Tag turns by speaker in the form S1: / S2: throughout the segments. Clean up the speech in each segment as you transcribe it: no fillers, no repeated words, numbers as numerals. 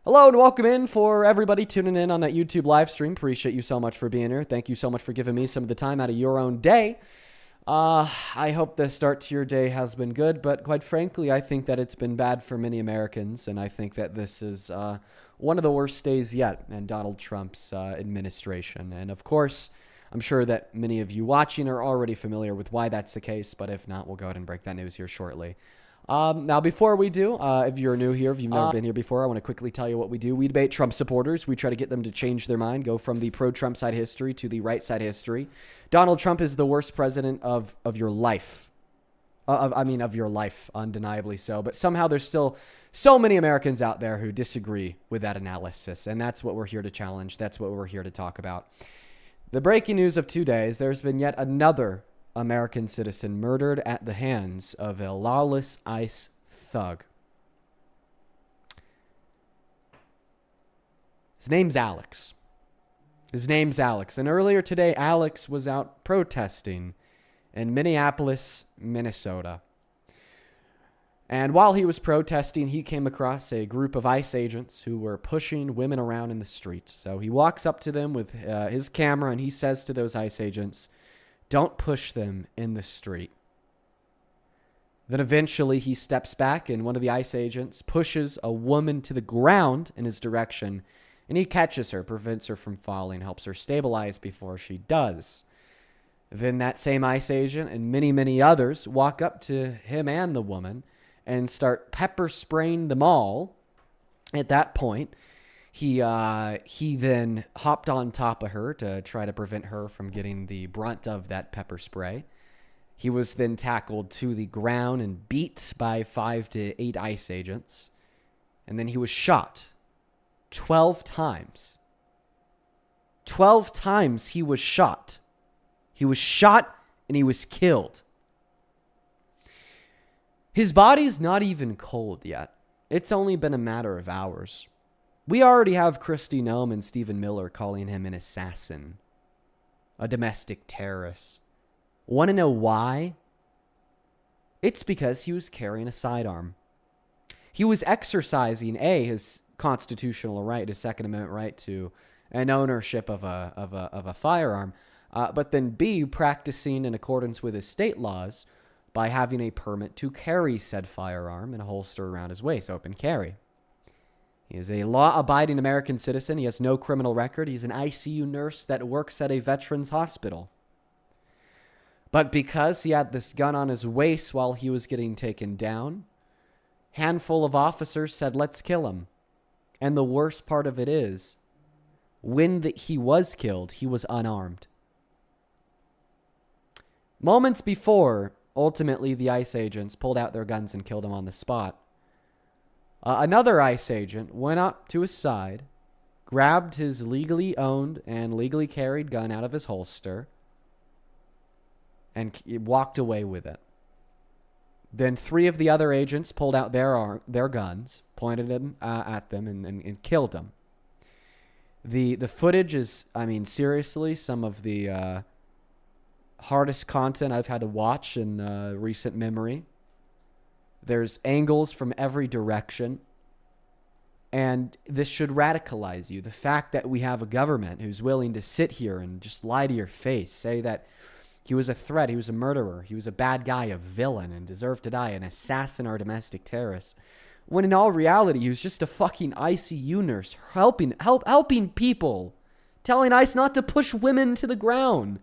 S1: Hello and welcome in for everybody tuning in on that YouTube live stream. Appreciate you so much for being here. Thank you so much for giving me some of the time out of your own day. I hope the start to your day has been good, but quite frankly, I think that it's been bad for many Americans, and I think that this is one of the worst days yet in Donald Trump's administration. And of course, I'm sure that many of you watching are already familiar with why that's the case, but if not, we'll go ahead and break that news here shortly. Now, before we do, if you're new here, if you've never been here before, I want to quickly tell you what we do. We debate Trump supporters. We try to get them to change their mind, go from the pro-Trump side history to the right side history. Donald Trump is the worst president of your life. Of your life, undeniably so. But somehow there's still so many Americans out there who disagree with that analysis. And that's what we're here to challenge. That's what we're here to talk about. The breaking news of 2 days, there's been yet another American citizen murdered at the hands of a lawless ICE thug. His name's Alex. And earlier today, Alex was out protesting in Minneapolis, Minnesota. And while he was protesting, he came across a group of ICE agents who were pushing women around in the streets. So he walks up to them with his camera and he says to those ICE agents, "Don't push them in the street." Then eventually he steps back and one of the ICE agents pushes a woman to the ground in his direction, and he catches her, prevents her from falling, helps her stabilize before she does. Then that same ICE agent and many, many others walk up to him and the woman and start pepper spraying them all. At that point, he then hopped on top of her to try to prevent her from getting the brunt of that pepper spray. He was then tackled to the ground and beat by 5 to 8 ICE agents. And then he was shot 12 times. 12 times he was shot. He was shot and he was killed. His body's not even cold yet. It's only been a matter of hours. We already have Kristi Noem and Stephen Miller calling him an assassin, a domestic terrorist. Want to know why? It's because he was carrying a sidearm. He was exercising his constitutional right, his Second Amendment right to an ownership of a firearm, but then B, practicing in accordance with his state laws by having a permit to carry said firearm in a holster around his waist, open carry. He is a law-abiding American citizen. He has no criminal record. He's an ICU nurse that works at a veterans hospital. But because he had this gun on his waist while he was getting taken down, a handful of officers said, "Let's kill him." And the worst part of it is, when he was killed, he was unarmed. Moments before, ultimately, the ICE agents pulled out their guns and killed him on the spot. Another ICE agent went up to his side, grabbed his legally owned and legally carried gun out of his holster, and walked away with it. Then 3 of the other agents pulled out their guns, pointed them at them, and killed them. The footage is, seriously, some of the hardest content I've had to watch in recent memory. There's angles from every direction. And this should radicalize you. The fact that we have a government who's willing to sit here and just lie to your face, say that he was a threat, he was a murderer, he was a bad guy, a villain, and deserved to die, an assassin or domestic terrorist. When in all reality, he was just a fucking ICU nurse helping people, telling ICE not to push women to the ground.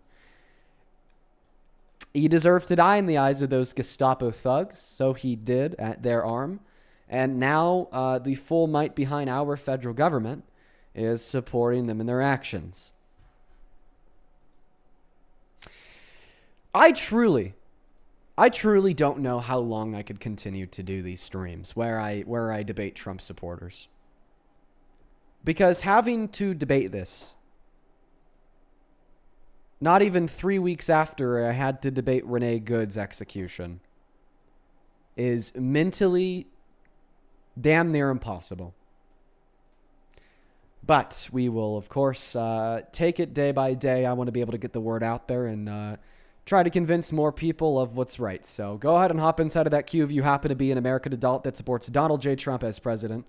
S1: He deserved to die in the eyes of those Gestapo thugs, so he did at their arm. And now the full might behind our federal government is supporting them in their actions. I truly don't know how long I could continue to do these streams where I debate Trump supporters. Because having to debate this, not even 3 weeks after I had to debate Renee Good's execution, is mentally damn near impossible. But we will, of course, take it day by day. I want to be able to get the word out there and try to convince more people of what's right. So go ahead and hop inside of that queue if you happen to be an American adult that supports Donald J. Trump as president.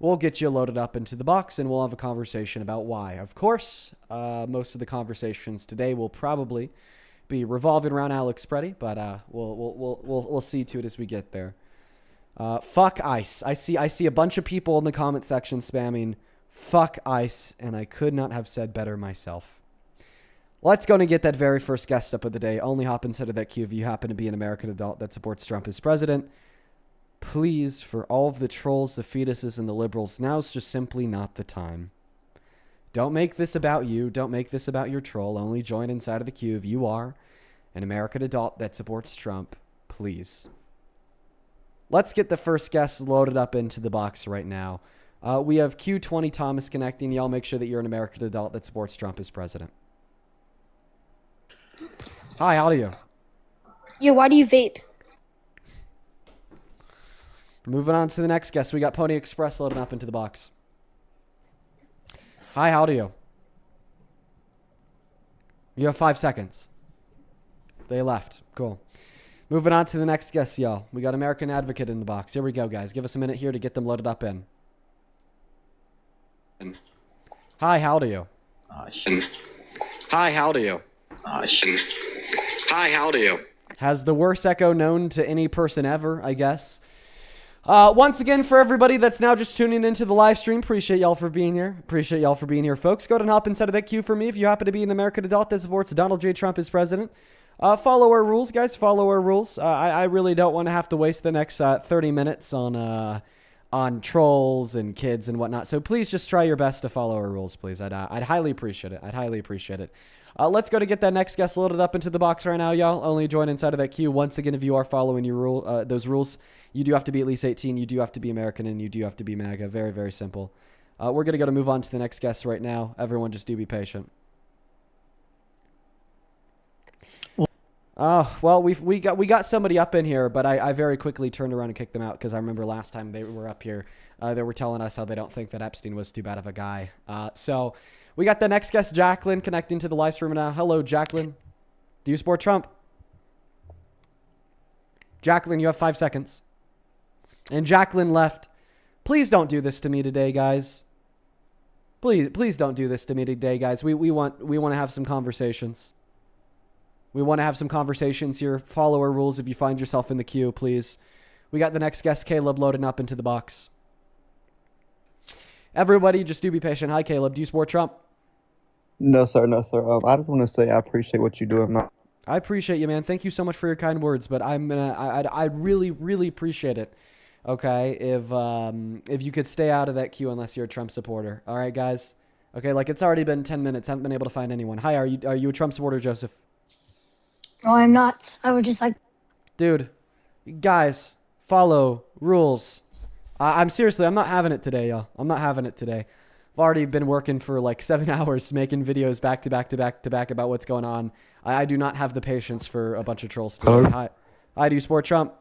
S1: we'll get you loaded up into the box and we'll have a conversation about why. Of course, most of the conversations today will probably be revolving around Alex Preddy, but we'll see to it as we get there. Fuck ICE. I see a bunch of people in the comment section spamming fuck ICE, and I could not have said better myself. Let's go and get that very first guest up of the day. Only hop inside of that queue if you happen to be an American adult that supports Trump as president. Please, for all of the trolls, the fetuses, and the liberals, now's just simply not the time. Don't make this about you. Don't make this about your troll. Only join inside of the queue if you are an American adult that supports Trump. Please. Let's get the first guest loaded up into the box right now. We have Q20 Thomas connecting. Y'all make sure that you're an American adult that supports Trump as president. Hi, how are you?
S2: Yeah, why do you vape?
S1: Moving on to the next guest. We got Pony Express loading up into the box. Hi, how are you? You have 5 seconds. They left. Cool. Moving on to the next guest, y'all. We got American Advocate in the box. Here we go, guys. Give us a minute here to get them loaded up in. Hi, how are you? Hi, how are you? Hi, how are you? Has the worst echo known to any person ever, I guess. Once again, for everybody that's now just tuning into the live stream, appreciate y'all for being here. Appreciate y'all for being here, folks. Go ahead and hop inside of that queue for me if you happen to be an American adult that supports Donald J. Trump as president. Follow our rules, guys. Follow our rules. I really don't want to have to waste the next 30 minutes on trolls and kids and whatnot. So please just try your best to follow our rules, please. I'd highly appreciate it. I'd highly appreciate it. Let's go to get that next guest loaded up into the box right now, y'all. Only join inside of that queue. Once again, if you are following your those rules, you do have to be at least 18. You do have to be American, and you do have to be MAGA. Very, very simple. We're going to move on to the next guest right now. Everyone just do be patient. Oh, well, we got somebody up in here, but I very quickly turned around and kicked them out because I remember last time they were up here, they were telling us how they don't think that Epstein was too bad of a guy. So we got the next guest, Jacqueline, connecting to the live stream now. Hello, Jacqueline. Do you support Trump? Jacqueline, you have 5 seconds. And Jacqueline left. Please don't do this to me today, guys. Please don't do this to me today, guys. We want to have some conversations. We want to have some conversations here. Follow our rules if you find yourself in the queue, please. We got the next guest, Caleb, loading up into the box. Everybody, just do be patient. Hi, Caleb. Do you support Trump?
S3: No, sir. No, sir. I just want to say I appreciate what you do.
S1: I appreciate you, man. Thank you so much for your kind words, but I'd really, really appreciate it. Okay, if you could stay out of that queue unless you're a Trump supporter. All right, guys. Okay, like it's already been 10 minutes. Haven't been able to find anyone. Hi, are you a Trump supporter, Joseph?
S2: No, I'm not. I would just like...
S1: Dude, guys, follow rules. I'm seriously, I'm not having it today, y'all. I'm not having it today. I've already been working for like 7 hours making videos back to back about what's going on. I do not have the patience for a bunch of trolls today.
S4: Hello?
S1: Hi, do you support Trump?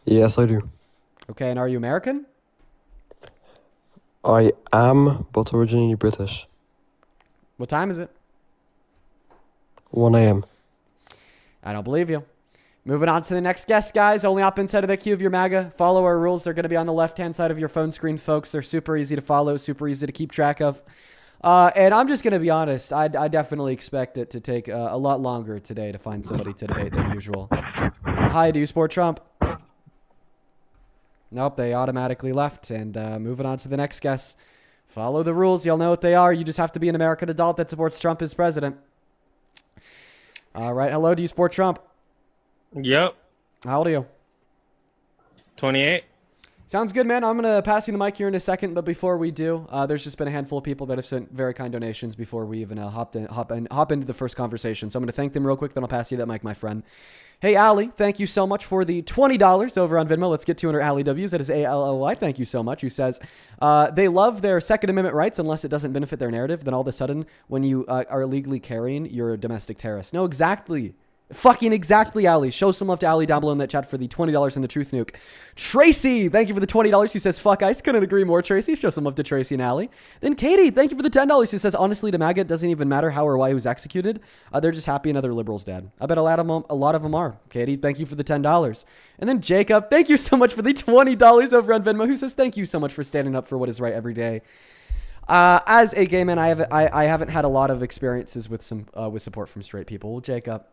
S4: Yes, I do.
S1: Okay, and are you American?
S4: I am, but originally British.
S1: What time is it?
S4: 1 a.m.
S1: I don't believe you. Moving on to the next guest, guys. Only hop inside of the queue of your MAGA. Follow our rules. They're going to be on the left-hand side of your phone screen, folks. They're super easy to follow, super easy to keep track of. And I'm just going to be honest. I definitely expect it to take a lot longer today to find somebody to debate than usual. Hi, do you support Trump? Nope, they automatically left. And moving on to the next guest. Follow the rules. You'll know what they are. You just have to be an American adult that supports Trump as president. All right. Hello, do you support Trump?
S5: Yep.
S1: How old are you?
S5: 28.
S1: Sounds good, man. I'm going to pass you the mic here in a second, but before we do, there's just been a handful of people that have sent very kind donations before we even hop into the first conversation. So I'm going to thank them real quick, then I'll pass you that mic, my friend. Hey, Allie, thank you so much for the $20 over on Venmo. Let's get 200 Allie W's. That is ALLY. Thank you so much. Who says they love their Second Amendment rights unless it doesn't benefit their narrative. Then all of a sudden, when you are illegally carrying, you're a domestic terrorist. No, exactly. Fucking exactly, Ali. Show some love to Ali down below in that chat for the $20 and the truth nuke. Tracy, thank you for the $20 who says, fuck ice. Couldn't agree more, Tracy. Show some love to Tracy and Ali. Then Katie, thank you for the $10 who says, honestly, to MAGA, it doesn't even matter how or why he was executed. They're just happy another liberal's dead. I bet a lot of them are. Katie, thank you for the $10. And then Jacob, thank you so much for the $20 over on Venmo who says, thank you so much for standing up for what is right every day. As a gay man, I haven't had a lot of experiences with support from straight people. Well, Jacob,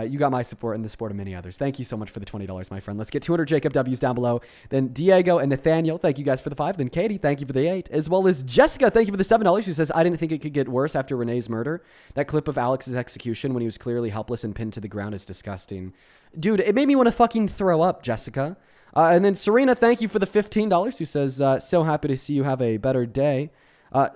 S1: you got my support and the support of many others. Thank you so much for the $20, my friend. Let's get 200 Jacob W's down below. Then Diego and Nathaniel, thank you guys for the 5. Then Katie, thank you for the 8. As well as Jessica, thank you for the $7 who says, I didn't think it could get worse after Renee's murder. That clip of Alex's execution when he was clearly helpless and pinned to the ground is disgusting. Dude, it made me want to fucking throw up, Jessica. And then Serena, thank you for the $15 who says, so happy to see you have a better day.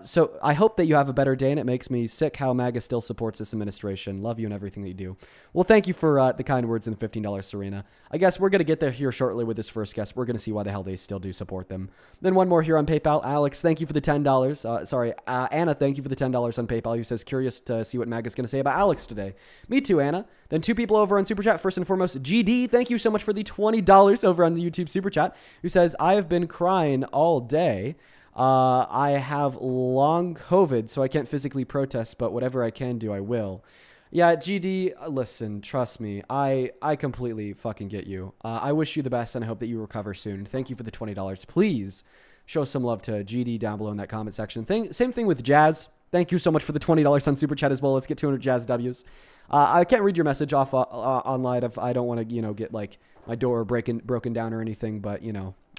S1: So I hope that you have a better day, and it makes me sick how MAGA still supports this administration. Love you and everything that you do. Well, thank you for the kind words and the $15, Serena. I guess we're going to get there here shortly with this first guest. We're going to see why the hell they still do support them. Then one more here on PayPal. Alex, thank you for the $10. Anna, thank you for the $10 on PayPal, who says, curious to see what MAGA's going to say about Alex today. Me too, Anna. Then 2 people over on Super Chat. First and foremost, GD, thank you so much for the $20 over on the YouTube Super Chat, who says, I have been crying all day. I have long COVID, so I can't physically protest, but whatever I can do, I will. Yeah, GD, listen, trust me. I completely fucking get you. I wish you the best, and I hope that you recover soon. Thank you for the $20. Please show some love to GD down below in that comment section. Same thing with Jazz. Thank you so much for the $20 on Super Chat as well. Let's get 200 Jazz W's. I can't read your message off online if I don't want to, get like my door broken down or anything, but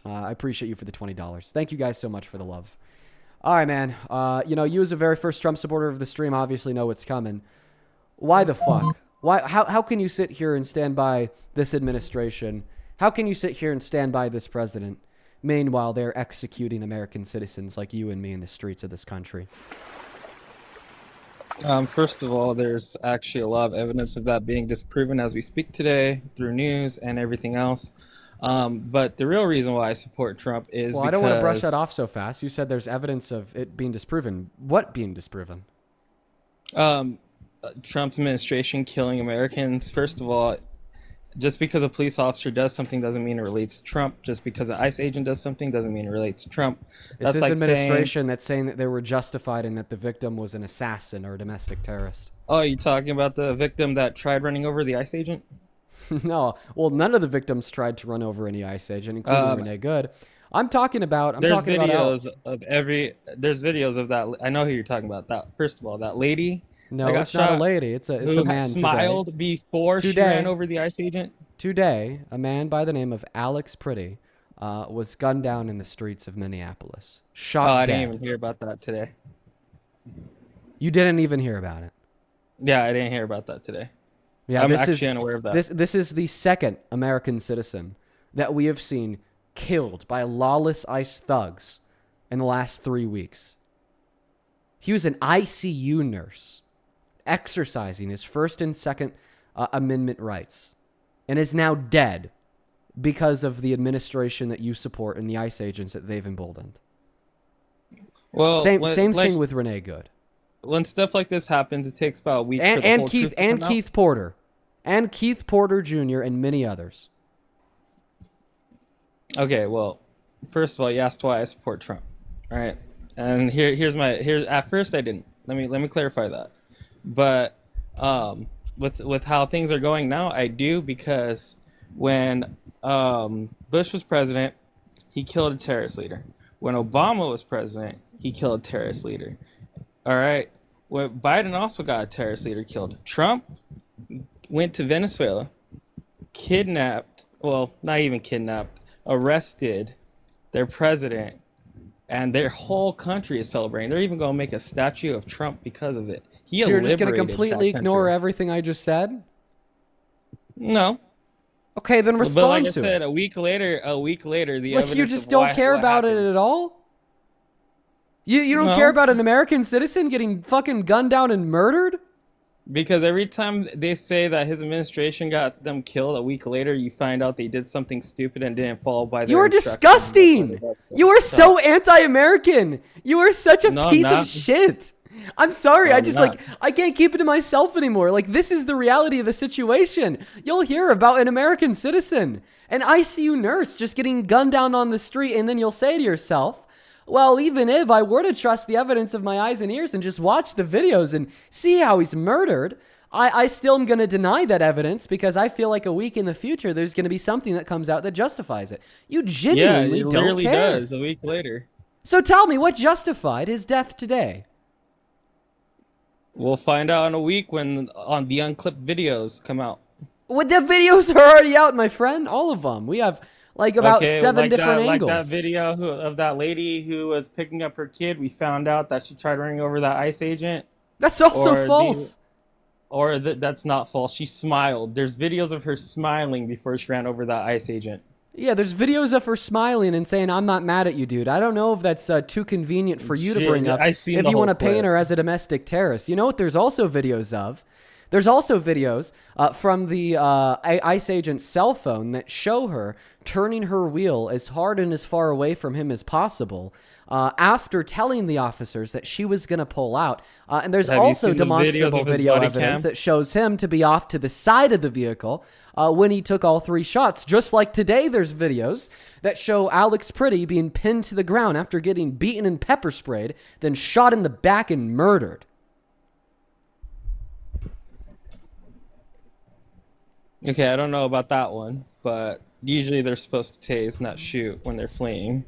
S1: I appreciate you for the $20. Thank you guys so much for the love. All right, man. You as a very first Trump supporter of the stream obviously know what's coming. Why the fuck? Why? How can you sit here and stand by this administration? How can you sit here and stand by this president? Meanwhile, they're executing American citizens like you and me in the streets of this country.
S6: First of all, there's actually a lot of evidence of that being disproven as we speak today through news and everything else. But the real reason why I support Trump is
S1: I don't want to brush that off so fast. You said there's evidence of it being disproven. What being disproven?
S6: Trump's administration killing Americans. First of all, just because a police officer does something doesn't mean it relates to Trump. Just because an ICE agent does something doesn't mean it relates to Trump.
S1: It's his administration that's saying that they were justified and that the victim was an assassin or a domestic terrorist.
S6: Oh, you talking about the victim that tried running over the ICE agent?
S1: No, well, none of the victims tried to run over any ICE agent, including Renee Good. There's videos of that. I know who you're talking about. That first of all, that lady. No, it's not a lady. It's a man.
S6: Smiled today. Before she ran over the ICE agent.
S1: Today, a man by the name of Alex Pretty was gunned down in the streets of Minneapolis. Shot dead.
S6: I didn't even hear about that today.
S1: You didn't even hear about it?
S6: Yeah, I didn't hear about that today.
S1: Yeah,
S6: I'm actually unaware of that.
S1: This is the second American citizen that we have seen killed by lawless ICE thugs in the last 3 weeks. He was an ICU nurse exercising his First and Second Amendment rights and is now dead because of the administration that you support and the ICE agents that they've emboldened.
S6: Well,
S1: same thing with Renee Good.
S6: When stuff like this happens, it takes about a week.
S1: And Keith Porter. And Keith Porter Jr. and many others. Okay,
S6: well, first of all, you asked why I support Trump. All right. And here's at first I didn't. Let me clarify that. But with how things are going now, I do, because when Bush was president, he killed a terrorist leader. When Obama was president, he killed a terrorist leader. All right. When Biden also got a terrorist leader killed. Trump went to Venezuela, arrested their president, and their whole country is celebrating. They're even going to make a statue of Trump because of it.
S1: So you're just going to completely ignore everything I just said?
S6: No.
S1: Okay, then respond to it.
S6: But like I said, a week later, the evidence.
S1: You just don't care about it at all? You don't care about an American citizen getting fucking gunned down and murdered?
S6: Because every time they say that his administration got them killed, a week later you find out they did something stupid and didn't follow by their instructions.
S1: You are disgusting! You are so anti-American! You are such a piece of shit! I'm sorry. I
S6: I'm
S1: just
S6: not.
S1: I can't keep it to myself anymore. Like, this is the reality of the situation. You'll hear about an American citizen, an ICU nurse just getting gunned down on the street, and then you'll say to yourself, well, even if I were to trust the evidence of my eyes and ears and just watch the videos and see how he's murdered, I still am going to deny that evidence because I feel like a week in the future, there's going to be something that comes out that justifies it. You genuinely
S6: Yeah, it
S1: don't
S6: literally
S1: care.
S6: does. A week later,
S1: So tell me, what justified his death today?
S6: we'll find out in a week when on the unclipped videos come out.
S1: Well, the videos are already out, my friend. All of them. We have like about
S6: Okay,
S1: 7
S6: like
S1: different
S6: that,
S1: angles.
S6: Like that video of that lady who was picking up her kid. We found out that she tried running over that ICE agent.
S1: That's also
S6: Or
S1: false.
S6: That's not false. She smiled. There's videos of her smiling before she ran over that ICE agent.
S1: Yeah, there's videos of her smiling and saying, I'm not mad at you, dude. I don't know if that's too convenient for you to
S6: Shit,
S1: bring up
S6: I seen
S1: if
S6: the
S1: you
S6: whole
S1: want to paint
S6: clip.
S1: her as a domestic terrorist. You know what there's also videos of? There's also videos from the ICE agent's cell phone that show her turning her wheel as hard and as far away from him as possible after telling the officers that she was going to pull out. And there's
S6: Have you
S1: also
S6: seen the videos
S1: demonstrable
S6: of his
S1: video
S6: body
S1: evidence
S6: cam?
S1: that shows him to be off to the side of the vehicle when he took all 3 shots. Just like today, there's videos that show Alex Pretty being pinned to the ground after getting beaten and pepper sprayed, then shot in the back and murdered.
S6: Okay, I don't know about that one, but usually they're supposed to tase, not shoot when they're fleeing.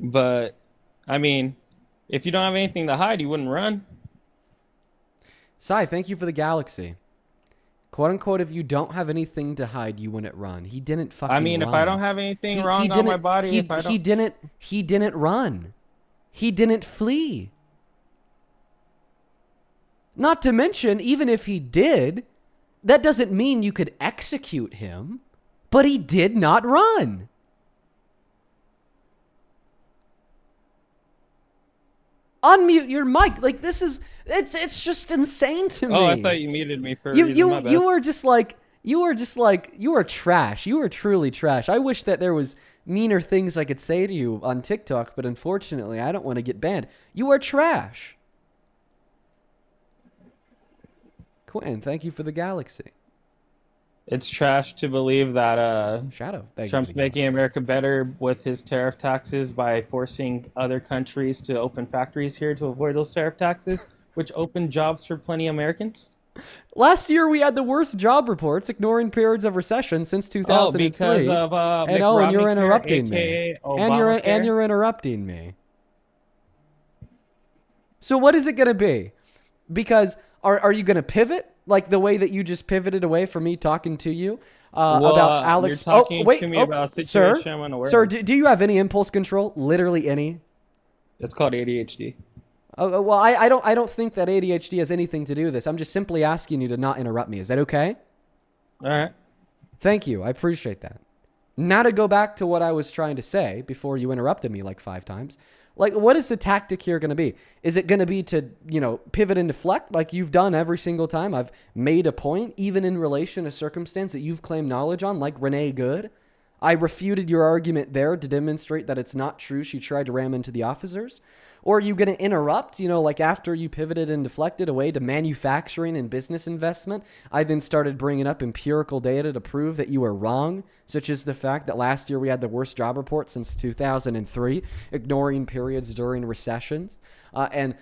S6: But, I mean, if you don't have anything to hide, you wouldn't run.
S1: Sai, thank you for the galaxy. Quote unquote, if you don't have anything to hide, you wouldn't run. He didn't fucking
S6: I mean,
S1: run.
S6: if I don't have anything
S1: He
S6: wrong on
S1: didn't-
S6: my body,
S1: he,
S6: if I don't...
S1: he didn't run. He didn't flee. Not to mention, even if he did, that doesn't mean you could execute him, but he did not run. Unmute your mic. Like, this is, it's just insane to me.
S6: Oh, I thought you muted me for a
S1: you
S6: reason,
S1: you
S6: my bad.
S1: you were trash. You were truly trash. I wish that there was meaner things I could say to you on TikTok, but unfortunately, I don't want to get banned. You are trash. Quentin, thank you for the galaxy.
S6: It's trash to believe that
S1: Shadow, thank you
S6: Trump's
S1: for the
S6: making
S1: galaxy.
S6: America better with his tariff taxes by forcing other countries to open factories here to avoid those tariff taxes, which open jobs for plenty of Americans.
S1: Last year, we had the worst job reports, ignoring periods of recession since 2003.
S6: Because of
S1: and oh, and you're
S6: McRobney care,
S1: interrupting me.
S6: aka
S1: And
S6: Obamacare.
S1: you're interrupting me. So what is it going to be? Because are you going to pivot like the way that you just pivoted away from me talking to you about Alex?
S6: You're talking
S1: wait,
S6: to me about a
S1: sir,
S6: situation I'm unaware
S1: sir,
S6: of.
S1: do you have any impulse control? Literally any?
S6: It's called ADHD.
S1: Oh, well, I don't think that ADHD has anything to do with this. I'm just simply asking you to not interrupt me. Is that okay?
S6: All right.
S1: Thank you. I appreciate that. Now to go back to what I was trying to say before you interrupted me like 5 times. Like, what is the tactic here going to be? Is it going to be to, pivot and deflect like you've done every single time I've made a point, even in relation to circumstance that you've claimed knowledge on, like Renee Good? I refuted your argument there to demonstrate that it's not true she tried to ram into the officers. Or are you going to interrupt, like after you pivoted and deflected away to manufacturing and business investment? I then started bringing up empirical data to prove that you were wrong, such as the fact that last year we had the worst job report since 2003, ignoring periods during recessions, and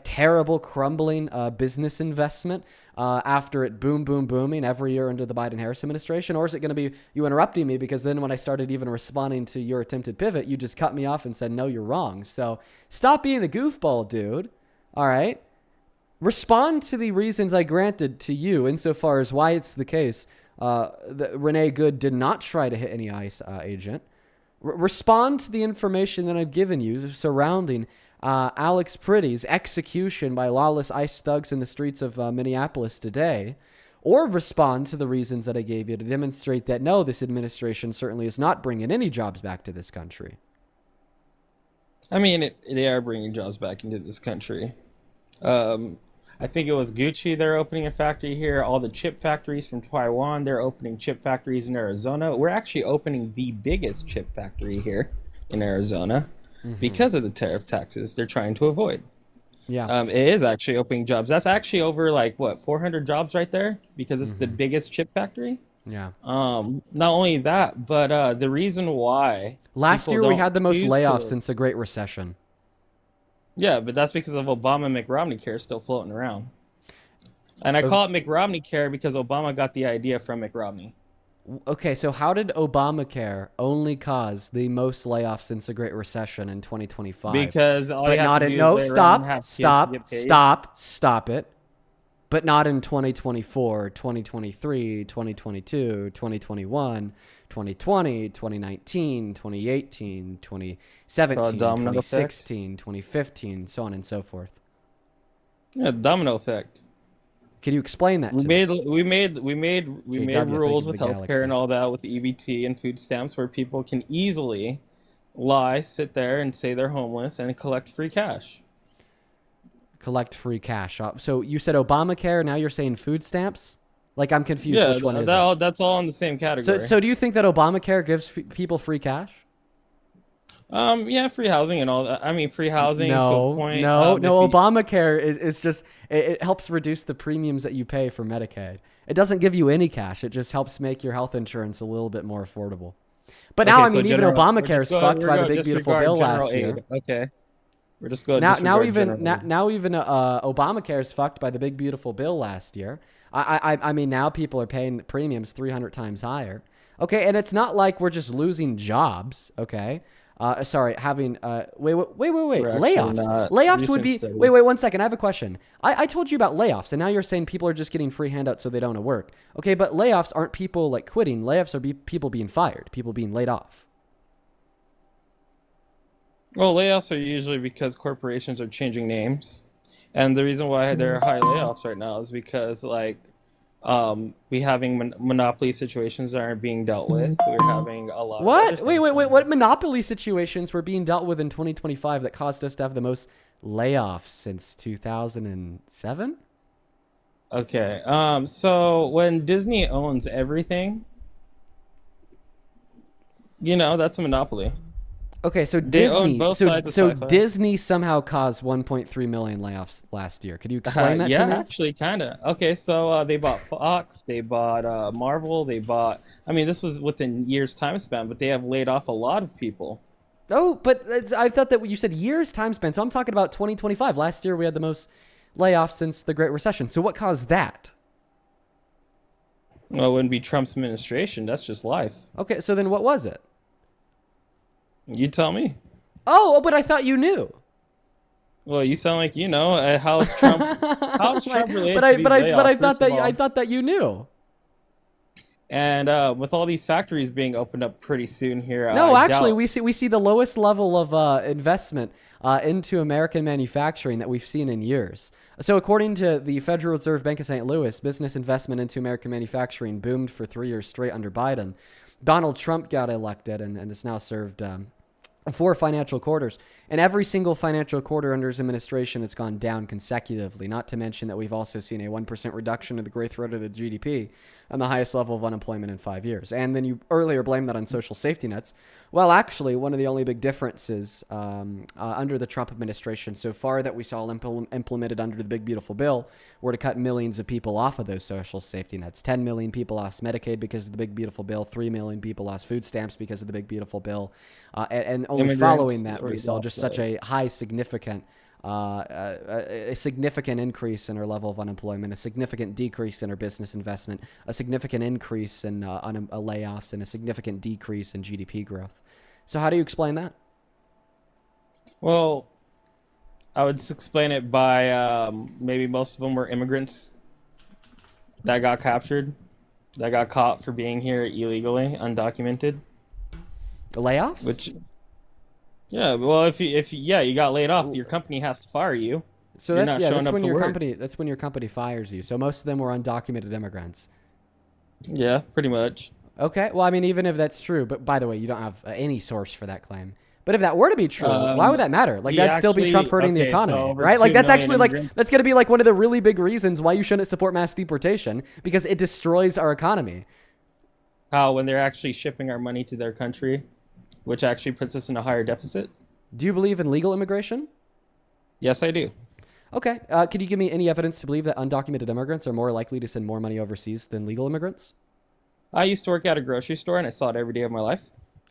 S1: terrible crumbling business investment after it booming every year under the Biden-Harris administration? Or is it going to be you interrupting me because then when I started even responding to your attempted pivot, you just cut me off and said, no, you're wrong. So stop being a goofball, dude. All right? Respond to the reasons I granted to you insofar as why it's the case that Renee Good did not try to hit any ICE agent. Respond to the information that I've given you surrounding Alex Pretty's execution by lawless ICE thugs in the streets of Minneapolis today, or respond to the reasons that I gave you to demonstrate that, no, this administration certainly is not bringing any jobs back to this country.
S6: I mean, they are bringing jobs back into this country. I think it was Gucci. They're opening a factory here. All the chip factories from Taiwan, they're opening chip factories in Arizona. We're actually opening the biggest chip factory here in Arizona because of the tariff taxes they're trying to avoid.
S1: Yeah.
S6: It is actually opening jobs. That's actually over like what 400 jobs right there because it's the biggest chip factory.
S1: Yeah.
S6: Not only that, but the reason why
S1: Last
S6: people
S1: year we
S6: don't
S1: had the most
S6: choose
S1: layoffs
S6: to,
S1: since the Great Recession.
S6: yeah, but that's because of Obama and McRomney care still floating around. And I
S1: Of-
S6: call it McRomney care because Obama got the idea from McRomney.
S1: Okay, so how did Obamacare only cause the most layoffs since the Great Recession in 2025?
S6: Because all
S1: But
S6: you have
S1: not
S6: to
S1: in
S6: do
S1: no
S6: is lay around and have
S1: stop
S6: kids to get
S1: stop
S6: paid.
S1: stop it. But not in 2024, 2023, 2022, 2021, 2020, 2019, 2018, 2017,
S6: Called domino effect.
S1: 2016, 2015, so on and so forth.
S6: Yeah, domino effect.
S1: Can you explain that
S6: We
S1: to me?
S6: made
S1: JW,
S6: rules
S1: thank
S6: with
S1: you for the
S6: healthcare
S1: galaxy.
S6: and all that with EBT and food stamps where people can easily lie, sit there and say they're homeless and collect free cash.
S1: Collect free cash. So you said Obamacare, now you're saying food stamps? Like I'm confused.
S6: Yeah,
S1: Which one is it?
S6: that's all in the same
S1: So,
S6: category.
S1: so do you think that Obamacare gives people free cash?
S6: Yeah, free housing and all that. I mean, free housing to a
S1: No,
S6: point.
S1: no,
S6: If
S1: no.
S6: you-
S1: Obamacare is just it helps reduce the premiums that you pay for Medicaid. It doesn't give you any cash. It just helps make your health insurance a little bit more affordable. But now,
S6: Okay,
S1: I
S6: so
S1: mean, even
S6: general- we're
S1: Obamacare is
S6: just going-
S1: fucked
S6: we're
S1: by the
S6: going
S1: big beautiful
S6: disregard
S1: bill
S6: general
S1: last year.
S6: aid. Okay, we're just going
S1: Now,
S6: disregard
S1: even
S6: general aid.
S1: now, even Obamacare is fucked by the big beautiful bill last year. I mean, now people are paying premiums 300 times higher. Okay, and it's not like we're just losing jobs. Okay, sorry, having wait,
S6: We're actually
S1: layoffs.
S6: not.
S1: Layoffs would
S6: Recent
S1: be
S6: study.
S1: wait 1 second. I have a question. I told you about layoffs, and now you're saying people are just getting free handouts so they don't work. Okay, but layoffs aren't people like quitting. Layoffs are people being fired, people being laid off.
S6: Well, layoffs are usually because corporations are changing names, and the reason why there are high layoffs right now is because we having monopoly situations that aren't being dealt with. We're having a lot. Of
S1: What?
S6: other
S1: Wait,
S6: things
S1: wait,
S6: going
S1: wait.
S6: on.
S1: What monopoly situations were being dealt with in 2025 that caused us to have the most layoffs since 2007?
S6: Okay. So when Disney owns everything, that's a monopoly.
S1: Okay, so
S6: They own
S1: Disney,
S6: both
S1: so
S6: sides of
S1: so
S6: sci-fi.
S1: Disney somehow caused 1.3 million layoffs last year. Could you explain that
S6: Yeah,
S1: to me?
S6: actually, kind of. Okay, so they bought Fox, they bought Marvel, they bought. I mean, this was within years' time span, but they have laid off a lot of people.
S1: Oh, but I thought that you said years time spent. So I'm talking about 2025. Last year we had the most layoffs since the Great Recession. So what caused that?
S6: Well, it wouldn't be Trump's administration. That's just life.
S1: Okay, so then what was it?
S6: You tell me.
S1: Oh, but I thought you knew.
S6: Well, you sound like you know. How's Trump? How's Trump related
S1: but
S6: to
S1: I
S6: these
S1: but I but I
S6: layoffs,
S1: thought
S6: first
S1: that
S6: of all?
S1: I thought that you knew.
S6: And with all these factories being opened up pretty soon here,
S1: No,
S6: I
S1: actually,
S6: doubt-
S1: we see the lowest level of investment into American manufacturing that we've seen in years. So, according to the Federal Reserve Bank of St. Louis, business investment into American manufacturing boomed for 3 years straight under Biden. Donald Trump got elected and has now served 4 financial quarters. And every single financial quarter under his administration, it's gone down consecutively. Not to mention that we've also seen a 1% reduction in the growth rate of the GDP and the highest level of unemployment in 5 years. And then you earlier blamed that on social safety nets. Well, actually, one of the only big differences under the Trump administration so far that we saw implemented under the Big Beautiful Bill were to cut millions of people off of those social safety nets. 10 million people lost Medicaid because of the Big Beautiful Bill. 3 million people lost food stamps because of the Big Beautiful Bill. And only
S6: Immigrants
S1: following that, we
S6: already
S1: saw
S6: lost
S1: just such
S6: those.
S1: a high, significant a significant increase in our level of unemployment, a significant decrease in our business investment, a significant increase in layoffs, and a significant decrease in GDP growth. So how do you explain that?
S6: Well, I would explain it by maybe most of them were immigrants that got captured, that got caught for being here illegally, undocumented.
S1: The layoffs?
S6: Which, yeah, well, if you got laid off, your company has to fire you.
S1: So
S6: You're
S1: that's
S6: not showing
S1: that's
S6: up
S1: when
S6: to
S1: your
S6: work.
S1: company fires you. So most of them were undocumented immigrants.
S6: Yeah, pretty much.
S1: Okay. Well, I mean, even if that's true, but by the way, you don't have any source for that claim. But if that were to be true, why would that matter? Like
S6: he
S1: that'd still be
S6: actually-
S1: Trump hurting the
S6: okay, so
S1: economy,
S6: over
S1: right? Like
S6: 2
S1: that's
S6: million
S1: actually like
S6: immigrants-
S1: that's going to be like one of the really big reasons why you shouldn't support mass deportation because it destroys our economy.
S6: How when they're actually shipping our money to their country, which actually puts us in a higher deficit.
S1: Do you believe in legal immigration?
S6: Yes, I do.
S1: Okay. Could you give me any evidence to believe that undocumented immigrants are more likely to send more money overseas than legal immigrants?
S6: I used to work at a grocery store, and I saw it every day of my life.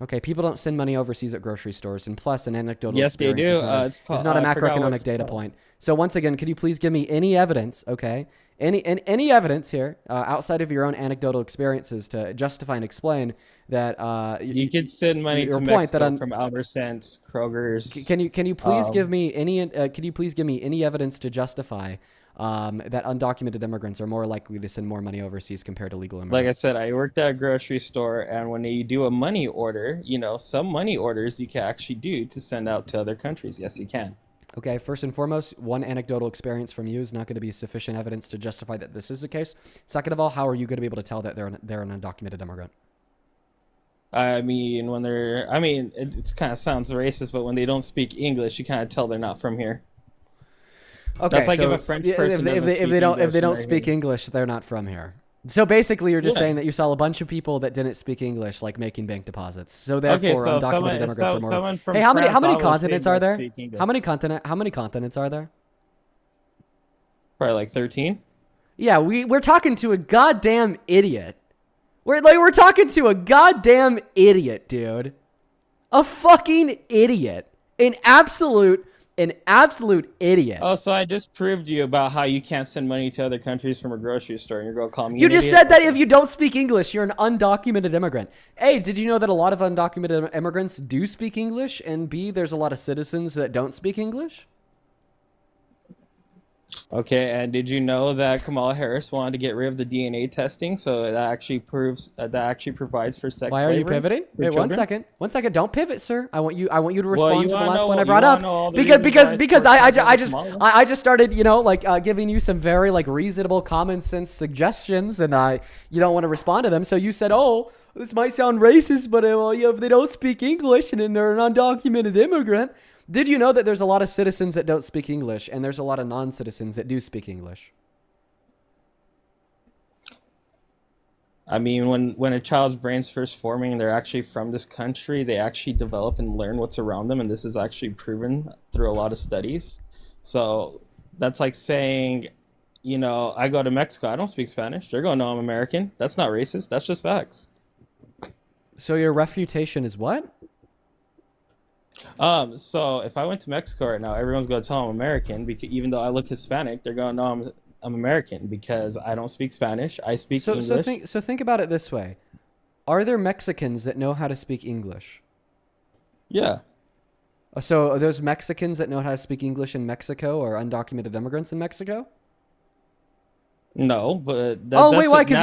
S1: Okay, people don't send money overseas at grocery stores, and plus, an anecdotal
S6: Yes, they
S1: experience
S6: do.
S1: is
S6: It's called,
S1: not a
S6: I forgot what
S1: macroeconomic
S6: it's
S1: data
S6: called.
S1: point. So once again, could you please give me any evidence, okay, any evidence here outside of your own anecdotal experiences to justify and explain that
S6: You could send money
S1: your
S6: to
S1: point that
S6: Mexico from Albertsons, Kroger's.
S1: can you please give
S6: Um,
S1: me any can you please give me any evidence to justify that undocumented immigrants are more likely to send more money overseas compared to legal
S6: Like I
S1: immigrants?
S6: said, I worked at a grocery store, and when you do a money order, some money orders you can actually do to send out to other countries. Yes, you can.
S1: Okay, first and foremost, one anecdotal experience from you is not going to be sufficient evidence to justify that this is the case. Second of all, how are you going to be able to tell that they're an undocumented immigrant?
S6: I mean, it kind of sounds racist, but when they don't speak English, you kind of tell they're not from here.
S1: Okay,
S6: That's like
S1: so
S6: if a French
S1: yeah,
S6: person doesn't
S1: if
S6: speak
S1: they don't
S6: English,
S1: speak English, they're not from here. So basically, you're just
S6: Yeah.
S1: saying that you saw a bunch of people that didn't speak English, like making bank deposits. So therefore,
S6: so
S1: undocumented immigrants are more.
S6: someone from
S1: Hey, how many
S6: France obviously
S1: continents are
S6: does
S1: there?
S6: speak English.
S1: How many continents are there?
S6: Probably like 13.
S1: Yeah, we're talking to a goddamn idiot. We're talking to a goddamn idiot, dude. A fucking idiot. An absolute idiot.
S6: Oh, so I just proved you about how you can't send money to other countries from a grocery store, and you're gonna call me
S1: You
S6: an
S1: just
S6: idiot?
S1: said that if you don't speak English, you're an undocumented immigrant. A, did you know that a lot of undocumented immigrants do speak English? And B, there's a lot of citizens that don't speak English?
S6: Okay, and did you know that Kamala Harris wanted to get rid of the DNA testing, so that actually provides for sex
S1: Why are you
S6: slavery
S1: pivoting?
S6: for
S1: Wait,
S6: children?
S1: one second. Don't pivot, sir. I want you to
S6: Well,
S1: respond
S6: you
S1: to the
S6: wanna
S1: last
S6: know
S1: one I
S6: what-
S1: brought
S6: you
S1: up
S6: wanna know all the
S1: because
S6: reasons why I
S1: because
S6: support
S1: I just started giving you some very reasonable common sense suggestions, and you don't want to respond to them. So you said, oh, this might sound racist, but if they don't speak English and then they're an undocumented immigrant. Did you know that there's a lot of citizens that don't speak English and there's a lot of non-citizens that do speak English?
S6: I mean, when a child's brain's first forming and they're actually from this country, they actually develop and learn what's around them, and this is actually proven through a lot of studies. So that's like saying, I go to Mexico, I don't speak Spanish. They're going to know I'm American. That's not racist. That's just facts.
S1: So your refutation is what?
S6: So if I went to Mexico right now, everyone's going to tell I'm American because even though I look Hispanic, they're going to know I'm American because I don't speak Spanish. I speak English.
S1: So think about it this way. Are there Mexicans that know how to speak English?
S6: Yeah.
S1: So are those Mexicans that know how to speak English in Mexico or undocumented immigrants in Mexico?
S6: No, but
S1: Oh wait, why?
S6: because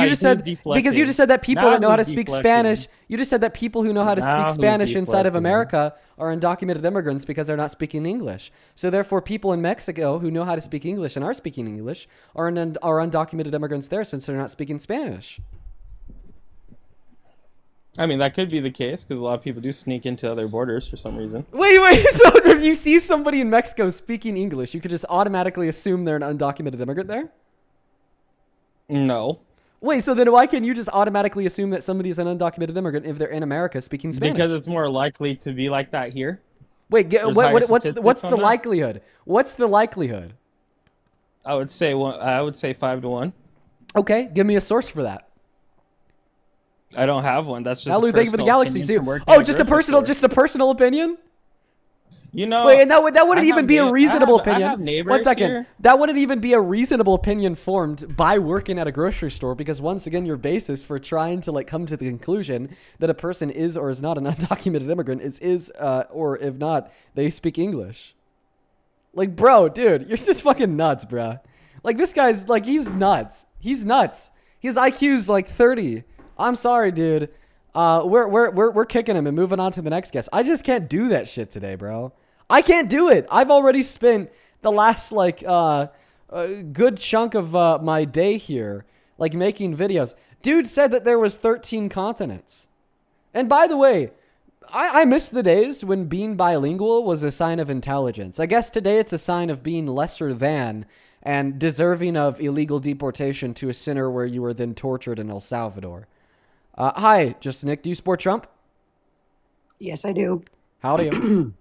S1: Because you just said that people
S6: Now
S1: that know how to
S6: who's
S1: speak
S6: deflecting?
S1: Spanish. You just said that people who know how to
S6: Now
S1: speak
S6: who's
S1: Spanish inside of
S6: deflecting?
S1: America are undocumented immigrants because they're not speaking English. So therefore, people in Mexico who know how to speak English and are speaking English are undocumented immigrants there since they're not speaking Spanish.
S6: I mean, that could be the case because a lot of people do sneak into other borders for some reason.
S1: Wait. So if you see somebody in Mexico speaking English, you could just automatically assume they're an undocumented immigrant there?
S6: No,
S1: Wait, so then why can't you just automatically assume that somebody's an undocumented immigrant if they're in America speaking Spanish?
S6: because it's more likely to be like that here.
S1: Wait,
S6: There's higher
S1: what's
S6: statistics
S1: the
S6: on that.
S1: likelihood? What's the likelihood?
S6: I would say 5 to 1.
S1: Okay, give me a source for that.
S6: I don't have one. That's just
S1: Alu,
S6: a
S1: thank you for the
S6: personal
S1: galaxy
S6: opinion
S1: zoo.
S6: from working
S1: Oh,
S6: at
S1: just a
S6: grocery
S1: personal opinion?
S6: store.
S1: Wait, and that wouldn't
S6: I
S1: even
S6: have
S1: be a
S6: neigh-
S1: reasonable
S6: I have
S1: opinion.
S6: neighbors
S1: One second.
S6: here.
S1: That wouldn't even be a reasonable opinion formed by working at a grocery store because once again, your basis for trying to come to the conclusion that a person is or is not an undocumented immigrant is or if not, they speak English. Bro, dude, you're just fucking nuts, bro. This guy's he's nuts. He's nuts. His IQ's 30. I'm sorry, dude. We're kicking him and moving on to the next guest. I just can't do that shit today, bro. I can't do it. I've already spent the last good chunk of my day here making videos. Dude said that there was 13 continents. And by the way, I miss the days when being bilingual was a sign of intelligence. I guess today it's a sign of being lesser than and deserving of illegal deportation to a center where you were then tortured in El Salvador. Hi, just Nick. Do you support Trump?
S7: Yes, I do.
S1: How do you?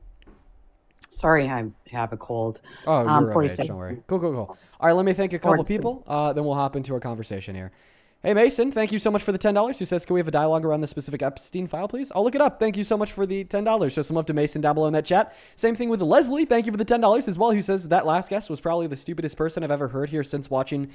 S7: Sorry, I have a cold.
S1: Oh, you're of age.
S7: 47.
S1: Don't worry. Cool. All right, let me thank a couple
S7: 47.
S1: people. Then we'll hop into our conversation here. Hey, Mason, thank you so much for the $10. Who says, can we have a dialogue around the specific Epstein file, please? I'll look it up. Thank you so much for the $10. Show some love to Mason down below in that chat. Same thing with Leslie. Thank you for the $10 as well, who says that last guest was probably the stupidest person I've ever heard here since watching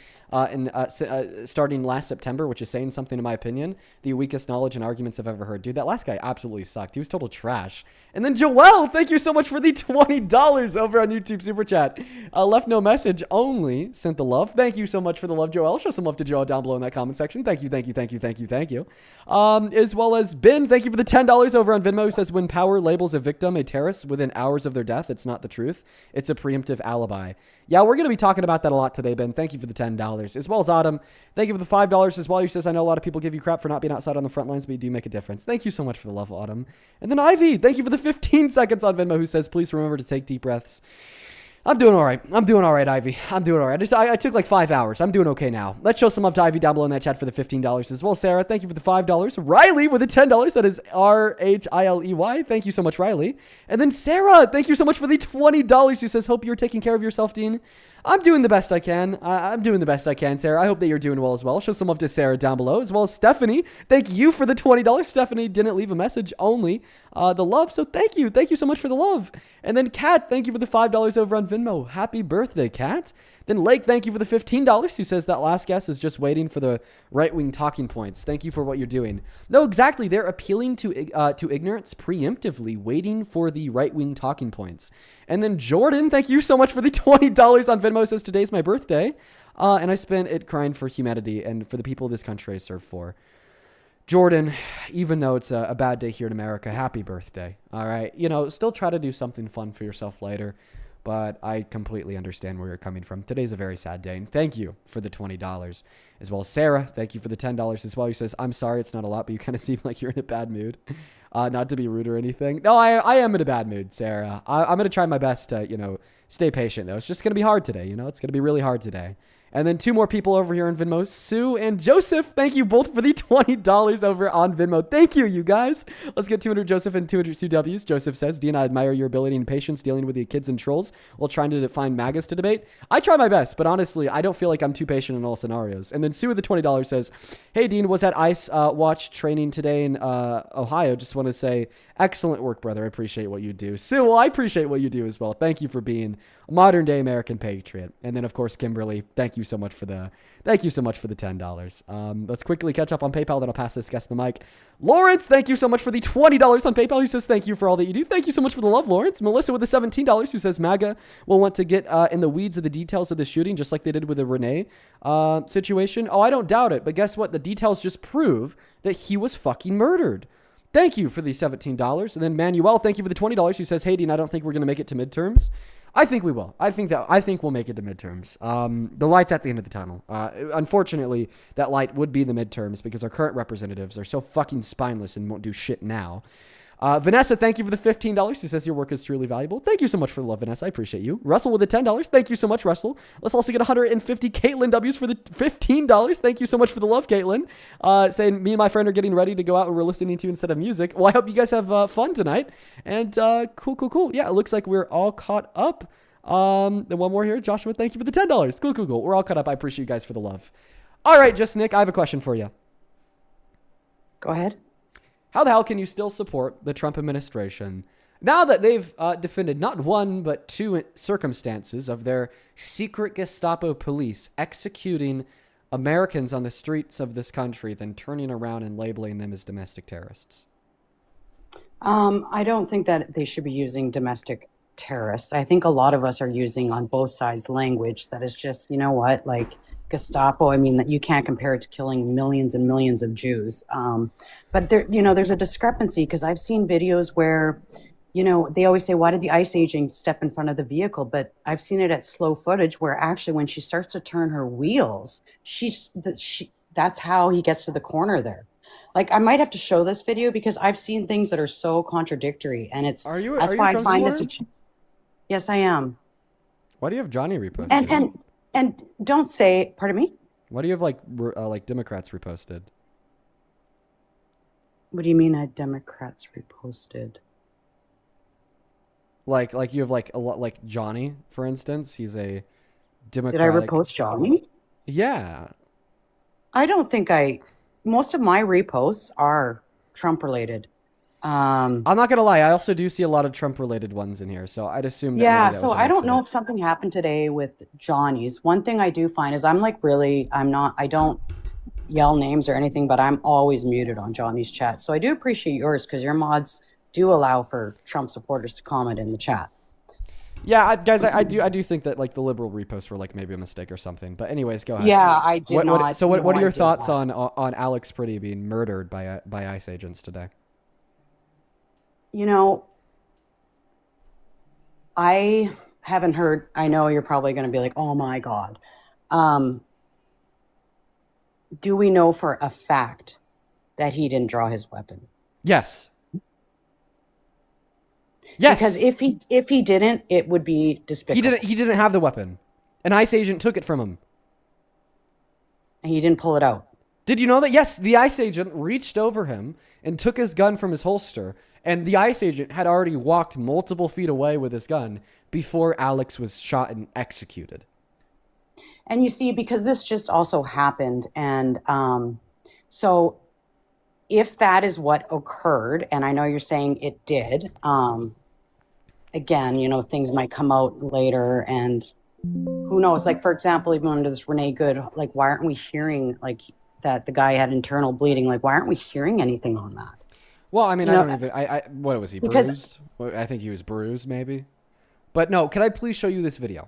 S1: starting last September, which is saying something in my opinion. The weakest knowledge and arguments I've ever heard. Dude, that last guy absolutely sucked. He was total trash. And then Joel, thank you so much for the $20 over on YouTube Super Chat. Left no message, only sent the love. Thank you so much for the love, Joel. Show some love to Joel down below in that comment section. Thank you. As well as Ben, thank you for the $10 over on Venmo, who says, when power labels a victim a terrorist within hours of their death, it's not the truth. It's a preemptive alibi. Yeah, we're going to be talking about that a lot today, Ben. Thank you for the $10. As well as Autumn, thank you for the $5 as well. Who says, I know a lot of people give you crap for not being outside on the front lines, but you do make a difference. Thank you so much for the love, Autumn. And then Ivy, thank you for the 15 seconds on Venmo, who says, please remember to take deep breaths. I'm doing all right, Ivy. I'm doing all right. I took like 5 hours. I'm doing okay now. Let's show some love to Ivy down below in that chat for the $15 as well. Sarah, thank you for the $5. Riley with the $10. That is RHILEY. Thank you so much, Riley. And then Sarah, thank you so much for the $20, who says, hope you're taking care of yourself, Dean. I'm doing the best I can. I'm doing the best I can, Sarah. I hope that you're doing well as well. Show some love to Sarah down below, as well as Stephanie. Thank you for the $20. Stephanie didn't leave a message, only the love. So thank you. Thank you so much for the love. And then Kat, thank you for the $5 over on Venmo. Happy birthday, Kat. Then Lake, thank you for the $15, who says that last guest is just waiting for the right-wing talking points. Thank you for what you're doing. No, exactly. They're appealing to ignorance preemptively, waiting for the right-wing talking points. And then Jordan, thank you so much for the $20 on Venmo, says today's my birthday. And I spent it crying for humanity and for the people of this country I serve for. Jordan, even though it's a bad day here in America, happy birthday. All right. Still try to do something fun for yourself later. But I completely understand where you're coming from. Today's a very sad day. And thank you for the $20. As well as Sarah, thank you for the $10 as well. Who says, I'm sorry, it's not a lot, but you kind of seem like you're in a bad mood. Not to be rude or anything. No, I am in a bad mood, Sarah. I'm going to try my best to, stay patient, though. It's just going to be hard today. It's going to be really hard today. And then 2 more people over here on Venmo, Sue and Joseph. Thank you both for the $20 over on Venmo. Thank you, you guys. Let's get 200 Joseph and 200 Sue W's. Joseph says, Dean, I admire your ability and patience dealing with the kids and trolls while trying to find MAGAs to debate. I try my best, but honestly, I don't feel like I'm too patient in all scenarios. And then Sue with the $20 says, hey, Dean, was at ICE watch training today in Ohio. Just want to say, excellent work, brother. I appreciate what you do. Sue, well, I appreciate what you do as well. Thank you for being a modern day American patriot. And then, of course, Kimberly, thank you so much for the $10. Let's quickly catch up on PayPal, then I'll pass this guest the mic. Lawrence, thank you so much for the $20 on PayPal. He says thank you for all that you do. Thank you so much for the love, Lawrence. Melissa with the $17, who says MAGA will want to get in the weeds of the details of the shooting, just like they did with the Renee situation. Oh, I don't doubt it, but guess what? The details just prove that he was fucking murdered. Thank you for the $17. And then Manuel, thank you for the $20, who says, hey, Dean, I don't think we're going to make it to midterms. I think we will. I think we'll make it to midterms. The light's at the end of the tunnel. Unfortunately, that light would be the midterms because our current representatives are so fucking spineless and won't do shit now. Vanessa, thank you for the $15. Who says your work is truly valuable. Thank you so much for the love, Vanessa. I appreciate you. Russell with the $10. Thank you so much, Russell. Let's also get 150 Caitlin W's for the $15. Thank you so much for the love, Caitlin. Saying me and my friend are getting ready to go out and we're listening to instead of music. Well, I hope you guys have fun tonight. And cool. Yeah, it looks like we're all caught up. Then one more here. Joshua, thank you for the $10. Cool. We're all caught up. I appreciate you guys for the love. All right, just Nick, I have a question for you.
S7: Go ahead.
S1: How the hell can you still support the Trump administration now that they've defended not one, but 2 circumstances of their secret Gestapo police executing Americans on the streets of this country, then turning around and labeling them as domestic terrorists?
S7: I don't think that they should be using domestic terrorists. I think a lot of us are using on both sides language that is just, like Gestapo. I mean, that you can't compare it to killing millions and millions of Jews. But there's a discrepancy because I've seen videos where, they always say, why did the ICE agent step in front of the vehicle? But I've seen it at slow footage where actually when she starts to turn her wheels, that's how he gets to the corner there. Like, I might have to show this video because I've seen things that are so contradictory, and that's why I find this. Yes, I am.
S1: Why do you have Johnny reposted?
S7: And don't say, pardon me?
S1: Why do you have like Democrats reposted?
S7: What do you mean Democrats reposted?
S1: Like you have like a lot, like Johnny, for instance. He's a
S7: Did I
S1: Democratic.
S7: repost Johnny?
S1: Yeah.
S7: I don't think most of my reposts are Trump related.
S1: I'm not gonna lie. I also do see a lot of Trump-related ones in here, so I'd assume that
S7: Yeah,
S1: maybe that
S7: so
S1: was an
S7: I don't know
S1: accident.
S7: if something happened today with Johnny's. One thing I do find is I don't yell names or anything, but I'm always muted on Johnny's chat. So I do appreciate yours because your mods do allow for Trump supporters to comment in the chat.
S1: Yeah, guys, I do think that like the liberal reposts were like maybe a mistake or something. But anyways, go ahead.
S7: Yeah, I did not.
S1: So what
S7: know
S1: are
S7: I
S1: your
S7: did
S1: thoughts
S7: that.
S1: on Alex Pretty being murdered by ICE agents today?
S7: You know, I haven't heard. I know you're probably going to be like, "Oh my God." Do we know for a fact that he didn't draw his weapon?
S1: Yes. Yes.
S7: Because if he didn't, it would be despicable.
S1: He didn't have the weapon. An ICE agent took it from him.
S7: And he didn't pull it out.
S1: Did you know that? Yes, the ICE agent reached over him and took his gun from his holster, and the ICE agent had already walked multiple feet away with his gun before Alex was shot and executed.
S7: And you see, because this just also happened, and so if that is what occurred, and I know you're saying it did, again, you know, things might come out later, and who knows? Like, for example, even under this Renee Good, like, why aren't we hearing like that the guy had internal bleeding? Like, why aren't we hearing anything on that?
S1: Well, I mean,
S7: You
S1: I
S7: know,
S1: don't even. What was he,
S7: because-
S1: bruised? Well, I think he was bruised, maybe. But no, can I please show you this video?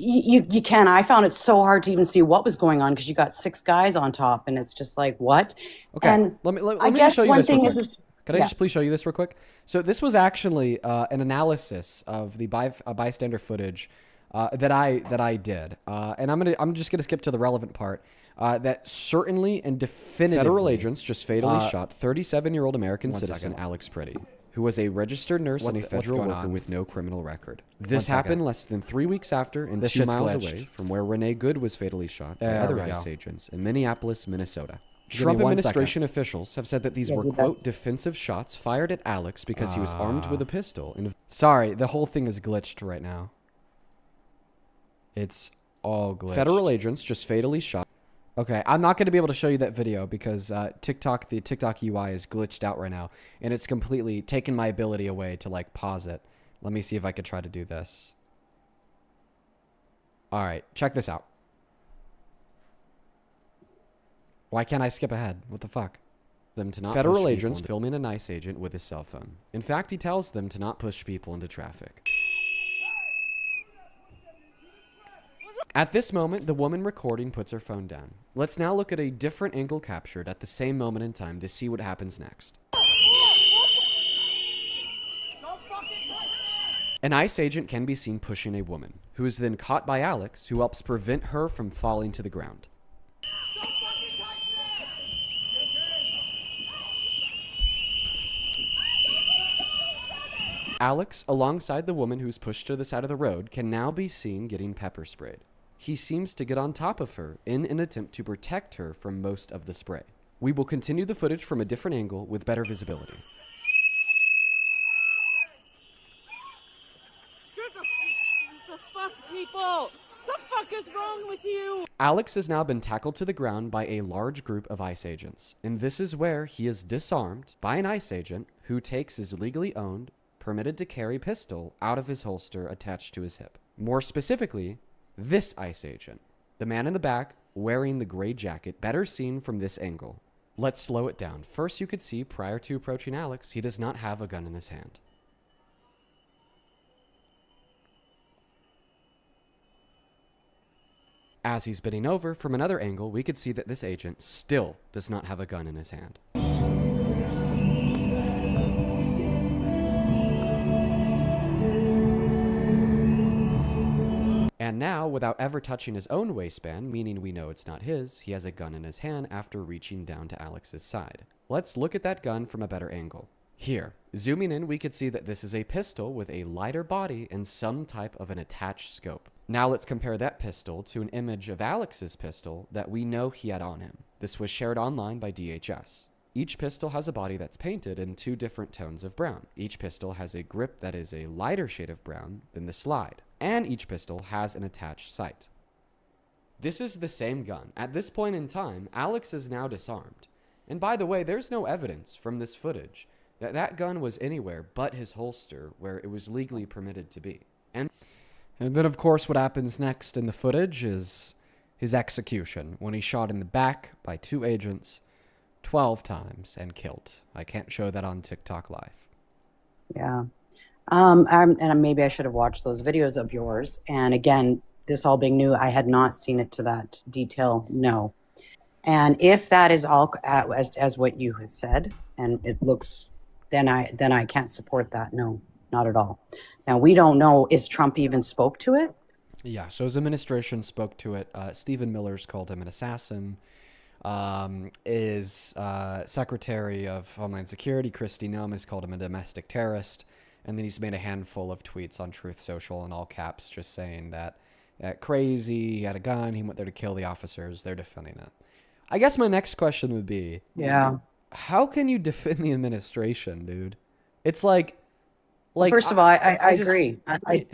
S7: You can. I found it so hard to even see what was going on because you got 6 guys on top, and it's just like, what?
S1: Okay,
S7: And
S1: let me
S7: I
S1: just
S7: guess
S1: show you
S7: one
S1: this real
S7: thing
S1: quick.
S7: is
S1: Can I
S7: yeah.
S1: just please show you this real quick? So this was actually an analysis of the bystander footage that I did, and I'm just gonna skip to the relevant part. That certainly and definitively federal agents just fatally shot 37-year-old American citizen Alex Pretty, who was a registered nurse and a federal worker with no criminal record. This happened less than 3 weeks after and 2 miles away from where Renee Good was fatally shot by other ICE agents in Minneapolis, Minnesota. Trump administration officials have said that these were, quote, defensive shots fired at Alex because he was armed with a pistol. And sorry, the whole thing is glitched right now. It's all glitched. Federal agents just fatally shot. Okay, I'm not going to be able to show you that video because the TikTok UI is glitched out right now, and it's completely taken my ability away to like pause it. Let me see if I could try to do this. All right, check this out. Why can't I skip ahead? What the fuck? Them to not federal agents filming a ICE agent with his cell phone. In fact, he tells them to not push people into traffic. At this moment, the woman recording puts her phone down. Let's now look at a different angle captured at the same moment in time to see what happens next. An ICE agent can be seen pushing a woman, who is then caught by Alex, who helps prevent her from falling to the ground. Alex, alongside the woman who's pushed to the side of the road, can now be seen getting pepper sprayed. He seems to get on top of her in an attempt to protect her from most of the spray. We will continue the footage from a different angle with better visibility.
S8: The fuck, people! The fuck is wrong with you?
S1: Alex has now been tackled to the ground by a large group of ICE agents, and this is where he is disarmed by an ICE agent who takes his legally owned, permitted to carry pistol out of his holster attached to his hip. More specifically, this ICE agent, the man in the back wearing the gray jacket, better seen from this angle. Let's slow it down. First, you could see prior to approaching Alex, he does not have a gun in his hand. As he's bending over from another angle, we could see that this agent still does not have a gun in his hand. And now, without ever touching his own waistband, meaning we know it's not his, he has a gun in his hand after reaching down to Alex's side. Let's look at that gun from a better angle. Here, zooming in, we could see that this is a pistol with a lighter body and some type of an attached scope. Now let's compare that pistol to an image of Alex's pistol that we know he had on him. This was shared online by DHS. Each pistol has a body that's painted in 2 different tones of brown. Each pistol has a grip that is a lighter shade of brown than the slide, and each pistol has an attached sight. This is the same gun. At this point in time, Alex is now disarmed. And by the way, there's no evidence from this footage that that gun was anywhere but his holster where it was legally permitted to be. And then, of course, what happens next in the footage is his execution when he's shot in the back by 2 agents 12 times and killed. I can't show that on TikTok Live.
S7: Yeah. And maybe I should have watched those videos of yours. And again, this all being new, I had not seen it to that detail. No. And if that is all as what you have said, and it looks, then I can't support that. No, not at all. Now, we don't know, is Trump even spoke to it?
S1: Yeah, so his administration spoke to it. Stephen Miller's called him an assassin. His Secretary of Homeland Security, Kristi Noem, has called him a domestic terrorist. And then he's made a handful of tweets on Truth Social in all caps just saying that crazy, he had a gun, he went there to kill the officers, they're defending it. I guess my next question would be, how can you defend the administration, dude? It's like
S7: first of all, I agree. I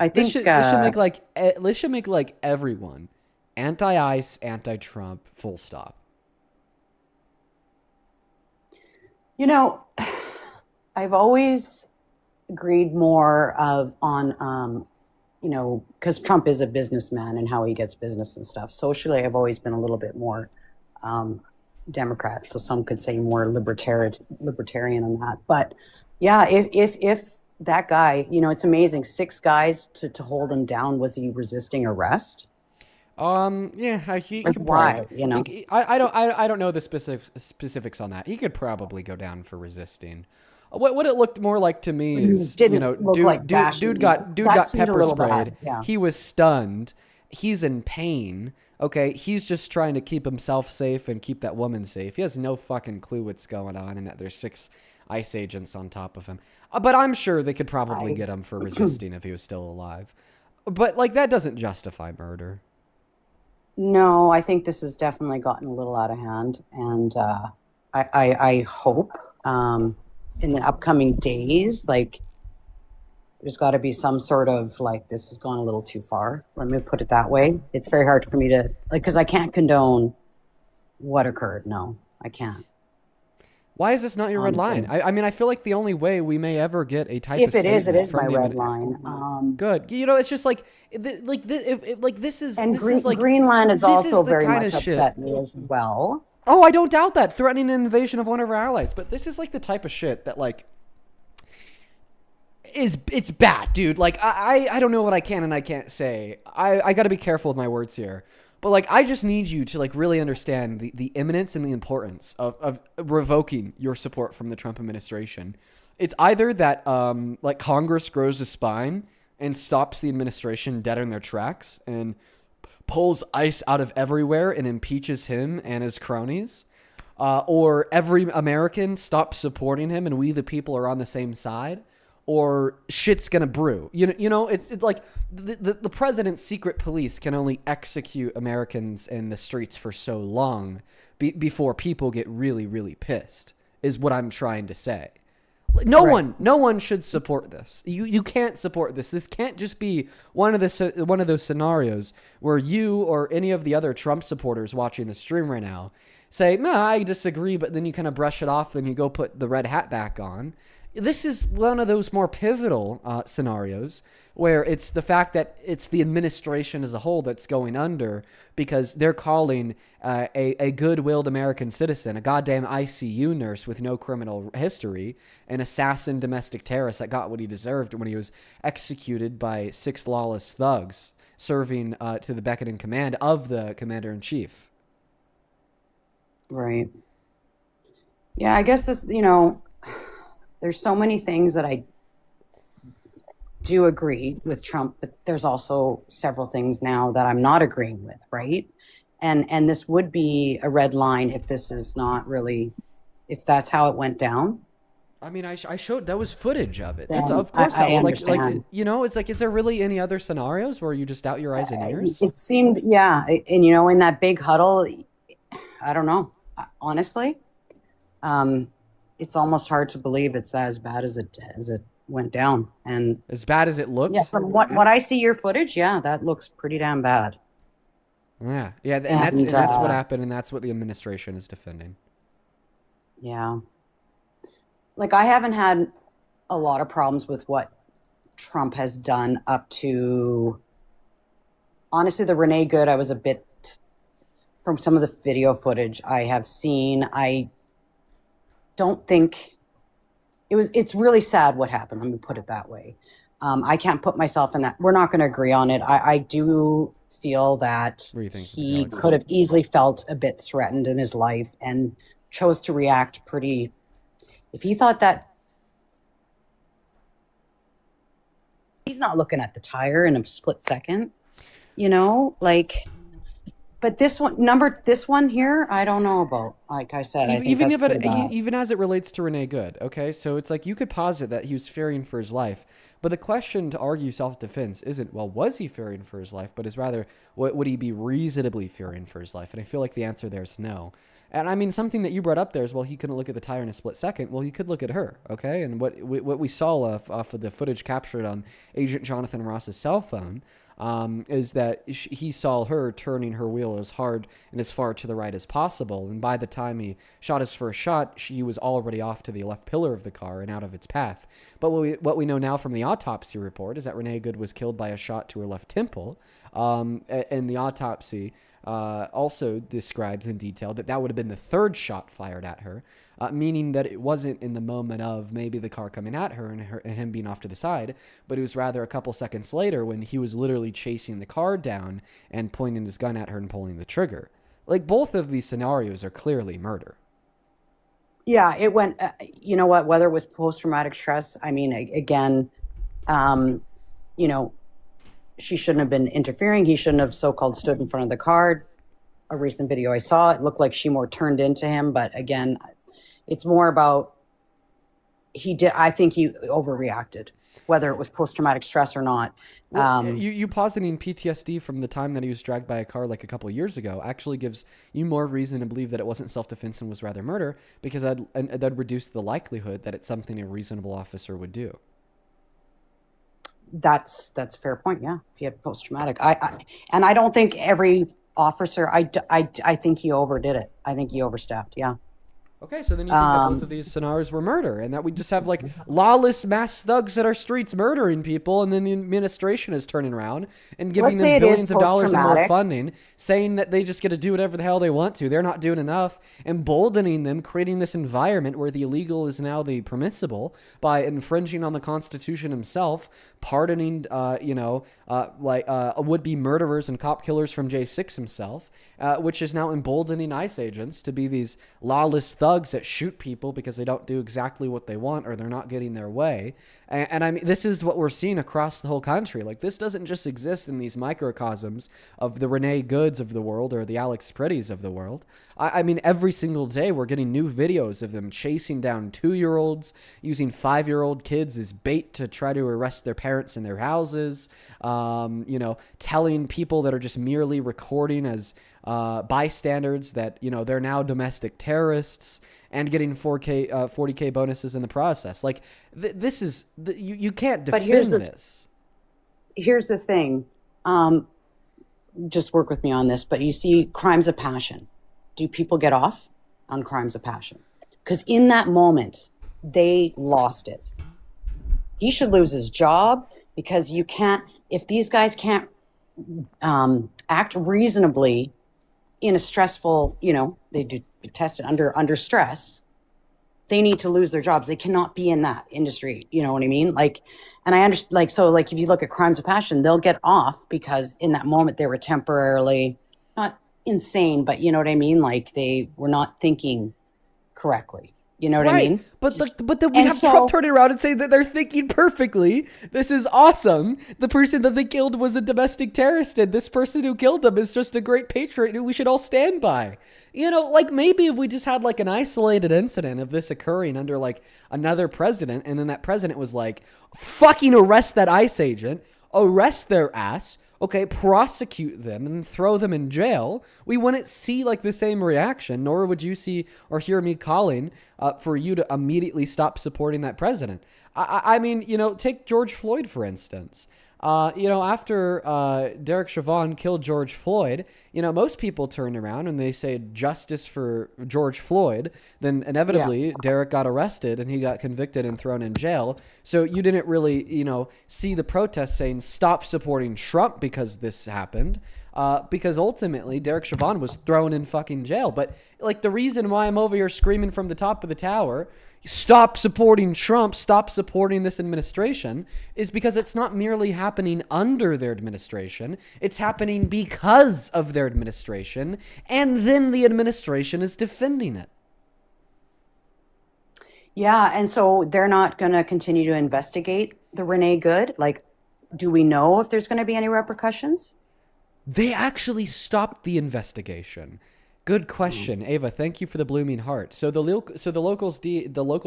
S7: think
S1: this should make like everyone anti-ICE, anti-Trump, full stop.
S7: You know, I've always agreed more on you know, because Trump is a businessman and how he gets business and stuff. Socially, I've always been a little bit more Democrat, so some could say more libertarian on that. But yeah, if that guy, you know, it's amazing, 6 guys to hold him down. Was he resisting arrest?
S1: Yeah, he could
S7: why?
S1: probably,
S7: You know,
S1: I don't know the specifics on that. He could probably go down for resisting. What it looked more like to me is, you know, dude got pepper sprayed.
S7: Yeah.
S1: He was stunned. He's in pain. Okay, he's just trying to keep himself safe and keep that woman safe. He has no fucking clue what's going on and that there's 6 ICE agents on top of him. But I'm sure they could probably get him for resisting if he was still alive. But like that doesn't justify murder.
S7: No, I think this has definitely gotten a little out of hand, and I hope in the upcoming days, like, there's got to be some sort of, like, this has gone a little too far. Let me put it that way. It's very hard for me to, like, because I can't condone what occurred. No, I can't.
S1: Why is this not your red line? I mean, I feel like the only way we may ever get a type
S7: if
S1: of
S7: it is, it
S1: statement
S7: is my
S1: from the
S7: red line.
S1: Good. You know, it's just like this is
S7: And
S1: this is like
S7: Greenland is
S1: this
S7: also
S1: the
S7: very
S1: kind
S7: much
S1: of shit.
S7: upset me as well.
S1: Oh, I don't doubt that, threatening an invasion of one of our allies. But this is like the type of shit that like it's bad, dude. Like I don't know what I can and I can't say. I got to be careful with my words here. But like I just need you to like really understand the imminence and the importance of revoking your support from the Trump administration. It's either that like Congress grows a spine and stops the administration dead in their tracks and pulls ICE out of everywhere and impeaches him and his cronies, or every American stops supporting him and we the people are on the same side, or shit's gonna brew. You know, it's like the president's secret police can only execute Americans in the streets for so long before people get really, really pissed, is what I'm trying to say. No one should support this. You can't support this. This can't just be one of those scenarios where you or any of the other Trump supporters watching the stream right now say, "No, I disagree," but then you kind of brush it off, then you go put the red hat back on. This is one of those more pivotal scenarios where it's the fact that it's the administration as a whole that's going under because they're calling a good-willed American citizen, a goddamn ICU nurse with no criminal history, an assassin domestic terrorist that got what he deserved when he was executed by 6 lawless thugs serving to the beck and command of the commander-in-chief.
S7: Right. Yeah, I guess this, you know, there's so many things that I do agree with Trump, but there's also several things now that I'm not agreeing with, right? And this would be a red line if this is not really, if that's how it went down.
S1: I mean, I showed, that was footage of it.
S7: Then
S1: It's of course,
S7: I
S1: like
S7: understand.
S1: you know, it's like, is there really any other scenarios where you just out your eyes and ears?
S7: It seemed, yeah, and you know, in that big huddle, I don't know, honestly. it's almost hard to believe it's as bad as it went down. And
S1: As bad as it looked.
S7: yeah, from what I see your footage, yeah, that looks pretty damn bad.
S1: Yeah, yeah, and that's what happened, and that's what the administration is defending.
S7: Yeah. Like, I haven't had a lot of problems with what Trump has done up to, honestly, the Renee Good, I was a bit, from some of the video footage I have seen, I don't think, it's really sad what happened, let me put it that way. I can't put myself in that. We're not going to agree on it. I do feel that
S1: What do you think,
S7: he
S1: Alex?
S7: could have easily felt a bit threatened in his life and chose to react pretty. If he thought that, he's not looking at the tire in a split second, you know, like. But this one here, I don't know about. Like I said, I think
S1: even
S7: that's
S1: if
S7: pretty bad.
S1: even as it relates to Renee Good, okay, so it's like you could posit that he was fearing for his life, but the question to argue self-defense isn't, well, was he fearing for his life, but is rather, what would he be reasonably fearing for his life? And I feel like the answer there is no. And I mean, something that you brought up there is, well, he couldn't look at the tire in a split second. Well, he could look at her, okay? And what we saw off of the footage captured on Agent Jonathan Ross's cell phone is that he saw her turning her wheel as hard and as far to the right as possible. And by the time he shot his first shot, she was already off to the left pillar of the car and out of its path. But what we know now from the autopsy report is that Renee Good was killed by a shot to her left temple. And the autopsy also describes in detail that would have been the third shot fired at her, meaning that it wasn't in the moment of maybe the car coming at her and him being off to the side, but it was rather a couple seconds later when he was literally chasing the car down and pointing his gun at her and pulling the trigger. Like, both of these scenarios are clearly murder.
S7: Yeah, it went, you know what, whether it was post-traumatic stress, I mean, again, you know, she shouldn't have been interfering. He shouldn't have so-called stood in front of the car. A recent video I saw, it looked like she more turned into him. But again, it's more about I think he overreacted, whether it was post-traumatic stress or not.
S1: Well, you positing PTSD from the time that he was dragged by a car like a couple of years ago actually gives you more reason to believe that it wasn't self-defense and was rather murder, because that'd reduce the likelihood that it's something a reasonable officer would do.
S7: That's a fair point. Yeah, if he had post-traumatic, and I don't think every officer. I think he overdid it. I think he overstepped. Yeah.
S1: Okay, so then you think that both of these scenarios were murder, and that we just have like lawless mass thugs at our streets murdering people, and then the administration is turning around and giving them billions of dollars and more funding, saying that they just get to do whatever the hell they want to. They're not doing enough, emboldening them, creating this environment where the illegal is now the permissible by infringing on the Constitution himself, pardoning, would-be murderers and cop killers from J6 himself, which is now emboldening ICE agents to be these lawless thugs that shoot people because they don't do exactly what they want or they're not getting their way. And I mean, this is what we're seeing across the whole country. Like, this doesn't just exist in these microcosms of the Renee Goods of the world or the Alex Prettys of the world. I mean, every single day we're getting new videos of them chasing down 2-year-olds, using 5-year-old kids as bait to try to arrest their parents in their houses, telling people that are just merely recording as bystanders that, they're now domestic terrorists, and getting 40K bonuses in the process. Like, this is, you can't defend this.
S7: Here's the thing. Just work with me on this, but you see crimes of passion. Do people get off on crimes of passion? Because in that moment, they lost it. He should lose his job, because you can't, if these guys can't act reasonably in a stressful, they do tested under stress, they need to lose their jobs. They cannot be in that industry. You know what I mean? Like, and I understand, if you look at crimes of passion, they'll get off because in that moment they were temporarily not insane, but you know what I mean? Like, they were not thinking correctly. You know what I mean?
S1: But then we have Trump turning around and saying that they're thinking perfectly. This is awesome. The person that they killed was a domestic terrorist, and this person who killed them is just a great patriot who we should all stand by. Maybe if we just had like an isolated incident of this occurring under like another president, and then that president was like, fucking arrest that ICE agent, arrest their ass, okay, prosecute them and throw them in jail, we wouldn't see like the same reaction, nor would you see or hear me calling for you to immediately stop supporting that president. I mean, take George Floyd, for instance. After Derek Chauvin killed George Floyd, most people turn around and they say justice for George Floyd. Then inevitably, Derek got arrested and he got convicted and thrown in jail. So you didn't really, see the protests saying stop supporting Trump because this happened. Because ultimately, Derek Chauvin was thrown in fucking jail. But like the reason why I'm over here screaming from the top of the tower, stop supporting Trump, stop supporting this administration, is because it's not merely happening under their administration. It's happening because of their administration. And then the administration is defending it.
S7: Yeah, and so they're not going to continue to investigate the Renee Good? Like, do we know if there's going to be any repercussions?
S1: They actually stopped the investigation. Good question, Ava. Thank you for the blooming heart. So the local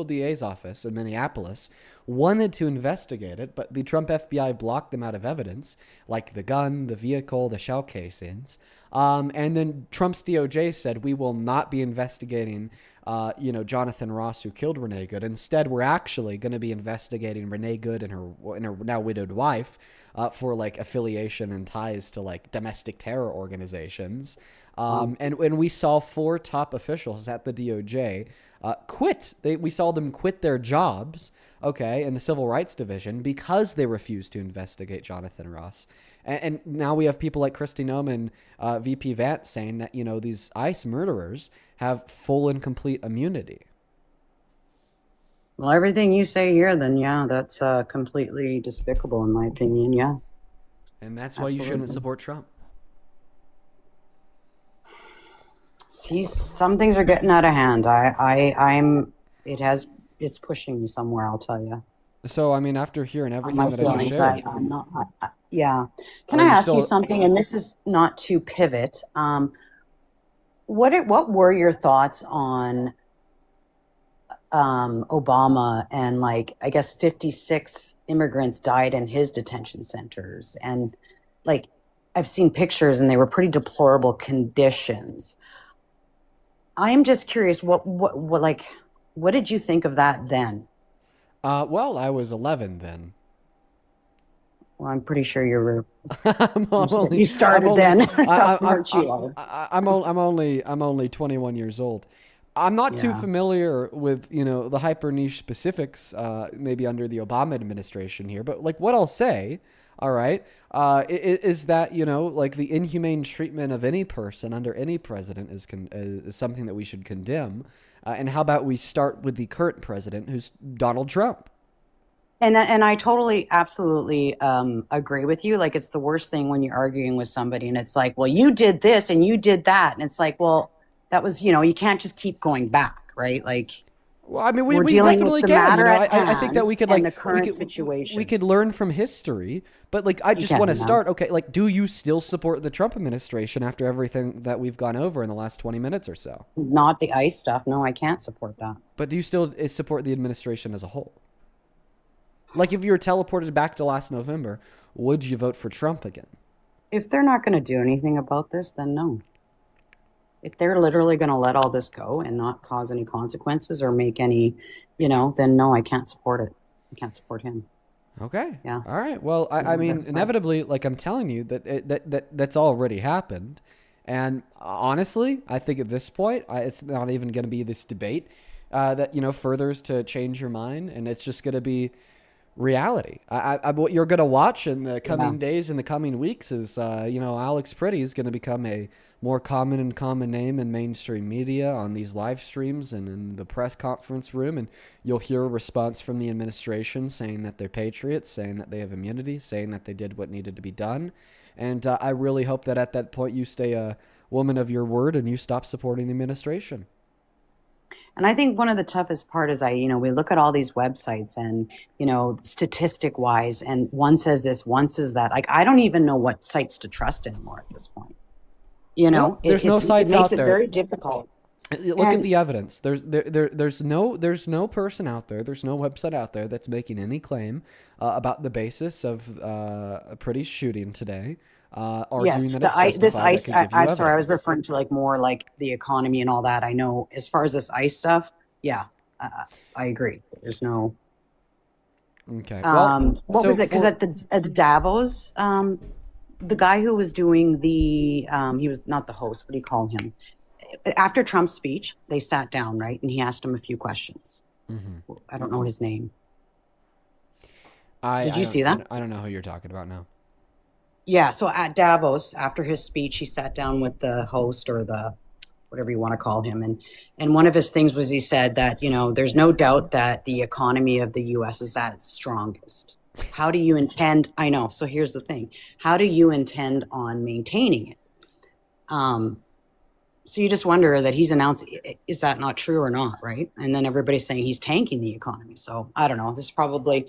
S1: DA's office in Minneapolis wanted to investigate it, but the Trump FBI blocked them out of evidence, like the gun, the vehicle, the shell casings. And then Trump's DOJ said we will not be investigating, Jonathan Ross, who killed Renee Good. Instead, we're actually going to be investigating Renee Good and her now widowed wife for like affiliation and ties to like domestic terror organizations. And when we saw 4 top officials at the DOJ quit, we saw them quit their jobs, in the Civil Rights Division because they refused to investigate Jonathan Ross. And now we have people like Kristi Noem and VP Vance saying that, these ICE murderers have full and complete immunity.
S7: Well, everything you say here, then, that's completely despicable, in my opinion, yeah.
S1: And that's why you shouldn't support Trump.
S7: See, some things are getting out of hand. It's pushing me somewhere, I'll tell you.
S1: So, I mean, after hearing everything
S7: My
S1: that I just
S7: feelings,
S1: shared,
S7: I'm not, yeah. Can
S1: Are
S7: I
S1: you
S7: ask
S1: still-
S7: you something? And this is not to pivot. What were your thoughts on Obama and like, I guess 56 immigrants died in his detention centers, and like I've seen pictures and they were pretty deplorable conditions. I'm just curious, what did you think of that then?
S1: well, I was 11 then.
S7: Well, I'm pretty sure you were.
S1: I'm only-
S7: You started
S1: I'm only-
S7: then.
S1: I-
S7: How smart you are.
S1: I'm only 21 years old. I'm not too
S7: Yeah.
S1: familiar with, the hyper niche specifics, maybe under the Obama administration here, but like what I'll say, all right, is that, like the inhumane treatment of any person under any president is something that we should condemn. And how about we start with the current president, who's Donald Trump?
S7: And I totally, absolutely agree with you. Like, it's the worst thing when you're arguing with somebody and it's like, well, you did this and you did that. And it's like, well, that was, you can't just keep going back, right? Like,
S1: Well, I mean, we
S7: we're dealing
S1: definitely
S7: with the
S1: can.
S7: matter at
S1: I think that
S7: hand
S1: we could
S7: and
S1: like
S7: the current
S1: we could,
S7: situation.
S1: We could learn from history, but like I just
S7: can,
S1: want to
S7: yeah.
S1: start. Okay, like, do you still support the Trump administration after everything that we've gone over in the last 20 minutes or so?
S7: Not the ICE stuff. No, I can't support that.
S1: But do you still support the administration as a whole? Like, if you were teleported back to last November, would you vote for Trump again?
S7: If they're not going to do anything about this, then no. If they're literally going to let all this go and not cause any consequences or make any, then no, I can't support it. I can't support him.
S1: Okay.
S7: Yeah.
S1: All right. Well, I mean,
S7: that's fine.
S1: inevitably, like I'm telling you, that's already happened. And honestly, I think at this point, it's not even going to be this debate that, furthers to change your mind. And it's just going to be reality. What you're going to watch in the coming days and the coming weeks is, Alex Pretty is going to become a more common name in mainstream media on these live streams and in the press conference room. And you'll hear a response from the administration saying that they're patriots, saying that they have immunity, saying that they did what needed to be done. And I really hope that at that point you stay a woman of your word and you stop supporting the administration.
S7: And I think one of the toughest part is we look at all these websites and, statistic wise, and one says this, one says that. Like, I don't even know what sites to trust anymore at this point.
S1: There's no sites
S7: it makes
S1: out
S7: it
S1: there.
S7: very difficult.
S1: Look at
S7: And-
S1: the evidence. There's no person out there. There's no website out there that's making any claim about the basis of a pretty shooting today. Arguing
S7: Yes,
S1: that
S7: the
S1: it's
S7: this
S1: justified, that
S7: ice.
S1: could give you
S7: I'm sorry, I was
S1: evidence.
S7: referring to like more like the economy and all that. I know as far as this ice stuff, yeah, I agree. There's no.
S1: Okay. Well,
S7: What
S1: so
S7: was it? Because
S1: for-
S7: at the Davos, the guy who was doing the he was not the host. What do you call him? After Trump's speech, they sat down, right, and he asked him a few questions.
S1: Mhm.
S7: I don't know his name.
S1: I
S7: Did you
S1: don't-
S7: see that?
S1: I don't know who you're talking about now.
S7: Yeah, so at Davos, after his speech, he sat down with the host or the whatever you want to call him, and one of his things was he said that there's no doubt that the economy of the U.S. is at its strongest. How do you intend? I know. So here's the thing: how do you intend on maintaining it? So you just wonder that he's announced, is that not true or not, right? And then everybody's saying he's tanking the economy. So I don't know. This is probably.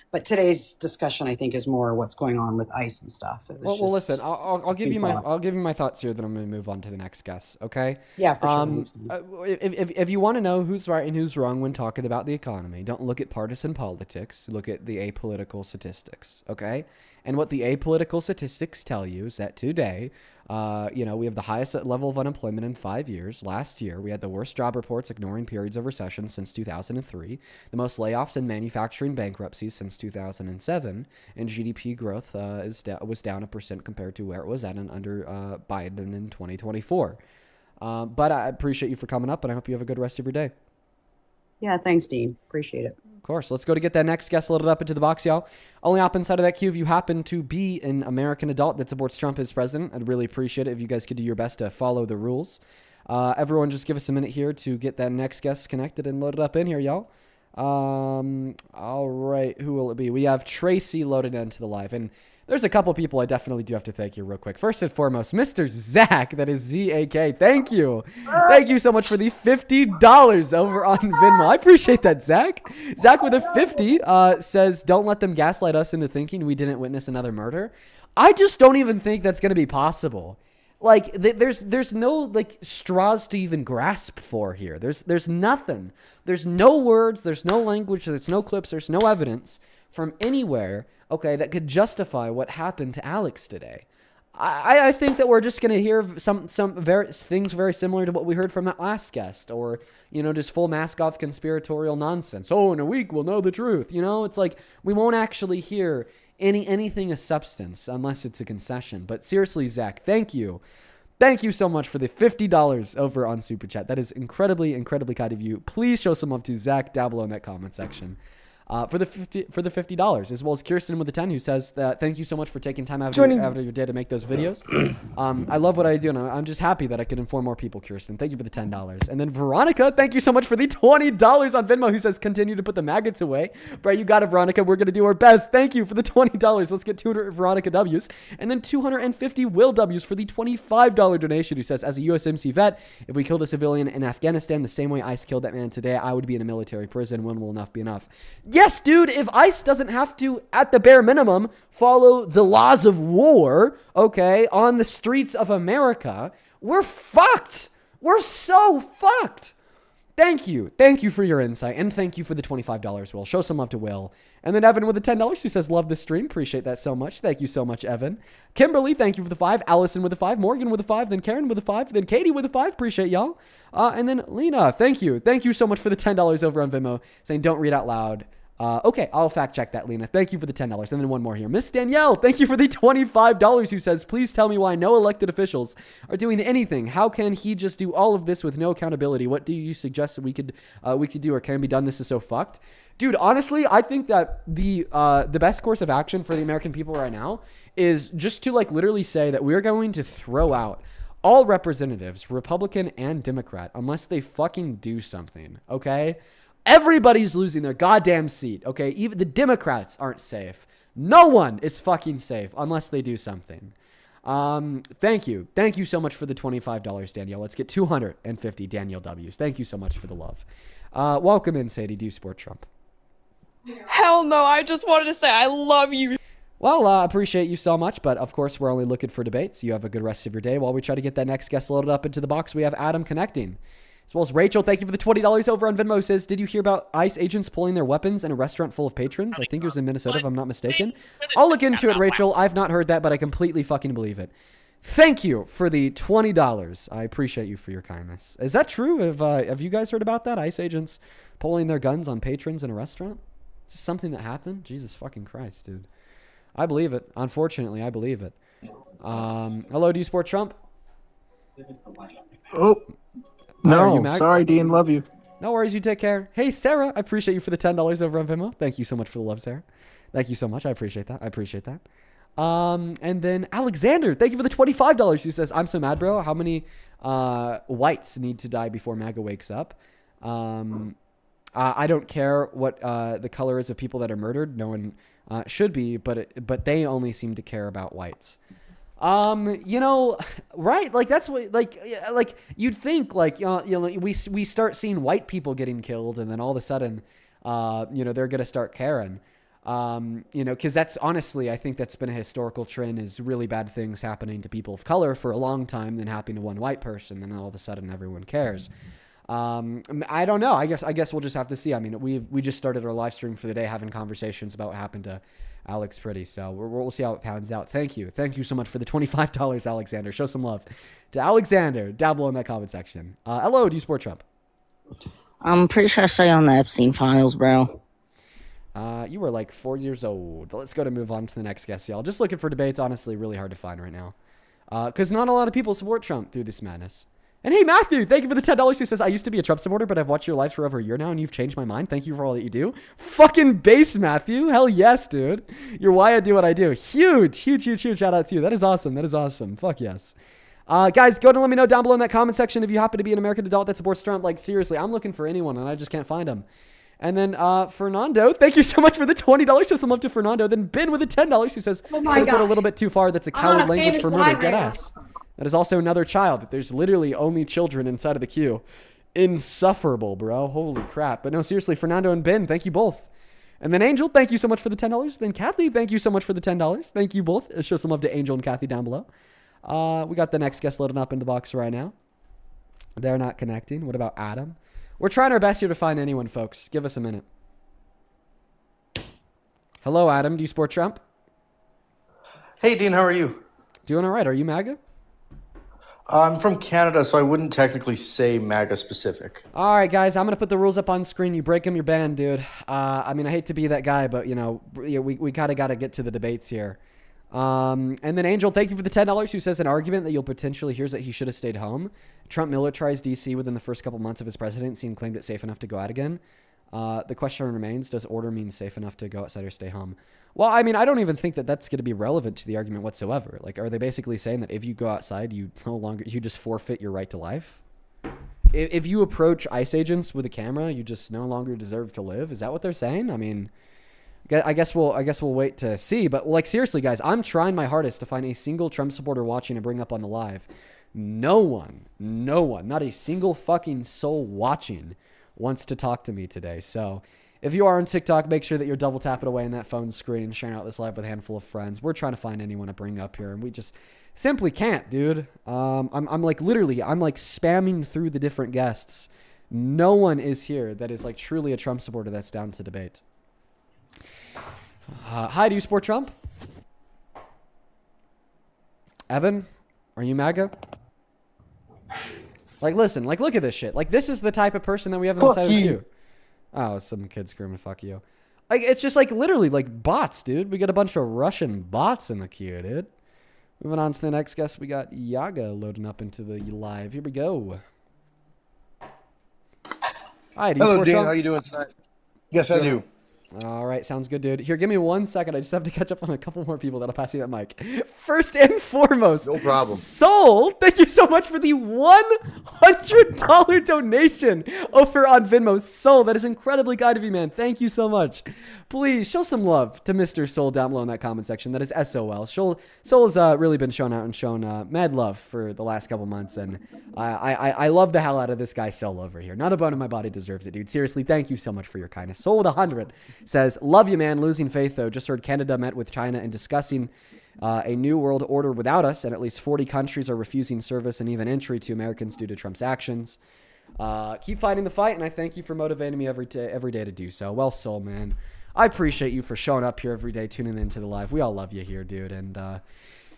S7: But today's discussion, I think, is more what's going on with ICE and stuff. It was
S1: Well,
S7: just
S1: listen. I'll give
S7: food
S1: you my
S7: thought.
S1: I'll give you my thoughts here. Then I'm going to move on to the next guest. Okay.
S7: Yeah, for sure.
S1: If you want to know who's right and who's wrong when talking about the economy, don't look at partisan politics. Look at the apolitical statistics. Okay. And what the apolitical statistics tell you is that today, we have the highest level of unemployment in 5 years. Last year, we had the worst job reports ignoring periods of recession since 2003, the most layoffs and manufacturing bankruptcies since 2007, and GDP growth was down 1% compared to where it was at under Biden in 2024. But I appreciate you for coming up, and I hope you have a good rest of your day.
S7: Yeah, thanks, Dean. Appreciate it.
S1: Of course. Let's go to get that next guest loaded up into the box, y'all. Only hop inside of that queue if you happen to be an American adult that supports Trump as president. I'd really appreciate it if you guys could do your best to follow the rules. Everyone just give us a minute here to get that next guest connected and loaded up in here, y'all. All right. Who will it be? We have Tracy loaded into the live. And there's a couple people I definitely do have to thank you real quick. First and foremost, Mr. Zach, that is Z-A-K. Thank you. Thank you so much for the $50 over on Venmo. I appreciate that, Zach. Zach with a 50 says, don't let them gaslight us into thinking we didn't witness another murder. I just don't even think that's going to be possible. Like, there's no, like, straws to even grasp for here. There's nothing. There's no words. There's no language. There's no clips. There's no evidence from anywhere, okay, that could justify what happened to Alex today. I think that we're just going to hear some things very similar to what we heard from that last guest, or, just full mask off conspiratorial nonsense. Oh, in a week we'll know the truth. It's like we won't actually hear anything of substance unless it's a concession. But seriously, Zach, thank you. Thank you so much for the $50 over on Super Chat. That is incredibly, incredibly kind of you. Please show some love to Zach down below in that comment section. For the $50, as well as Kirsten with the 10, who says that thank you so much for taking time out of your day to make those videos. I love what I do, and I'm just happy that I could inform more people, Kirsten. Thank you for the $10. And then Veronica, thank you so much for the $20 on Venmo, who says continue to put the maggots away. Bro, you got it, Veronica. We're going to do our best. Thank you for the $20. Let's get 200 Veronica W's. And then 250 Will W's for the $25 donation, who says, as a USMC vet, if we killed a civilian in Afghanistan the same way ICE killed that man today, I would be in a military prison. When will enough be enough? Yes, dude, if ICE doesn't have to, at the bare minimum, follow the laws of war, okay, on the streets of America, we're fucked. We're so fucked. Thank you. Thank you for your insight, and thank you for the $25, Will. Show some love to Will. And then Evan with the $10, who says, love this stream. Appreciate that so much. Thank you so much, Evan. Kimberly, thank you for the 5. Allison with the 5. Morgan with the 5. Then Karen with the 5. Then Katie with the 5. Appreciate y'all. And then Lena, thank you. Thank you so much for the $10 over on Venmo, saying don't read out loud. Okay, I'll fact check that, Lena. Thank you for the $10. And then one more here. Miss Danielle, thank you for the $25, who says, please tell me why no elected officials are doing anything. How can he just do all of this with no accountability? What do you suggest that we could do or can be done? This is so fucked. Dude, honestly, I think that the best course of action for the American people right now is just to literally say that we're going to throw out all representatives, Republican and Democrat, unless they fucking do something, okay? Everybody's losing their goddamn seat, okay? Even the Democrats aren't safe. No one is fucking safe unless they do something. Thank you. Thank you so much for the $25, Danielle. Let's get 250 Danielle W's. Thank you so much for the love. Welcome in, Sadie. Do you support Trump?
S9: Hell no, I just wanted to say I love you.
S1: Well, I appreciate you so much, but of course, we're only looking for debates. You have a good rest of your day while we try to get that next guest loaded up into the box. We have Adam connecting. As well as Rachel, thank you for the $20 over on Venmo. Says, did you hear about ICE agents pulling their weapons in a restaurant full of patrons? I think it was in Minnesota, if I'm not mistaken. I'll look into it, Rachel. I've not heard that, but I completely fucking believe it. Thank you for the $20. I appreciate you for your kindness. Is that true? Have you guys heard about that? ICE agents pulling their guns on patrons in a restaurant? Is this something that happened? Jesus fucking Christ, dude. I believe it. Unfortunately, I believe it. Hello, do you support Trump?
S10: Oh, no. Sorry, Dean. Love you.
S1: No worries. You take care. Hey, Sarah. I appreciate you for the $10 over on Venmo. Thank you so much for the love, Sarah. Thank you so much. I appreciate that. And then Alexander, thank you for the $25. She says, I'm so mad, bro. How many whites need to die before MAGA wakes up? I don't care what the color is of people that are murdered. No one should be, but they only seem to care about whites. Right? Like that's what, like you'd think, like, we start seeing white people getting killed, and then all of a sudden, they're gonna start caring. Because that's honestly, I think that's been a historical trend, is really bad things happening to people of color for a long time, then happening to one white person, and then all of a sudden everyone cares. I don't know. I guess we'll just have to see. I mean, we just started our live stream for the day, having conversations about what happened to Alex Pretty. So we'll see how it pans out. Thank you so much for the $25, Alexander. Show some love to Alexander down below in that comment section. Hello, do you support Trump?
S11: I'm pretty sure I saw you on the Epstein files, bro.
S1: You were like 4 years old. Let's go to move on to the next guest, y'all. Just looking for debates. Honestly, really hard to find right now. Because not a lot of people support Trump through this madness. And hey, Matthew, thank you for the $10. Who says, I used to be a Trump supporter, but I've watched your lives for over a year now, and you've changed my mind. Thank you for all that you do. Fucking base, Matthew. Hell yes, dude. You're why I do what I do. Huge shout out to you. That is awesome. Fuck yes. Guys, go and let me know down below in that comment section if you happen to be an American adult that supports Trump. Like, seriously, I'm looking for anyone, and I just can't find them. And then Fernando, thank you so much for the $20. Just some love to Fernando. Then Ben with the $10 who says,
S2: oh my
S1: gosh, go a little bit too far. That's a coward language for murder. Dead
S2: Right
S1: ass. That is also another child. There's literally only children inside of the queue. Insufferable, bro. Holy crap. But no, seriously, Fernando and Ben, thank you both. And then Angel, thank you so much for the $10. Then Kathy, thank you so much for the $10. Thank you both. Let's show some love to Angel and Kathy down below. We got the next guest loading up in the box right now. They're not connecting. What about Adam? We're trying our best here to find anyone, folks. Give us a minute. Hello, Adam. Do you support Trump?
S12: Hey, Dean, how are you?
S1: Doing all right. Are you MAGA?
S12: I'm from Canada, so I wouldn't technically say MAGA specific.
S1: All right, guys. I'm going to put the rules up on screen. You break them, you're banned, dude. I mean, I hate to be that guy, but, we kind of got to get to the debates here. And then Angel, thank you for the $10, who says an argument that you'll potentially hear is that he should have stayed home. Trump militarized D.C. within the first couple months of his presidency and claimed it safe enough to go out again. The question remains, does order mean safe enough to go outside or stay home? Well, I mean, I don't even think that that's going to be relevant to the argument whatsoever. Like, are they basically saying that if you go outside, you just forfeit your right to life? If you approach ICE agents with a camera, you just no longer deserve to live? Is that what they're saying? I mean, I guess we'll wait to see. But like, seriously, guys, I'm trying my hardest to find a single Trump supporter watching and bring up on the live. No one, not a single fucking soul watching wants to talk to me today. So if you are on TikTok, make sure that you're double tapping away on that phone screen and sharing out this live with a handful of friends. We're trying to find anyone to bring up here, and we just simply can't, dude. I'm like spamming through the different guests. No one is here that is like truly a Trump supporter that's down to debate. Hi, do you support Trump? Evan, are you MAGA? Like, listen, like, look at this shit. Like, this is the type of person that we have inside of the queue. Oh, some kid screaming, fuck you. Like, it's just like literally like bots, dude. We got a bunch of Russian bots in the queue, dude. Moving on to the next guest, we got Yaga loading up into the live. Here we go. Hi, do you
S13: Hello, Dean.
S1: Trump?
S13: How you doing tonight? Yes, I do.
S1: All right, sounds good, dude. Here, give me 1 second. I just have to catch up on a couple more people that'll pass you that mic. First and foremost,
S13: no problem.
S1: Soul, thank you so much for the $100 donation over on Venmo. Soul, that is incredibly kind of you, man. Thank you so much. Please show some love to Mr. Soul down below in that comment section. That is SOL. Soul has really been shown out and shown mad love for the last couple months, and I love the hell out of this guy Soul over here. Not a bone in my body deserves it, dude. Seriously, thank you so much for your kindness. Soul with 100 says, love you, man. Losing faith, though. Just heard Canada met with China and discussing a new world order without us, and at least 40 countries are refusing service and even entry to Americans due to Trump's actions. Keep fighting the fight, and I thank you for motivating me every day to do so. Well, Soul, man, I appreciate you for showing up here every day, tuning into the live. We all love you here, dude, and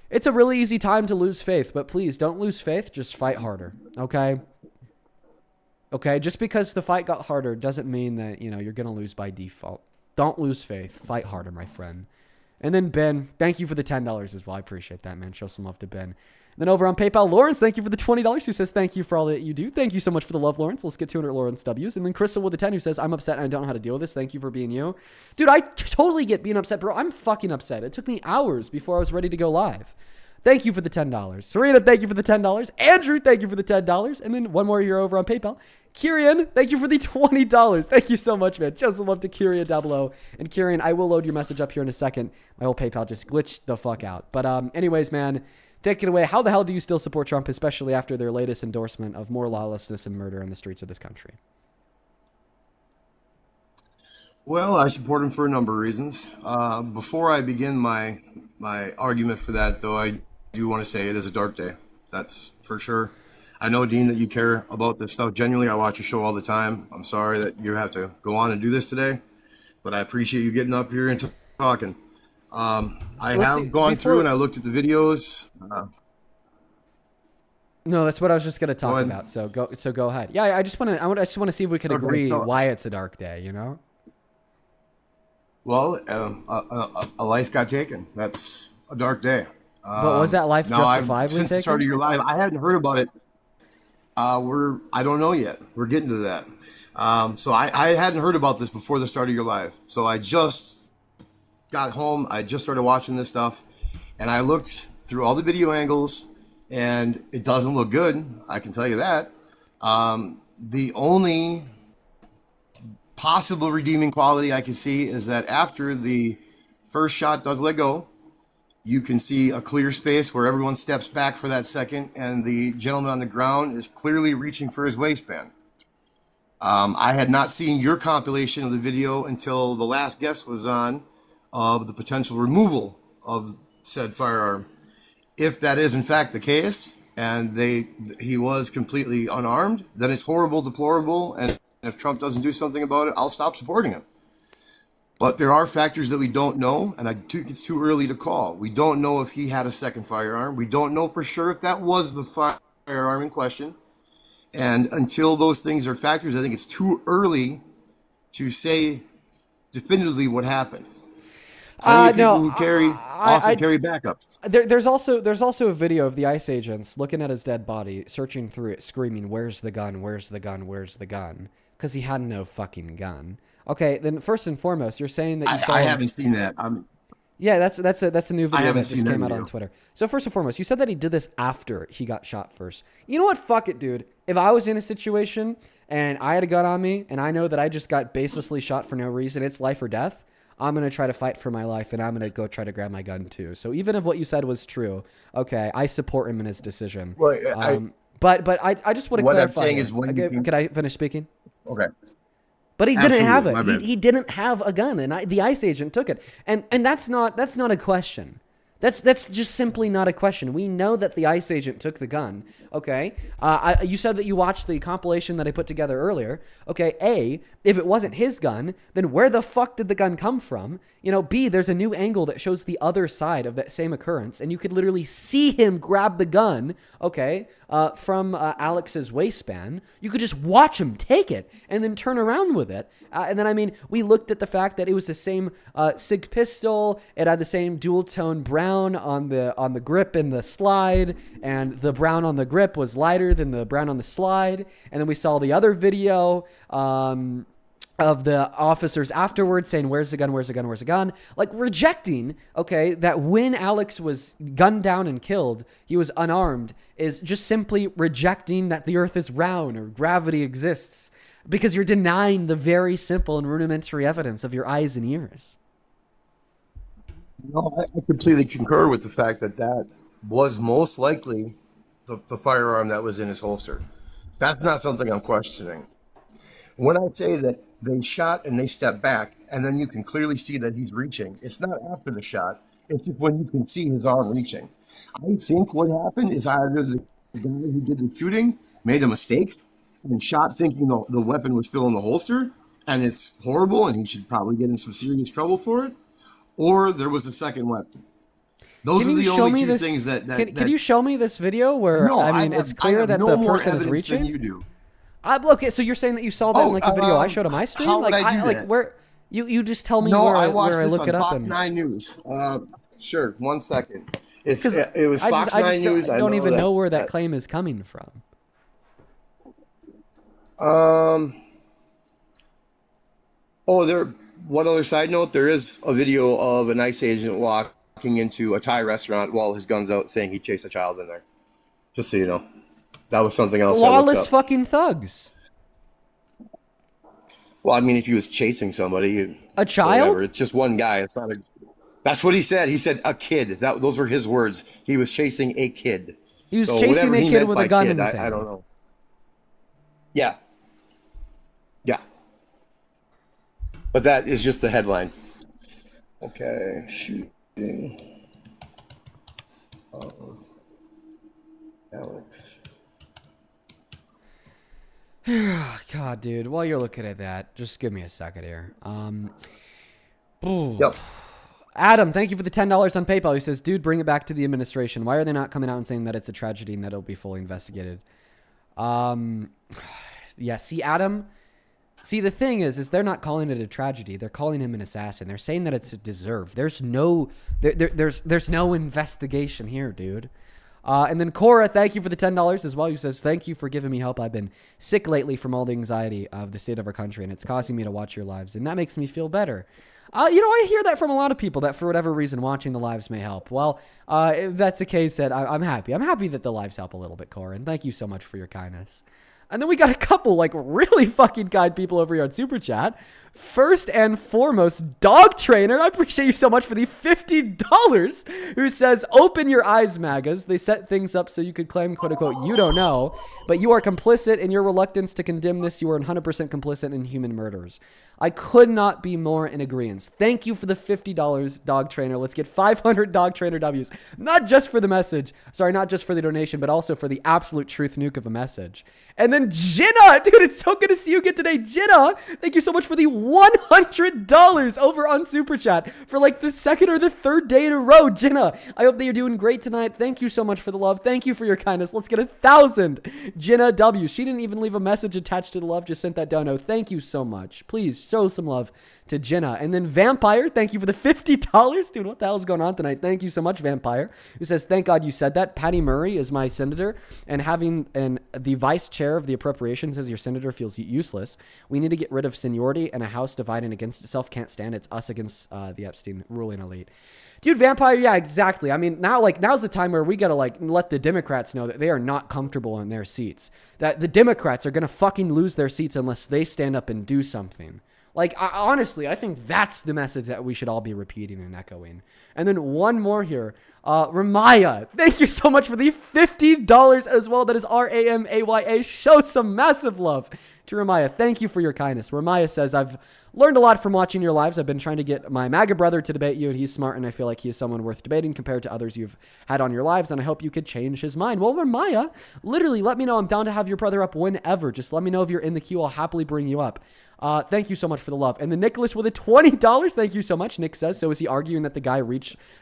S1: it's a really easy time to lose faith, but please don't lose faith. Just fight harder, okay? Okay, just because the fight got harder doesn't mean that, you know, you're going to lose by default. Don't lose faith. Fight harder, my friend. And then Ben, thank you for the $10 as well. I appreciate that, man. Show some love to Ben. And then over on PayPal, Lawrence, thank you for the $20, who says thank you for all that you do. Thank you so much for the love, Lawrence. Let's get 200 Lawrence W's. And then Crystal with the 10, who says, I'm upset and I don't know how to deal with this. Thank you for being you. Dude, I totally get being upset, bro. I'm fucking upset. It took me hours before I was ready to go live. Thank you for the $10. Serena, thank you for the $10. Andrew, thank you for the $10. And then one more here over on PayPal. Kieran, thank you for the $20. Thank you so much, man. Just love to Kieran down below. And Kieran, I will load your message up here in a second. My whole PayPal just glitched the fuck out. But anyways, man, take it away. How the hell do you still support Trump, especially after their latest endorsement of more lawlessness and murder in the streets of this country?
S13: Well, I support him for a number of reasons. Before I begin my argument for that, though, I do want to say it is a dark day. That's for sure. I know, Dean, that you care about this stuff. Genuinely, I watch your show all the time. I'm sorry that you have to go on and do this today, but I appreciate you getting up here and talking. I have gone through and I looked at the videos.
S1: No, that's what I was just going to talk about. So go ahead. Yeah, I just want to see if we could agree why it's a dark day, you know?
S13: Well, a life got taken. That's a dark day.
S1: But was that life justifiably taken?
S13: Since the start of your live, I hadn't heard about it. I don't know yet. We're getting to that. So I hadn't heard about this before the start of your live. So I just got home. I just started watching this stuff, and I looked through all the video angles, and it doesn't look good. I can tell you that. The only possible redeeming quality I can see is that after the first shot does let go, you can see a clear space where everyone steps back for that second, and the gentleman on the ground is clearly reaching for his waistband. I had not seen your compilation of the video until the last guest was on of the potential removal of said firearm. If that is in fact the case, and he was completely unarmed, then it's horrible, deplorable, and if Trump doesn't do something about it, I'll stop supporting him. But there are factors that we don't know, and I think it's too early to call. We don't know if he had a second firearm. We don't know for sure if that was the firearm in question. And until those things are factors, I think it's too early to say definitively what happened. Plenty of people who carry carry backups.
S1: There's also a video of the ICE agents looking at his dead body, searching through it, screaming, "Where's the gun? Where's the gun? Where's the gun?" Because he had no fucking gun. Okay, then first and foremost, you're saying that you saw.
S13: I haven't seen that.
S1: Yeah, that's a new video that just came out on Twitter. So first and foremost, you said that he did this after he got shot first. You know what? Fuck it, dude. If I was in a situation and I had a gun on me and I know that I just got baselessly shot for no reason, it's life or death, I'm going to try to fight for my life, and I'm going to go try to grab my gun too. So even if what you said was true, okay, I support him in his decision.
S13: Well,
S1: but I just want to clarify.
S13: What I'm saying is when
S1: could I finish speaking?
S13: Okay.
S1: But he didn't have it. He didn't have a gun, and the ICE agent took it. And that's not a question. That's just simply not a question. We know that the ICE agent took the gun. Okay. You said that you watched the compilation that I put together earlier. Okay. A, if it wasn't his gun, then where the fuck did the gun come from? You know, B, there's a new angle that shows the other side of that same occurrence, and you could literally see him grab the gun, okay, from Alex's waistband. You could just watch him take it and then turn around with it. And then, I mean, we looked at the fact that it was the same SIG pistol. It had the same dual tone brown on the grip and the slide, and the brown on the grip was lighter than the brown on the slide. And then we saw the other video of the officers afterwards saying, "Where's the gun? Where's the gun? Where's the gun?" Like rejecting, okay, that when Alex was gunned down and killed, he was unarmed, is just simply rejecting that the earth is round or gravity exists, because you're denying the very simple and rudimentary evidence of your eyes and ears.
S13: No, I completely concur with the fact that that was most likely the firearm that was in his holster. That's not something I'm questioning. When I say that they shot and they stepped back, and then you can clearly see that he's reaching, it's not after the shot. It's just when you can see his arm reaching. I think what happened is either the guy who did the shooting made a mistake and shot thinking the weapon was still in the holster, and it's horrible, and he should probably get in some serious trouble for it, or there was a second weapon. Those are the only two things that
S1: can you show me this video where,
S13: no,
S1: I mean, it's clear that the person is reaching?
S13: Than you do.
S1: Okay, so you're saying that you saw that in like the video I showed on my stream?
S13: How would
S1: like,
S13: I do that?
S1: Like where you just tell me
S13: No,
S1: where
S13: I watched
S1: I
S13: this
S1: look
S13: on
S1: it up
S13: Fox
S1: and
S13: 9 News. Sure, 1 second. It was Fox 9 News.
S1: I don't even know where that claim is coming from.
S13: One other side note, there is a video of an ICE agent walking into a Thai restaurant while his gun's out saying he chased a child in there. Just so you know. That was something else.
S1: Lawless fucking thugs.
S13: Well, I mean, if he was chasing somebody.
S1: A child?
S13: Whatever. It's just one guy. It's not That's what he said. He said a kid. Those were his words. He was chasing a kid.
S1: He was chasing a kid with a gun in his hand.
S13: I don't know. Yeah. Yeah. But that is just the headline. Okay. Shooting. Alex.
S1: God, dude. While you're looking at that, just give me a second here.
S13: Yep.
S1: Adam, thank you for the $10 on PayPal. He says, dude, bring it back to the administration. Why are they not coming out and saying that it's a tragedy and that it'll be fully investigated? Yeah, see, Adam, the thing is they're not calling it a tragedy. They're calling him an assassin. They're saying that it's deserved. There's no investigation here, dude. And then Cora, thank you for the $10 as well. Who says, thank you for giving me help. I've been sick lately from all the anxiety of the state of our country, and it's causing me to watch your lives, and that makes me feel better. I hear that from a lot of people, that for whatever reason, watching the lives may help. Well, if that's the case, that I'm happy. I'm happy that the lives help a little bit, Cora, and thank you so much for your kindness. And then we got a couple, like, really fucking kind people over here on Super Chat. First and foremost, Dog Trainer, I appreciate you so much for the $50, who says, open your eyes, MAGAs. They set things up so you could claim, quote unquote, you don't know, but you are complicit in your reluctance to condemn this. You are 100% complicit in human murders. I could not be more in agreement. Thank you for the $50, Dog Trainer. Let's get 500 Dog Trainer W's. Not just for the message. Sorry, not just for the donation, but also for the absolute truth nuke of a message. And then Jinna, dude, it's so good to see you again today. Jinna, thank you so much for the $100 over on Super Chat for like the second or the third day in a row. Jinna, I hope that you're doing great tonight. Thank you so much for the love. Thank you for your kindness. Let's get 1,000 Jinna W. She didn't even leave a message attached to the love, just sent that dono. Thank you so much. Please show some love to Jinna. And then Vampire, thank you for the $50. Dude, what the hell is going on tonight? Thank you so much, Vampire. Who says, thank God you said that. Patty Murray is my senator, and having the vice chair of the appropriations as your senator feels useless. We need to get rid of seniority, and a house dividing against itself can't stand. It's us against the Epstein ruling elite. Dude, Vampire, yeah, exactly. I mean, now's the time where we gotta let the Democrats know that they are not comfortable in their seats. That the Democrats are gonna fucking lose their seats unless they stand up and do something. Honestly, I think that's the message that we should all be repeating and echoing. And then one more here. Ramaya, thank you so much for the $50 as well. That is Ramaya. Show some massive love to Ramaya. Thank you for your kindness. Ramaya says, I've learned a lot from watching your lives. I've been trying to get my MAGA brother to debate you, and he's smart, and I feel like he is someone worth debating compared to others you've had on your lives, and I hope you could change his mind. Well, Ramaya, literally, let me know. I'm down to have your brother up whenever. Just let me know if you're in the queue. I'll happily bring you up. Thank you so much for the love. And then Nicholas with a $20. Thank you so much. Nick says, so is he arguing that the guy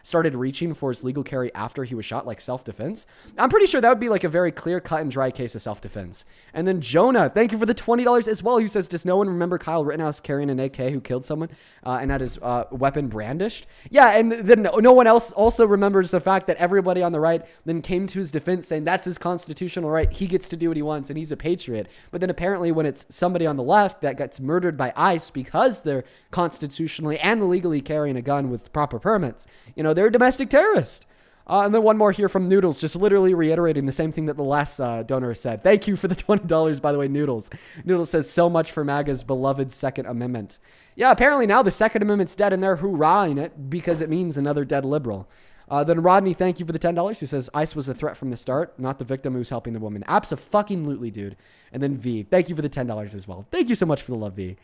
S1: started reaching for his legal carry after he was shot, like self-defense? I'm pretty sure that would be like a very clear cut and dry case of self-defense. And then Jonah, thank you for the $20 as well. Who says, does no one remember Kyle Rittenhouse carrying an AK who killed someone and had his weapon brandished? Yeah, and then no one else also remembers the fact that everybody on the right then came to his defense saying that's his constitutional right. He gets to do what he wants and he's a patriot. But then apparently when it's somebody on the left that gets murdered by ICE because they're constitutionally and legally carrying a gun with proper permits, they're a domestic terrorist. And then one more here from Noodles, just literally reiterating the same thing that the last donor said. Thank you for the $20, by the way, Noodles. Noodles says, so much for MAGA's beloved Second Amendment. Yeah, apparently now the Second Amendment's dead and they're hoorahing it because it means another dead liberal. Then Rodney, thank you for the $10. Who says, ICE was a threat from the start, not the victim who's helping the woman. Abso-fucking-lutely, dude. And then V, thank you for the $10 as well. Thank you so much for the love, V.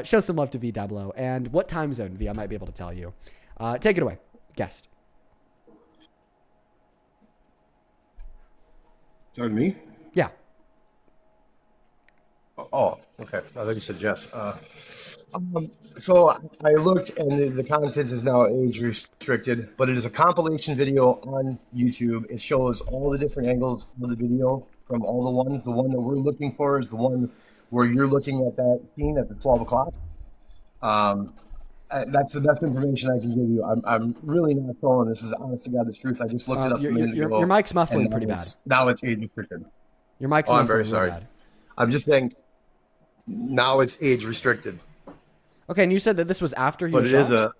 S1: Show some love to V Dablo. And what time zone, V, I might be able to tell you. Take it away, guest.
S13: Sorry, me?
S1: Yeah.
S13: Okay, I thought you said Jess. So I looked, and the content is now age restricted, but it is a compilation video on YouTube. It shows all the different angles of the video from all the ones. The one that we're looking for is the one where you're looking at that scene at the 12 o'clock. That's the best information I can give you. I'm really not trolling. This is honest to God the truth. I just looked it up a minute ago.
S1: Your mic's muffling pretty bad.
S13: Now it's age restricted.
S1: Your mic's
S13: I'm
S1: muffling
S13: very
S1: real
S13: sorry.
S1: bad.
S13: I'm just saying now it's age restricted.
S1: Okay, and you said that this was after he
S13: But
S1: was
S13: it
S1: shot?
S13: is a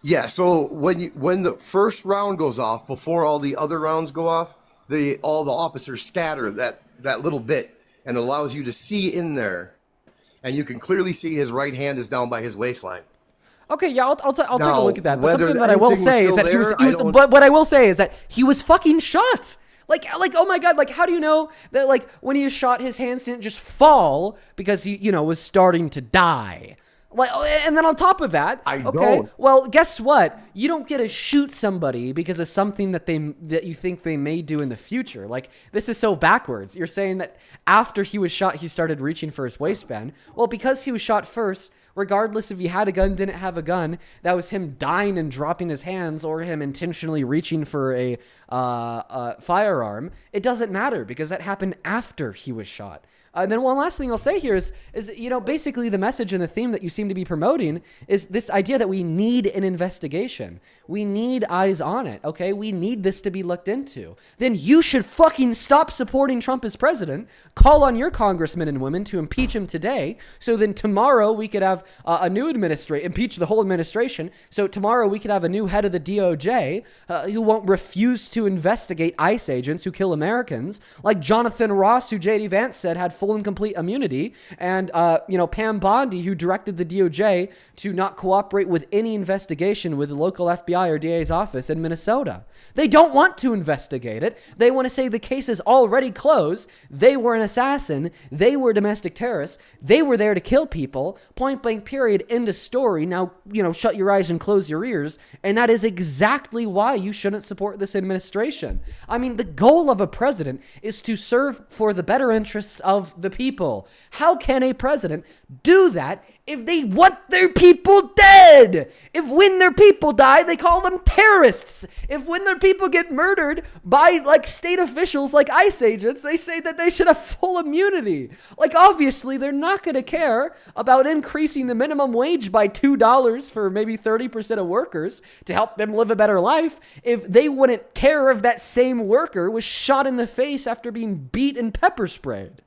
S13: yeah. So when the first round goes off, before all the other rounds go off, all the officers scatter that little bit, and allows you to see in there, and you can clearly see his right hand is down by his waistline.
S1: Okay, yeah, I'll take a
S13: Now,
S1: look at that. But
S13: whether
S1: something that I will
S13: anything was
S1: say is
S13: still
S1: that he was
S13: there, I don't-
S1: but what I will say is that he was fucking shot. Like, oh my God, like, how do you know that, like, when he was shot, his hands didn't just fall because he, was starting to die? Like, and then on top of that, well, guess what? You don't get to shoot somebody because of something that you think they may do in the future. Like, this is so backwards. You're saying that after he was shot, he started reaching for his waistband. Well, because he was shot first, regardless if he had a gun, didn't have a gun, that was him dying and dropping his hands or him intentionally reaching for a firearm. It doesn't matter because that happened after he was shot. And then one last thing I'll say here is basically the message and the theme that you seem to be promoting is this idea that we need an investigation. We need eyes on it, okay? We need this to be looked into. Then you should fucking stop supporting Trump as president, call on your congressmen and women to impeach him today, so then tomorrow we could have a new administration, impeach the whole administration, so tomorrow we could have a new head of the DOJ who won't refuse to investigate ICE agents who kill Americans, like Jonathan Ross, who J.D. Vance said had full and complete immunity, and Pam Bondi, who directed the DOJ to not cooperate with any investigation with the local FBI or DA's office in Minnesota. They don't want to investigate it. They want to say the case is already closed. They were an assassin. They were domestic terrorists. They were there to kill people. Point blank period. End of story. Now, shut your eyes and close your ears. And that is exactly why you shouldn't support this administration. I mean, the goal of a president is to serve for the better interests of the people. How can a president do that if they want their people dead? If when their people die, they call them terrorists. If when their people get murdered by state officials like ICE agents, they say that they should have full immunity. Obviously, they're not going to care about increasing the minimum wage by $2 for maybe 30% of workers to help them live a better life if they wouldn't care if that same worker was shot in the face after being beat and pepper sprayed.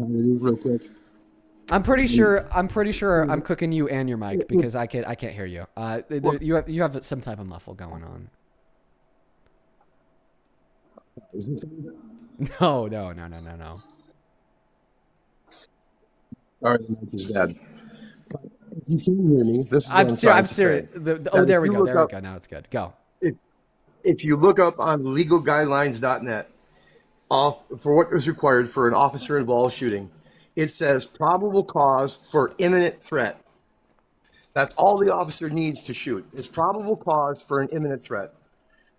S13: Real quick.
S1: I'm pretty sure I'm cooking you and your mic because I can't hear you. You have some type of muffle going on. No.
S13: All right, is bad. You can hear me. This is what
S1: I'm serious. There we go. Now it's good. Go.
S13: If you look up on legalguidelines.net, for what is required for an officer-involved shooting, it says probable cause for imminent threat. That's all the officer needs to shoot. It's probable cause for an imminent threat.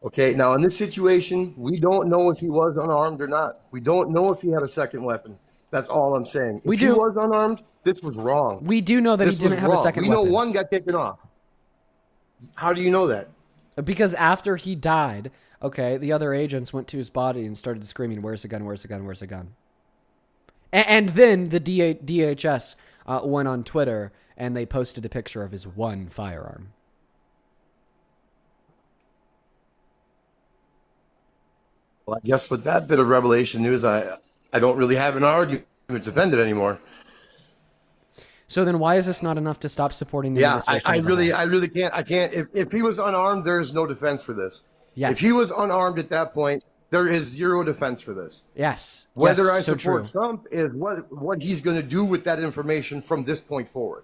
S13: Okay, now in this situation, we don't know if he was unarmed or not. We don't know if he had a second weapon. That's all I'm saying. If he was unarmed, this was wrong.
S1: We do know that he didn't have a second weapon.
S13: We know one got taken off. How do you know that?
S1: Because after he died, okay, the other agents went to his body and started screaming, "Where's the gun? Where's the gun? Where's the gun?" And then the DHS went on Twitter and they posted a picture of his one firearm.
S13: Well, I guess with that bit of revelation news, I don't really have an argument to defend it anymore.
S1: So then why is this not enough to stop supporting the
S13: administration? I really can't. I can't. If he was unarmed, there is no defense for this.
S1: Yes.
S13: If he was unarmed at that point, there is zero defense for this.
S1: Yes.
S13: Whether I support Trump is what he's going to do with that information from this point forward.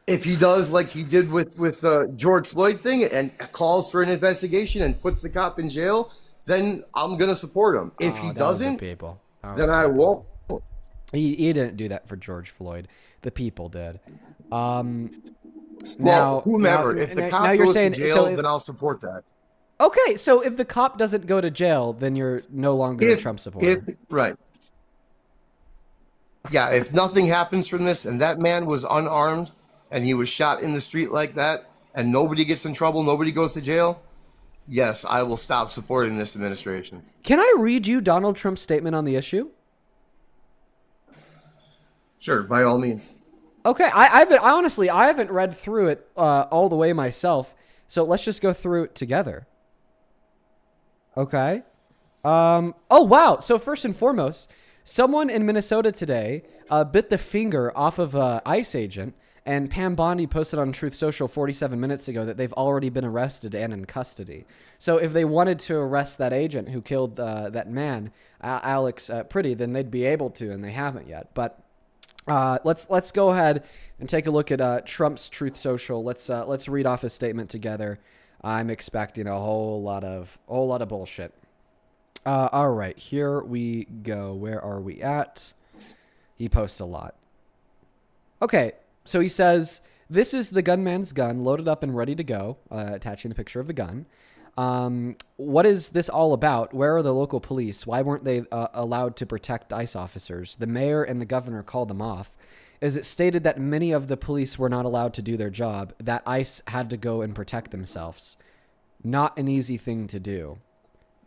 S13: If he does like he did with George Floyd thing and calls for an investigation and puts the cop in jail, then I'm going to support him. If he doesn't, then I won't.
S1: He didn't do that for George Floyd. The people did.
S13: Well, whomever. If the cop
S1: you're
S13: goes
S1: saying,
S13: to jail,
S1: so if,
S13: then I'll support that.
S1: okay, so if the cop doesn't go to jail, then you're no longer a Trump supporter.
S13: Right. Yeah, if nothing happens from this and that man was unarmed and he was shot in the street like that and nobody gets in trouble, nobody goes to jail, yes, I will stop supporting this administration.
S1: Can I read you Donald Trump's statement on the issue?
S13: Sure, by all means.
S1: Okay, I honestly haven't read through it all the way myself, so let's just go through it together. Okay. Oh wow. So first and foremost, someone in Minnesota today bit the finger off of an ICE agent, and Pam Bondi posted on Truth Social 47 minutes ago that they've already been arrested and in custody. So if they wanted to arrest that agent who killed that man, Alex Pretty, then they'd be able to, and they haven't yet. But let's go ahead and take a look at Trump's Truth Social. Let's read off his statement together. I'm expecting a whole lot of bullshit. All right, here we go. Where are we at? He posts a lot. Okay, so he says, "This is the gunman's gun, loaded up and ready to go," attaching a picture of the gun. What is this all about? Where are the local police? Why weren't they allowed to protect ICE officers? The mayor and the governor called them off. Is it stated that many of the police were not allowed to do their job, that ICE had to go and protect themselves? Not an easy thing to do.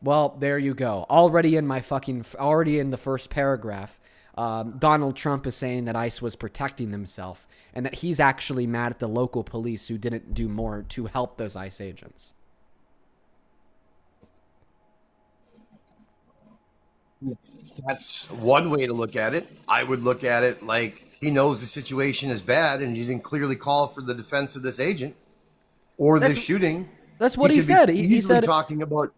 S1: Well, there you go. Already in the first paragraph, Donald Trump is saying that ICE was protecting themselves and that he's actually mad at the local police who didn't do more to help those ICE agents.
S13: That's one way to look at it. I would look at it like he knows the situation is bad and he didn't clearly call for the defense of this agent or this shooting.
S1: That's what he said. He said
S13: talking about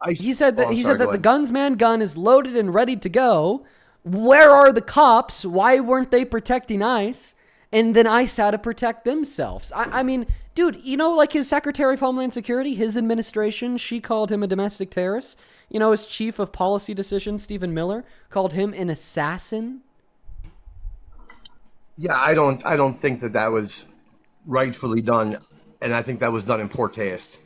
S13: ICE.
S1: He said that the gunsman gun is loaded and ready to go. Where are the cops? Why weren't they protecting ICE? And then ICE had to protect themselves. I mean, dude, you know, like his Secretary of Homeland Security, his administration, she called him a domestic terrorist. You know, his chief of policy decisions, Stephen Miller, called him an assassin.
S13: Yeah, I don't think that was rightfully done, and I think that was done in poor taste.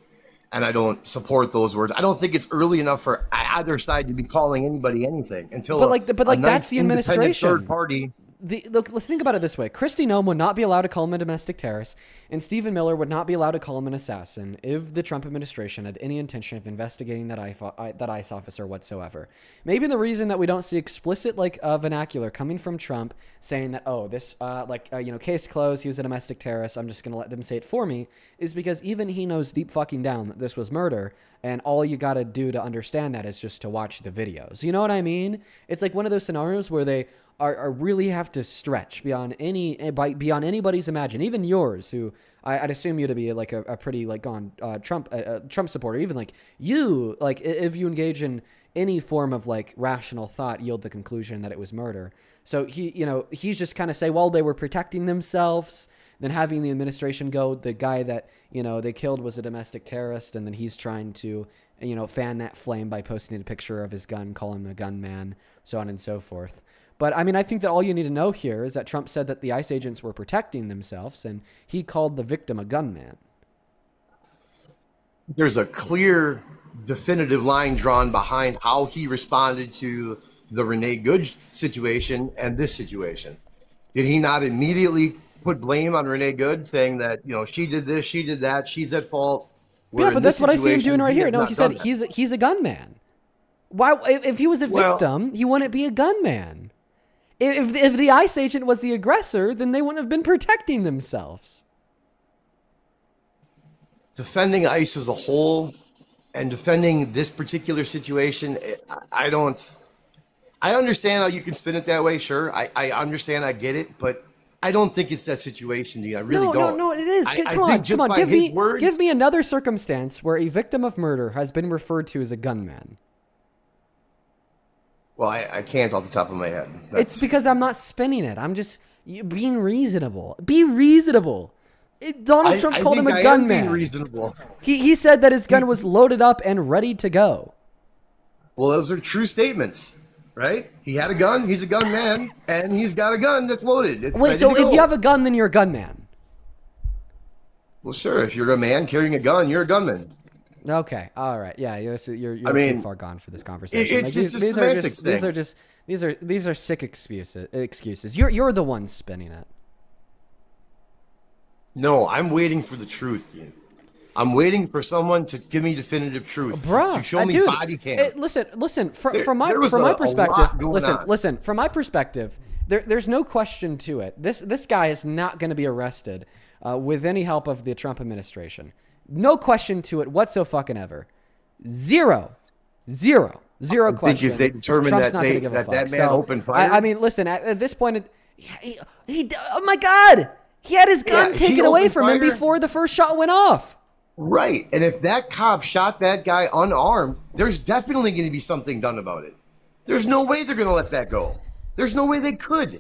S13: And I don't support those words. I don't think it's early enough for either side to be calling anybody anything until.
S1: But that's the administration.
S13: Third party.
S1: Look, let's think about it this way. Kristi Noem would not be allowed to call him a domestic terrorist, and Stephen Miller would not be allowed to call him an assassin if the Trump administration had any intention of investigating that ICE officer whatsoever. Maybe the reason that we don't see explicit vernacular coming from Trump saying that, oh, this case closed, he was a domestic terrorist, I'm just going to let them say it for me, is because even he knows deep fucking down that this was murder, and all you got to do to understand that is just to watch the videos. You know what I mean? It's like one of those scenarios where they are really have to stretch beyond anybody's imagination, even yours, who I'd assume you to be like a pretty gone Trump supporter. Even like you, like if you engage in any form of rational thought, yield the conclusion that it was murder. So he's just kind of say, well, they were protecting themselves. Then having the administration go, the guy that they killed was a domestic terrorist, and then he's trying to fan that flame by posting a picture of his gun, call him a gunman, so on and so forth. But I mean, I think that all you need to know here is that Trump said that the ICE agents were protecting themselves, and he called the victim a gunman.
S13: There's a clear, definitive line drawn behind how he responded to the Renee Good situation and this situation. Did he not immediately put blame on Renee Good, saying that she did this, she did that, she's at fault?
S1: Yeah, but that's what I see him doing right here. No, he said he's a gunman. Why? If he was a victim, he wouldn't be a gunman. If the ICE agent was the aggressor, then they wouldn't have been protecting themselves.
S13: Defending ICE as a whole and defending this particular situation, I understand how you can spin it that way. Sure, I understand, I get it, but I don't think it's that situation, Dean. I really don't.
S1: No, it is. Come on. Give me another circumstance where a victim of murder has been referred to as a gunman.
S13: Well, I can't off the top of my head.
S1: It's because I'm not spinning it. I'm just being reasonable. Be reasonable. Donald Trump called him a gunman.
S13: Being reasonable.
S1: He said that his gun was loaded up and ready to go.
S13: Well, those are true statements, right? He had a gun. He's a gunman, and he's got a gun that's loaded. It's
S1: Wait, so if you have a gun, then you're a gunman?
S13: Well, sure. If you're a man carrying a gun, you're a gunman.
S1: Okay. All right. Yeah. You're
S13: I mean,
S1: too far gone for this conversation.
S13: It's just a semantics thing.
S1: These are sick excuses. You're the one spinning it.
S13: No, I'm waiting for the truth, Ian. I'm waiting for someone to give me definitive truth.
S1: Bruh,
S13: to show me
S1: dude,
S13: body cam.
S1: Listen. From
S13: There
S1: my
S13: was a
S1: perspective,
S13: lot going on.
S1: listen. From my perspective, there's no question to it. This guy is not going to be arrested with any help of the Trump administration. No question to it whatsoever. Zero question.
S13: I think if they determine
S1: Trump's
S13: that
S1: not gonna give a
S13: that
S1: fuck.
S13: man
S1: So,
S13: opened fire,
S1: I mean, listen. At this point, oh my God, he had his gun taken away from him before the first shot went off.
S13: right? And if that cop shot that guy unarmed, there's definitely going to be something done about it. There's no way they're going to let that go. There's no way they could.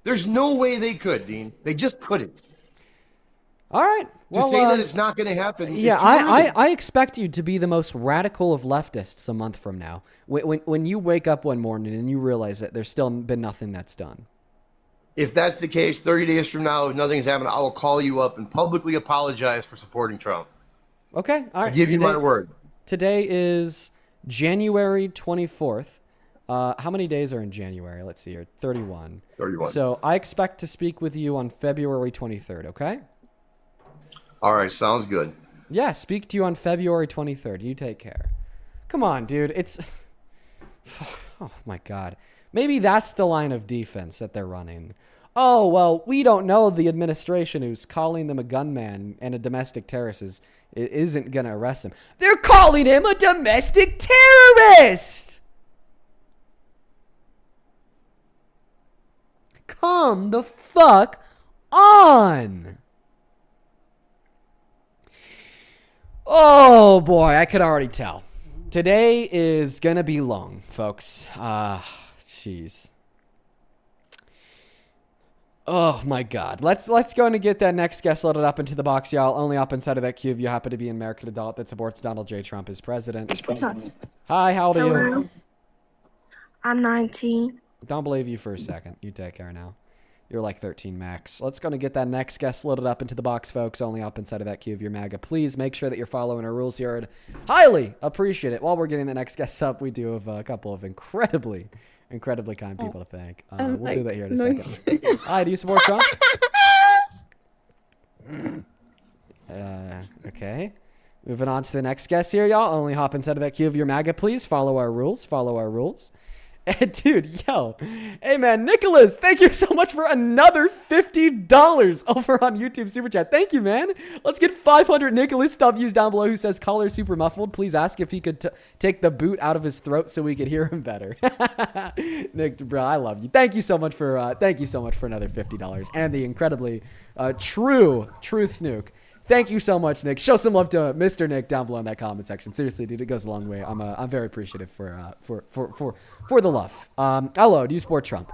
S13: There's no way they could, Dean. They just couldn't.
S1: All right.
S13: To say that it's not going to happen.
S1: Yeah,
S13: is too early.
S1: I expect you to be the most radical of leftists a month from now. When you wake up one morning and you realize that there's still been nothing that's done.
S13: If that's the case, 30 days from now, if nothing's happened, I will call you up and publicly apologize for supporting Trump.
S1: Okay. All right.
S13: I give you my word.
S1: Today is January 24th. How many days are in January? Let's see here. 31.
S13: 31.
S1: So I expect to speak with you on February 23rd, okay?
S13: All right, sounds good.
S1: Yeah, speak to you on February 23rd. You take care. Come on, dude. It's... Oh, my God. Maybe that's the line of defense that they're running. Oh, well, we don't know the administration who's calling them a gunman and a domestic terrorist isn't going to arrest him. They're calling him a domestic terrorist! Come the fuck on! Oh, boy, I could already tell. Today is going to be long, folks. Jeez. Oh my God. Let's go and get that next guest loaded up into the box, y'all. Only up inside of that queue if you happen to be an American adult that supports Donald J. Trump as president. Hi, how old are you?
S2: I'm 19.
S1: Don't believe you for a second. You take care now. You're like 13 max. Let's go and get that next guest loaded up into the box, folks. Only up inside of that queue of your MAGA. Please make sure that you're following our rules here. I'd highly appreciate it. While we're getting the next guest up, we do have a couple of incredibly kind people to thank. We'll do that here in a second. Hi, do you support Trump? Okay. Moving on to the next guest here, y'all. Only hop inside of that queue of your MAGA, please. Follow our rules. And dude, yo. Hey, man, Nicholas, thank you so much for another $50 over on YouTube Super Chat. Thank you, man. Let's get 500 Nicholas W's down below who says, caller super muffled. Please ask if he could take the boot out of his throat so we could hear him better. Nick, bro, I love you. Thank you so much for another $50 and the incredibly truth nuke. Thank you so much, Nick. Show some love to Mr. Nick down below in that comment section. Seriously, dude, it goes a long way. I'm very appreciative for the love. Hello, do you support Trump?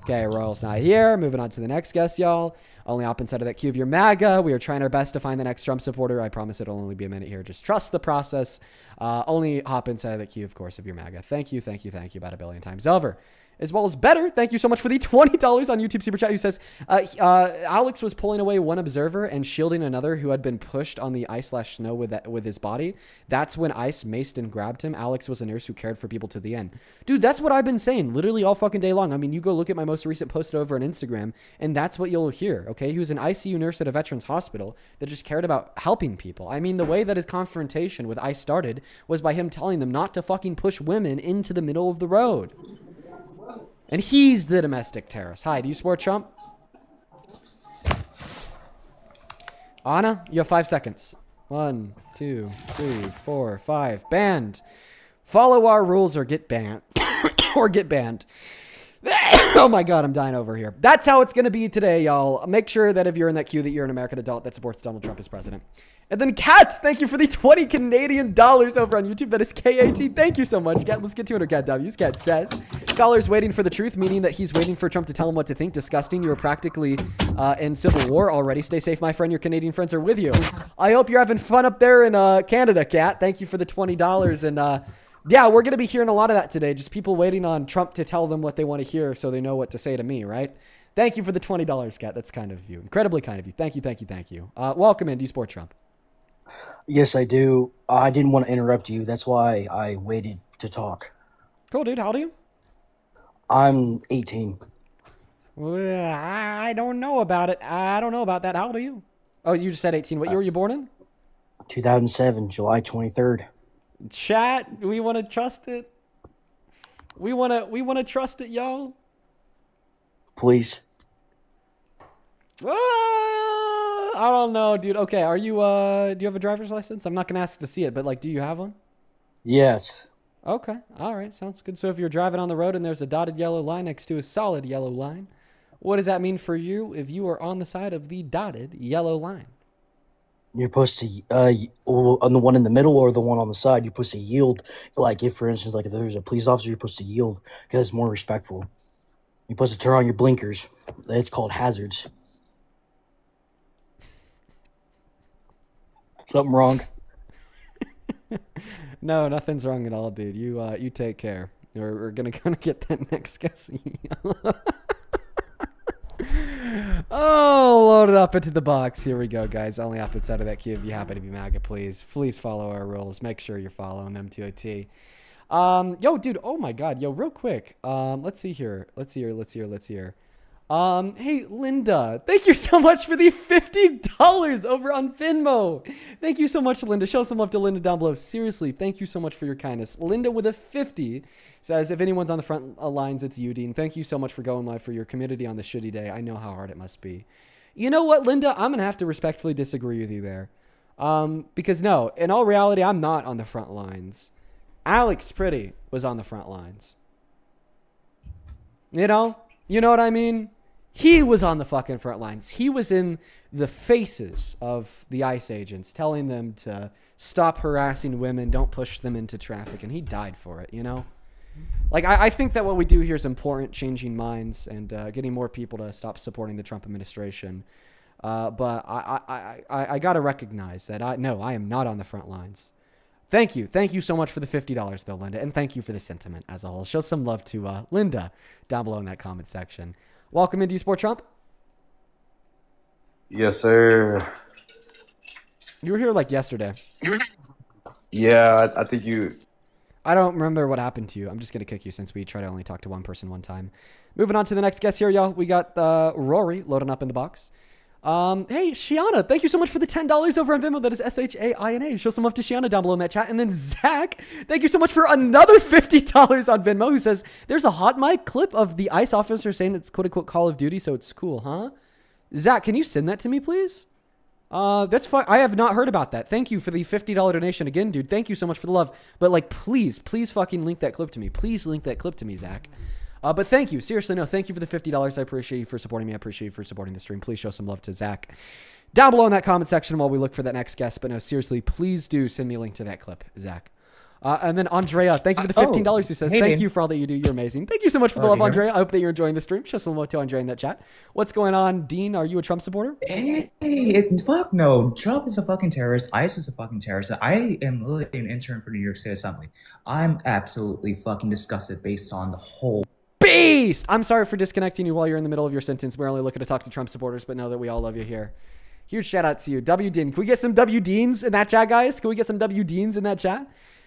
S1: Okay, Royal's not here. Moving on to the next guest, y'all. Only up inside of that queue of your MAGA. We are trying our best to find the next Trump supporter. I promise it'll only be a minute here. Just trust the process. Only hop inside of the queue, of course, of your MAGA. Thank you about a billion times over. As well as better, thank you so much for the $20 on YouTube Super Chat, who says, Alex was pulling away one observer and shielding another who had been pushed on the ice/snow with his body. That's when ice maced and grabbed him. Alex was a nurse who cared for people to the end. Dude, that's what I've been saying literally all fucking day long. I mean, you go look at my most recent post over on Instagram, and that's what you'll hear, okay? He was an ICU nurse at a veterans hospital that just cared about helping people. I mean, the way that his confrontation with ICE started was by him telling them not to fucking push women into the middle of the road. And he's the domestic terrorist. Hi, do you support Trump? Anna, you have 5 seconds. 1, 2, 3, 4, 5. Banned. Follow our rules or get banned. Or get banned. Oh my God, I'm dying over here. That's how it's going to be today, y'all. Make sure that if you're in that queue that you're an American adult that supports Donald Trump as president. And then Kat, thank you for the 20 Canadian dollars over on YouTube. That is KAT. Thank you so much, Kat. Let's get to it, Kat W's. Kat says, scholars waiting for the truth, meaning that he's waiting for Trump to tell him what to think. Disgusting. You were practically in civil war already. Stay safe, my friend. Your Canadian friends are with you. I hope you're having fun up there in Canada, Kat. Thank you for the $20. And yeah, we're going to be hearing a lot of that today. Just people waiting on Trump to tell them what they want to hear so they know what to say to me, right? Thank you for the $20, Cat. That's kind of you. Incredibly kind of you. Thank you, thank you, thank you. Welcome in. Do you support Trump?
S14: Yes, I do. I didn't want to interrupt you. That's why I waited to talk.
S1: Cool, dude. How old are you?
S14: I'm 18.
S1: Well, I don't know about it. I don't know about that. How old are you? Oh, you just said 18. What year were you born in?
S14: 2007, July 23rd.
S1: Chat, we want to trust it. We want to trust it, y'all.
S14: Please.
S1: I don't know, dude. Okay, are you do you have a driver's license? I'm not going to ask to see it, but like do you have one?
S14: Yes.
S1: Okay. All right. Sounds good. So if you're driving on the road and there's a dotted yellow line next to a solid yellow line, what does that mean for you if you are on the side of the dotted yellow line?
S14: You're supposed to, on the one in the middle or the one on the side, you're supposed to yield. Like, if, for instance, like if there's a police officer, you're supposed to yield because it's more respectful. You're supposed to turn on your blinkers. It's called hazards. Something wrong?
S1: No, nothing's wrong at all, dude. You take care. We're gonna get that next guess. Oh, load it up into the box. Here we go, guys. Only opposite side of that queue. If you happen to be MAGA, please follow our rules. Make sure you're following them to a T. Yo, dude. Oh my God. Yo, real quick. Let's see here. Hey, Linda, thank you so much for the $50 over on Venmo. Thank you so much, Linda. Show some love to Linda down below. Seriously, thank you so much for your kindness. Linda with a 50 says, if anyone's on the front lines, it's you, Dean. Thank you so much for going live for your community on this shitty day. I know how hard it must be. You know what, Linda? I'm going to have to respectfully disagree with you there. Because no, in all reality, I'm not on the front lines. Alex Pretty was on the front lines. You know what I mean? He was on the fucking front lines. He was in the faces of the ICE agents, telling them to stop harassing women, don't push them into traffic, and he died for it, you know? Like, I think that what we do here is important, changing minds and getting more people to stop supporting the Trump administration. But I got to recognize that I am not on the front lines. Thank you. Thank you so much for the $50, though, Linda. And thank you for the sentiment as a whole. Show some love to Linda down below in that comment section. Welcome into Sport Trump.
S15: Yes, sir.
S1: You were here like yesterday.
S15: Yeah, I think you...
S1: I don't remember what happened to you. I'm just going to kick you since we try to only talk to one person one time. Moving on to the next guest here, y'all. We got Rory loading up in the box. Hey, Shiana, thank you so much for the $10 over on Venmo. That is SHAINA. Show some love to Shiana down below in that chat. And then Zach, thank you so much for another $50 on Venmo, who says, there's a hot mic clip of the ICE officer saying it's quote-unquote Call of Duty, so it's cool, huh? Zach, can you send that to me, please? That's fine. I have not heard about that. Thank you for the $50 donation again, dude. Thank you so much for the love. But, like, please fucking link that clip to me. Please link that clip to me, Zach. But thank you. Seriously, no, thank you for the $50. I appreciate you for supporting me. I appreciate you for supporting the stream. Please show some love to Zach down below in that comment section while we look for that next guest. But no, seriously, please do send me a link to that clip, Zach. And then Andrea, thank you for the $15 who says, thank you for all that you do. You're amazing. Thank you so much for the love, Andrea. I hope that you're enjoying the stream. Show some love to Andrea in that chat. What's going on, Dean? Are you a Trump supporter?
S16: Hey, fuck no. Trump is a fucking terrorist. ICE is a fucking terrorist. I am literally an intern for New York State Assembly. I'm absolutely fucking disgusted based on the whole
S1: beast. I'm sorry for disconnecting you while you're in the middle of your sentence. We're only looking to talk to Trump supporters, but know that we all love you here. Huge shout out to you. W Dean. Can we get some W Deans in that chat, guys? Can we get some W Deans in that chat?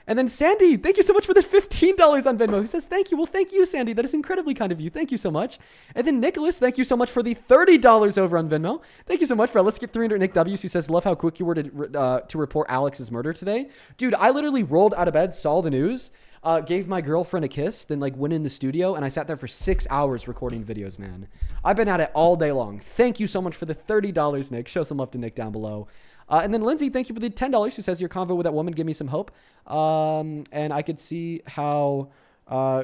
S1: And then Sandy, thank you so much for the $15 on Venmo. He says, thank you. Well, thank you, Sandy. That is incredibly kind of you. Thank you so much. And then Nicholas, thank you so much for the $30 over on Venmo. Thank you so much, bro. Let's get 300 Nick W's, who says, love how quick you were to report Alex's murder today. Dude, I literally rolled out of bed, saw the news, gave my girlfriend a kiss, then like went in the studio, and I sat there for 6 hours recording videos, man. I've been at it all day long. Thank you so much for the $30, Nick. Show some love to Nick down below. And then Lindsay, thank you for the $10, who says your convo with that woman give me some hope. And I could see how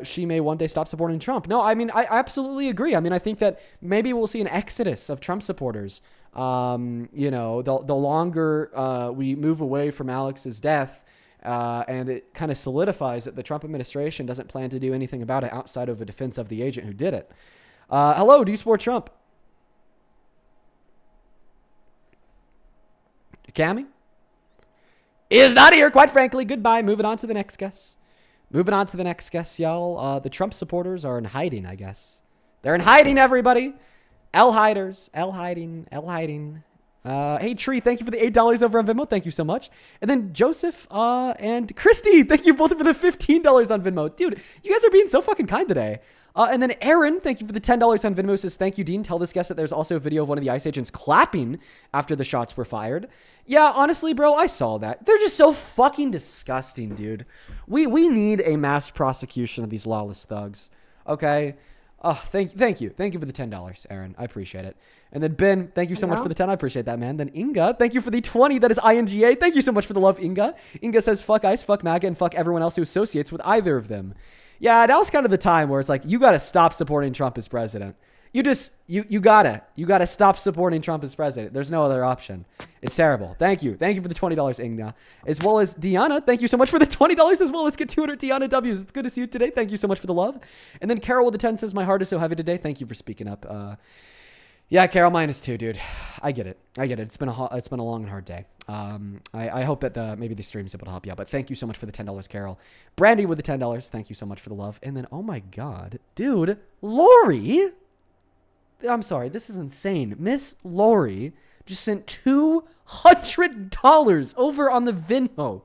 S1: she may one day stop supporting Trump. No, I mean, I absolutely agree. I mean, I think that maybe we'll see an exodus of Trump supporters. You know, the longer we move away from Alex's death, and it kind of solidifies that the Trump administration doesn't plan to do anything about it outside of a defense of the agent who did it. Hello, do you support Trump? Cammy is not here, quite frankly. Goodbye. Moving on to the next guest. Y'all. The Trump supporters are in hiding, I guess. They're in hiding, everybody. L Hiders, L Hiding, L Hiding. Hey Tree, thank you for the $8 over on Venmo. Thank you so much. And then Joseph and Christy, thank you both for the $15 on Venmo. Dude, you guys are being so fucking kind today. And then Aaron, thank you for the $10 on Venmo. Says, thank you, Dean. Tell this guest that there's also a video of one of the ICE agents clapping after the shots were fired. Yeah, honestly, bro, I saw that. They're just so fucking disgusting, dude. We need a mass prosecution of these lawless thugs. Okay? Oh, thank you. Thank you for the $10, Aaron. I appreciate it. And then Ben, thank you so much for the 10. I appreciate that, man. Then Inga, thank you for the 20. That is INGA. Thank you so much for the love, Inga. Inga says, fuck ICE, fuck MAGA, and fuck everyone else who associates with either of them. Yeah, that was kind of the time where it's like, you got to stop supporting Trump as president. You gotta stop supporting Trump as president. There's no other option. It's terrible. Thank you for the $20, Inga, as well as Deanna. Thank you so much for the $20 as well. Let's get 200 Deanna W's. It's good to see you today. Thank you so much for the love. And then Carol with the 10 says, my heart is so heavy today. Thank you for speaking up. Yeah, Carol, mine is too, dude. I get it. It's been a long and hard day. I hope that maybe the stream's able to help you out. But thank you so much for the $10, Carol. Brandy with the $10. Thank you so much for the love. And then, oh my God, dude, Lori. I'm sorry, this is insane. Miss Lori just sent $200 over on the Venmo.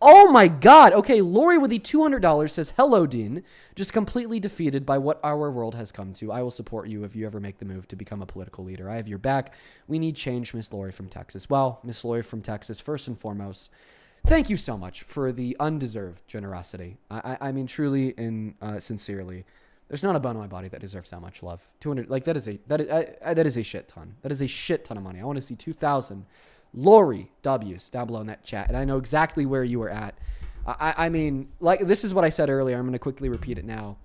S1: Oh my God. Okay, Lori with the $200 says, hello, Dean. Just completely defeated by what our world has come to. I will support you if you ever make the move to become a political leader. I have your back. We need change, Miss Lori from Texas. Well, Miss Lori from Texas, first and foremost, thank you so much for the undeserved generosity. I mean, truly and sincerely. There's not a bone in my body that deserves that much love. 200, like that is a shit ton. That is a shit ton of money. I want to see 2,000 Lori W's down below in that chat, and I know exactly where you were at. I mean, like this is what I said earlier. I'm going to quickly repeat it now.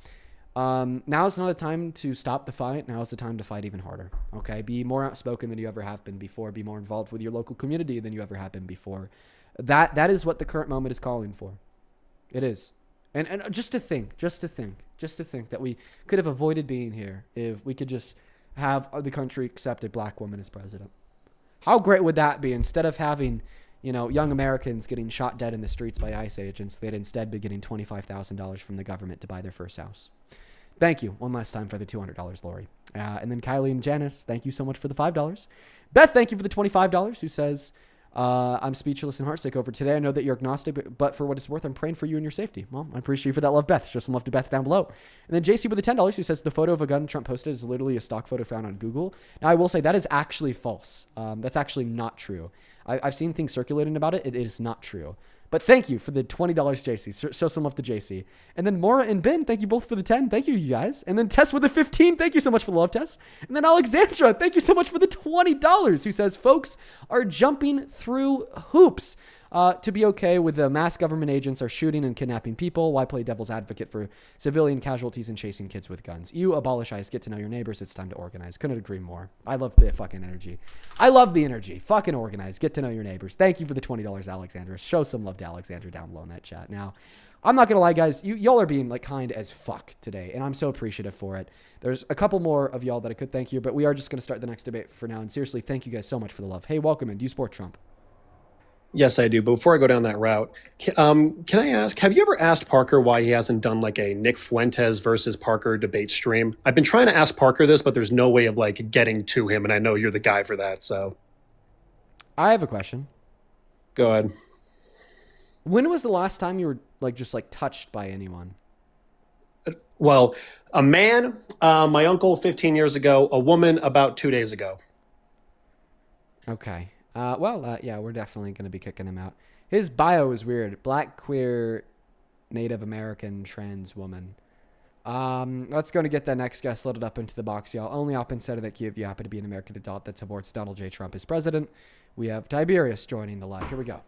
S1: Now is not a time to stop the fight. Now is the time to fight even harder. Okay, be more outspoken than you ever have been before. Be more involved with your local community than you ever have been before. That is what the current moment is calling for. It is. And just to think that we could have avoided being here if we could just have the country accept a black woman as president. How great would that be? Instead of having, young Americans getting shot dead in the streets by ICE agents, they'd instead be getting $25,000 from the government to buy their first house. Thank you one last time for the $200, Lori. And then Kylie and Janice, thank you so much for the $5. Beth, thank you for the $25, who says, I'm speechless and heartsick over today. I know that you're agnostic, but for what it's worth, I'm praying for you and your safety. Well, I appreciate you for that love, Beth. Show some love to Beth down below. And then JC with the $10, who says the photo of a gun Trump posted is literally a stock photo found on Google. Now, I will say that is actually false. That's actually not true. I've seen things circulating about it. It is not true. But thank you for the $20, JC. Show some love to JC. And then Maura and Ben, thank you both for the 10. Thank you, you guys. And then Tess with the 15. Thank you so much for the love, Tess. And then Alexandra, thank you so much for the $20, who says folks are jumping through hoops to be okay with the mass government agents are shooting and kidnapping people. Why play devil's advocate for civilian casualties and chasing kids with guns? You abolish ICE, get to know your neighbors. It's time to organize. Couldn't agree more. I love the fucking energy. I love the energy. Fucking organize. Get to know your neighbors. Thank you for the $20, Alexandra. Show some love to Alexandra down below in that chat. Now, I'm not going to lie, guys. Y'all are being like kind as fuck today, and I'm so appreciative for it. There's a couple more of y'all that I could thank you, but we are just going to start the next debate for now. And seriously, thank you guys so much for the love. Hey, welcome in. Do you support Trump?
S17: Yes, I do. But before I go down that route, can I ask, have you ever asked Parker why he hasn't done like a Nick Fuentes versus Parker debate stream? I've been trying to ask Parker this, but there's no way of like getting to him. And I know you're the guy for that. So
S1: I have a question.
S17: Go ahead.
S1: When was the last time you were like just like touched by anyone?
S17: Well, a man, my uncle 15 years ago, a woman about 2 days ago.
S1: Okay. Yeah, we're definitely going to be kicking him out. His bio is weird. Black, queer, Native American, trans woman. Let's go to get that next guest loaded up into the box, y'all. Only op instead of that cue if you happen to be an American adult that supports Donald J. Trump as president. We have Tiberius joining the live. Here we go.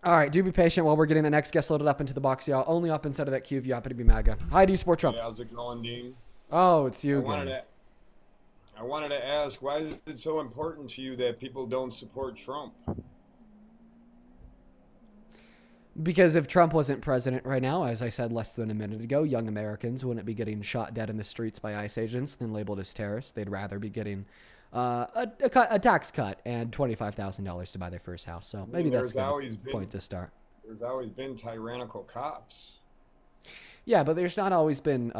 S1: All right, do be patient while we're getting the next guest loaded up into the box, y'all. Only up inside of that queue if you happen to be MAGA. Hi, do you support Trump?
S18: Hey, how's it going, Dean?
S1: Oh, it's you.
S18: I wanted to ask, why is it so important to you that people don't support Trump?
S1: Because if Trump wasn't president right now, as I said less than a minute ago, young Americans wouldn't be getting shot dead in the streets by ICE agents and labeled as terrorists. They'd rather be getting a tax cut and $25,000 to buy their first house. So maybe that's a point to start.
S18: There's always been tyrannical cops.
S1: Yeah, but there's not always been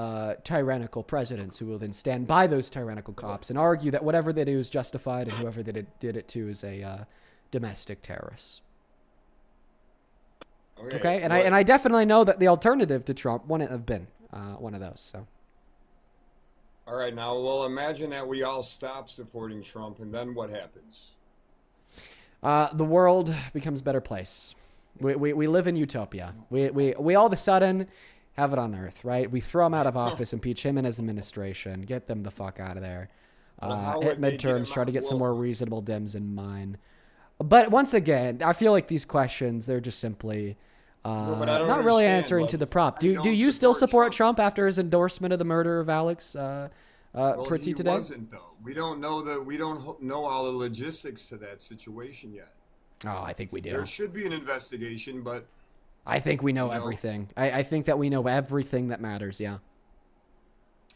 S1: tyrannical presidents who will then stand by those tyrannical cops and argue that whatever they do is justified and whoever they did it to is a domestic terrorist. Okay, and I definitely know that the alternative to Trump wouldn't have been one of those. So.
S18: All right, now, well, imagine that we all stop supporting Trump, and then what happens?
S1: The world becomes a better place. We live in utopia. We all of a sudden have it on Earth, right? We throw him out of office, impeach him and his administration, get them the fuck out of there. Hit midterms, try to get some more reasonable Dems in mind. But once again, I feel like these questions, they're just simply not really answering to the prop. Do you still support Trump after his endorsement of the murder of Alex Pretty today?
S18: Wasn't, though. We don't know all the logistics to that situation yet.
S1: Oh, I think we do.
S18: There should be an investigation, but
S1: I think we know everything. I think that we know everything that matters. Yeah.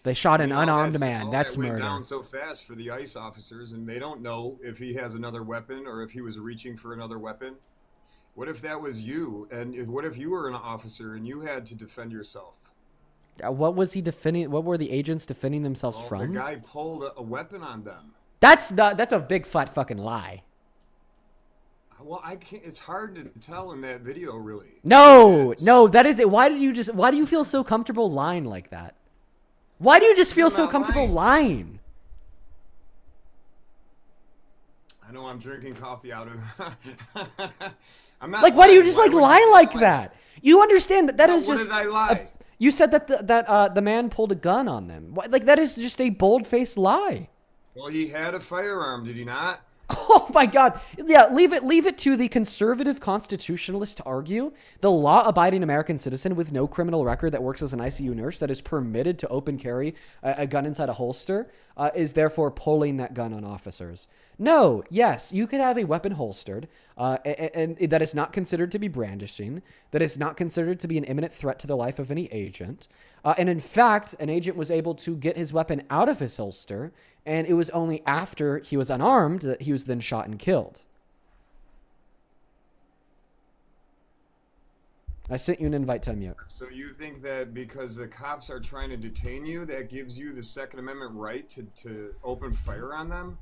S1: They shot an unarmed man. That's
S18: murder.
S1: murder.
S18: Went down so fast for the ICE officers, and they don't know if he has another weapon or if he was reaching for another weapon. What if that was you? And what if you were an officer and you had to defend yourself?
S1: What was he defending? What were the agents defending themselves from?
S18: The guy pulled a weapon on them.
S1: That's a big fat fucking lie.
S18: Well, I can't. It's hard to tell in that video, really.
S1: No, that is it. Why do you feel so comfortable lying like that? Why do you just feel so comfortable lying?
S18: I know I'm drinking coffee out of. I'm not
S1: like, why do you just
S18: Why
S1: like
S18: would
S1: lie
S18: you
S1: like
S18: lie?
S1: that? You understand that is
S18: What
S1: just.
S18: did I lie?
S1: You said that the man pulled a gun on them. Like, that is just a bold-faced lie.
S18: Well, he had a firearm, did he not?
S1: Oh my God. Yeah, leave it to the conservative constitutionalist to argue. The law-abiding American citizen with no criminal record that works as an ICU nurse that is permitted to open carry a gun inside a holster is therefore pulling that gun on officers. No, yes, you could have a weapon holstered and that is not considered to be brandishing, that is not considered to be an imminent threat to the life of any agent. And in fact, an agent was able to get his weapon out of his holster, and it was only after he was unarmed that he was then shot and killed. I sent you an invite to unmute.
S18: So you think that because the cops are trying to detain you, that gives you the Second Amendment right to open fire on them?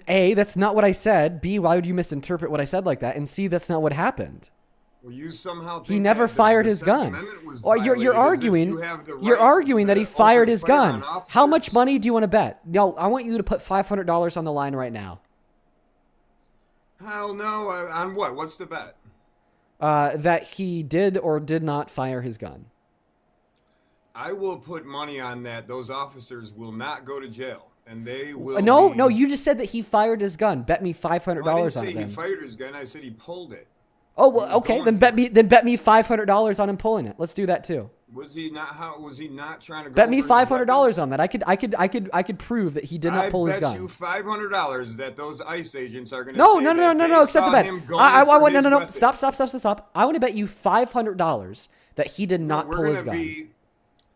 S1: A, that's not what I said. B, why would you misinterpret what I said like that? And C, that's not what happened.
S18: Well, you somehow think
S1: he never
S18: that
S1: fired
S18: the
S1: his
S18: Second
S1: gun.
S18: Amendment was
S1: Or you're
S18: violated as if
S1: arguing
S18: you have the
S1: you're
S18: right
S1: arguing
S18: to
S1: that he
S18: open
S1: fired his
S18: fire
S1: gun.
S18: on officers.
S1: How much money do you want to bet? No, I want you to put $500 on the line right now.
S18: Hell no. On what? What's the bet?
S1: That he did or did not fire his gun.
S18: I will put money on that. Those officers will not go to jail, and they will.
S1: No, you just said that he fired his gun. Bet me $500
S18: Well, I
S1: on
S18: didn't
S1: it.
S18: say he
S1: Then.
S18: fired his gun. I said he pulled it.
S1: Oh well, okay. Then bet me $500 on him pulling it. Let's do that too.
S18: Was he not? How was he not trying to? Go
S1: Bet me
S18: over his
S1: $500 on that. I could prove that he did not pull his gun.
S18: I bet you $500 that those ICE agents are going to.
S1: No.
S18: Accept
S1: Accept the bet. I want no. Stop. I want to bet you $500 that he did not pull his gun.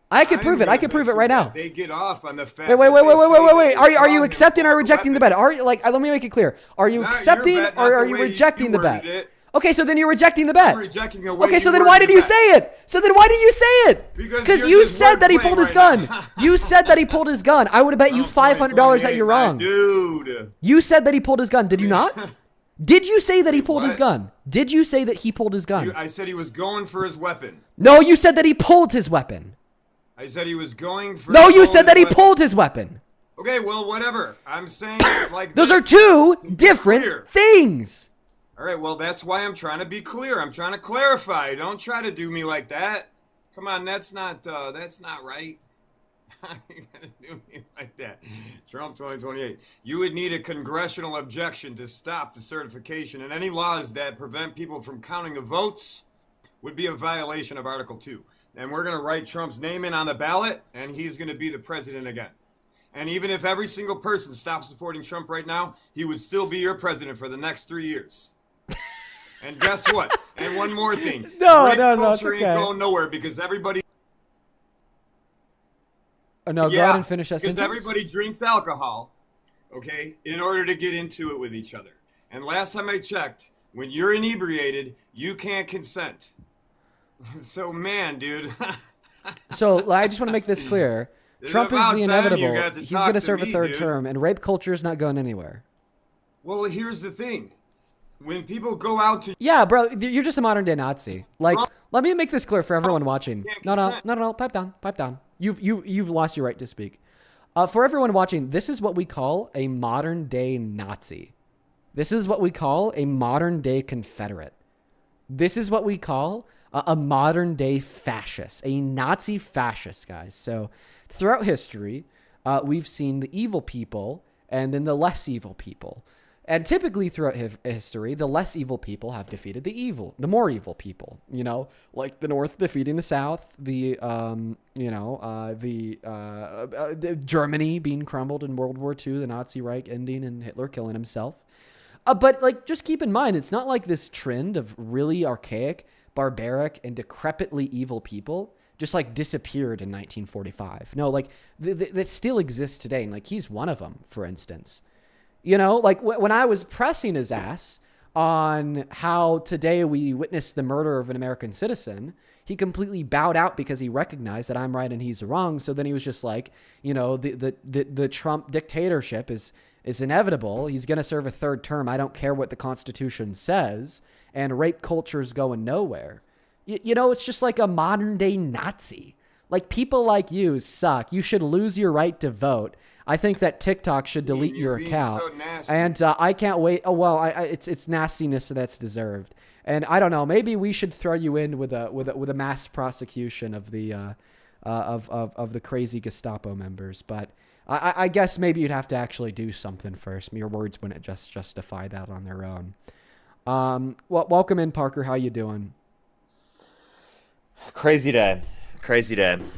S1: I can prove it. I can prove it right now.
S18: They get off on the fact.
S1: Wait. Are you accepting or rejecting the bet? Are you let me make it clear. Are you accepting or are you rejecting the bet? Okay, so then you're rejecting the bet. Okay, so then why did you say it? Because you said that he pulled his gun. You said that he pulled his gun. I would have bet you $500 that you're wrong.
S18: Dude.
S1: You said that he pulled his gun. Did you not? Did you say that he pulled his gun? Did you say that he pulled his gun?
S18: I said he was going for his weapon.
S1: No, you said that he pulled his weapon.
S18: I said he was going for.
S1: No, you said that he pulled his weapon.
S18: Okay, well, whatever. I'm saying like
S1: those are two different things.
S18: All right, well, that's why I'm trying to be clear. I'm trying to clarify. Don't try to do me like that. Come on, that's not right. You gotta do me like that. Trump 2028. You would need a congressional objection to stop the certification, and any laws that prevent people from counting the votes would be a violation of Article 2. And we're going to write Trump's name in on the ballot, and he's going to be the president again. And even if every single person stopped supporting Trump right now, he would still be your president for the next 3 years. And guess what? And one more thing.
S1: No, it's
S18: culture
S1: okay.
S18: ain't going nowhere because everybody.
S1: Oh, no, go ahead and finish that
S18: because
S1: sentence.
S18: everybody drinks alcohol, okay, in order to get into it with each other. And last time I checked, when you're inebriated, you can't consent. So, man, dude,
S1: So I just want to make this clear.
S18: It's
S1: Trump is
S18: about
S1: the
S18: time you
S1: inevitable.
S18: got to
S1: He's
S18: talk
S1: going to
S18: to
S1: serve a
S18: me,
S1: third
S18: dude.
S1: term, and rape culture is not going anywhere.
S18: Well, here's the thing. When people go out to
S1: Yeah, bro, you're just a modern day Nazi. Like, let me make this clear for everyone watching. No, pipe down. You've lost your right to speak. For everyone watching, this is what we call a modern day Nazi. This is what we call a modern day Confederate. This is what we call a modern day fascist, a Nazi fascist, guys. So throughout history, we've seen the evil people and then the less evil people. And typically throughout history, the less evil people have defeated the more evil people, you know, like the North defeating the South, the Germany being crumbled in World War II, the Nazi Reich ending and Hitler killing himself. But like, just keep in mind, it's not like this trend of really archaic, barbaric, and decrepitly evil people just like disappeared in 1945. No, like that still exists today. And like, he's one of them, for instance. You know, like when I was pressing his ass on how today we witnessed the murder of an American citizen, he completely bowed out because he recognized that I'm right and he's wrong. So then he was just like, you know, the Trump dictatorship is inevitable. He's going to serve a third term. I don't care what the Constitution says. And rape culture is going nowhere. You know, it's just like a modern day Nazi. Like, people like you suck. You should lose your right to vote. I think that TikTok should delete your account.
S18: so nasty.
S1: And I can't wait. Oh, well, it's nastiness that's deserved. And I don't know. Maybe we should throw you in with a mass prosecution of the of the crazy Gestapo members. But I guess maybe you'd have to actually do something first. Your words wouldn't just justify that on their own. Well, welcome in, Parker. How you doing?
S19: Crazy day.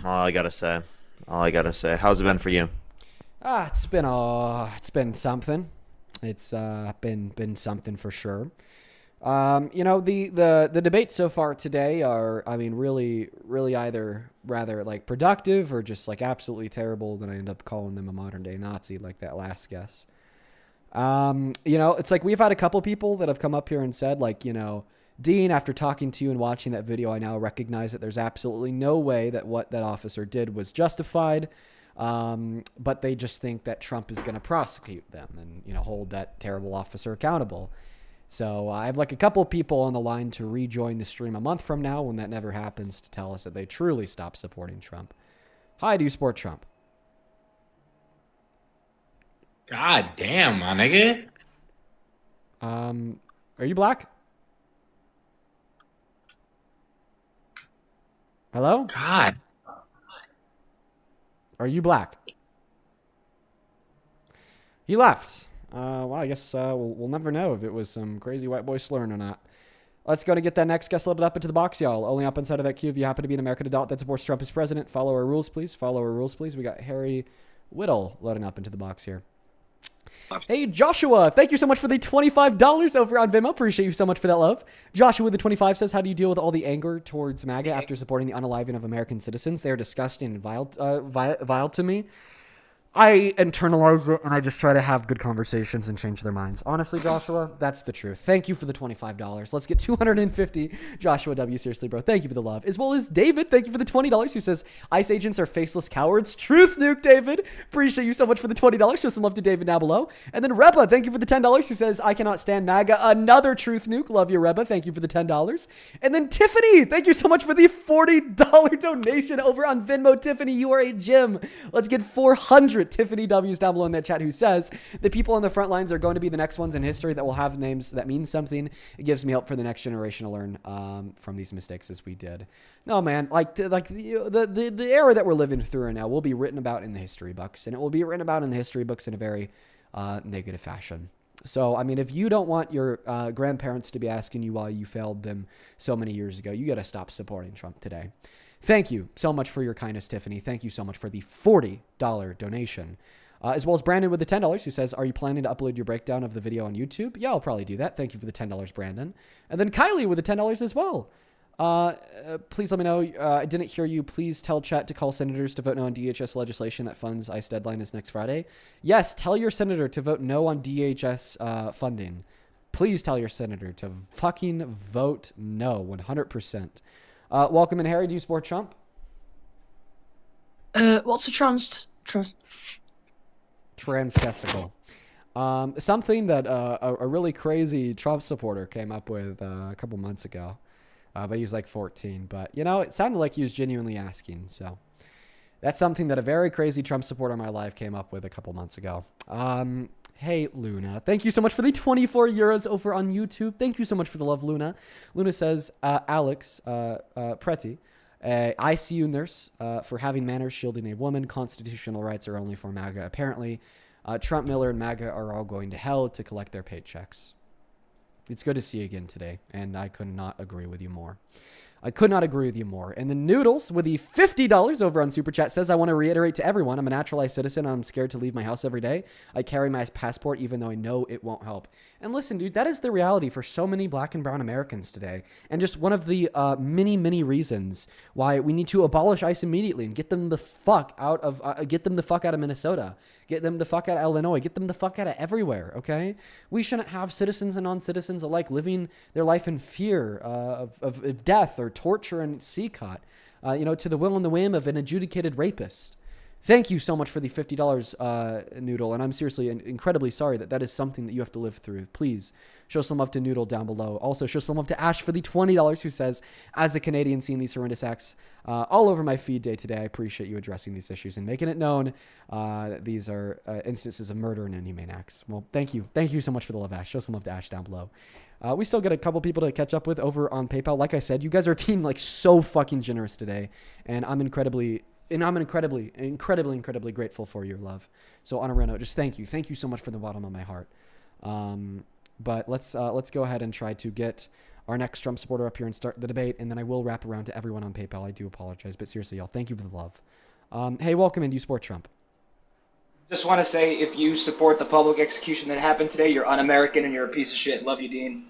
S19: All I gotta say. How's it been for you?
S1: It's been something. It's been something for sure. You know, the debates so far today are, I mean, really either rather like productive or just like absolutely terrible. Then I end up calling them a modern day Nazi, like that last guess. You know, it's like we've had a couple people that have come up here and said, like, you know, Dean, after talking to you and watching that video, I now recognize that there's absolutely no way that what that officer did was justified. But they just think that Trump is going to prosecute them and, you know, hold that terrible officer accountable. So I have like a couple people on the line to rejoin the stream a month from now when that never happens to tell us that they truly stop supporting Trump. Hi, do you support Trump?
S20: God damn, my nigga.
S1: Are you black? Hello?
S20: God.
S1: Are you black? He left. Well, I guess we'll never know if it was some crazy white boy slurring or not. Let's go to get that next guest loaded up into the box, y'all. Only up inside of that queue if you happen to be an American adult that supports Trump as president. Follow our rules, please. We got Harry Whittle loading up into the box here. Hey, Joshua, thank you so much for the $25 over on Venmo. Appreciate you so much for that love. Joshua with the 25 says, how do you deal with all the anger towards MAGA after supporting the unaliving of American citizens? They are disgusting and vile to me. I internalize it and I just try to have good conversations and change their minds. Honestly, Joshua, that's the truth. Thank you for the $25. Let's get 250. Joshua W. Seriously, bro. Thank you for the love. As well as David, thank you for the $20 who says, ICE agents are faceless cowards. Truth nuke, David. Appreciate you so much for the $20. Show some love to David down below. And then Reba, thank you for the $10 who says, I cannot stand MAGA. Another truth nuke. Love you, Reba. Thank you for the $10. And then Tiffany, thank you so much for the $40 donation over on Venmo. Tiffany, you are a gem. Let's get 400 Tiffany W's down below in that chat who says the people on the front lines are going to be the next ones in history that will have names that mean something. It gives me hope for the next generation to learn from these mistakes as we did. No, man, like the era that we're living through right now will be written about in the history books, and it will be written about in the history books in a very negative fashion. So, I mean, if you don't want your grandparents to be asking you why you failed them so many years ago, you got to stop supporting Trump today. Thank you so much for your kindness, Tiffany. Thank you so much for the $40 donation. As well as Brandon with the $10 who says, are you planning to upload your breakdown of the video on YouTube? Yeah, I'll probably do that. Thank you for the $10, Brandon. And then Kylie with the $10 as well. Please let me know. I didn't hear you. Please tell chat to call senators to vote no on DHS legislation that funds ICE deadline is next Friday. Yes, tell your senator to vote no on DHS funding. Please tell your senator to fucking vote no 100%. Welcome in, Harry. Do you support Trump?
S9: What's a trans?
S1: Trans testicle. Something that a really crazy Trump supporter came up with a couple months ago. But he was like 14. But, you know, it sounded like he was genuinely asking. So that's something that a very crazy Trump supporter in my life came up with a couple months ago. Hey, Luna. Thank you so much for the 24 euros over on YouTube. Thank you so much for the love, Luna. Luna says, Alex Preti, ICU nurse for having manners shielding a woman. Constitutional rights are only for MAGA. Apparently, Trump, Miller, and MAGA are all going to hell to collect their paychecks. It's good to see you again today, and I could not agree with you more. I could not agree with you more. And the Noodles with the $50 over on Super Chat says, I want to reiterate to everyone, I'm a naturalized citizen. I'm scared to leave my house every day. I carry my passport even though I know it won't help. And listen, dude, that is the reality for so many black and brown Americans today. And just one of the many, many reasons why we need to abolish ICE immediately and get them the fuck out of Minnesota. Get them the fuck out of Illinois. Get them the fuck out of everywhere, okay? We shouldn't have citizens and non-citizens alike living their life in fear of death or torture and CCOT, to the will and the whim of an adjudicated rapist. Thank you so much for the $50, Noodle, and I'm seriously incredibly sorry that is something that you have to live through. Please show some love to Noodle down below. Also, show some love to Ash for the $20 who says, as a Canadian seeing these horrendous acts all over my feed day to day, I appreciate you addressing these issues and making it known that these are instances of murder and inhumane acts. Well, thank you. Thank you so much for the love, Ash. Show some love to Ash down below. We still got a couple people to catch up with over on PayPal. Like I said, you guys are being like so fucking generous today, and I'm incredibly grateful for your love. So on a real note, just thank you so much from the bottom of my heart. But let's go ahead and try to get our next Trump supporter up here and start the debate, and then I will wrap around to everyone on PayPal. I do apologize, but seriously, y'all, thank you for the love. Hey, welcome in. Do you support Trump?
S21: Just want to say, if you support the public execution that happened today, you're un-American and you're a piece of shit. Love you, Dean.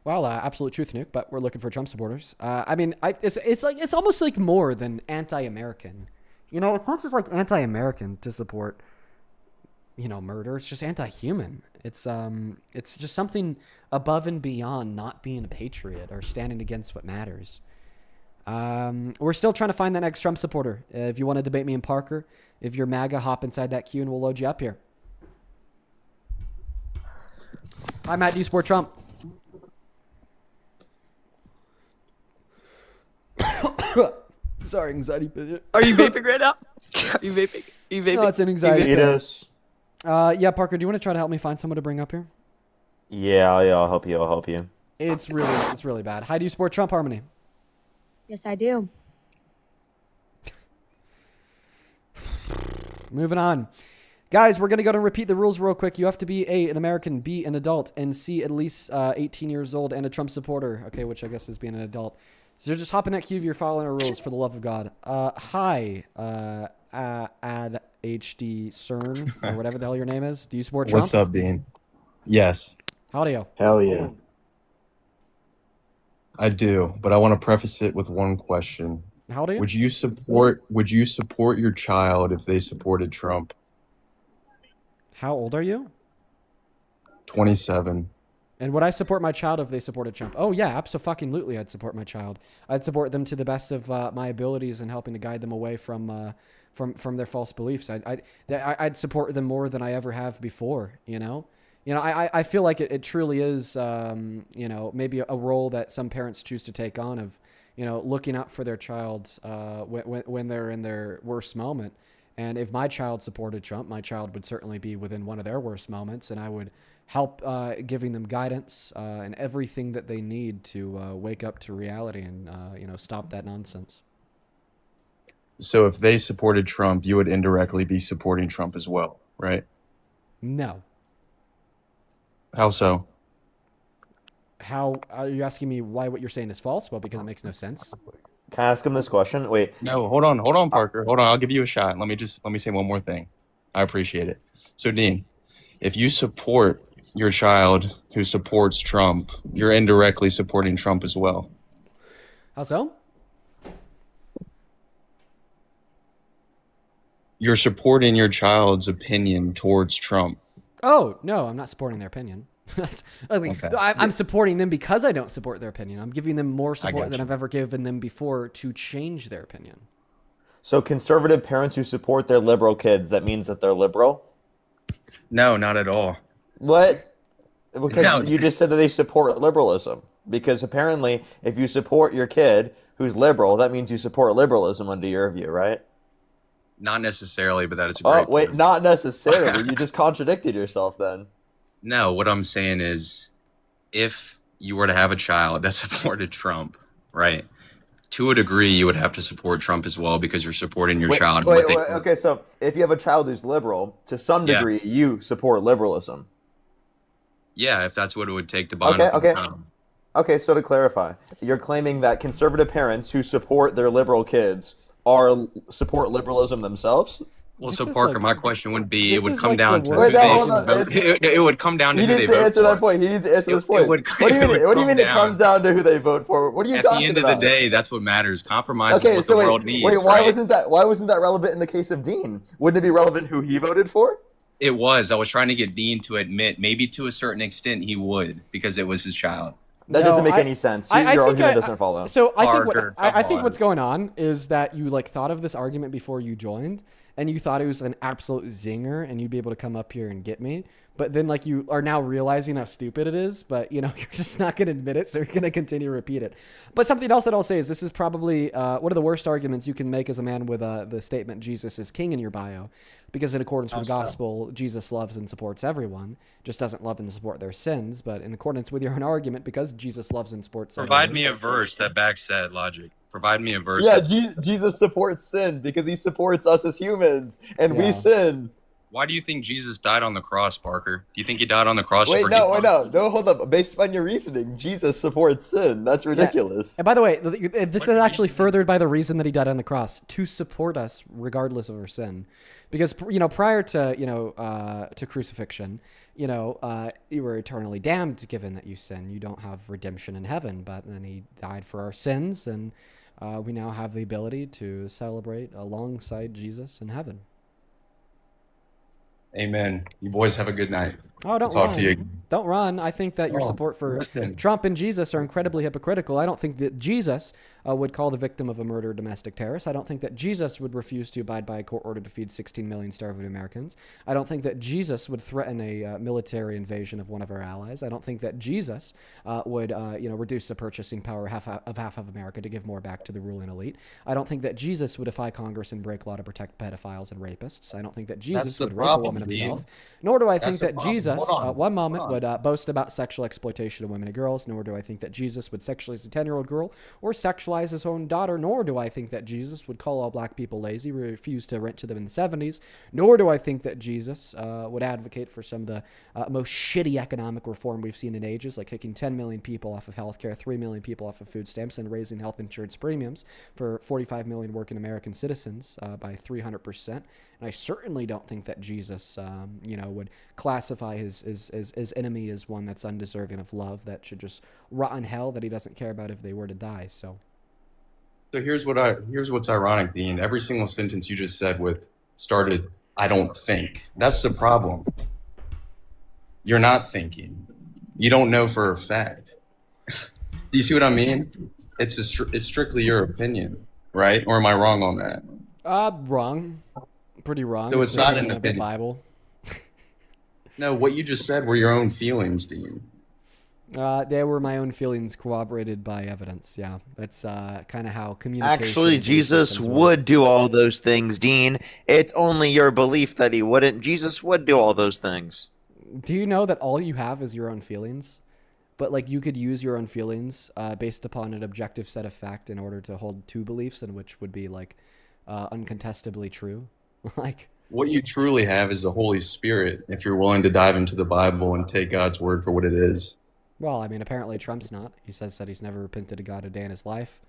S1: Well, absolute truth, Nuke, but we're looking for Trump supporters. It's almost like more than anti-American. You know, it's not just like anti-American to support, murder. It's just anti-human. It's just something above and beyond not being a patriot or standing against what matters. We're still trying to find that next Trump supporter. If you want to debate me and Parker, if you're MAGA, hop inside that queue and we'll load you up here. Hi, Matt. Do you support Trump? Sorry, anxiety.
S9: Are you vaping right now? Are you vaping?
S1: No, it's an anxiety.
S19: It is.
S1: Yeah, Parker, do you want to try to help me find someone to bring up here?
S19: Yeah, I'll help you.
S1: It's really bad. How do you support Trump, Harmony?
S22: Yes, I do.
S1: Moving on. Guys, we're going to go and repeat the rules real quick. You have to be A, an American, B, an adult, and C, at least 18 years old and a Trump supporter. Okay, which I guess is being an adult. So just hop in that queue if you're following our rules, for the love of God. Hi, Ad HD CERN, or whatever the hell your name is. Do you support Trump?
S10: What's up, Dean? Yes.
S1: Howdy.
S15: Hell yeah.
S10: I do, but I want to preface it with one question.
S1: Howdy.
S10: Would you support your child if they supported Trump?
S1: How old are you?
S10: 27.
S1: And would I support my child if they supported Trump? Oh yeah, absolutely. I'd support my child. I'd support them to the best of my abilities and helping to guide them away from their false beliefs. I'd support them more than I ever have before. I feel like it truly is maybe a role that some parents choose to take on of looking out for their child when they're in their worst moment. And if my child supported Trump, my child would certainly be within one of their worst moments, and I would help giving them guidance and everything that they need to wake up to reality and stop that nonsense.
S10: So if they supported Trump, you would indirectly be supporting Trump as well, right?
S1: No.
S10: How so?
S1: How are you asking me why what you're saying is false? Well, because it makes no sense.
S19: Can I ask him this question? Wait.
S10: No, hold on, Parker. Hold on, I'll give you a shot. Let me say one more thing. I appreciate it. So, Dean, if you support your child who supports Trump, you're indirectly supporting Trump as well.
S1: How so?
S10: You're supporting your child's opinion towards Trump.
S1: Oh, no, I'm not supporting their opinion.
S10: Okay.
S1: I'm supporting them because I don't support their opinion. I'm giving them more support than I've ever given them before to change their opinion.
S19: So conservative parents who support their liberal kids, that means that they're liberal?
S10: No, not at all.
S19: What? Because
S10: No,
S19: you just said that they support liberalism. Because apparently, if you support your kid who's liberal, that means you support liberalism under your view, right?
S10: not necessarily, but that is a
S19: Oh,
S10: great
S19: wait,
S10: point.
S19: not necessarily. You just contradicted yourself then.
S10: No, what I'm saying is, if you were to have a child that supported Trump, right? To a degree, you would have to support Trump as well because you're supporting your child. and what they-
S19: Okay, so if you have a child who's liberal, to some
S10: Yeah.
S19: degree, you support liberalism.
S10: Yeah, if that's what it would take to bond
S19: Okay,
S10: with the
S19: okay.
S10: child.
S19: Okay, so to clarify, you're claiming that conservative parents who support their liberal kids support liberalism themselves?
S10: Well,
S19: This
S10: so
S19: is
S10: Parker,
S19: like-
S10: my question would be,
S19: this
S10: it would
S19: is
S10: come
S19: like
S10: down
S19: the
S10: to
S19: worst-
S10: who
S19: Wait,
S10: they
S19: no, hold on,
S10: vote. It would come down to
S19: He
S10: who they
S19: needs to
S10: vote
S19: answer
S10: for.
S19: that point. He needs to answer this point.
S10: would-
S19: What do you
S10: it
S19: mean?
S10: would
S19: What do you
S10: come
S19: mean? It
S10: down.
S19: comes down to who they vote for? What are you
S10: At the
S19: talking
S10: end
S19: about?
S10: of the day, that's what matters. Compromise
S19: Okay,
S10: is what
S19: so
S10: the world
S19: wait,
S10: needs.
S19: wait. Why
S10: right?
S19: wasn't that relevant in the case of Dean? Wouldn't it be relevant who he voted for?
S10: It was. I was trying to get Dean to admit, maybe to a certain extent, he would because it was his child.
S19: That doesn't make any sense. Your argument doesn't follow.
S1: So I think
S10: Parker,
S1: I
S10: come
S1: think
S10: on.
S1: what's going on is that you like thought of this argument before you joined, and you thought it was an absolute zinger, and you'd be able to come up here and get me. But then like you are now realizing how stupid it is, but you know you're just not going to admit it, so you're going to continue to repeat it. But something else that I'll say is this is probably one of the worst arguments you can make as a man with the statement "Jesus is King" in your bio, because in accordance with the gospel, Jesus loves and supports everyone, just doesn't love and support their sins. But in accordance with your own argument, because Jesus loves and supports
S10: Provide
S1: everyone,
S10: me a verse that backs that logic. Provide me a verse.
S19: Yeah,
S10: that-
S19: Jesus supports sin because he supports us as humans, and
S1: Yeah.
S19: we sin.
S10: Why do you think Jesus died on the cross, Parker? Do you think he died on the cross? to
S19: Wait,
S10: forgive us?
S19: no, hold up. Based on your reasoning, Jesus supports sin. That's ridiculous.
S1: And by the way, this is actually furthered by the reason that he died on the cross, to support us regardless of our sin. Because, you know, prior to, to crucifixion, you were eternally damned given that you sin. You don't have redemption in heaven, but then he died for our sins, and we now have the ability to celebrate alongside Jesus in heaven.
S10: Amen. You boys have a good night.
S1: Oh, don't
S10: Talk
S1: run.
S10: to you.
S1: Don't run. I think that your
S10: Oh,
S1: support for
S10: listen.
S1: Trump and Jesus are incredibly hypocritical. I don't think that Jesus would call the victim of a murder a domestic terrorist. I don't think that Jesus would refuse to abide by a court order to feed 16 million starving Americans. I don't think that Jesus would threaten a military invasion of one of our allies. I don't think that Jesus would reduce the purchasing power of half of America to give more back to the ruling elite. I don't think that Jesus would defy Congress and break law to protect pedophiles and rapists. I don't think that Jesus
S10: the
S1: would rape a
S10: problem,
S1: woman
S10: Dean.
S1: himself. Nor do I
S10: That's
S1: think
S10: the
S1: that
S10: problem.
S1: Jesus,
S10: Hold on.
S1: one moment,
S10: Hold on.
S1: would boast about sexual exploitation of women and girls. Nor do I think that Jesus would sexualize a 10-year-old girl or sexualize his own daughter. Nor do I think that Jesus would call all black people lazy, refuse to rent to them in the 70s. Nor do I think that Jesus would advocate for some of the most shitty economic reform we've seen in ages, like kicking 10 million people off of healthcare, 3 million people off of food stamps, and raising health insurance premiums for 45 million working American citizens by 300%. And I certainly don't think that Jesus, would classify his enemy as one that's undeserving of love, that should just rot in hell, that he doesn't care about if they were to die. So
S10: here's what's ironic, Dean. Every single sentence you just said started, I don't think. That's the problem. You're not thinking. You don't know for a fact. Do you see what I mean? It's strictly your opinion, right? Or am I wrong on that?
S1: Wrong. Pretty wrong.
S10: So it's not
S1: written
S10: an
S1: in the
S10: opinion.
S1: Bible.
S10: No, what you just said were your own feelings, Dean.
S1: They were my own feelings corroborated by evidence. Yeah, that's kind of how communication.
S19: Actually,
S1: and belief
S19: Jesus
S1: systems work.
S19: would do all those things, Dean. It's only your belief that he wouldn't. Jesus would do all those things.
S1: Do you know that all you have is your own feelings? But like you could use your own feelings based upon an objective set of fact in order to hold two beliefs, in which would be like uncontestably true. Like
S10: What you truly have is the Holy Spirit if you're willing to dive into the Bible and take God's word for what it is.
S1: well, I mean, apparently Trump's not. He says that he's never repented to God a day in his life.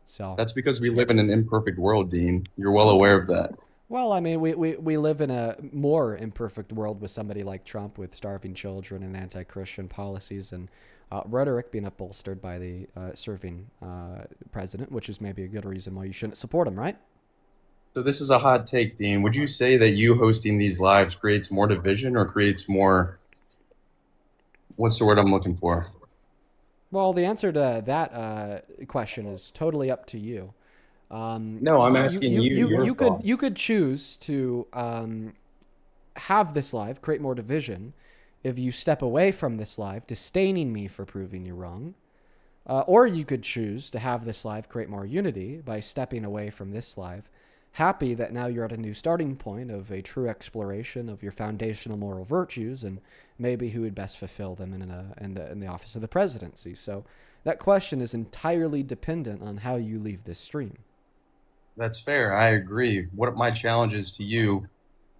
S1: So
S10: That's because we live in an imperfect world, Dean. You're well aware of that.
S1: well, I mean, we live in a more imperfect world with somebody like Trump, with starving children and anti-Christian policies and rhetoric being upholstered by the serving president, which is maybe a good reason why you shouldn't support him, right?
S10: So this is a hot take, Dean. Would you say that you hosting these lives creates more division or creates more... What's the word I'm looking for?
S1: Well, the answer to that question is totally up to you.
S5: No, I'm asking you your thought.
S1: You could choose to have this live create more division if you step away from this live, disdaining me for proving you wrong. Or you could choose to have this live create more unity by stepping away from this live, happy that now you're at a new starting point of a true exploration of your foundational moral virtues and maybe who would best fulfill them in the office of the presidency. So that question is entirely dependent on how you leave this stream.
S10: That's fair. I agree. What my challenge is to you,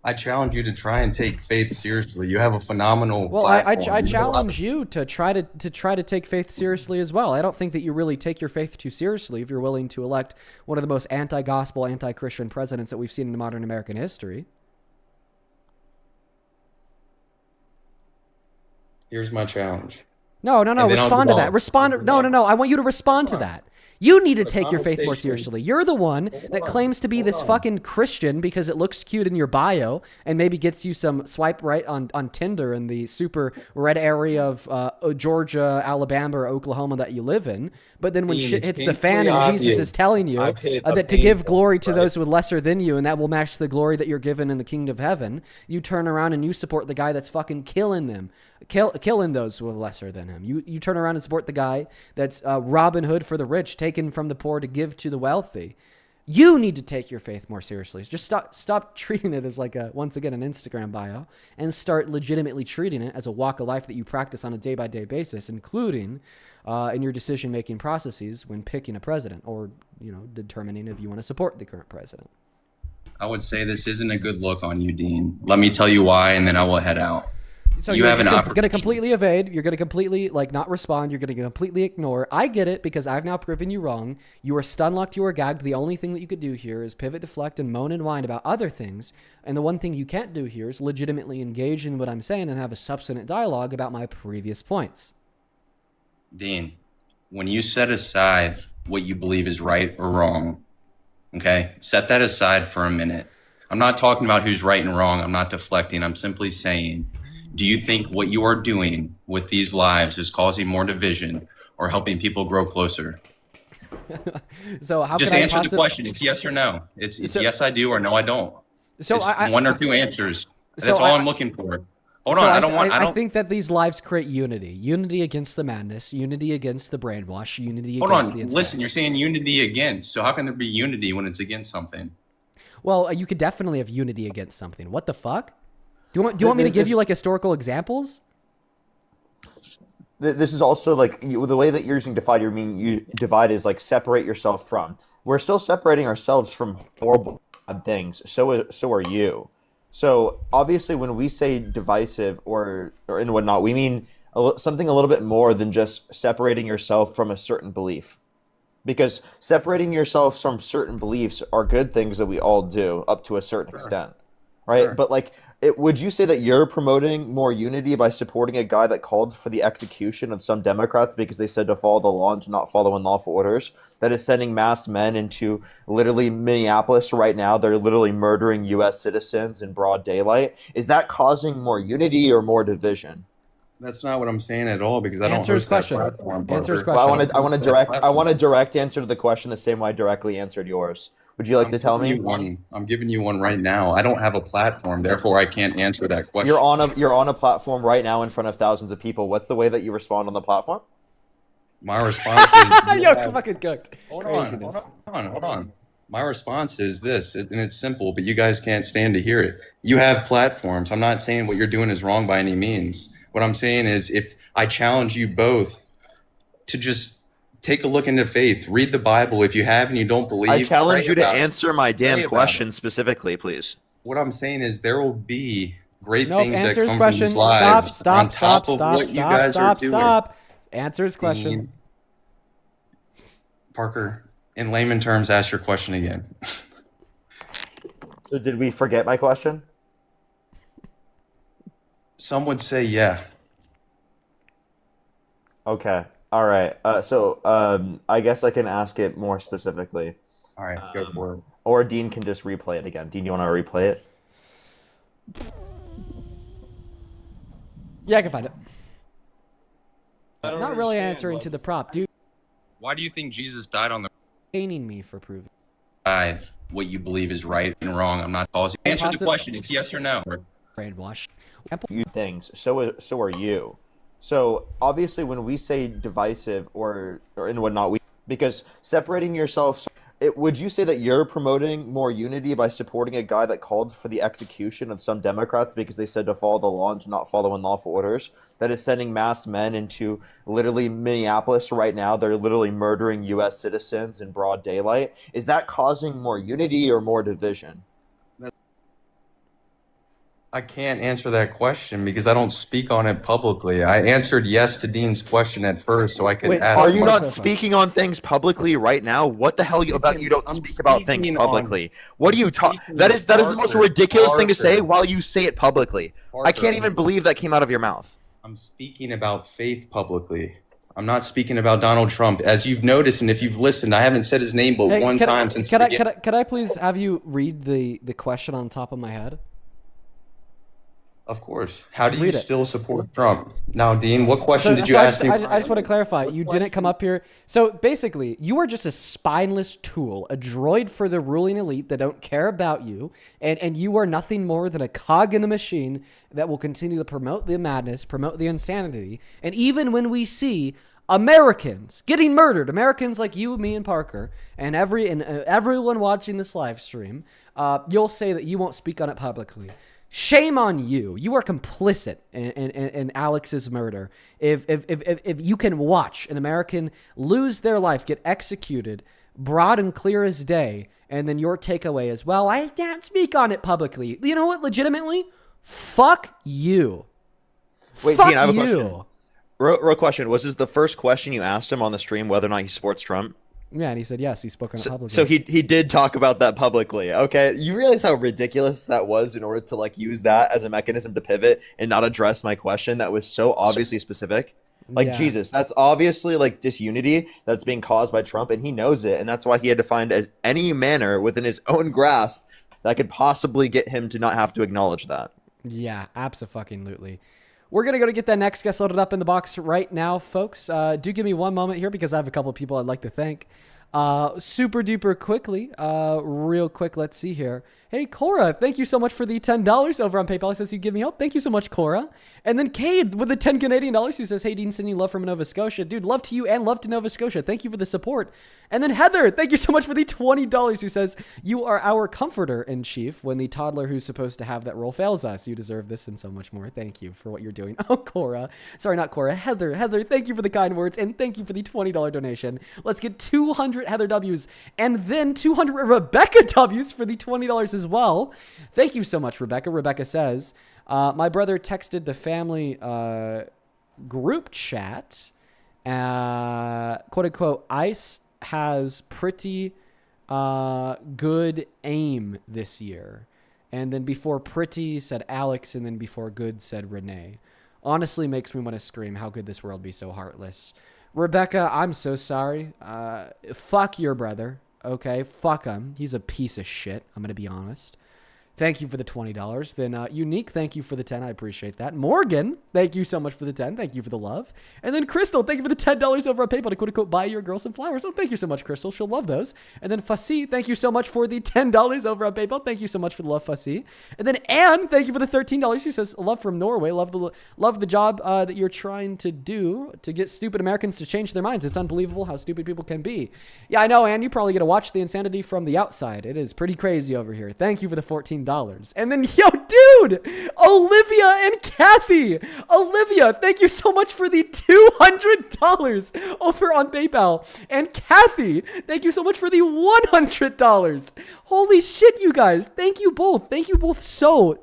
S10: I challenge you to try and take faith seriously. You have a phenomenal platform.
S1: I challenge you to try to take faith seriously as well. I don't think that you really take your faith too seriously if you're willing to elect one of the most anti-gospel, anti-Christian presidents that we've seen in modern American history.
S10: Here's my challenge.
S1: No. Respond to that. No. I want you to respond to that. You need to take your faith more seriously. You're the one that claims to be this fucking Christian because it looks cute in your bio and maybe gets you some swipe right on Tinder in the super red area of Georgia, Alabama, or Oklahoma that you live in. But then when shit hits the fan and Jesus is telling you that to give glory to those with lesser than you and that will match the glory that you're given in the kingdom of heaven, you turn around and you support the guy that's fucking killing them. Killing those with lesser than him. You turn around and support the guy that's Robin Hood for the rich, taken from the poor to give to the wealthy. You need to take your faith more seriously. Just stop treating it as like once again an Instagram bio and start legitimately treating it as a walk of life that you practice on a day-by-day basis, including in your decision-making processes when picking a president or determining if you want to support the current president.
S10: I would say this isn't a good look on you, Dean. Let me tell you why, and then I will head out.
S1: So you're going to completely evade. You're going to completely not respond. You're going to completely ignore. I get it because I've now proven you wrong. You were stun locked. You were gagged. The only thing that you could do here is pivot, deflect, and moan and whine about other things. And the one thing you can't do here is legitimately engage in what I'm saying and have a substantive dialogue about my previous points.
S10: Dean, when you set aside what you believe is right or wrong, okay, set that aside for a minute. I'm not talking about who's right and wrong. I'm not deflecting. I'm simply saying, do you think what you are doing with these lives is causing more division or helping people grow closer?
S1: So how
S10: just answer the question. It's yes or no. It's yes I do or no I don't.
S1: So
S10: it's one or two answers. That's all I'm looking for. Hold on. I
S1: think that these lives create unity. Unity against the madness. Unity against the brainwash. Unity against the insanity.
S10: Listen, you're saying unity against. So how can there be unity when it's against something?
S1: Well, you could definitely have unity against something. What the fuck? Do you want me to give you historical examples?
S19: This is also the way that you're using divide. You divide is separate yourself from. We're still separating ourselves from horrible bad things. So are you. So obviously, when we say divisive or and whatnot, we mean something a little bit more than just separating yourself from a certain belief. Because separating yourself from certain beliefs are good things that we all do up to a certain extent, right? Sure. But would you say that you're promoting more unity by supporting a guy that called for the execution of some Democrats because they said to follow the law and to not follow unlawful orders, that is sending masked men into literally Minneapolis right now? They're literally murdering U.S. citizens in broad daylight. Is that causing more unity or more division?
S10: That's not what I'm saying at all because I don't host that platform.
S1: Answer his question.
S19: Well, I want a direct answer to the question the same way I directly answered yours. Would you like to tell me?
S10: I'm giving you one right now. I don't have a platform, therefore I can't answer that question.
S19: You're on a platform right now in front of thousands of people. What's the way that you respond on the platform?
S10: My response is
S1: you're fucking cooked.
S10: Hold on. My response is this, and it's simple, but you guys can't stand to hear it. You have platforms. I'm not saying what you're doing is wrong by any means. What I'm saying is if I challenge you both to just take a look into faith, read the Bible. If you have and you don't believe,
S19: I challenge you to answer my damn question specifically, please.
S10: What I'm saying is there will be great things that come from these lives
S1: Stop.
S10: doing.
S1: Answer his question.
S10: Parker, in layman terms, ask your question again.
S19: So did we forget my question?
S10: Some would say yeah.
S19: Okay. All right. So I guess I can ask it more specifically.
S10: All right. Go for it.
S19: Or Dean can just replay it again. Dean, you want to replay it?
S1: Yeah, I can find it. Not really answering to the prop, dude.
S10: Why do you think Jesus died on the...
S1: Painting me for proving.
S10: what you believe is right and wrong. I'm not causing. Answer the question. It's yes or no.
S1: Brainwash.
S19: You things. So are you. So obviously, when we say divisive or and whatnot, because separating yourself. Would you say that you're promoting more unity by supporting a guy that called for the execution of some Democrats because they said to follow the law and to not follow unlawful orders? That is sending masked men into literally Minneapolis right now. They're literally murdering U.S. citizens in broad daylight. Is that causing more unity or more division?
S10: I can't answer that question because I don't speak on it publicly. I answered yes to Dean's question at first, so I could ask.
S19: Are you not speaking on things publicly right now? What the hell about you don't speak about things publicly? What do you talk? That is the most ridiculous thing to say while you say it publicly. I can't even believe that came out of your mouth.
S10: I'm speaking about faith publicly. I'm not speaking about Donald Trump. As you've noticed, and if you've listened, I haven't said his name but one time since.
S1: Could I please have you read the question on top of my head?
S10: Of course. How do you still support Trump? Now, Dean, what question did you ask me?
S1: I just want to clarify. You didn't come up here. So basically, you are just a spineless tool, a droid for the ruling elite that don't care about you. And you are nothing more than a cog in the machine that will continue to promote the madness, promote the insanity. And even when we see Americans getting murdered, Americans like you, me, and Parker, and everyone watching this live stream, you'll say that you won't speak on it publicly. Shame on you. You are complicit in Alex's murder. If you can watch an American lose their life, get executed, broad and clear as day, and then your takeaway is, well, I can't speak on it publicly. You know what? Legitimately, fuck you.
S19: Wait, Dean, I have a question. Real question. Was this the first question you asked him on the stream, whether or not he supports Trump?
S1: Yeah, and he said yes, he spoke on it publicly.
S19: So he did talk about that publicly. Okay, you realize how ridiculous that was in order to use that as a mechanism to pivot and not address my question that was so obviously specific? Jesus, that's obviously disunity that's being caused by Trump, and he knows it, and that's why he had to find any manner within his own grasp that could possibly get him to not have to acknowledge that.
S1: Yeah, abso-fucking-lutely. We're going to go to get that next guest loaded up in the box right now, folks. Do give me one moment here because I have a couple of people I'd like to thank. Super duper quickly, real quick, let's see here. Hey, Cora, thank you so much for the $10 over on PayPal. It says you give me help. Thank you so much, Cora. And then Cade with the 10 Canadian dollars who says, hey, Dean, sending love from Nova Scotia. Dude, love to you and love to Nova Scotia. Thank you for the support. And then Heather, thank you so much for the $20 who says, you are our comforter in chief when the toddler who's supposed to have that role fails us. You deserve this and so much more. Thank you for what you're doing. Oh, Cora. Sorry, not Cora. Heather, thank you for the kind words and thank you for the $20 donation. Let's get 200 Heather W's and then 200 Rebecca W's for the $20 as well. Thank you so much, Rebecca. Rebecca says, my brother texted the family group chat, quote unquote, ICE has pretty good aim this year. And then before pretty said Alex, and then before good said Renee. Honestly makes me want to scream, how could this world be so heartless? Rebecca, I'm so sorry. Fuck your brother, okay? Fuck him. He's a piece of shit. I'm going to be honest. Thank you for the $20. Then Unique, thank you for the 10. I appreciate that. Morgan, thank you so much for the 10. Thank you for the love. And then Crystal, thank you for the $10 over on PayPal to quote-unquote buy your girl some flowers. Oh, thank you so much, Crystal. She'll love those. And then Fassi, thank you so much for the $10 over on PayPal. Thank you so much for the love, Fassi. And then Anne, thank you for the $13. She says, love from Norway. Love the job that you're trying to do to get stupid Americans to change their minds. It's unbelievable how stupid people can be. Yeah, I know, Anne. You probably get to watch the insanity from the outside. It is pretty crazy over here. Thank you for the $14. And then, yo, dude, Olivia and Kathy. Olivia, thank you so much for the $200 over on PayPal. And Kathy, thank you so much for the $100. Holy shit, you guys. Thank you both. Thank you both so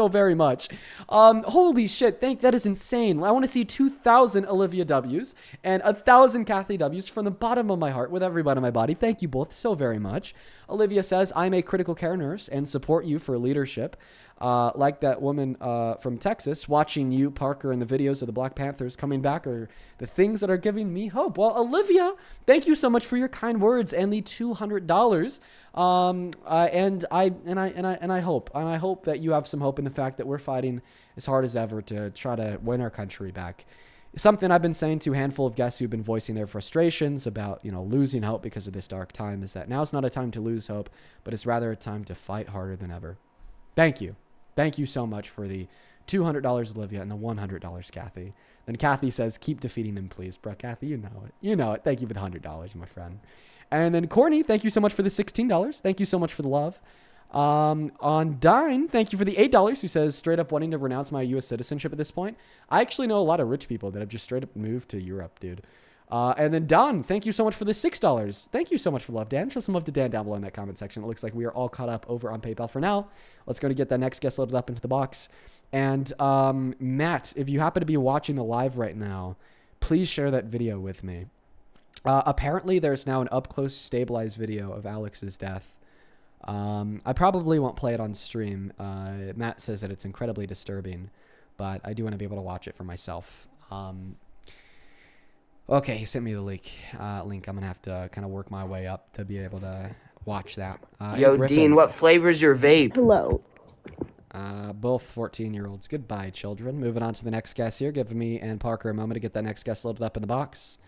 S1: very much. Holy shit. That is insane. I want to see 2,000 Olivia W's and 1,000 Kathy W's from the bottom of my heart with every bite of my body. Thank you both so very much. Olivia says, I'm a critical care nurse and support you for leadership. Like that woman from Texas, watching you, Parker, and the videos of the Black Panthers coming back are the things that are giving me hope. Well, Olivia, thank you so much for your kind words and the $200. And I hope that you have some hope in the fact that we're fighting as hard as ever to try to win our country back. Something I've been saying to a handful of guests who've been voicing their frustrations about, losing hope because of this dark time is that now's not a time to lose hope, but it's rather a time to fight harder than ever. Thank you. Thank you so much for the $200, Olivia, and the $100, Kathy. Then Kathy says, keep defeating them, please. Bro, Kathy, you know it. You know it. Thank you for the $100, my friend. And then Courtney, thank you so much for the $16. Thank you so much for the love. On Dine, thank you for the $8, who says straight up wanting to renounce my U.S. citizenship at this point. I actually know a lot of rich people that have just straight up moved to Europe, dude. And then Don, thank you so much for the $6. Thank you so much for the love, Dan. Show some love to Dan down below in that comment section. It looks like we are all caught up over on PayPal for now. Let's go to get that next guest loaded up into the box. And Matt, if you happen to be watching the live right now, please share that video with me. Apparently, there's now an up-close stabilized video of Alex's death. I probably won't play it on stream. Matt says that it's incredibly disturbing, but I do want to be able to watch it for myself. Okay, he sent me the link. I'm going to have to kind of work my way up to be able to watch that.
S3: Yo, Dean, what flavor's your vape?
S22: Hello.
S1: Both 14-year-olds. Goodbye, children. Moving on to the next guest here. Give me and Parker a moment to get that next guest loaded up in the box.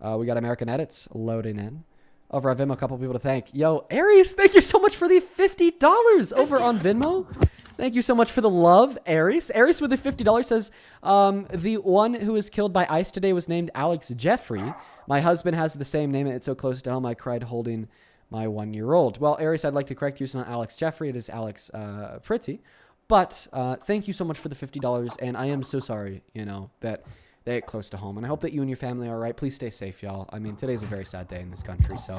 S1: We got American Edits loading in. Over on Venmo, a couple people to thank. Yo, Aries, thank you so much for the $50 over on Venmo. Thank you so much for the love, Aries. Aries with the $50 says, the one who was killed by ICE today was named Alex Jeffrey. My husband has the same name, and it's so close to home I cried holding my 1-year-old. Well, Aries, I'd like to correct you. It's not Alex Jeffrey. It is Alex Pretty. But thank you so much for the $50, and I am so sorry, that they get close to home. And I hope that you and your family are all right. Please stay safe, y'all. I mean, today's a very sad day in this country. So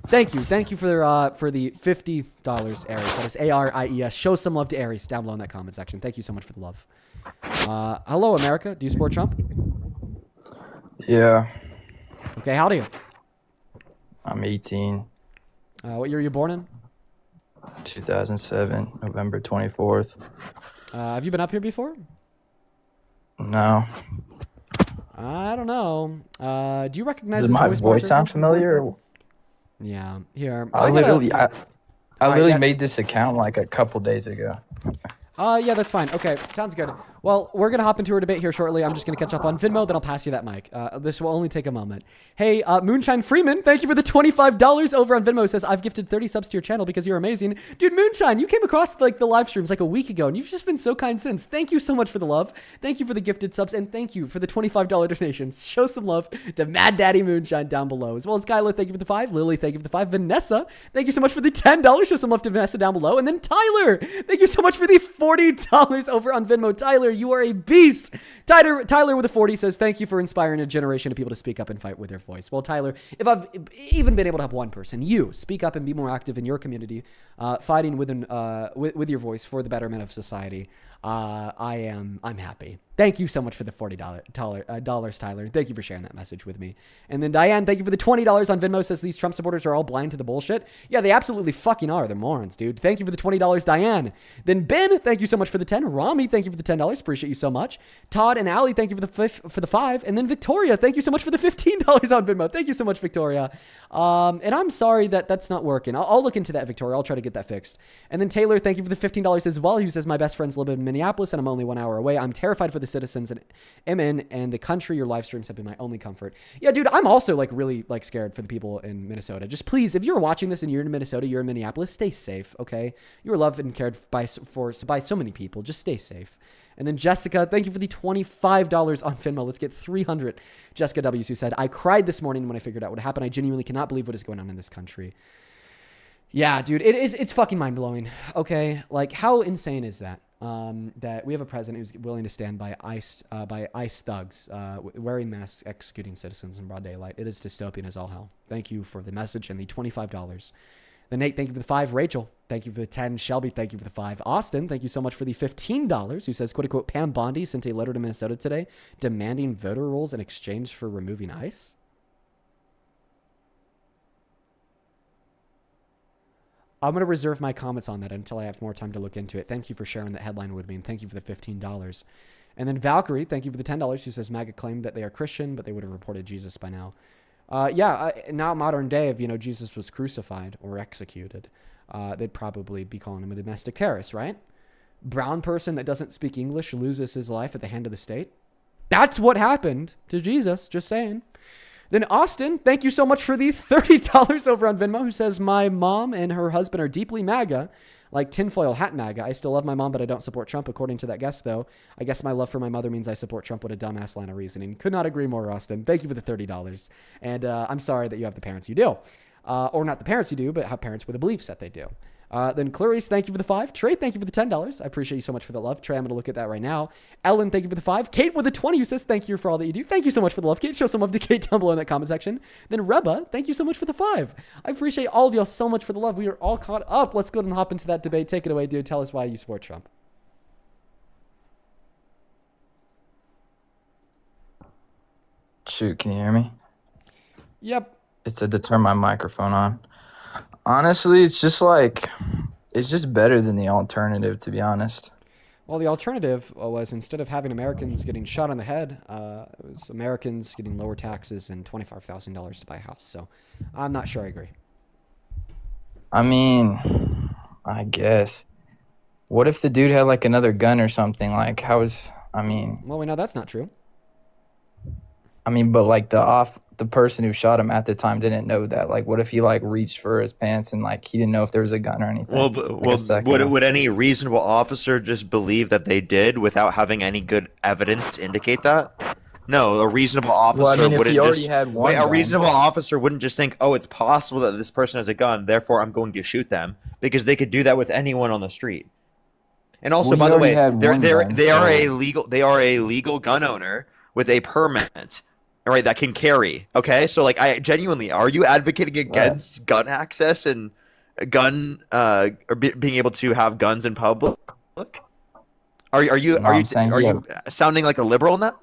S1: thank you. Thank you for the $50, Aries. That is ARIES. Show some love to Aries down below in that comment section. Thank you so much for the love. Hello, America. Do you support Trump?
S4: Yeah.
S1: Okay, how do you?
S4: I'm 18.
S1: What year were you born in?
S4: 2007, November 24th.
S1: Have you been up here before?
S4: No.
S1: I don't know. Do you recognize
S4: Does my voice sound familiar?
S1: Yeah. Here.
S4: I literally made this account like a couple days ago.
S1: Yeah, that's fine. Okay, sounds good. Well, we're going to hop into our debate here shortly. I'm just going to catch up on Venmo, then I'll pass you that mic. This will only take a moment. Hey, Moonshine Freeman, thank you for the $25 over on Venmo. It says, I've gifted 30 subs to your channel because you're amazing. Dude, Moonshine, you came across the live streams like a week ago, and you've just been so kind since. Thank you so much for the love. Thank you for the gifted subs, and thank you for the $25 donations. Show some love to Mad Daddy Moonshine down below, as well as Skylar, thank you for the 5. Lily, thank you for the 5. Vanessa, thank you so much for the $10. Show some love to Vanessa down below. And then Tyler, thank you so much for the $40 over on Venmo. Tyler, you are a beast. Tyler with a 40 says, thank you for inspiring a generation of people to speak up and fight with their voice. Well, Tyler, if I've even been able to help one person, you speak up and be more active in your community, fighting with your voice for the betterment of society. I'm happy. Thank you so much for the $40, Tyler. Thank you for sharing that message with me. And then Diane, thank you for the $20 on Venmo. Says these Trump supporters are all blind to the bullshit. Yeah, they absolutely fucking are. They're morons, dude. Thank you for the $20, Diane. Then Ben, thank you so much for the 10. Rami, thank you for the $10. Appreciate you so much. Todd and Allie, thank you for the 5. And then Victoria, thank you so much for the $15 on Venmo. Thank you so much, Victoria. And I'm sorry that's not working. I'll look into that, Victoria. I'll try to get that fixed. And then Taylor, thank you for the $15 as well. He says, my best friends live in Minneapolis and I'm only 1 hour away. I'm terrified for the citizens and MN and the country. Your live streams have been my only comfort. Yeah, dude, I'm also really scared for the people in Minnesota. Just please, if you're watching this and you're in Minnesota, you're in Minneapolis, stay safe, okay? You are loved and cared by so many people. Just stay safe. And then Jessica, thank you for the $25 on Venmo. Let's get 300. Jessica W's, who said, I cried this morning when I figured out what happened. I genuinely cannot believe what is going on in this country. Yeah, dude, it's fucking mind-blowing, okay? Like, how insane is that? That we have a president who's willing to stand by ICE thugs, wearing masks, executing citizens in broad daylight. It is dystopian as all hell. Thank you for the message and the $25. Then Nate, thank you for the 5. Rachel, thank you for the 10. Shelby, thank you for the 5. Austin, thank you so much for the $15, who says, quote unquote, Pam Bondi sent a letter to Minnesota today demanding voter rolls in exchange for removing ICE. I'm going to reserve my comments on that until I have more time to look into it. Thank you for sharing that headline with me, and thank you for the $15. And then Valkyrie, thank you for the $10. She says, MAGA claimed that they are Christian, but they would have reported Jesus by now. Now modern day, if Jesus was crucified or executed, they'd probably be calling him a domestic terrorist, right? Brown person that doesn't speak English loses his life at the hand of the state. That's what happened to Jesus. Just saying. Then Austin, thank you so much for the $30 over on Venmo, who says, my mom and her husband are deeply MAGA, like tinfoil hat MAGA. I still love my mom, but I don't support Trump, according to that guest, though. I guess my love for my mother means I support Trump. What a dumbass line of reasoning. Could not agree more, Austin. Thank you for the $30. And I'm sorry that you have the parents you do. Or not the parents you do, but have parents with the beliefs that they do. Then Clarice, thank you for the 5. Trey, thank you for the $10. I appreciate you so much for the love. Trey, I'm going to look at that right now. Ellen, thank you for the 5. Kate with the 20, who says thank you for all that you do. Thank you so much for the love, Kate. Show some love to Kate down below in that comment section. Then Reba, thank you so much for the 5. I appreciate all of y'all so much for the love. We are all caught up. Let's go ahead and hop into that debate. Take it away, dude. Tell us why you support Trump.
S4: Shoot, can you hear me?
S1: Yep.
S4: It's to turn my microphone on. Honestly, it's just better than the alternative, to be honest.
S1: Well, the alternative was, instead of having Americans getting shot on the head, it was Americans getting lower taxes and $25,000 to buy a house. So I'm not sure I agree.
S4: I mean, I guess. What if the dude had like another gun or something? Like,
S1: Well, we know that's not true.
S4: I mean, but like the person who shot him at the time didn't know that. Like, what if he like reached for his pants and like he didn't know if there was a gun or anything?
S19: Would any reasonable officer just believe that they did without having any good evidence to indicate that? No, a reasonable officer wouldn't just. A reasonable officer wouldn't just think, "Oh, it's possible that this person has a gun, therefore I'm going to shoot them," because they could do that with anyone on the street. And also, by the way, they are a legal gun owner with a permit. All right, that can carry. Okay, so like, I genuinely, are you advocating against gun access and being able to have guns in public? Are you sounding like a liberal now?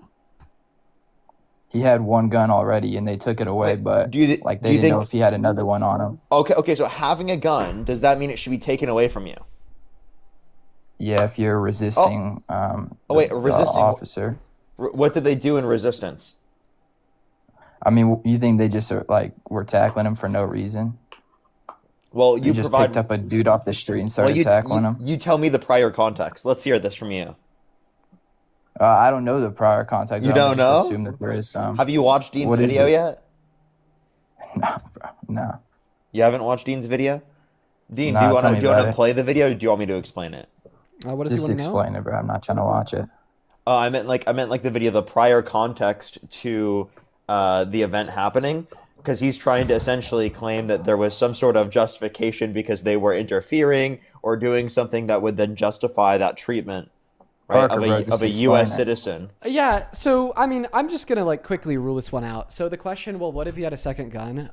S4: He had one gun already, and they took it away. But they didn't know if he had another one on him.
S19: Okay. So having a gun, does that mean it should be taken away from you?
S4: Yeah, if you're resisting.
S19: Resisting
S4: officer.
S19: What did they do in resistance?
S4: I mean, you think they just were tackling him for no reason?
S19: Well, you
S4: just picked up a dude off the street and started tackling him.
S19: You tell me the prior context. Let's hear this from you.
S4: I don't know the prior context.
S19: You don't know?
S4: Assume that there is some.
S19: Have you watched Dean's video yet?
S4: No, bro. No.
S19: You haven't watched Dean's video? Dean,
S4: Nah,
S19: do you want to
S4: it.
S19: play the video, or do you want me to explain it?
S1: What does
S4: Just
S1: he want to know?
S4: explain it, bro. I'm not trying to watch it.
S19: I meant like the video, the prior context to the event happening, because he's trying to essentially claim that there was some sort of justification because they were interfering or doing something that would then justify that treatment, right, of a U.S. citizen.
S1: Yeah, so, I mean, I'm just going to, quickly rule this one out. So the question, well, what if he had a second gun?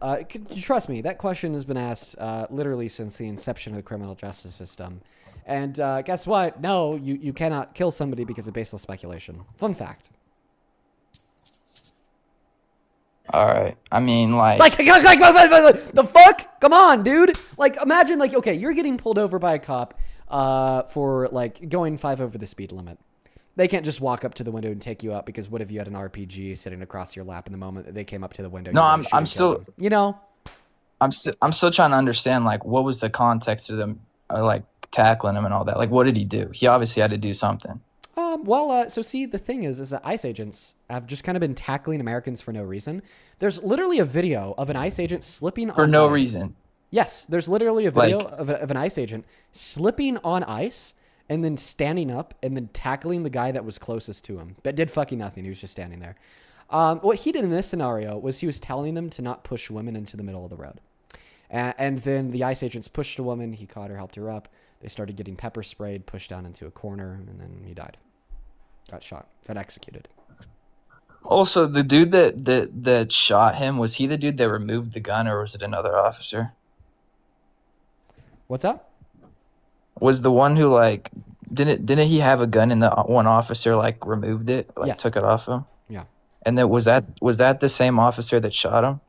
S1: Trust me, that question has been asked literally since the inception of the criminal justice system. And guess what? No, you cannot kill somebody because of baseless speculation. Fun fact.
S4: All right. I mean,
S1: the fuck? Come on, dude. Imagine, okay, you're getting pulled over by a cop for, going 5 over the speed limit. They can't just walk up to the window and take you out, because what if you had an RPG sitting across your lap in the moment that they came up to the window?
S4: No, I'm still,
S1: you know,
S4: I'm still trying to understand, what was the context of them, tackling him and all that? What did he do? He obviously had to do something.
S1: So see, the thing is that ICE agents have just kind of been tackling Americans for no reason. There's literally a video of an ICE agent slipping on
S4: For no
S1: ice.
S4: reason.
S1: Yes, there's literally a video of an ICE agent slipping on ice and then standing up and then tackling the guy that was closest to him. That did fucking nothing. He was just standing there. What he did in this scenario was he was telling them to not push women into the middle of the road. And then the ICE agents pushed a woman. He caught her, helped her up. They started getting pepper sprayed, pushed down into a corner, and then he died. Got shot. Got executed.
S4: Also, the dude that shot him, was he the dude that removed the gun, or was it another officer?
S1: What's up?
S4: Was the one who didn't he have a gun and the one officer removed it,
S1: Yes.
S4: took it off him?
S1: Yeah.
S4: And then was that the same officer that shot him?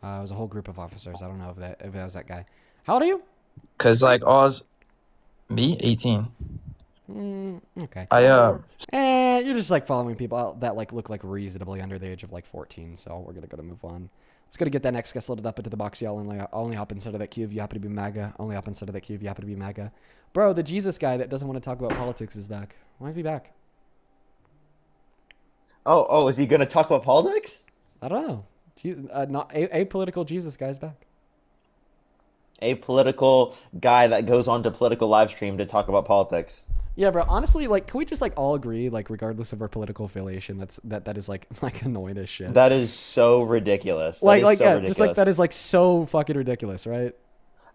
S1: It was a whole group of officers. I don't know if that was that guy. How old are you?
S4: Cause me 18.
S1: Okay.
S4: You're
S1: just following people out that look reasonably under the age of 14. So we're gonna move on. Let's go to get that next guest loaded up into the box. Y'all only hop inside of that queue if you happen to be MAGA. Only hop inside of that queue if you happen to be MAGA. Bro, the Jesus guy that doesn't want to talk about politics is back. Why is he back?
S19: Oh, is he gonna talk about politics?
S1: I don't know. Not apolitical Jesus guy's back.
S19: A political guy that goes on to political live stream to talk about politics.
S1: Yeah, bro. Honestly, like, can we just like all agree, like, regardless of our political affiliation, that is like annoying as shit.
S19: That is so ridiculous.
S1: Ridiculous. Just like that is like so fucking ridiculous, right?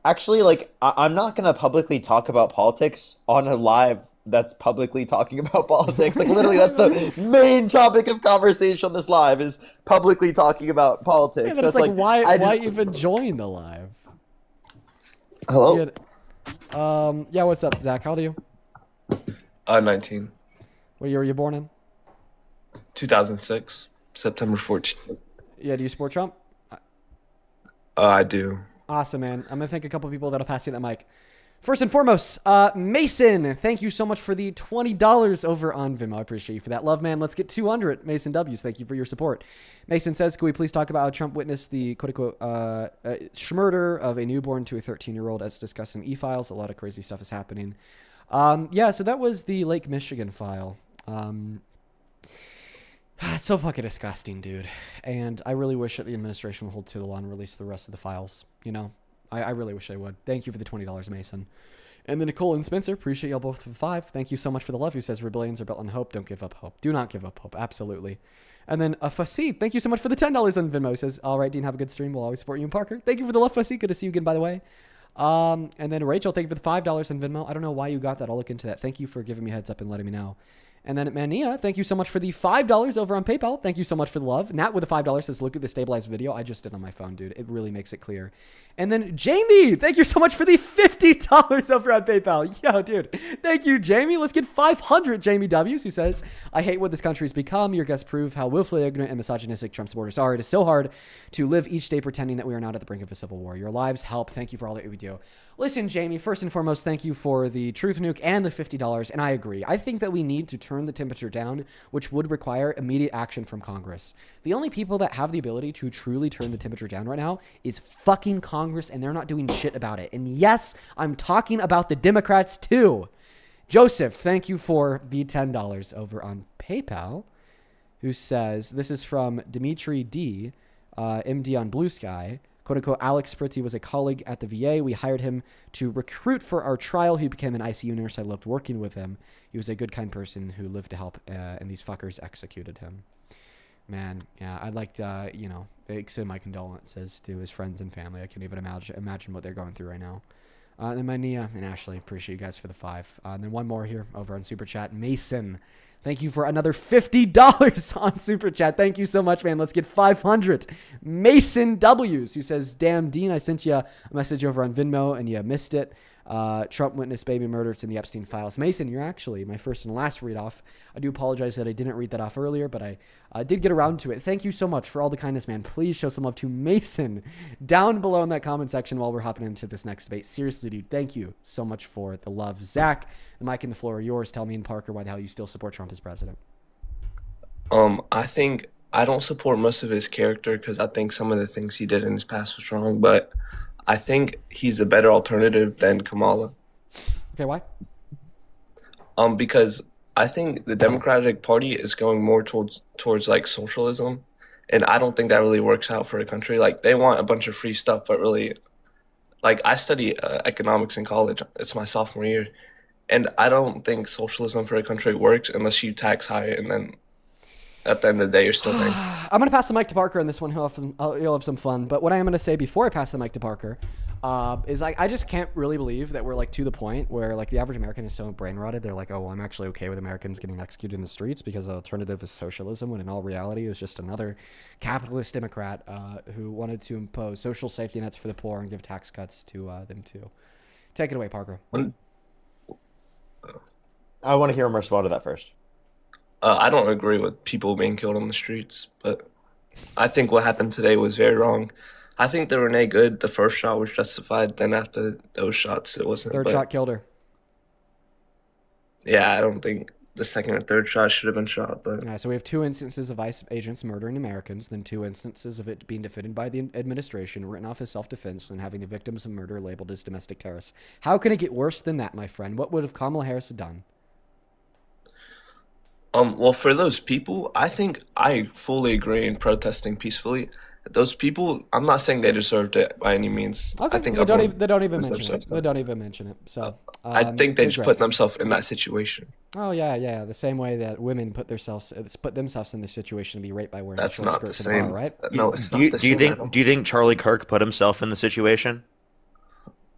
S19: Actually, like, I'm not gonna publicly talk about politics on a live that's publicly talking about politics. Like, literally, that's the main topic of conversation on this live is publicly talking about politics.
S1: Yeah,
S19: so
S1: it's like why even join the live?
S19: Hello.
S1: Yeah. What's up, Zach? How old are you?
S6: 19.
S1: What year were you born in?
S6: 2006, September 14th.
S1: Yeah. Do you support Trump?
S6: I do.
S1: Awesome, man. I'm gonna thank a couple people that'll pass you that mic. First and foremost, Mason, thank you so much for the $20 over on Venmo. I appreciate you for that. Love, man. Let's get 200. Mason W's, thank you for your support. Mason says, can we please talk about how Trump witnessed the quote-unquote murder of a newborn to a 13-year-old as discussed in E-Files? A lot of crazy stuff is happening. Yeah, so that was the Lake Michigan file. It's so fucking disgusting, dude. And I really wish that the administration would hold to the law and release the rest of the files, you know? I really wish they would. Thank you for the $20, Mason. And then Nicole and Spencer, appreciate y'all both for the 5. Thank you so much for the love. Who says rebellions are built on hope? Don't give up hope. Do not give up hope. Absolutely. And then Fasid, thank you so much for the $10 on Venmo. Who says, all right, Dean, have a good stream. We'll always support you and Parker. Thank you for the love, Fasid. Good to see you again, by the way. And then Rachel, thank you for the $5 on Venmo. I don't know why you got that. I'll look into that. Thank you for giving me a heads up and letting me know. And then Mania, thank you so much for the $5 over on PayPal. Thank you so much for the love. Nat with the $5 says, look at the stabilized video. I just did on my phone, dude. It really makes it clear. And then Jamie, thank you so much for the $50 over on PayPal. Yo, dude. Thank you, Jamie. Let's get 500 Jamie W's, who says, I hate what this country's become. Your guests prove how willfully ignorant and misogynistic Trump supporters are. It is so hard to live each day pretending that we are not at the brink of a civil war. Your lives help. Thank you for all that you do. Listen, Jamie, first and foremost, thank you for the Truth Nuke and the $50. And I agree. I think that we need to turn the temperature down, which would require immediate action from Congress. The only people that have the ability to truly turn the temperature down right now is fucking Congress, and they're not doing shit about it. And yes, I'm talking about the Democrats too. Joseph, thank you for the $10 over on PayPal, who says, this is from Dimitri D, MD on Blue Sky. Quote unquote, Alex Pritty was a colleague at the VA. We hired him to recruit for our trial. He became an ICU nurse. I loved working with him. He was a good, kind person who lived to help, and these fuckers executed him. Man, yeah, I'd like to, extend my condolences to his friends and family. I can't even imagine what they're going through right now. Then my Nia and Ashley, appreciate you guys for the 5. And then one more here over on Super Chat. Mason, thank you for another $50 on Super Chat. Thank you so much, man. Let's get 500. Mason W's, who says, damn, Dean, I sent you a message over on Venmo and you missed it. Trump witnessed baby murder. It's in the Epstein files. Mason, you're actually my first and last read off. I do apologize that I didn't read that off earlier, but I did get around to it. Thank you so much for all the kindness, man. Please show some love to Mason down below in that comment section while we're hopping into this next debate. Seriously, dude, thank you so much for the love. Zach, the mic and the floor are yours. Tell me and Parker why the hell you still support Trump as president.
S6: I think I don't support most of his character because I think some of the things he did in his past was wrong, but I think he's a better alternative than Kamala.
S1: Okay, why?
S6: Because I think the Democratic Party is going more towards like socialism, and I don't think that really works out for a country. Like they want a bunch of free stuff, but really, like I study economics in college. It's my sophomore year, and I don't think socialism for a country works unless you tax high, and then at the end of the day, you're still paying.
S1: I'm going to pass the mic to Parker on this one. He'll have some fun. But what I am going to say before I pass the mic to Parker is like, I just can't really believe that we're like to the point where like the average American is so brain rotted. They're like, oh, well, I'm actually okay with Americans getting executed in the streets because the alternative is socialism, when in all reality it was just another capitalist Democrat who wanted to impose social safety nets for the poor and give tax cuts to them too. Take it away, Parker.
S19: I want to hear him respond to that first.
S6: I don't agree with people being killed on the streets, but I think what happened today was very wrong. I think that Renee Good, the first shot was justified. Then after those shots, it wasn't.
S1: Third shot killed her.
S6: Yeah, I don't think the second or third shot should have been shot. But
S1: yeah, so we have 2 instances of ICE agents murdering Americans, then 2 instances of it being defended by the administration, written off as self-defense, and having the victims of murder labeled as domestic terrorists. How can it get worse than that, my friend? What would have Kamala Harris done?
S6: Well, for those people, I think I fully agree in protesting peacefully. Those people, I'm not saying they deserved it by any means.
S1: Okay,
S6: I think
S1: they
S6: everyone
S1: don't even
S6: deserves
S1: mention it. They
S6: it.
S1: don't even mention it. So
S6: I think they
S1: we
S6: just
S1: agree.
S6: put themselves in that situation.
S1: Oh yeah. The same way that women put themselves in this situation to be raped by wearing
S6: That's
S1: short
S6: not the
S1: skirts in a bar,
S6: same.
S1: right?
S6: No, it's
S19: Do
S6: not
S19: you,
S6: the
S19: do you
S6: same at all.
S19: think Charlie Kirk put himself in the situation?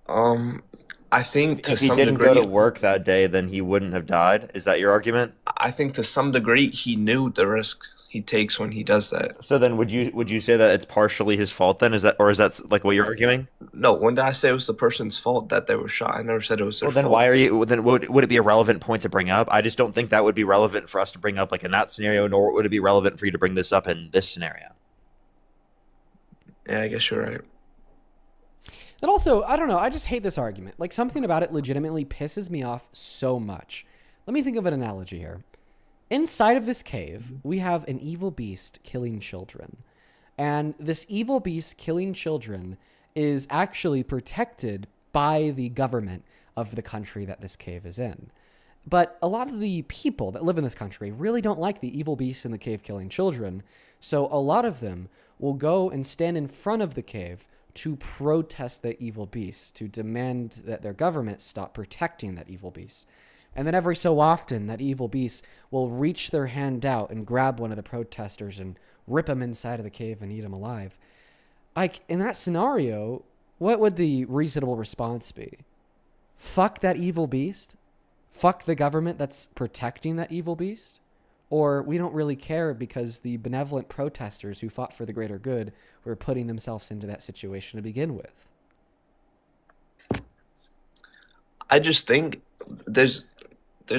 S6: I think to
S19: If he
S6: some
S19: didn't
S6: degree,
S19: go to work that day, then he wouldn't have died. Is that your argument?
S6: I think to some degree he knew the risk he takes when he does that.
S19: So then, would you say that it's partially his fault then? Is that like what you're arguing?
S6: No, when did I say it was the person's fault that they were shot? I never said it was their
S19: Well, then
S6: fault.
S19: why are you? Then would it be a relevant point to bring up? I just don't think that would be relevant for us to bring up like in that scenario, nor would it be relevant for you to bring this up in this scenario.
S6: Yeah, I guess you're right.
S1: And also, I don't know, I just hate this argument. Like, something about it legitimately pisses me off so much. Let me think of an analogy here. Inside of this cave, we have an evil beast killing children. And this evil beast killing children is actually protected by the government of the country that this cave is in. But a lot of the people that live in this country really don't like the evil beast in the cave killing children. So a lot of them will go and stand in front of the cave to protest the evil beast, to demand that their government stop protecting that evil beast. And then every so often, that evil beast will reach their hand out and grab one of the protesters and rip him inside of the cave and eat him alive. Like, in that scenario, what would the reasonable response be? Fuck that evil beast? Fuck the government that's protecting that evil beast? Or we don't really care because the benevolent protesters who fought for the greater good were putting themselves into that situation to begin with?
S6: I just think there's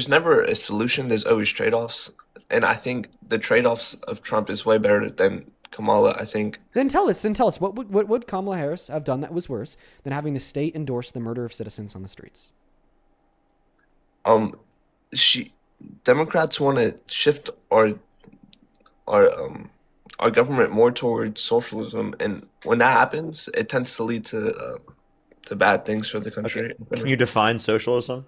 S6: never a solution. There's always trade-offs, and I think the trade-offs of Trump is way better than Kamala. I think.
S1: Then tell us. What would Kamala Harris have done that was worse than having the state endorse the murder of citizens on the streets?
S6: Democrats want to shift our government more towards socialism, and when that happens, it tends to lead to bad things for the country.
S19: Okay. Can you define socialism?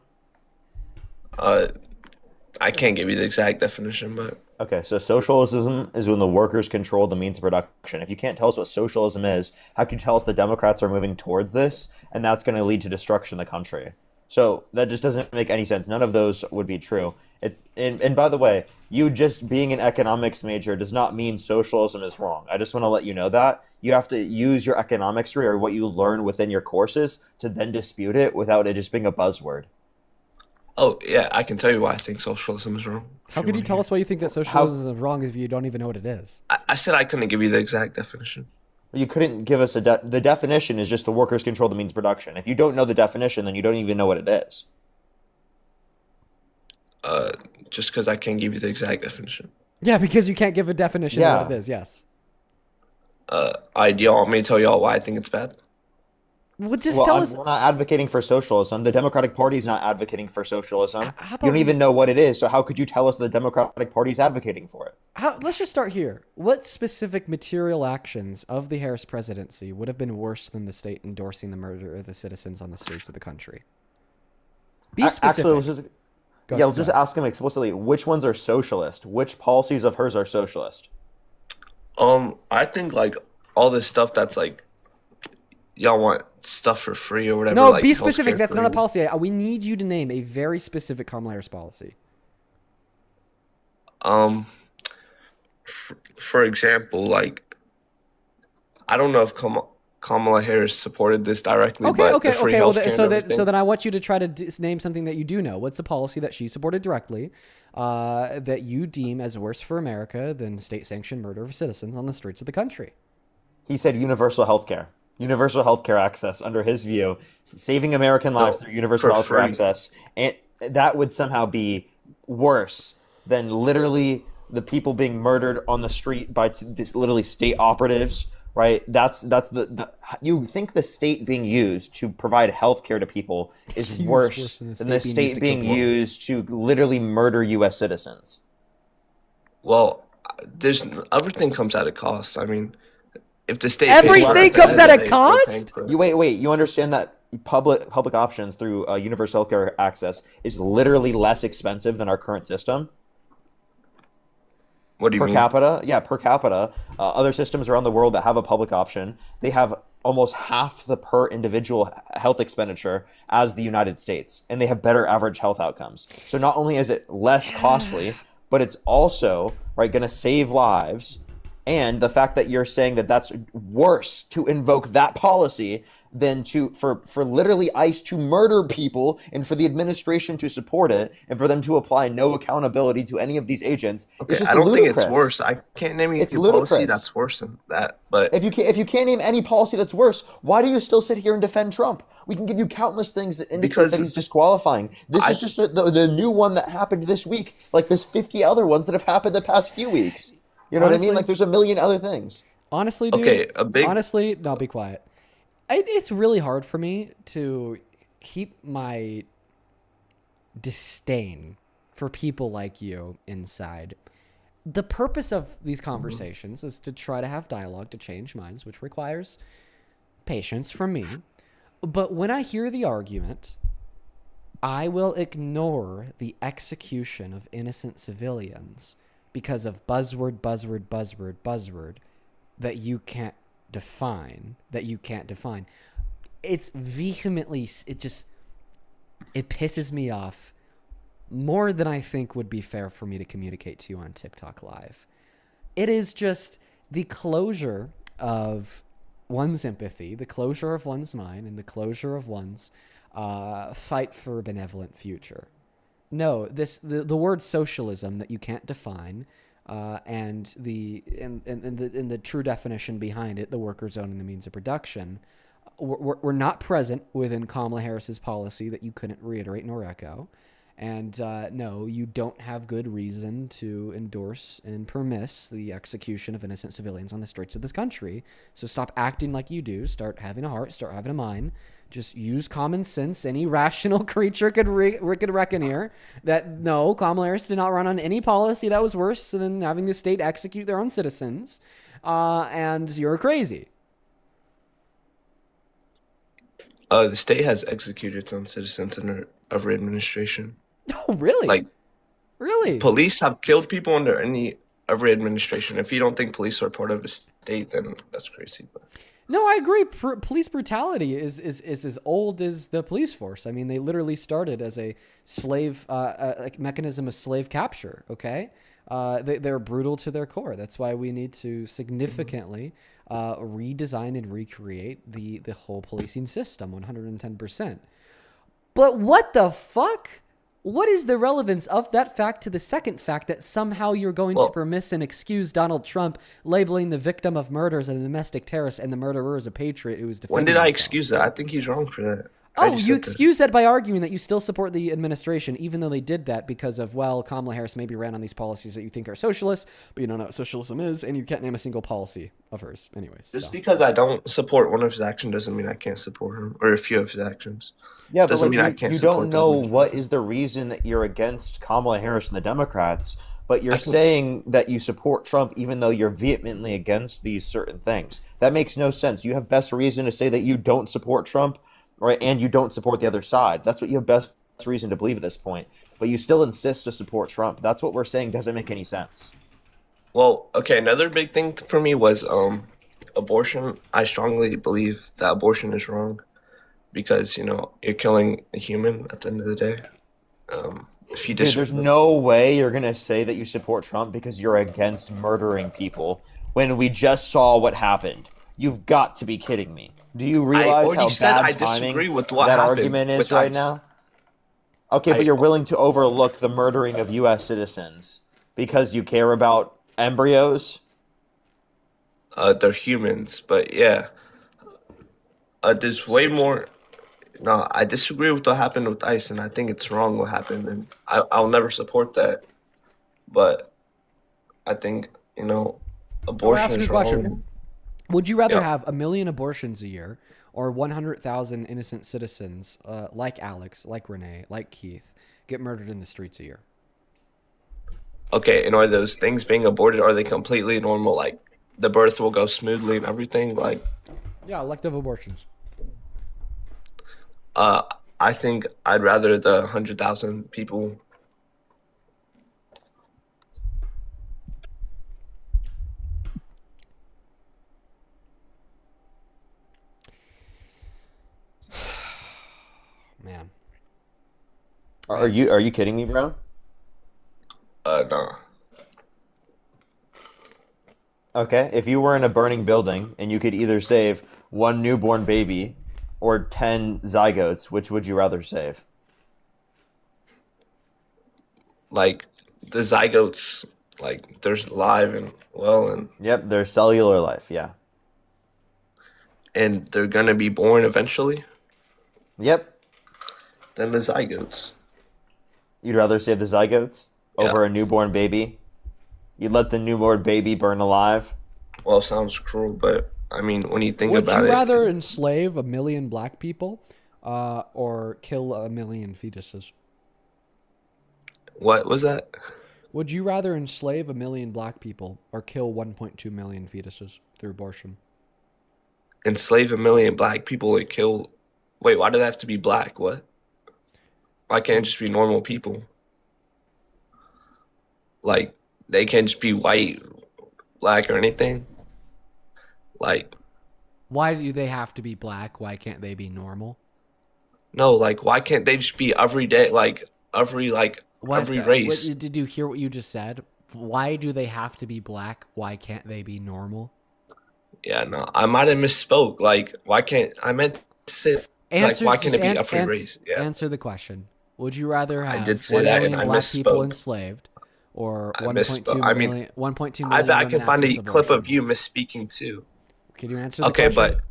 S6: I can't give you the exact definition, but
S19: okay. So socialism is when the workers control the means of production. If you can't tell us what socialism is, how can you tell us the Democrats are moving towards this, and that's going to lead to destruction of the country? So that just doesn't make any sense. None of those would be true. And by the way, you just being an economics major does not mean socialism is wrong. I just want to let you know that. You have to use your economics degree or what you learn within your courses to then dispute it without it just being a buzzword.
S6: Oh, yeah, I can tell you why I think socialism is wrong.
S1: How can you tell us why you think that socialism is wrong if you don't even know what it is?
S6: I said I couldn't give you the exact definition.
S19: You couldn't give us the definition is just the workers control the means of production. If you don't know the definition, then you don't even know what it is.
S6: Just because I can't give you the exact definition.
S1: Yeah, because you can't give a definition of what it is, yes.
S6: Do y'all want me to tell y'all why I think it's bad?
S1: Well, just tell us.
S19: We're not advocating for socialism. The Democratic Party is not advocating for socialism.
S1: How
S19: You don't even know what it is, so how could you tell us the Democratic Party is advocating for it?
S1: Let's just start here. What specific material actions of the Harris presidency would have been worse than the state endorsing the murder of the citizens on the streets of the country? Be specific.
S19: Actually, let's just ask him explicitly, which ones are socialist? Which policies of hers are socialist?
S6: I think like all this stuff that's like y'all want stuff for free or whatever.
S1: No,
S6: like
S1: be specific. That's
S6: free.
S1: not a policy. We need you to name a very specific Kamala Harris policy.
S6: For example, like I don't know if Kamala Harris supported this directly, but the free healthcare and everything.
S1: So then I want you to try to name something that you do know. What's a policy that she supported directly that you deem as worse for America than state-sanctioned murder of citizens on the streets of the country?
S19: He said universal healthcare. Universal healthcare access, under his view, saving American lives through universal healthcare access, and that would somehow be worse than literally the people being murdered on the street by literally state operatives, right? That's the you think the state being used to provide healthcare to people is worse than the state being used to literally murder U.S. citizens.
S6: Well, everything comes at a cost. I mean, if the state
S1: everything comes at a cost.
S19: You wait. You understand that public options through universal healthcare access is literally less expensive than our current system?
S6: What do you
S19: per
S6: mean?
S19: capita. Yeah, per capita. Other systems around the world that have a public option, they have almost half the per individual health expenditure as the United States, and they have better average health outcomes. So not only is it less costly, but it's also going to save lives. And the fact that you're saying that that's worse to invoke that policy than for literally ICE to murder people and for the administration to support it and for them to apply no accountability to any of these agents.
S6: Okay,
S19: It's just
S6: I don't
S19: ludicrous.
S6: think it's worse. I can't name any
S19: It's
S6: policy
S19: ludicrous.
S6: that's worse than that. But
S19: if you can't name any policy that's worse, why do you still sit here and defend Trump? We can give you countless things that indicate that he's disqualifying. This is just the new one that happened this week, like there's 50 other ones that have happened the past few weeks. You know what I mean? Like there's a million other things.
S1: Honestly, dude.
S6: Okay,
S1: honestly, no, be quiet. It's really hard for me to keep my disdain for people like you inside. The purpose of these conversations is to try to have dialogue to change minds, which requires patience from me. But when I hear the argument, I will ignore the execution of innocent civilians because of buzzword that you can't define. It's vehemently, it pisses me off more than I think would be fair for me to communicate to you on TikTok Live. It is just the closure of one's empathy, the closure of one's mind, and the closure of one's fight for a benevolent future. No, the word socialism that you can't define, and the true definition behind it, the workers owning the means of production, were not present within Kamala Harris's policy that you couldn't reiterate nor echo. And no, you don't have good reason to endorse and permiss the execution of innocent civilians on the streets of this country. So stop acting like you do. Start having a heart. Start having a mind. Just use common sense. Any rational creature could reckon here that no, Kamala Harris did not run on any policy that was worse than having the state execute their own citizens. And you're crazy.
S6: The state has executed its own citizens under every administration.
S1: Oh, really? Really?
S6: Police have killed people under every administration. If you don't think police are part of a state, then that's crazy. But
S1: no, I agree. Police brutality is as old as the police force. I mean, they literally started as a slave mechanism of slave capture. Okay, they're brutal to their core. That's why we need to significantly redesign and recreate the whole policing system 110%. But what the fuck? What is the relevance of that fact to the second fact that somehow you're going to permiss and excuse Donald Trump labeling the victim of murder as a domestic terrorist and the murderer as a patriot who was defending
S6: when did I
S1: himself?
S6: excuse that? I think he's wrong for that.
S1: Oh, you excuse that by arguing that you still support the administration, even though they did that because of, well, Kamala Harris maybe ran on these policies that you think are socialist, but you don't know what socialism is, and you can't name a single policy of hers. Anyways.
S6: Just because I don't support one of his actions doesn't mean I can't support him, or a few of his actions.
S19: Yeah,
S6: doesn't
S19: but
S6: mean I can't
S19: you
S6: support
S19: don't know
S6: them.
S19: what is the reason that you're against Kamala Harris and the Democrats, but you're saying that you support Trump even though you're vehemently against these certain things. That makes no sense. You have best reason to say that you don't support Trump, right, and you don't support the other side. That's what you have best reason to believe at this point. But you still insist to support Trump. That's what we're saying doesn't make any sense.
S6: Well, okay, another big thing for me was abortion. I strongly believe that abortion is wrong because, you're killing a human at the end of the day. If you
S19: Dude, there's no way you're going to say that you support Trump because you're against murdering people when we just saw what happened. You've got to be kidding me. Do you realize how bad timing
S6: with what
S19: that
S6: happened
S19: argument is
S6: with
S19: right
S6: ICE.
S19: now? Okay, but you're willing to overlook the murdering of U.S. citizens because you care about embryos?
S6: They're humans, but yeah. There's way more. No, I disagree with what happened with ICE, and I think it's wrong what happened, and I'll never support that. But I think, abortion is wrong.
S1: Would you rather have 1 million abortions a year or 100,000 innocent citizens like Alex, like Renee, like Keith get murdered in the streets a year?
S6: Okay, and are those things being aborted, are they completely normal? Like, the birth will go smoothly and everything? Like,
S1: yeah, elective abortions.
S6: I think I'd rather the 100,000 people.
S19: Are you kidding me, bro?
S6: Nah.
S19: Okay, if you were in a burning building and you could either save one newborn baby or 10 zygotes, which would you rather save?
S6: Like the zygotes, like they're alive and well, and
S19: Yep, their cellular life, yeah.
S6: and they're gonna be born eventually.
S19: Yep.
S6: Then the zygotes.
S19: You'd rather save the zygotes over a newborn baby? You'd let the newborn baby burn alive?
S6: Well, it sounds cruel, but I mean, when you think
S1: Would
S6: about
S1: you
S6: it,
S1: rather enslave 1 million black people or kill 1 million fetuses?
S6: what was that?
S1: Would you rather enslave 1 million black people or kill 1.2 million fetuses through abortion?
S6: Enslave 1 million black people and kill. Wait, why do they have to be black? What? Why can't it just be normal people? Like they can't just be white, black, or anything. Like
S1: Why do they have to be black? Why can't they be normal?
S6: no, like why can't they just be every day, like every race?
S1: Did you hear what you just said? Why do they have to be black? Why can't they be normal?
S6: Yeah, no, I might have misspoke. Like, why can't I meant to say why can't it be every race? Yeah,
S1: Answer the question. Would you rather have
S6: did say
S1: 1
S6: that,
S1: million
S6: and I
S1: black people
S6: misspoke.
S1: enslaved or
S6: I
S1: 1.2
S6: misspoke. I mean,
S1: million, 1.2
S6: I
S1: million
S6: bet I
S1: women
S6: can find a
S1: access
S6: clip
S1: abortion?
S6: of you misspeaking too.
S1: Can you answer the
S6: Okay,
S1: question?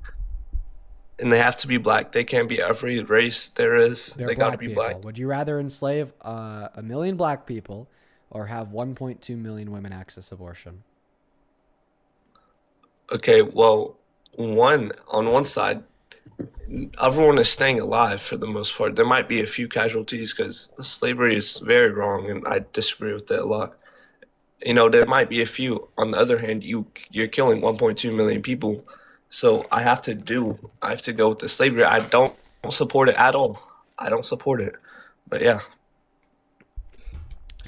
S6: and they have to be black. They can't be every race there is.
S1: They're
S6: They got to
S1: black
S6: be
S1: people.
S6: black.
S1: Would you rather enslave 1 million black people or have 1.2 million women access abortion?
S6: Okay, well, on one side, everyone is staying alive for the most part. There might be a few casualties because slavery is very wrong, and I disagree with that a lot. You know, there might be a few. On the other hand, you're killing 1.2 million people, so I have to go with the slavery. I don't support it at all. I don't support it, but yeah.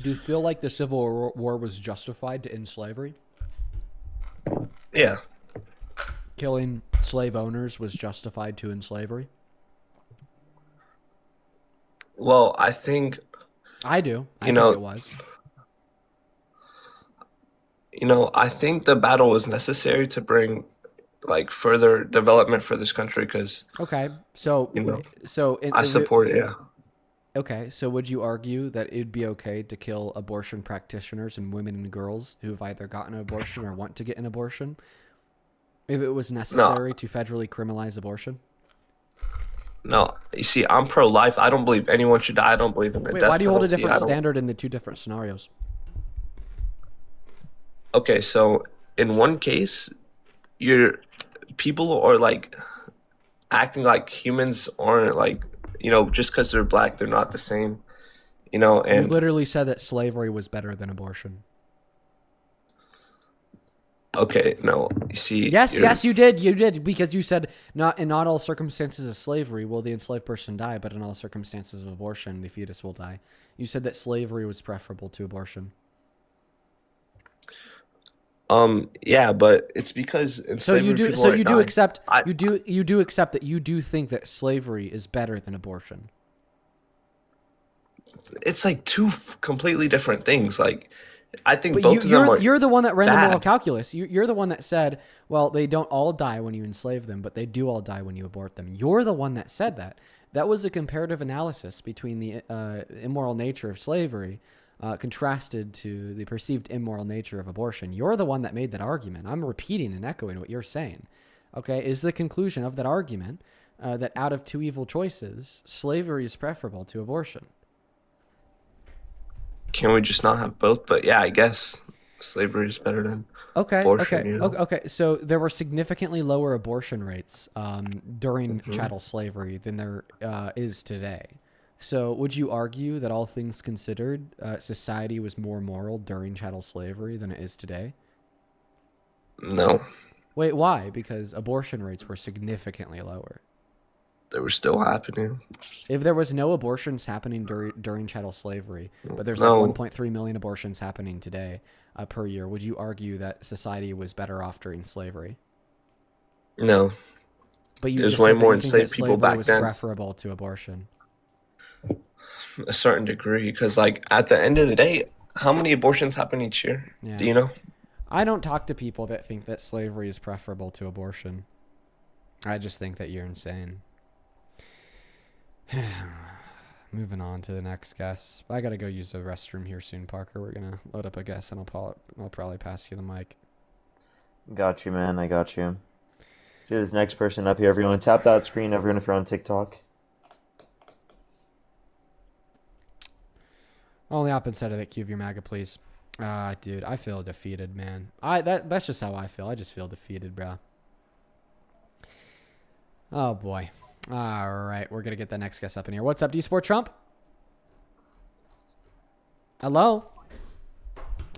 S1: Do you feel like the Civil War was justified to end slavery?
S6: Yeah.
S1: Killing slave owners was justified to end slavery?
S6: Well, I think
S1: I do. I
S6: you
S1: think
S6: know,
S1: it was.
S6: I think the battle was necessary to bring like further development for this country because
S1: Okay, so
S6: I support it. Yeah.
S1: Okay, so would you argue that it'd be okay to kill abortion practitioners and women and girls who have either gotten an abortion or want to get an abortion if it was necessary to federally criminalize abortion?
S6: No, you see, I'm pro-life. I don't believe anyone should die. I don't believe in the death penalty.
S1: Why do you hold a different standard in the two different scenarios?
S6: Okay, so in one case, people are like acting like humans aren't like, just because they're black, they're not the same, and
S1: You literally said that slavery was better than abortion.
S6: okay, no, you see.
S1: Yes, you did, because you said in not all circumstances of slavery will the enslaved person die, but in all circumstances of abortion, the fetus will die. You said that slavery was preferable to abortion.
S6: Yeah, but it's because in slavery
S1: you do
S6: people
S1: accept that you do think that slavery is better than abortion.
S6: It's like two completely different things. Like, I think
S1: But
S6: both of them are.
S1: you're the one that ran the
S6: bad.
S1: moral calculus. You're the one that said, well, they don't all die when you enslave them, but they do all die when you abort them. You're the one that said that. That was a comparative analysis between the immoral nature of slavery contrasted to the perceived immoral nature of abortion. You're the one that made that argument. I'm repeating and echoing what you're saying. Okay, is the conclusion of that argument that out of two evil choices, slavery is preferable to abortion?
S6: Can we just not have both? But yeah, I guess slavery is better than abortion.
S1: Okay. So there were significantly lower abortion rates during chattel slavery than there is today. So would you argue that all things considered, society was more moral during chattel slavery than it is today?
S6: No.
S1: Wait, why? Because abortion rates were significantly lower.
S6: They were still happening.
S1: If there was no abortions happening during chattel slavery, but there's
S6: No.
S1: like 1.3 million abortions happening today per year, would you argue that society was better off during slavery?
S6: No.
S1: But you
S6: There's
S1: just
S6: way
S1: said that
S6: more
S1: you think
S6: enslaved
S1: that
S6: people
S1: slavery
S6: back
S1: was
S6: then.
S1: preferable to abortion.
S6: a certain degree, because like at the end of the day, how many abortions happen each year?
S1: Yeah.
S6: Do you know?
S1: I don't talk to people that think that slavery is preferable to abortion. I just think that you're insane. Moving on to the next guest. I gotta go use the restroom here soon, Parker. We're gonna load up a guest, and I'll probably pass you the mic.
S19: Got you, man. I got you. See this next person up here. Everyone, tap that screen. Everyone, if you're on TikTok.
S1: Only up inside of that queue of your MAGA, please. Dude, I feel defeated, man. That's just how I feel. I just feel defeated, bro. Oh boy. All right, we're gonna get the next guest up in here. What's up? Do you support Trump? Hello.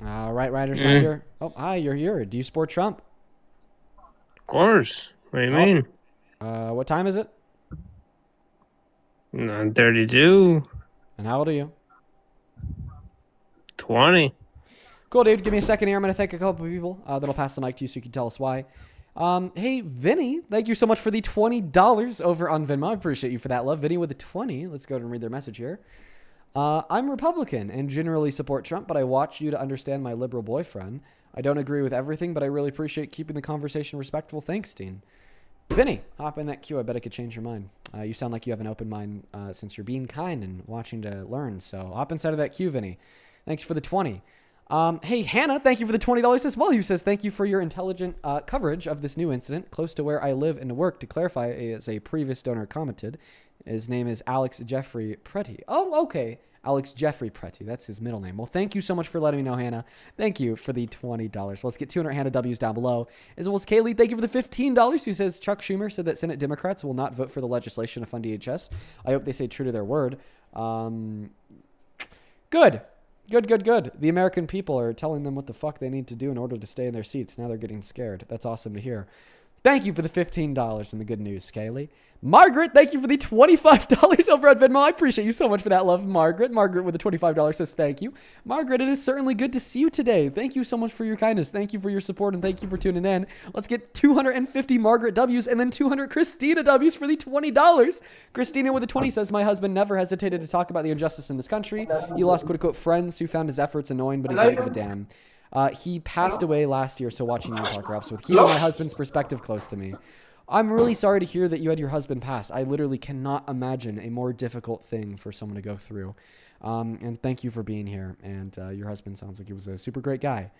S1: All right, Ryder's not here. Oh, hi, you're here. Do you support Trump?
S7: Of course. What do you mean?
S1: What time is it?
S7: 9:32.
S1: And how old are you?
S7: 20.
S1: Cool, dude. Give me a second here. I'm going to thank a couple of people that'll pass the mic to you so you can tell us why. Hey, Vinny, thank you so much for the $20 over on Venmo. I appreciate you for that love. Vinny with the 20. Let's go ahead and read their message here. I'm Republican and generally support Trump, but I watch you to understand my liberal boyfriend. I don't agree with everything, but I really appreciate keeping the conversation respectful. Thanks, Dean. Vinny, hop in that queue. I bet I could change your mind. You sound like you have an open mind since you're being kind and watching to learn. So hop inside of that queue, Vinny. Thanks for the 20. Hey, Hannah, thank you for the $20 as well. Who says, thank you for your intelligent coverage of this new incident close to where I live and work. To clarify, as a previous donor commented, his name is Alex Jeffrey Pretty. Oh, okay. Alex Jeffrey Pretty. That's his middle name. Well, thank you so much for letting me know, Hannah. Thank you for the $20. Let's get 200 Hannah W's down below. As well as Kaylee, thank you for the $15. Who says, Chuck Schumer said that Senate Democrats will not vote for the legislation to fund DHS. I hope they stay true to their word. Good. Good. The American people are telling them what the fuck they need to do in order to stay in their seats. Now they're getting scared. That's awesome to hear. Thank you for the $15 and the good news, Kaylee. Margaret, thank you for the $25 over at Venmo. I appreciate you so much for that love, Margaret. Margaret with the $25 says thank you. Margaret, it is certainly good to see you today. Thank you so much for your kindness. Thank you for your support, and thank you for tuning in. Let's get 250 Margaret W's and then 200 Christina W's for the $20. Christina with the 20 says, my husband never hesitated to talk about the injustice in this country. He lost quote-unquote friends who found his efforts annoying, but he didn't give a damn. He passed away last year, so watching you, Parker, helps with keeping my husband's perspective close to me. I'm really sorry to hear that you had your husband pass. I literally cannot imagine a more difficult thing for someone to go through. And thank you for being here. And your husband sounds like he was a super great guy.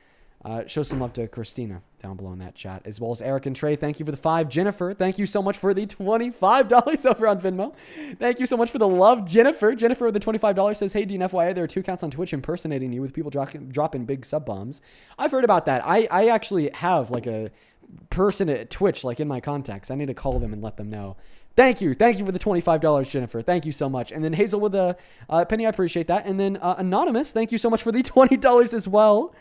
S1: Show some love to Christina down below in that chat, as well as Eric and Trey. Thank you for the 5. Jennifer, thank you so much for the $25 over on Venmo. Thank you so much for the love, Jennifer. Jennifer with the $25 says, hey, Dean, FYI, there are 2 accounts on Twitch impersonating you with people dropping big sub bombs. I've heard about that. I actually have like a person at Twitch like in my contacts. I need to call them and let them know. Thank you for the $25, Jennifer. Thank you so much. And then Hazel with a penny. I appreciate that. And then Anonymous, thank you so much for the $20 as well.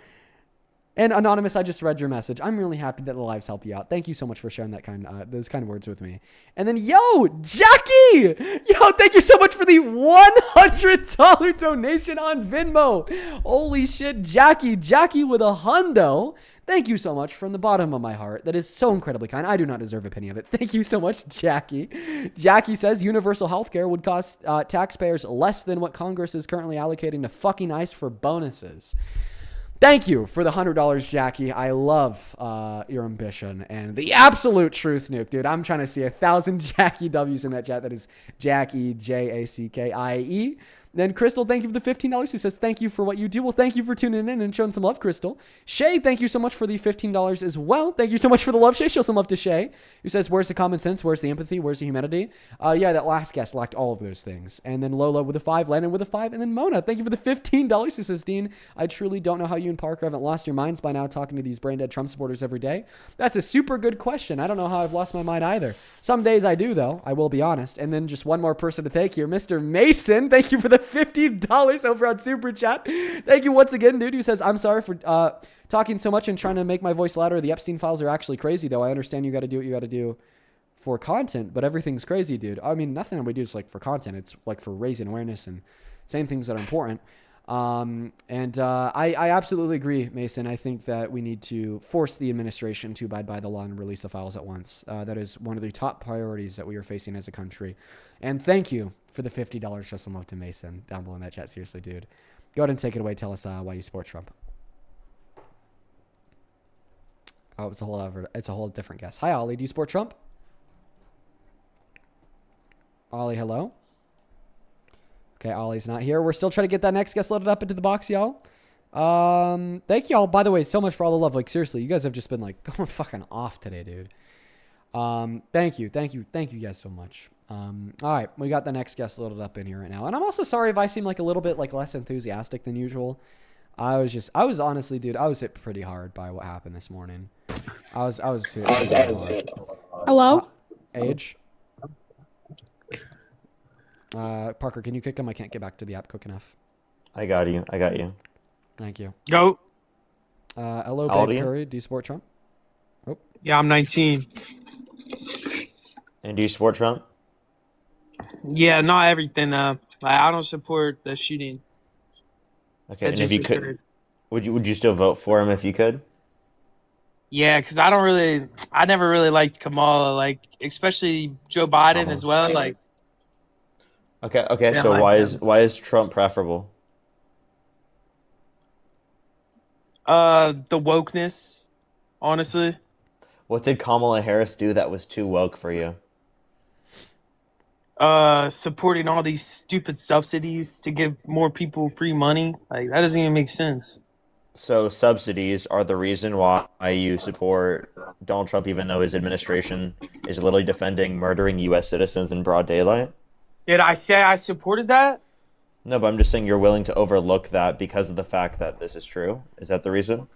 S1: And Anonymous, I just read your message. I'm really happy that the lives help you out. Thank you so much for sharing that those kind of words with me. And then, yo, Jackie! Yo, thank you so much for the $100 donation on Venmo. Holy shit, Jackie. Jackie with a hundo. Thank you so much from the bottom of my heart. That is so incredibly kind. I do not deserve a penny of it. Thank you so much, Jackie. Jackie says universal health care would cost taxpayers less than what Congress is currently allocating to fucking ICE for bonuses. Thank you for the $100, Jackie. I love your ambition and the absolute truth nuke, dude. I'm trying to see 1,000 Jackie W's in that chat. That is Jackie, Jackie. Then Crystal, thank you for the $15. Who says thank you for what you do. Well, thank you for tuning in and showing some love, Crystal. Shay, thank you so much for the $15 as well. Thank you so much for the love, Shay. Show some love to Shay, who says, where's the common sense? Where's the empathy? Where's the humanity? Yeah, that last guest lacked all of those things. And then Lola with a 5, Landon with a 5, and then Mona, thank you for the $15. Who says, Dean, I truly don't know how you and Parker haven't lost your minds by now talking to these brain dead Trump supporters every day. That's a super good question. I don't know how I've lost my mind either. Some days I do, though. I will be honest. And then just one more person to thank here, Mr. Mason. Thank you for the $50 over on Super Chat. Thank you once again, dude, who says, I'm sorry for talking so much and trying to make my voice louder. The Epstein files are actually crazy, though. I understand you got to do what you got to do for content, but everything's crazy, dude. I mean, nothing we do is like for content. It's like for raising awareness and saying things that are important. I absolutely agree, Mason. I think that we need to force the administration to abide by the law and release the files at once. That is one of the top priorities that we are facing as a country. And thank you for the $50 just some love to Mason down below in that chat. Seriously, dude. Go ahead and take it away. Tell us why you support Trump. Oh, it's a whole different guess. Hi, Ollie. Do you support Trump? Ollie, hello? Okay, Ollie's not here. We're still trying to get that next guest loaded up into the box, y'all. Thank y'all, by the way, so much for all the love. Like, seriously, you guys have just been, like, going fucking off today, dude. Thank you guys so much. All right, we got the next guest loaded up in here right now. And I'm also sorry if I seem like a little bit, like, less enthusiastic than usual. I was honestly, dude, I was hit pretty hard by what happened this morning. I was hit pretty hard.
S2: Hello?
S1: Age? Parker, can you kick him? I can't get back to the app quick enough.
S19: I got you.
S1: Thank you.
S7: Go.
S1: Hello,
S19: How old
S1: Babe
S19: are you?
S1: Curry. Do you support Trump? Oh.
S7: Yeah, I'm 19.
S19: And do you support Trump?
S7: Yeah, not everything. I don't support the shooting.
S19: Okay, and if you could, would you still vote for him if you could?
S7: Yeah, because I never really liked Kamala, like especially Joe Biden as well. Like,
S19: Okay.
S7: Yeah,
S19: So
S7: like
S19: why is Trump preferable?
S7: the wokeness, honestly.
S19: What did Kamala Harris do that was too woke for you?
S7: Supporting all these stupid subsidies to give more people free money. Like, that doesn't even make sense.
S19: So subsidies are the reason why you support Donald Trump, even though his administration is literally defending murdering U.S. citizens in broad daylight?
S7: Did I say I supported that?
S19: No, but I'm just saying you're willing to overlook that because of the fact that this is true. Is that the reason?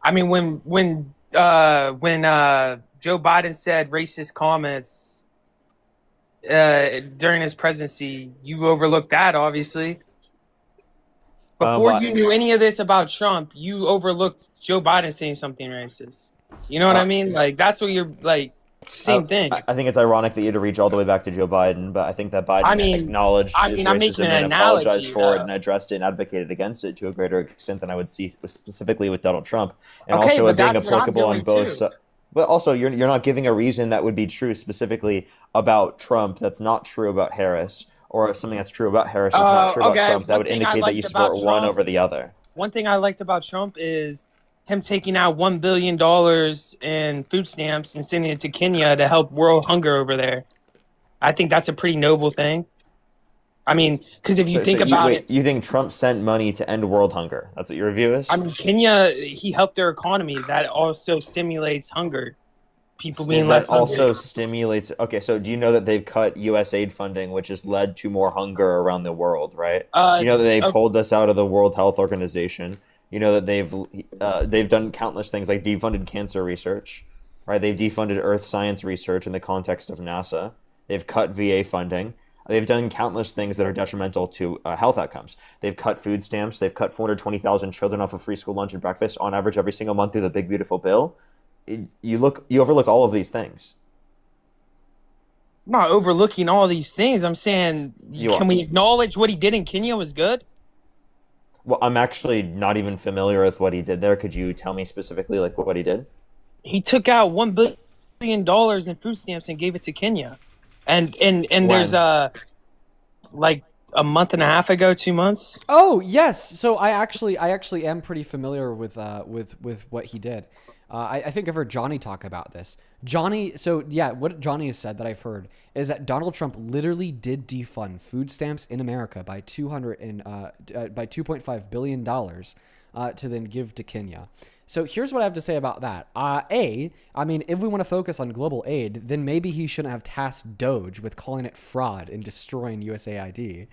S7: I mean, when Joe Biden said racist comments during his presidency, you overlooked that, obviously. Before you knew any of this about Trump, you overlooked Joe Biden saying something racist. You know what I mean? Like, that's what you're like. Same thing.
S19: I think it's ironic that you had to reach all the way back to Joe Biden, but I think that Biden acknowledged his racism and apologized for it and addressed it and advocated against it to a greater extent than I would see specifically with Donald Trump, and also it being applicable on both sides. But also, you're not giving a reason that would be true specifically about Trump that's not true about Harris, or something that's true about Harris that's not true about Trump that would indicate that you support one over the other.
S7: One thing I liked about Trump is him taking out $1 billion in food stamps and sending it to Kenya to help world hunger over there. I think that's a pretty noble thing. I mean, because if you think about it...
S19: You think Trump sent money to end world hunger? That's what your view is?
S7: I mean, Kenya, he helped their economy. That also stimulates hunger. People being less hungry.
S19: That also stimulates... Okay, so do you know that they've cut U.S. aid funding, which has led to more hunger around the world, right? You know that they pulled us out of the World Health Organization. You know that they've done countless things like defunded cancer research, right? They've defunded earth science research in the context of NASA. They've cut VA funding. They've done countless things that are detrimental to health outcomes. They've cut food stamps. They've cut 420,000 children off of free school lunch and breakfast on average every single month through the Big Beautiful Bill. You overlook all of these things.
S7: I'm not overlooking all these things. I'm saying, can we acknowledge what he did in Kenya was good?
S19: Well, I'm actually not even familiar with what he did there. Could you tell me specifically, like, what he did?
S7: He took out $1 billion in food stamps and gave it to Kenya, and there's like a month and a half ago, 2 months.
S1: Oh yes, so I actually am pretty familiar with what he did. I think I've heard Johnny talk about this. What Johnny has said that I've heard is that Donald Trump literally did defund food stamps in America by $2.5 billion to then give to Kenya. So here's what I have to say about that. I mean, if we want to focus on global aid, then maybe he shouldn't have tasked Doge with calling it fraud and destroying USAID.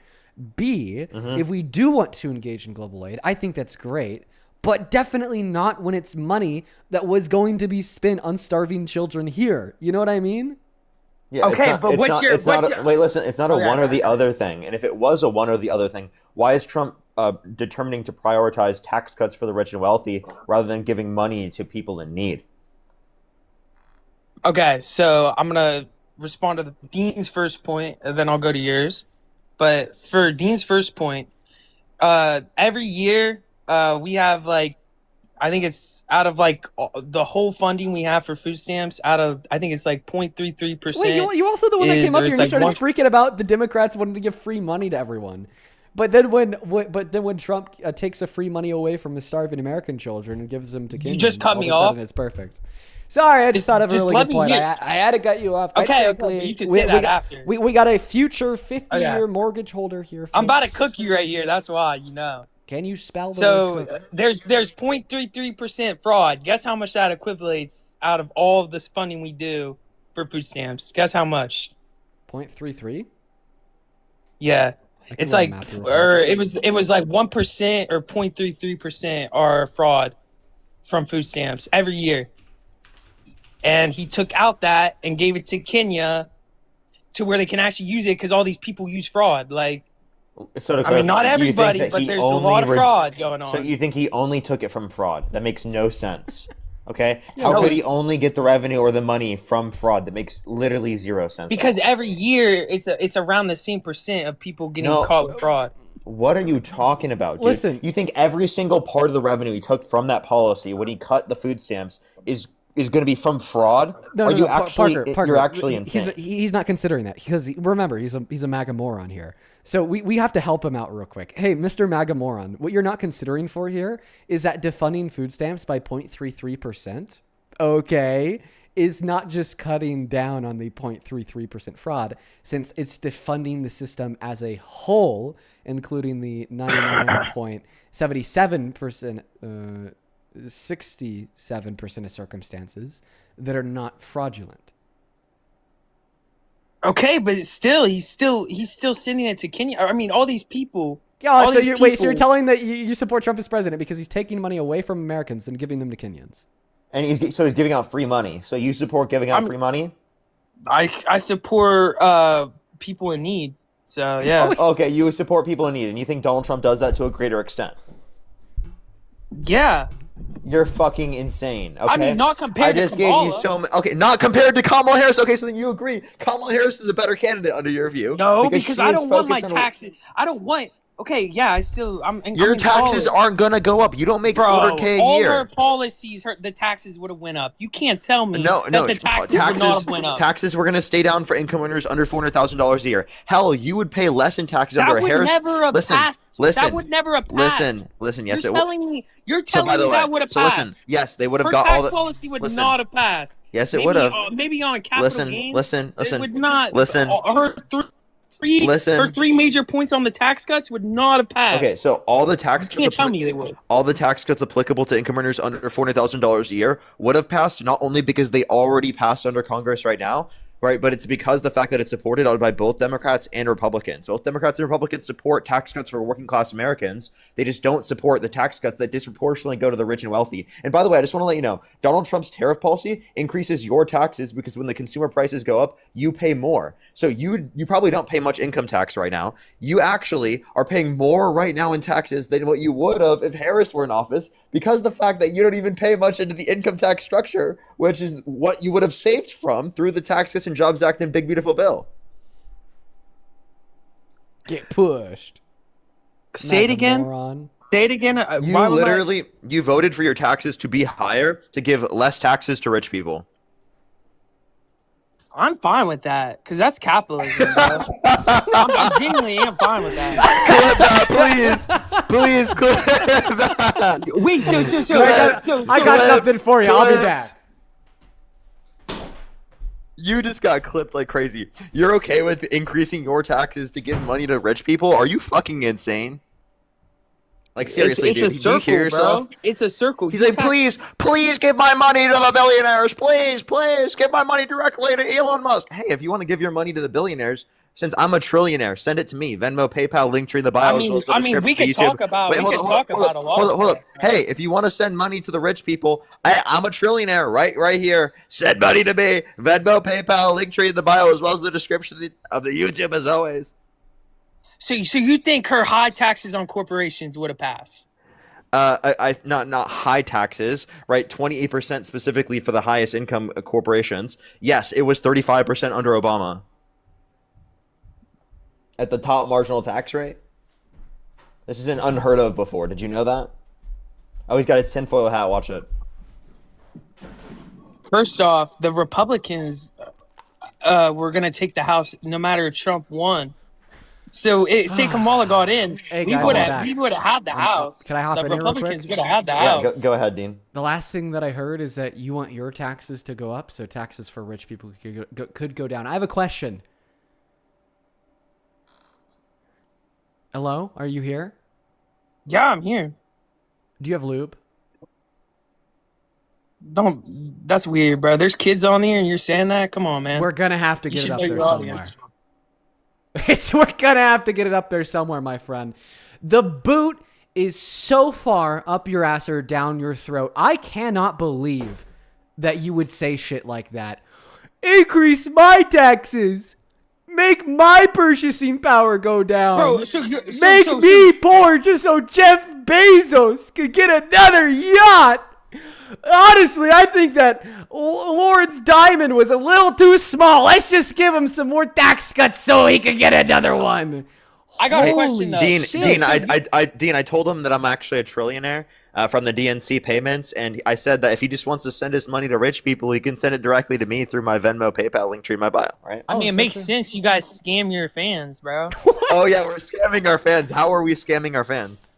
S1: B, if we do want to engage in global aid, I think that's great. But definitely not when it's money that was going to be spent on starving children here. You know what I mean?
S19: Yeah,
S7: okay, but
S19: wait, listen, it's not a one or the other thing. And if it was a one or the other thing, why is Trump determining to prioritize tax cuts for the rich and wealthy rather than giving money to people in need?
S7: Okay, so I'm going to respond to Dean's first point, and then I'll go to yours. But for Dean's first point, every year we have like, I think it's out of like the whole funding we have for food stamps, out of I think it's like 0.33%.
S1: Wait, you also the one that came up here. You started freaking about the Democrats wanting to give free money to everyone, but then when Trump takes the free money away from the starving American children and gives them to Kenyans,
S7: you just cut me off.
S1: It's perfect. Sorry, I just thought of a really good point. I had to cut you off.
S7: Okay, you can say that after.
S1: We got a future 50-year mortgage holder here.
S7: I'm about to cook you right here. That's why, you know.
S1: Can you spell the
S7: word cook? There's 0.33% fraud. Guess how much that equivalates out of all of this funding we do for food stamps? Guess how much?
S1: 0.33?
S7: Yeah. It's like, or it was like 1% or 0.33% are fraud from food stamps every year. And he took out that and gave it to Kenya to where they can actually use it because all these people use fraud. Like,
S19: so
S7: I mean, not everybody, but there's a lot of fraud going on.
S19: So you think he only took it from fraud? That makes no sense. Okay? How could he only get the revenue or the money from fraud? That makes literally zero sense.
S7: Because every year it's around the same percent of people getting caught with fraud.
S19: What are you talking about, dude?
S1: Listen.
S19: You think every single part of the revenue he took from that policy when he cut the food stamps is going to be from fraud?
S1: No, Parker,
S19: you're actually insane.
S1: He's not considering that because remember he's a MAGA moron here. So we have to help him out real quick. Hey, Mr. MAGA moron, what you're not considering for here is that defunding food stamps by 0.33%, okay, is not just cutting down on the 0.33% fraud, since it's defunding the system as a whole, including the 99.77%. 67% of circumstances that are not fraudulent.
S7: Okay, but still, he's still sending it to Kenya. I mean, all these people.
S1: Yeah. So you're telling that you support Trump as president because he's taking money away from Americans and giving them to Kenyans.
S19: And he's giving out free money. So you support giving out free money?
S7: I support people in need. So yeah.
S19: Okay, you support people in need, and you think Donald Trump does that to a greater extent?
S7: Yeah.
S19: You're fucking insane. Okay.
S7: I mean, not compared to Kamala.
S19: Gave you so many. Okay, not compared to Kamala Harris. Okay, so then you agree Kamala Harris is a better candidate under your view.
S7: No, because I don't want my taxes. I don't want. Okay, yeah,
S19: your taxes aren't gonna go up. You don't make $400K a year.
S7: All her policies, the taxes would have went up. You can't tell me
S19: no,
S7: the taxes would not have went up.
S19: Taxes were gonna stay down for income earners under $400,000 a year. Hell, you would pay less in taxes under a Harris.
S7: That would never have passed.
S19: Listen. Yes,
S7: you're telling me that would have passed.
S19: Listen. Yes, they would have got all the.
S7: Tax policy would not have passed.
S19: Yes, it would have.
S7: Maybe on a capital gain.
S19: Listen.
S7: It would not.
S19: Listen.
S7: Her three major points on the tax cuts would not have passed.
S19: Okay, so all the tax cuts.
S7: You can't tell me they would.
S19: All the tax cuts applicable to income earners under $400,000 a year would have passed, not only because they already passed under Congress right now, right? But it's because the fact that it's supported by both Democrats and Republicans. Both Democrats and Republicans support tax cuts for working class Americans. They just don't support the tax cuts that disproportionately go to the rich and wealthy. And by the way, I just want to let you know, Donald Trump's tariff policy increases your taxes because when the consumer prices go up, you pay more. So you probably don't pay much income tax right now. You actually are paying more right now in taxes than what you would have if Harris were in office, because the fact that you don't even pay much into the income tax structure, which is what you would have saved from through the Tax Cuts and Jobs Act and Big Beautiful Bill.
S1: Get pushed.
S7: Say it again. Say it again.
S19: You voted for your taxes to be higher to give less taxes to rich people.
S7: I'm fine with that because that's capitalism, bro. I'm genuinely fine with that.
S19: Please clip that.
S7: Wait, so
S1: I got something for you. I'll be back.
S19: You just got clipped like crazy. You're okay with increasing your taxes to give money to rich people? Are you fucking insane? Like, seriously,
S7: it's
S19: dude,
S7: a circle,
S19: do you hear yourself?
S7: Bro. It's a circle.
S19: He's like, please give my money to the billionaires. Please give my money directly to Elon Musk. Hey, if you want to give your money to the billionaires, since I'm a trillionaire, send it to me. Venmo, PayPal, Linktree in the bio.
S7: I mean, we could talk about a lot.
S19: Hold up. Hey, if you want to send money to the rich people, I'm a trillionaire right here. Send money to me. Venmo, PayPal, Linktree in the bio, as well as the description of the YouTube, as always.
S7: So you think her high taxes on corporations would have passed?
S19: Not high taxes, right? 28% specifically for the highest income corporations. Yes, it was 35% under Obama. At the top marginal tax rate. This isn't unheard of before. Did you know that? Oh, he's got his tinfoil hat. Watch it.
S7: First off, the Republicans were going to take the House no matter if Trump won. So say Kamala got in,
S1: Hey,
S7: we
S1: guys,
S7: would
S1: I'm
S7: have had the House.
S1: Can I hop
S7: the
S1: in here real
S7: Republicans
S1: quick?
S7: would have had the
S19: Yeah,
S7: House.
S19: go ahead, Dean.
S1: The last thing that I heard is that you want your taxes to go up, so taxes for rich people could go down. I have a question. Hello? Are you here?
S7: Yeah, I'm here.
S1: Do you have lube?
S7: That's weird, bro. There's kids on here and you're saying that? Come on, man.
S1: We're gonna have to
S7: You
S1: get it
S7: should
S1: up
S7: know
S1: there
S7: your
S1: somewhere.
S7: audience.
S1: We're gonna have to get it up there somewhere, my friend. The boot is so far up your ass or down your throat. I cannot believe that you would say shit like that. Increase my taxes. Make my purchasing power go down.
S7: Bro,
S1: Make me poor just so Jeff Bezos could get another yacht. Honestly, I think that Lawrence Diamond was a little too small. Let's just give him some more tax cuts so he can get another one.
S7: I got a question, though.
S19: Dean, I told him that I'm actually a trillionaire from the DNC payments, and I said that if he just wants to send his money to rich people, he can send it directly to me through my Venmo, PayPal link tree in my bio, right?
S7: I mean, it makes sense. You guys scam your fans, bro.
S19: Oh yeah, we're scamming our fans. How are we scamming our fans?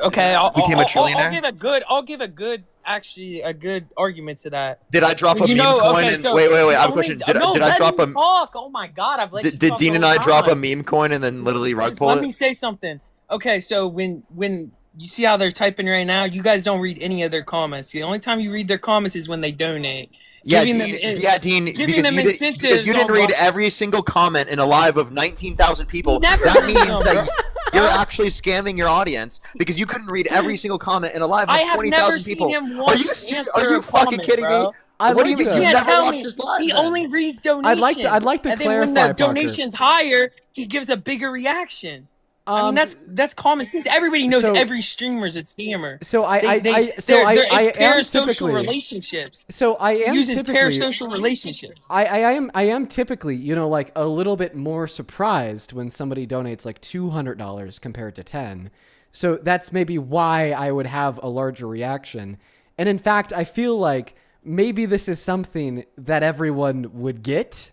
S7: Okay, I'll give a good argument to that.
S19: Did I drop a meme coin? Wait, I have a question. Did I drop a?
S7: Talk. Oh my God, I've let you
S19: Did
S7: talk
S19: Dean and
S7: all
S19: I
S7: the
S19: drop a
S7: time.
S19: meme coin and then literally rug pull
S7: Let
S19: it?
S7: me say something. Okay, so when you see how they're typing right now, you guys don't read any of their comments. The only time you read their comments is when they donate.
S19: Yeah,
S7: Dean,
S19: because you didn't read every single comment in a live of 19,000 people.
S7: Never
S19: That
S7: read
S19: means
S7: them,
S19: that you're actually scamming your audience because you couldn't read every single comment in a live
S7: I
S19: of
S7: have
S19: 20,000
S7: never
S19: people.
S7: seen him
S19: Are
S7: once
S19: you
S7: answer
S19: are you
S7: a
S19: fucking
S7: comment,
S19: kidding
S7: bro.
S19: me? What do you mean you
S7: can't
S19: never
S7: tell
S19: watched
S7: me
S19: this live?
S7: He
S19: then?
S7: only reads donations.
S1: I'd like to
S7: and then
S1: clarify,
S7: when the
S1: Parker.
S7: donation's higher, he gives a bigger reaction. I mean, that's common sense. Everybody knows
S1: so-
S7: every streamer's a scammer.
S1: So I am
S7: it's parasocial
S1: typically
S7: relationships.
S1: So I am
S7: He uses
S1: typically
S7: parasocial relationships.
S1: I am typically, like a little bit more surprised when somebody donates like $200 compared to 10. So that's maybe why I would have a larger reaction. And in fact, I feel like maybe this is something that everyone would get.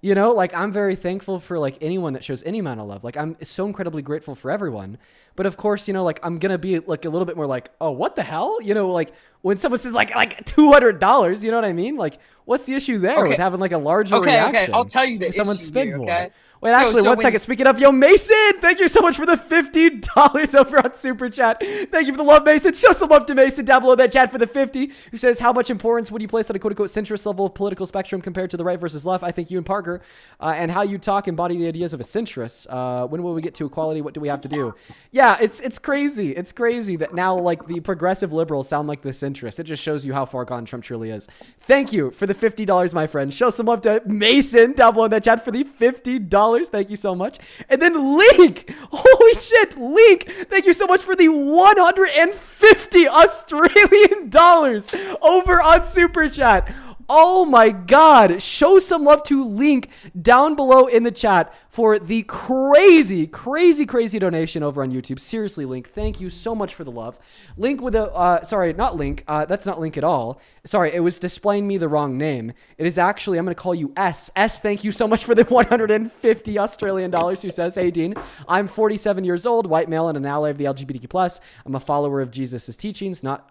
S1: I'm very thankful for like anyone that shows any amount of love. Like I'm so incredibly grateful for everyone. But of course, I'm going to be like a little bit more like, "Oh, what the hell?" Like when someone says like $200, you know what I mean? Like what's the issue there with having like a larger reaction?
S7: Okay, I'll tell you the
S1: Someone
S7: issue
S1: spin
S7: here,
S1: more.
S7: okay?
S1: Wait, actually,
S7: So
S1: one
S7: when-
S1: second. Speaking of, Mason, thank you so much for the $50 over on Super Chat. Thank you for the love, Mason. Show some love to Mason down below that chat for the 50, who says, how much importance would you place on a quote-unquote centrist level of political spectrum compared to the right versus left? I think you and Parker, and how you talk embody the ideas of a centrist. When will we get to equality? What do we have to do? Yeah, it's crazy. It's crazy that now, like, the progressive liberals sound like the centrists. It just shows you how far gone Trump truly is. Thank you for the $50, my friend. Show some love to Mason down below in that chat for the $50. Thank you so much. And then Link. Holy shit, Link. Thank you so much for the 150 Australian dollars over on Super Chat. Oh my God. Show some love to Link down below in the chat for the crazy donation over on YouTube. Seriously, Link, thank you so much for the love. Link with a, sorry, not Link. That's not Link at all. Sorry, it was displaying me the wrong name. It is actually, I'm going to call you S. S, thank you so much for the 150 Australian dollars, who says, hey, Dean, I'm 47 years old, white male, and an ally of the LGBTQ+. I'm a follower of Jesus' teachings, not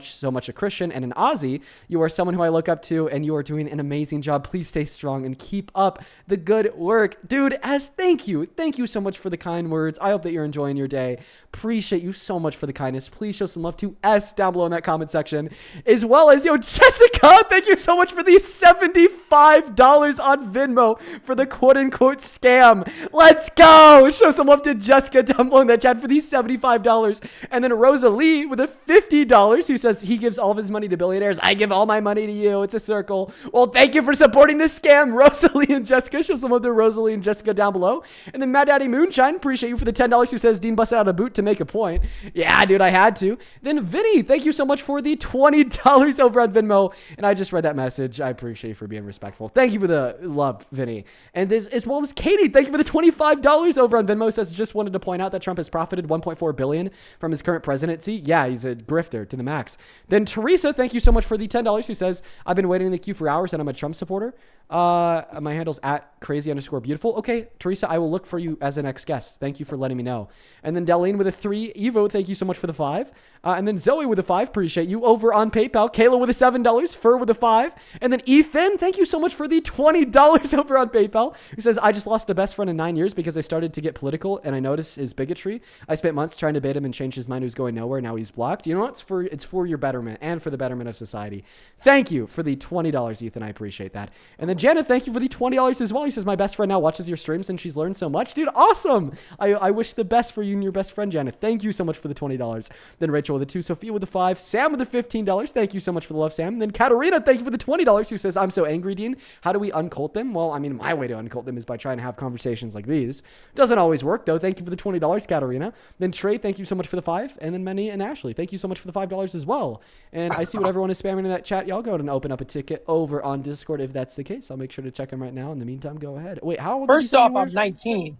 S1: so much a Christian, and an Aussie. You are someone who I look up to, and you are doing an amazing job. Please stay strong and keep up the good work. Dude, S, thank you. Thank you so much for the kind words. I hope that you're enjoying your day. Appreciate you so much for the kindness. Please show some love to S down below in that comment section, as well as, Jessica, thank you so much for the $75 on Venmo for the quote-unquote scam. Let's go. Show some love to Jessica down below in that chat for the $75. And then Rosalie with a $50, who says he gives all of his money to billionaires. I give all my money to you. It's a circle. Well, thank you for supporting this scam, Rosalie and Jessica. Show some love to Rosalie and Jessica Jessica down below. And then Mad Daddy Moonshine, appreciate you for the $10 who says Dean busted out a boot to make a point. Yeah, dude, I had to. Then Vinny, thank you so much for the $20 over on Venmo. And I just read that message. I appreciate you for being respectful. Thank you for the love, Vinny. And this, as well as Katie, thank you for the $25 over on Venmo. Says, just wanted to point out that Trump has profited $1.4 billion from his current presidency. Yeah, he's a grifter to the max. Then Teresa, thank you so much for the $10 who says, I've been waiting in the queue for hours and I'm a Trump supporter. My handle's at crazy_beautiful. Okay, Teresa, I will look for you as a next guest. Thank you for letting me know. And then Delene with a 3. Evo, thank you so much for the 5. And then Zoe with a 5. Appreciate you. Over on PayPal. Kayla with a $7. Fur with a 5. And then Ethan, thank you so much for the $20 over on PayPal. Who says, I just lost a best friend in 9 years because I started to get political and I noticed his bigotry. I spent months trying to bait him and change his mind. He was going nowhere. Now he's blocked. You know what? It's for your betterment and for the betterment of society. Thank you for the $20, Ethan. I appreciate that. And then Janet, thank you for the $20 as well. He says, my best friend now watches your streams and she's learned so much. Dude, awesome. I wish the best for you and your best friend, Janet. Thank you so much for the $20. Then Rachel with the 2, Sophia with the 5, Sam with the $15. Thank you so much for the love, Sam. And then Katarina, thank you for the $20, who says, I'm so angry, Dean. How do we uncult them? Well, I mean, my way to uncult them is by trying to have conversations like these. Doesn't always work, though. Thank you for the $20, Katarina. Then Trey, thank you so much for the 5. And then Manny and Ashley, thank you so much for the $5 as well. And I see what everyone is spamming in that chat. Y'all go ahead and open up a ticket over on Discord if that's the case. I'll make sure to check them right now. In the meantime, go ahead. Wait, how old
S7: First
S1: did you say
S7: off,
S1: you were?
S7: I'm 19.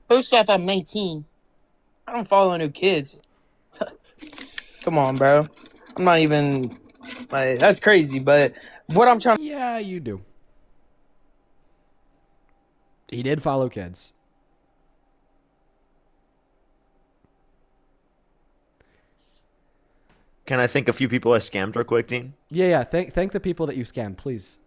S7: First off, I'm 19. I don't follow no kids. Come on, bro. I'm not even like that's crazy. But what I'm trying.
S1: Yeah, you do. He did follow kids.
S19: Can I thank a few people I scammed real quick, Dean?
S1: Yeah. Thank the people that you scammed, please.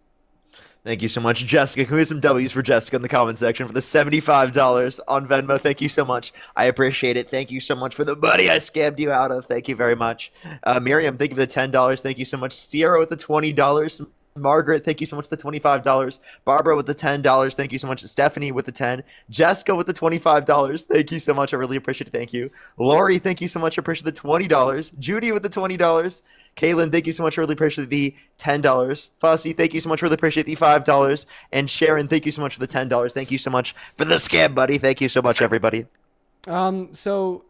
S19: Thank you so much, Jessica. Can we have some W's for Jessica in the comment section for the $75 on Venmo? Thank you so much. I appreciate it. Thank you so much for the money I scammed you out of. Thank you very much. Miriam, thank you for the $10. Thank you so much. Sierra with the $20. Margaret, thank you so much for the $25. Barbara with the $10. Thank you so much. Stephanie with the 10. Jessica with the $25. Thank you so much. I really appreciate it. Thank you. Lori, thank you so much. I appreciate the $20. Judy with the $20. Kaylin, thank you so much. I really appreciate the $10. Fossey, thank you so much. Really appreciate the $5. And Sharon, thank you so much for the $10. Thank you so much for the scam, buddy. Thank you so much, everybody.
S1: So,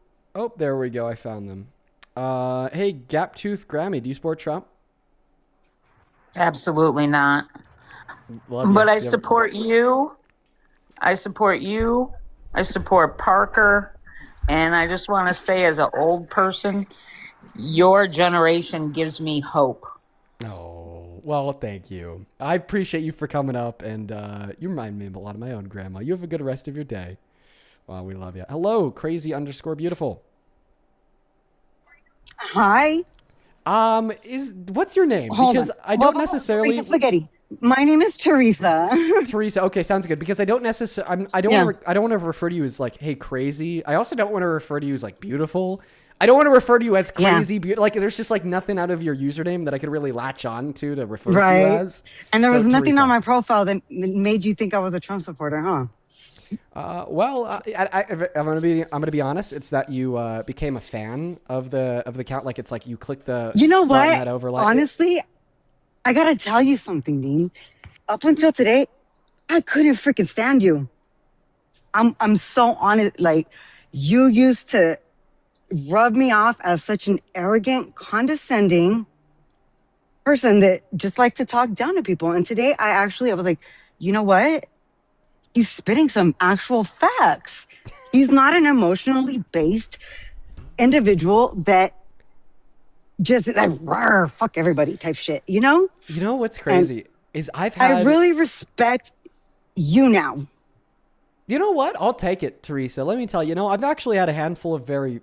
S1: there we go. I found them. Hey, Gaptooth Grammy, do you support Trump?
S8: Absolutely not. But I support you. I support you. I support Parker. And I just want to say, as an old person, your generation gives me hope.
S1: Oh, well, thank you. I appreciate you for coming up, and you remind me of a lot of my own grandma. You have a good rest of your day. Well, we love you. Hello, crazy_beautiful.
S11: Hi.
S1: What's your name?
S11: Hold
S1: Because
S11: on.
S1: I don't necessarily.
S11: Spaghetti. My name is Teresa.
S1: Teresa. Okay, sounds good. Because I don't necessarily. I don't want to refer to you as like, hey, crazy. I also don't want to refer to you as like beautiful. I don't want to refer to you as crazy. Like, there's just like nothing out of your username that I could really latch on to refer to you as.
S11: And there was nothing
S1: Teresa.
S11: on my profile that made you think I was a Trump supporter, huh?
S1: I'm gonna be honest. It's that you became a fan of the account. Like, it's like you click the.
S11: You know
S1: button
S11: what?
S1: that overlay.
S11: Honestly, I gotta tell you something, Dean. Up until today, I couldn't freaking stand you. I'm so honest. Like, you used to rub me off as such an arrogant, condescending person that just liked to talk down to people. And today, I was like, you know what? He's spitting some actual facts. He's not an emotionally based individual that just like rawr, fuck everybody type shit, you know?
S1: You know what's crazy is I
S11: really respect you now.
S1: You know what? I'll take it, Teresa. Let me tell you, I've actually had a handful of very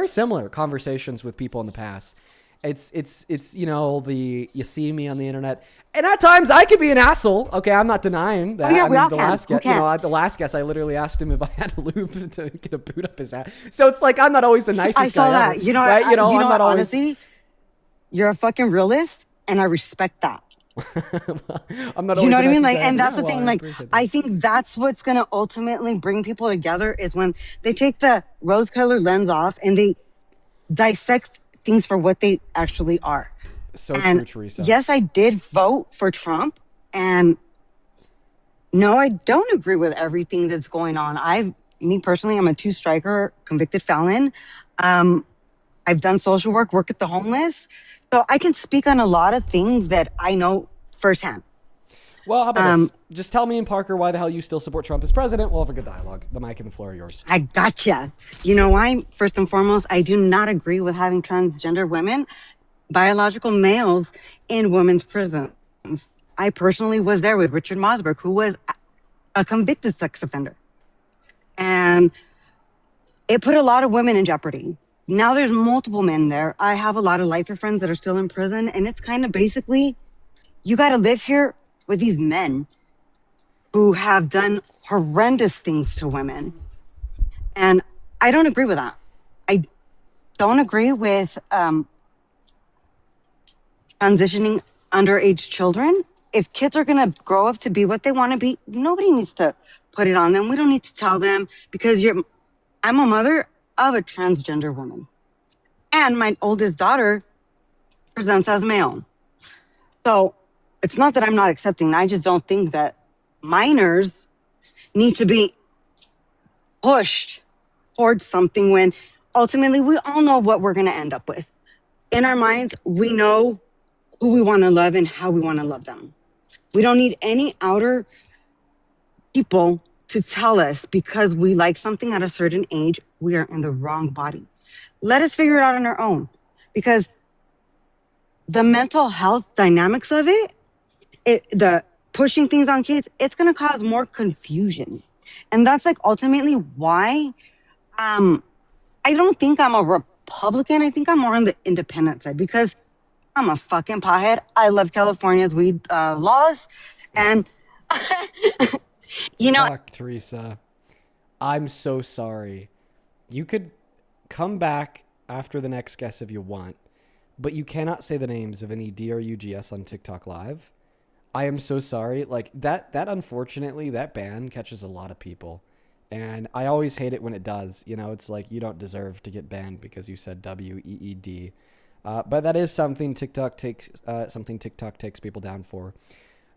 S1: similar conversations with people in the past. It's you see me on the internet, and at times I could be an asshole. Okay, I'm not denying that. The last guest, I literally asked him if I had a lube to get a boot up his ass. So it's like I'm not always the nicest guy.
S11: I saw that.
S1: Ever,
S11: you know,
S1: right?
S11: I'm
S1: not always.
S11: Honestly, you're a fucking realist, and I respect that.
S1: I'm not.
S11: You know what I mean? Like,
S1: guy
S11: and
S1: ever.
S11: that's the thing. Like, I think that's what's gonna ultimately bring people together is when they take the rose-colored lens off and they dissect things for what they actually are.
S1: So true, Teresa.
S11: Yes, I did vote for Trump, and No, I don't agree with everything that's going on. Me personally, I'm a two-striker, convicted felon. I've done social work at the homeless. So I can speak on a lot of things that I know firsthand.
S1: Well, how about this? Just tell me and Parker why the hell you still support Trump as president. We'll have a good dialogue. The mic and the floor are yours.
S11: I gotcha. You know why? First and foremost, I do not agree with having transgender women, biological males, in women's prisons. I personally was there with Richard Mosberg, who was a convicted sex offender. And it put a lot of women in jeopardy. Now there's multiple men there. I have a lot of lifer friends that are still in prison. And it's kind of basically, you got to live here with these men who have done horrendous things to women. And I don't agree with that. I don't agree with transitioning underage children. If kids are going to grow up to be what they want to be, nobody needs to put it on them. We don't need to tell them, because I'm a mother of a transgender woman. And my oldest daughter presents as male. So it's not that I'm not accepting. I just don't think that minors need to be pushed towards something when ultimately we all know what we're going to end up with. In our minds, we know who we want to love and how we want to love them. We don't need any outer people to tell us because we like something at a certain age, we are in the wrong body. Let us figure it out on our own, because the mental health dynamics of the pushing things on kids, it's going to cause more confusion. And that's like ultimately why I don't think I'm a Republican. I think I'm more on the independent side, because I'm a fucking pothead. I love California's weed laws. And,
S1: Fuck, Teresa. I'm so sorry. You could come back after the next guest if you want, but you cannot say the names of any DRUGS on TikTok Live. I am so sorry. Like, that unfortunately, that ban catches a lot of people. And I always hate it when it does. You know, it's like you don't deserve to get banned because you said WEED. But that is something TikTok takes people down for.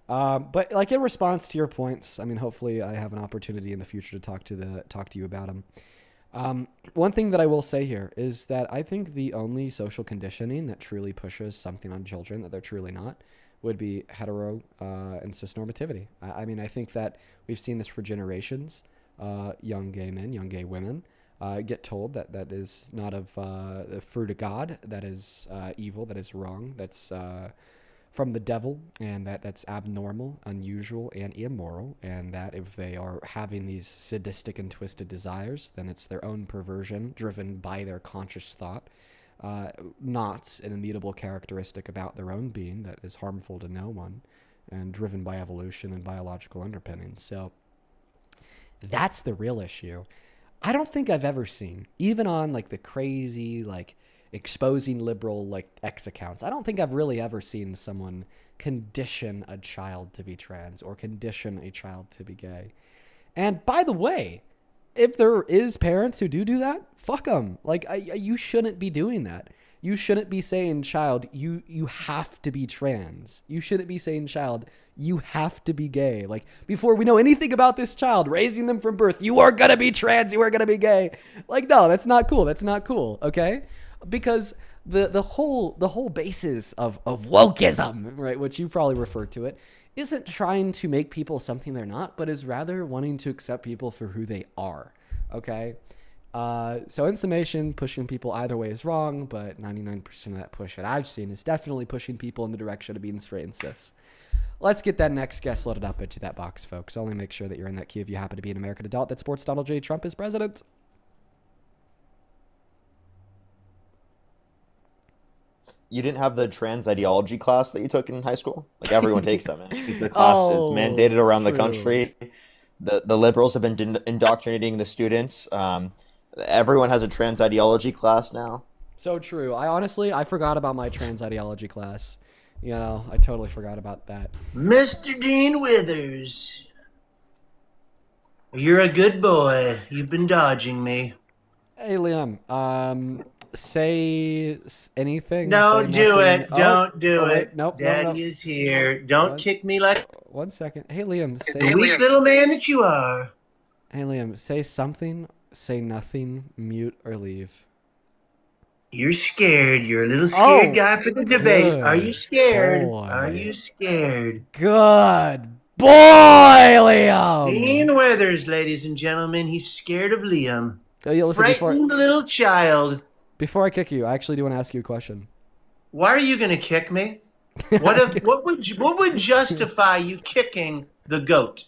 S1: But like in response to your points, I mean, hopefully I have an opportunity in the future to talk to you about them. One thing that I will say here is that I think the only social conditioning that truly pushes something on children that they're truly not would be hetero and cisnormativity. I mean, I think that we've seen this for generations. Young gay men, young gay women get told that that is not of the fruit of God, that is evil, that is wrong, that's from the devil, and that's abnormal, unusual, and immoral, and that if they are having these sadistic and twisted desires, then it's their own perversion driven by their conscious thought, not an immutable characteristic about their own being that is harmful to no one, and driven by evolution and biological underpinnings. So that's the real issue. I don't think I've ever seen, even on like the crazy, like exposing liberal like X accounts, I don't think I've really ever seen someone condition a child to be trans or condition a child to be gay. And by the way, if there is parents who do that, fuck them. Like, you shouldn't be doing that. You shouldn't be saying, child, you have to be trans. You shouldn't be saying, child, you have to be gay. Like, before we know anything about this child, raising them from birth, you are going to be trans, you are going to be gay. Like, no, that's not cool. That's not cool, okay? Because the whole basis of wokeism, right, which you probably refer to it, isn't trying to make people something they're not, but is rather wanting to accept people for who they are, okay? So in summation, pushing people either way is wrong, but 99% of that push that I've seen is definitely pushing people in the direction of being straight and cis. Let's get that next guest loaded up into that box, folks. Only make sure that you're in that queue if you happen to be an American adult that supports Donald J. Trump as president.
S19: You didn't have the trans ideology class that you took in high school? Like, everyone takes that, man. It's a class. It's mandated around the country. The liberals have been indoctrinating the students. Everyone has a trans ideology class now.
S1: So true. I forgot about my trans ideology class. You know, I totally forgot about that.
S12: Mr. Dean Withers, you're a good boy. You've been dodging me.
S1: Hey, Liam. say anything.
S12: Don't
S1: say
S12: do
S1: nothing.
S12: it. Don't do
S1: wait,
S12: it.
S1: Nope.
S12: Daddy is here. Don't
S1: What?
S12: kick me like
S1: 1 second. Hey, Liam. Say
S12: the weak little man that you are.
S1: Hey, Liam. Say something. Say nothing. Mute or leave.
S12: You're scared. You're a little scared
S1: Oh,
S12: guy for the debate. Are you
S1: good
S12: scared?
S1: boy.
S12: Are you scared?
S1: Good boy, Liam.
S12: Dean Withers, ladies and gentlemen. He's scared of Liam.
S1: Oh, yeah, listen,
S12: Frightened little child.
S1: Before I kick you, I actually do want to ask you a question.
S12: Why are you going to kick me? What would justify you kicking the goat?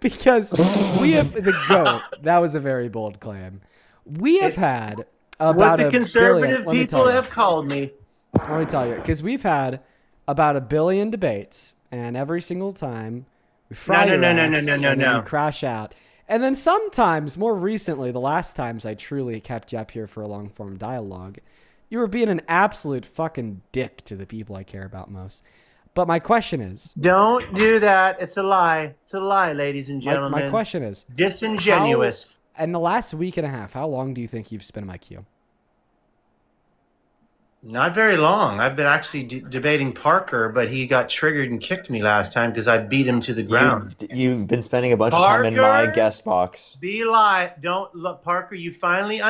S1: Because we have the GOAT. That was a very bold claim. We have had about
S12: what the
S1: a
S12: conservative
S1: billion,
S12: people have called me.
S1: Let me tell you, because we've had about 1 billion debates, and every single time we fry your ass, and then you crash out. And then sometimes, more recently, the last times I truly kept you up here for a long form dialogue, you were being an absolute fucking dick to the people I care about most. But my question is...
S12: Don't do that. It's a lie. It's a lie, ladies and gentlemen.
S1: My question is...
S12: Disingenuous.
S1: In the last week and a half, how long do you think you've spent in my queue?
S12: Not very long. I've been actually debating Parker, but he got triggered and kicked me last time because I beat him to the ground.
S19: You've been spending a bunch of time in my guest box.
S12: Be lie. Don't look, Parker. You finally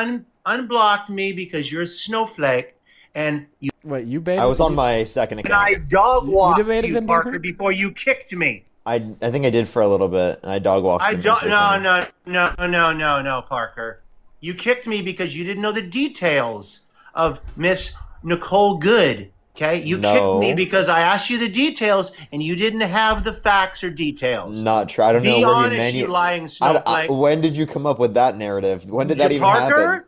S12: unblocked me because you're a snowflake, and you.
S1: Wait, you baited?
S19: I was on my second account.
S12: And I dog walked you,
S1: Parker,
S12: Parker, before you kicked me.
S19: I think I did for a little bit, and I dog walked.
S12: No, Parker. You kicked me because you didn't know the details of Miss Nicole Good. Okay, you kicked me because I asked you the details and you didn't have the facts or details.
S19: Not true. I don't know
S12: Be
S19: where
S12: honest, you lying snowflake.
S19: When did you come up with that narrative? When did that even happen?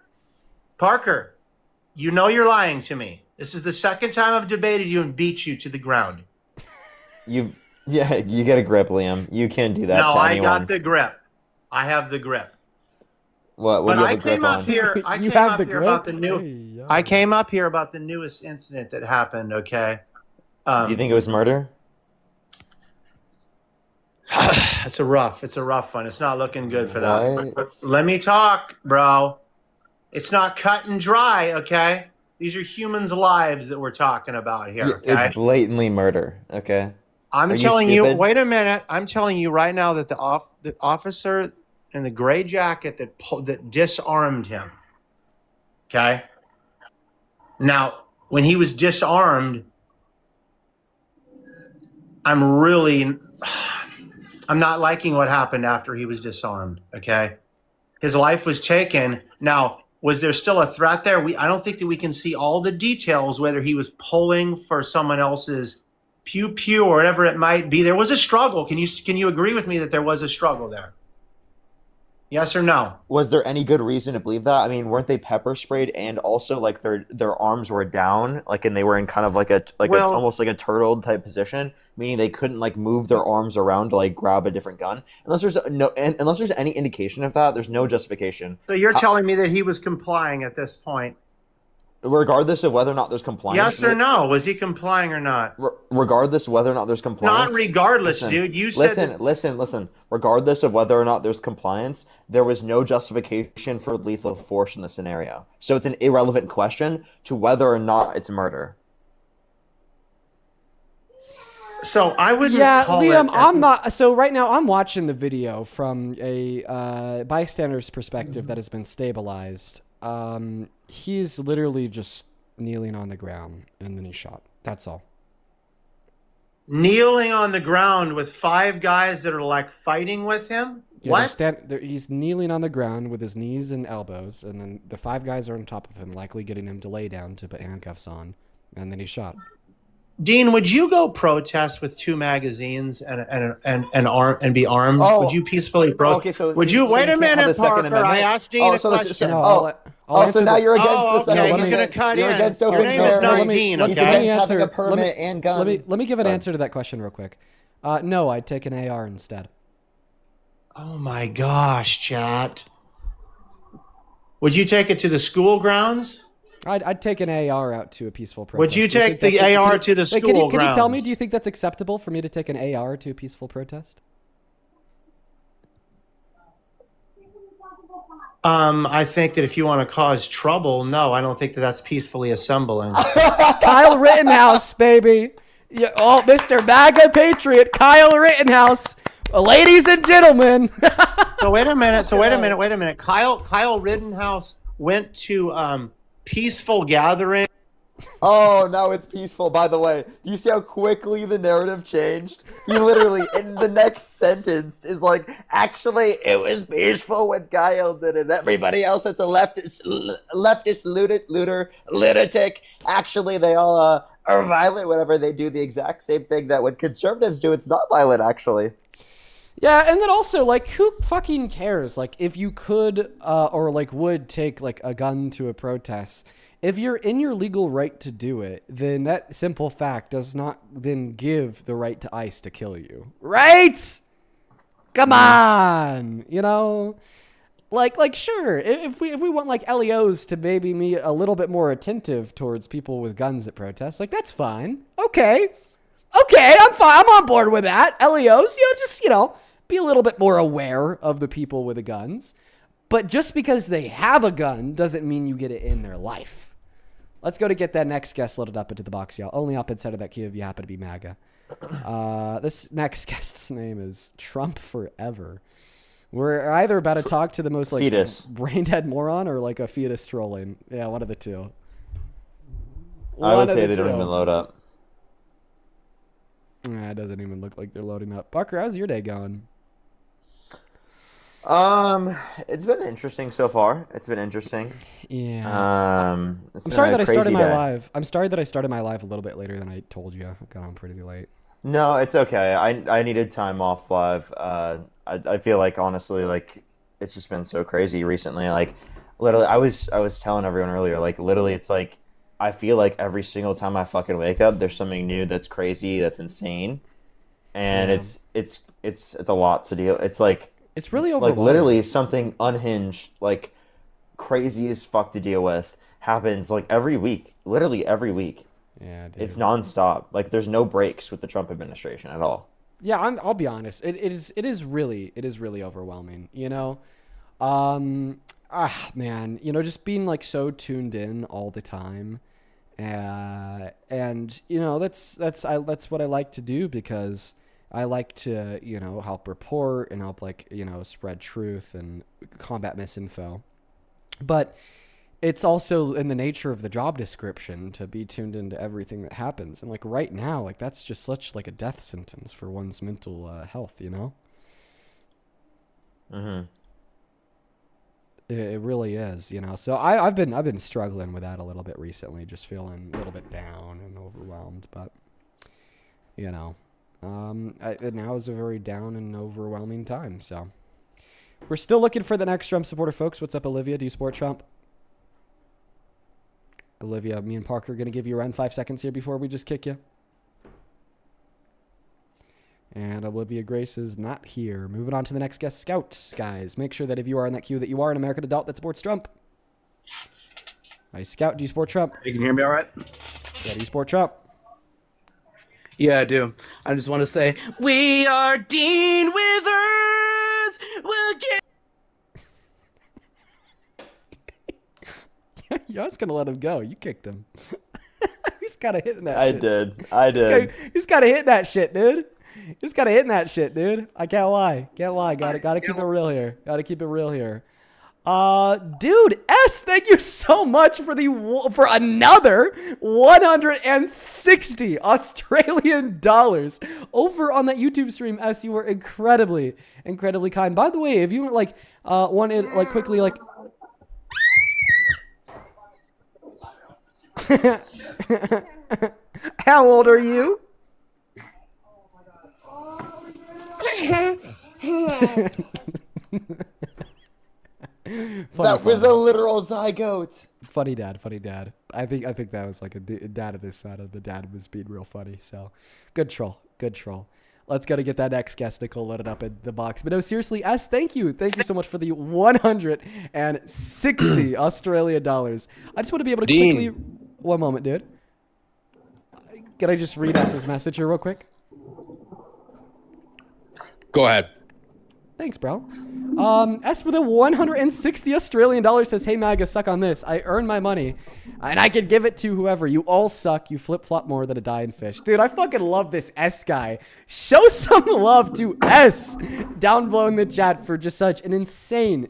S12: Parker, you know you're lying to me. This is the second time I've debated you and beat you to the ground.
S19: You get a grip, Liam. You can't do that.
S12: No,
S19: to
S12: I
S19: anyone.
S12: got the grip. I have the grip.
S19: What do you have a grip on?
S12: I came up here about the new. I came up here about the newest incident that happened. Okay.
S19: Do you think it was murder?
S12: It's a rough one. It's not looking good for that. Let me talk, bro. It's not cut and dry. Okay. These are humans' lives that we're talking about here. Okay?
S19: It's blatantly murder. Okay.
S12: I'm telling you. Wait a minute. I'm telling you right now that the officer in the gray jacket that disarmed him. Okay. Now, when he was disarmed, I'm not liking what happened after he was disarmed. Okay. His life was taken. Now, was there still a threat there? I don't think that we can see all the details, whether he was pulling for someone else's pew or whatever it might be. There was a struggle. Can you agree with me that there was a struggle there? Yes or no?
S19: Was there any good reason to believe that? I mean, weren't they pepper sprayed and also like their arms were down, like, and they were in kind of almost like a turtle type position, meaning they couldn't like move their arms around to like grab a different gun. Unless there's any indication of that, there's no justification.
S12: So you're telling me that he was complying at this point?
S19: Regardless of whether or not there's compliance.
S12: Yes or no? Was he complying or not?
S19: Regardless of whether or not there's compliance.
S12: Not regardless, dude. You said
S19: listen. Regardless of whether or not there's compliance, there was no justification for lethal force in the scenario. So it's an irrelevant question to whether or not it's murder.
S12: So I wouldn't call
S1: Liam,
S12: it...
S1: I'm not... So right now I'm watching the video from a bystander's perspective that has been stabilized. He's literally just kneeling on the ground and then he's shot. That's all.
S12: Kneeling on the ground with 5 guys that are like fighting with him?
S1: Yeah,
S12: what?
S1: He's kneeling on the ground with his knees and elbows, and then the 5 guys are on top of him, likely getting him to lay down to put handcuffs on, and then he's shot.
S12: Dean, would you go protest with 2 magazines and be armed?
S19: Oh,
S12: would you peacefully protest?
S19: Okay, so
S12: would you wait a minute, Parker? I asked Dean a question.
S19: So now you're against this.
S12: Okay, he's going to cut
S19: You're
S12: in.
S19: against open
S12: Your name is
S19: carry.
S12: not Dean,
S19: He's
S12: okay?
S19: against having a permit and gun.
S1: Let me give an answer to that question real quick. No, I'd take an AR instead.
S12: Oh my gosh, chat. Would you take it to the school grounds?
S1: I'd take an AR out to a peaceful protest.
S12: Would you take the AR to the school grounds?
S1: Can you tell me, do you think that's acceptable for me to take an AR to a peaceful protest?
S12: I think that if you want to cause trouble, no, I don't think that that's peacefully assembling.
S1: Kyle Rittenhouse, baby. Yeah, oh, Mr. MAGA Patriot, Kyle Rittenhouse. Ladies and gentlemen.
S12: So wait a minute. Kyle Rittenhouse went to peaceful gathering.
S19: Oh, now it's peaceful, by the way. Do you see how quickly the narrative changed? He literally, in the next sentence, is like, actually, it was peaceful when Kyle did it. Everybody else that's a leftist lunatic, actually, they all are violent whenever they do the exact same thing that when conservatives do, it's not violent, actually.
S1: Yeah, and then also, like, who fucking cares? Like, if you could or, like, would take, like, a gun to a protest, if you're in your legal right to do it, then that simple fact does not then give the right to ICE to kill you. Right? Come on! You know? Like sure, if we want, like, LEOs to maybe be a little bit more attentive towards people with guns at protests, like, that's fine. Okay, I'm fine. I'm on board with that. LEOs, just, be a little bit more aware of the people with the guns. But just because they have a gun doesn't mean you get it in their life. Let's go to get that next guest loaded up into the box, y'all. Only up inside of that queue if you happen to be MAGA. This next guest's name is Trump Forever. We're either about to talk to the most, like,
S19: fetus
S1: brain-dead moron or, like, a fetus trolling. Yeah, one of the two.
S19: I would say they don't even load up.
S1: Nah, it doesn't even look like they're loading up. Parker, how's your day going?
S19: It's been interesting so far. It's been interesting.
S1: Yeah.
S19: I'm
S1: sorry that I started my live. I'm sorry that I started my live a little bit later than I told you. I got on pretty late.
S19: No, it's okay. I needed time off live. I feel like, honestly, like, it's just been so crazy recently. Like, literally, I was telling everyone earlier, like, literally, it's like, I feel like every single time I fucking wake up, there's something new that's crazy, that's insane, and it's a lot to deal. It's like,
S1: it's really overwhelming.
S19: Like, literally, something unhinged, like, crazy as fuck to deal with happens, like, every week. Literally every week.
S1: Yeah, dude.
S19: It's nonstop. Like, there's no breaks with the Trump administration at all.
S1: Yeah, I'll be honest. It is really overwhelming. Man, just being, like, so tuned in all the time, and that's what I like to do, because I like to, help report and help, like, spread truth and combat misinfo. But it's also in the nature of the job description to be tuned into everything that happens. And, like, right now, like, that's just such, like, a death sentence for one's mental health,
S19: Mm-hmm.
S1: It really is, So I've been struggling with that a little bit recently, just feeling a little bit down and overwhelmed. But, now is a very down and overwhelming time. So we're still looking for the next Trump supporter, folks. What's up, Olivia? Do you support Trump? Olivia, me and Parker are going to give you around 5 seconds here before we just kick you. And Olivia Grace is not here. Moving on to the next guest, Scout. Guys, make sure that if you are in that queue, that you are an American adult that supports Trump. Hi, Scout. Do you support Trump?
S13: You can hear me all right?
S1: Yeah, do you support Trump?
S13: Yeah, I do. I just want to say, we are Dean Withers. We'll get.
S1: You're just going to let him go. You kicked him. He's kind of hitting that
S19: I
S1: shit.
S19: I did.
S1: He's kind of hitting that shit, dude. He's kind of hitting that shit, dude. I can't lie. Gotta keep it real here. Dude, S, thank you so much for another 160 Australian dollars over on that YouTube stream. S, you were incredibly kind. By the way, if you wanted quickly how old are you?
S19: That was a literal zygote.
S1: Funny dad. I think that was like a dad of this side of the dad was being real funny. So good troll. Let's go to get that next guest, Nicole, loaded up in the box. But no, seriously, S, thank you so much for the 160 Australian dollars. I just want to be able to quickly. One moment, dude. Can I just read S's message here real quick?
S13: Go ahead.
S1: Thanks, bro. S with a 160 Australian dollars says, hey, MAGA, suck on this. I earned my money, and I could give it to whoever. You all suck. You flip-flop more than a dying fish. Dude, I fucking love this S guy. Show some love to S down below in the chat for just such an insane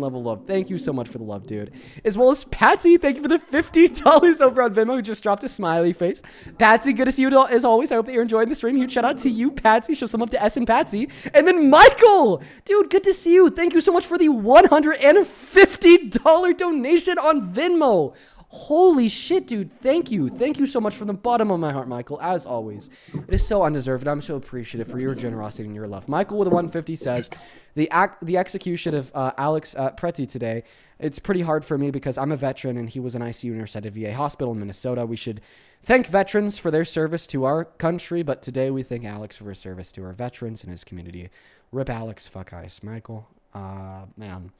S1: level of love. Thank you so much for the love, dude. As well as Patsy, thank you for the $50 over on Venmo, who just dropped a smiley face. Patsy, good to see you as always. I hope that you're enjoying the stream. Huge shout out to you, Patsy. Show some love to S and Patsy. And then Michael, dude, good to see you. Thank you so much for the $150 donation on Venmo. Holy shit, dude. Thank you. Thank you so much from the bottom of my heart, Michael, as always. It is so undeserved. I'm so appreciative for your generosity and your love. Michael with a 150 says, the execution of Alex Preti today, it's pretty hard for me because I'm a veteran and he was an ICU nurse at a VA hospital in Minnesota. We should thank veterans for their service to our country, but today we thank Alex for his service to our veterans and his community. Rip Alex, fuck ice. Michael, man.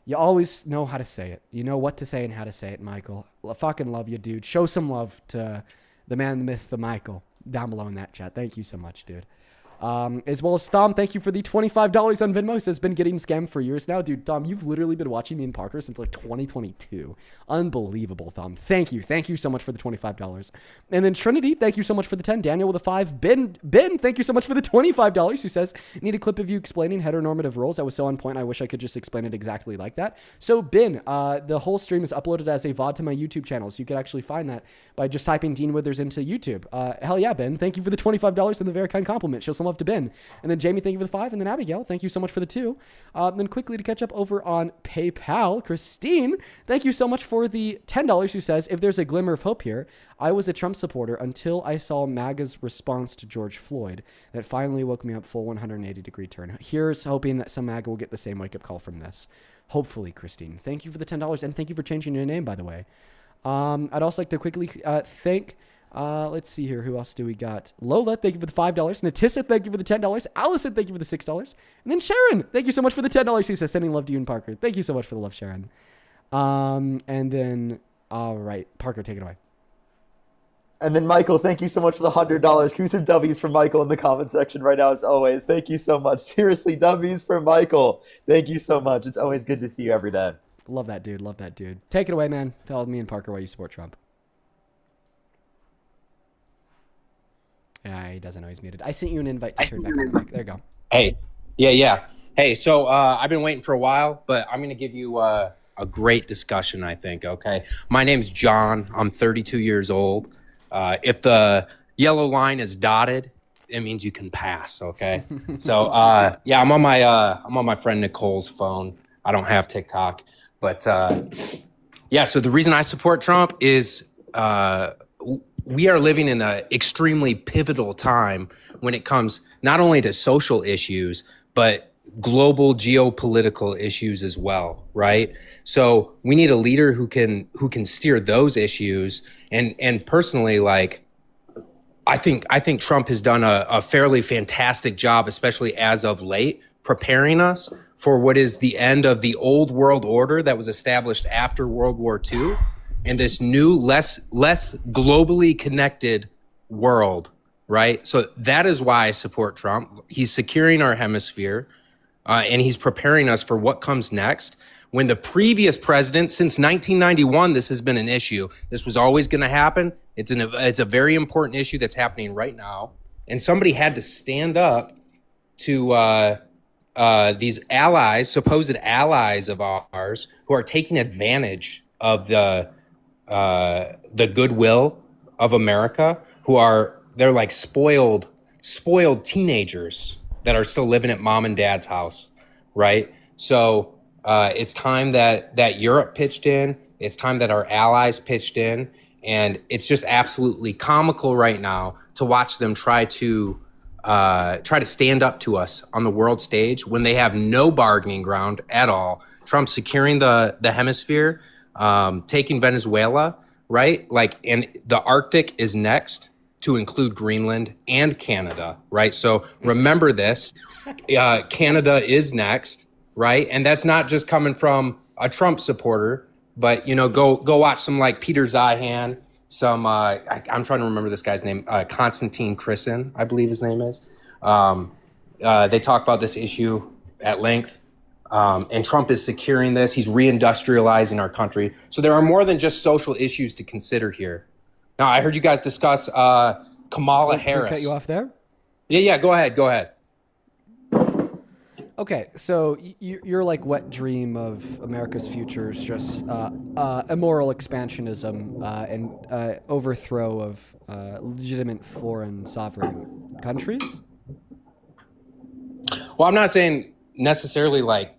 S1: You always know how to say it. You know what to say and how to say it, Michael. I fucking love you, dude. Show some love to the man, the myth, the Michael down below in that chat. Thank you so much, dude. As well as Thom, thank you for the $25 on Venmo. Says been getting scammed for years now. Dude, Thom, you've literally been watching me and Parker since like 2022. Unbelievable, Thom. Thank you. Thank you so much for the $25. And then Trinity, thank you so much for the 10. Daniel with a 5. Ben, thank you so much for the $25. Who says, need a clip of you explaining heteronormative roles. That was so on point. I wish I could just explain it exactly like that. So Ben, the whole stream is uploaded as a VOD to my YouTube channel. So you can actually find that by just typing Dean Withers into YouTube. Hell yeah, Ben. Thank you for the $25 and the very kind compliment. Show some love to Ben. And then Jamie, thank you for the 5. And then Abigail, thank you so much for the 2. Then quickly to catch up over on PayPal, Christine, thank you so much for the $10, who says, if there's a glimmer of hope here, I was a Trump supporter until I saw MAGA's response to George Floyd. That finally woke me up full 180-degree turn. Here's hoping that some MAGA will get the same wake-up call from this. Hopefully, Christine. Thank you for the $10. And thank you for changing your name, by the way. I'd also like to quickly thank... let's see here. Who else do we got? Lola, thank you for the $5. Natissa, thank you for the $10. Allison, thank you for the $6. And then Sharon, thank you so much for the $10. He says, sending love to you and Parker. Thank you so much for the love, Sharon. And then, all right, Parker, take it away.
S19: And then Michael, thank you so much for the $100. Who's some W's for Michael in the comment section right now, as always. Thank you so much. Seriously, W's for Michael. Thank you so much. It's always good to see you every day.
S1: Love that dude. Love that dude. Take it away, man. Tell me and Parker why you support Trump. He doesn't know he's muted. I sent you an invite to turn back on the mic. There you go.
S14: Hey, yeah. Hey, so I've been waiting for a while, but I'm going to give you a great discussion, I think, okay? My name's John. I'm 32 years old. If the yellow line is dotted, it means you can pass, okay? So, yeah, I'm on my friend Nicole's phone. I don't have TikTok. But, yeah, so the reason I support Trump is we are living in an extremely pivotal time when it comes not only to social issues, but global geopolitical issues as well, right? So we need a leader who can steer those issues. And personally, like, I think Trump has done a fairly fantastic job, especially as of late, preparing us for what is the end of the old world order that was established after World War II. And this new, less globally connected world, right? So that is why I support Trump. He's securing our hemisphere, and he's preparing us for what comes next. When the previous president, since 1991, this has been an issue. This was always going to happen. It's a very important issue that's happening right now. And somebody had to stand up to these allies, supposed allies of ours, who are taking advantage of the goodwill of America, they're like spoiled teenagers that are still living at mom and dad's house, right? So it's time that Europe pitched in. It's time that our allies pitched in, and it's just absolutely comical right now to watch them try to stand up to us on the world stage when they have no bargaining ground at all. Trump securing the hemisphere. Taking Venezuela, right? Like, and the Arctic is next to include Greenland and Canada, right? So remember this, Canada is next, right? And that's not just coming from a Trump supporter, but, you know, go watch some like Peter Zeihan, some, I'm trying to remember this guy's name, Konstantin Krysin, I believe his name is. They talk about this issue at length. And Trump is securing this. He's reindustrializing our country. So there are more than just social issues to consider here. Now, I heard you guys discuss Kamala Harris.
S1: Can I cut you off there?
S14: Yeah, go ahead.
S1: Okay, so your like wet dream of America's future is just immoral expansionism and overthrow of legitimate foreign sovereign countries?
S14: Well, I'm not saying necessarily like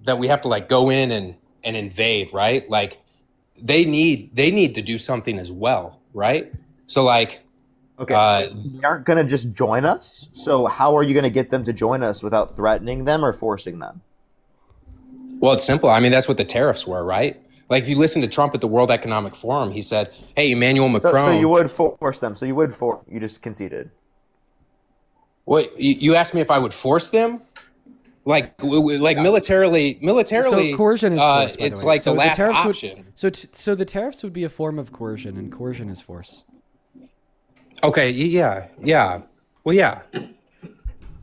S14: that we have to like go in and invade, right? Like they need to do something as well, right? So like,
S19: okay, so they aren't going to just join us. So how are you going to get them to join us without threatening them or forcing them?
S14: Well, it's simple. I mean, that's what the tariffs were, right? Like if you listen to Trump at the World Economic Forum, he said, "Hey, Emmanuel Macron."
S19: So you would force them. So you just conceded.
S14: Wait, you asked me if I would force them? Like militarily.
S1: So coercion is force, by
S14: it's
S1: the way.
S14: like
S1: So
S14: the last
S1: tariffs
S14: option.
S1: So the tariffs would be a form of coercion, and coercion is force.
S14: Okay. Yeah. Well, yeah.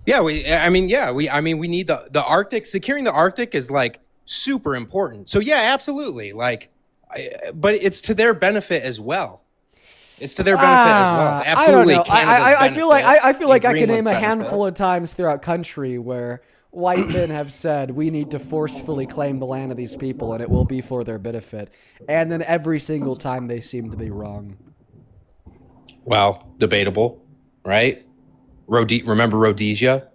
S14: Yeah. We need the Arctic. Securing the Arctic is like super important. So yeah, absolutely. Like, but it's to their benefit as well. It's to their benefit as well. It's absolutely.
S1: I don't know. I feel like I can name a
S14: benefit.
S1: handful of times throughout country where white men have said we need to forcefully claim the land of these people and it will be for their benefit, and then every single time they seem to be wrong.
S14: Well, debatable, right? Remember Rhodesia?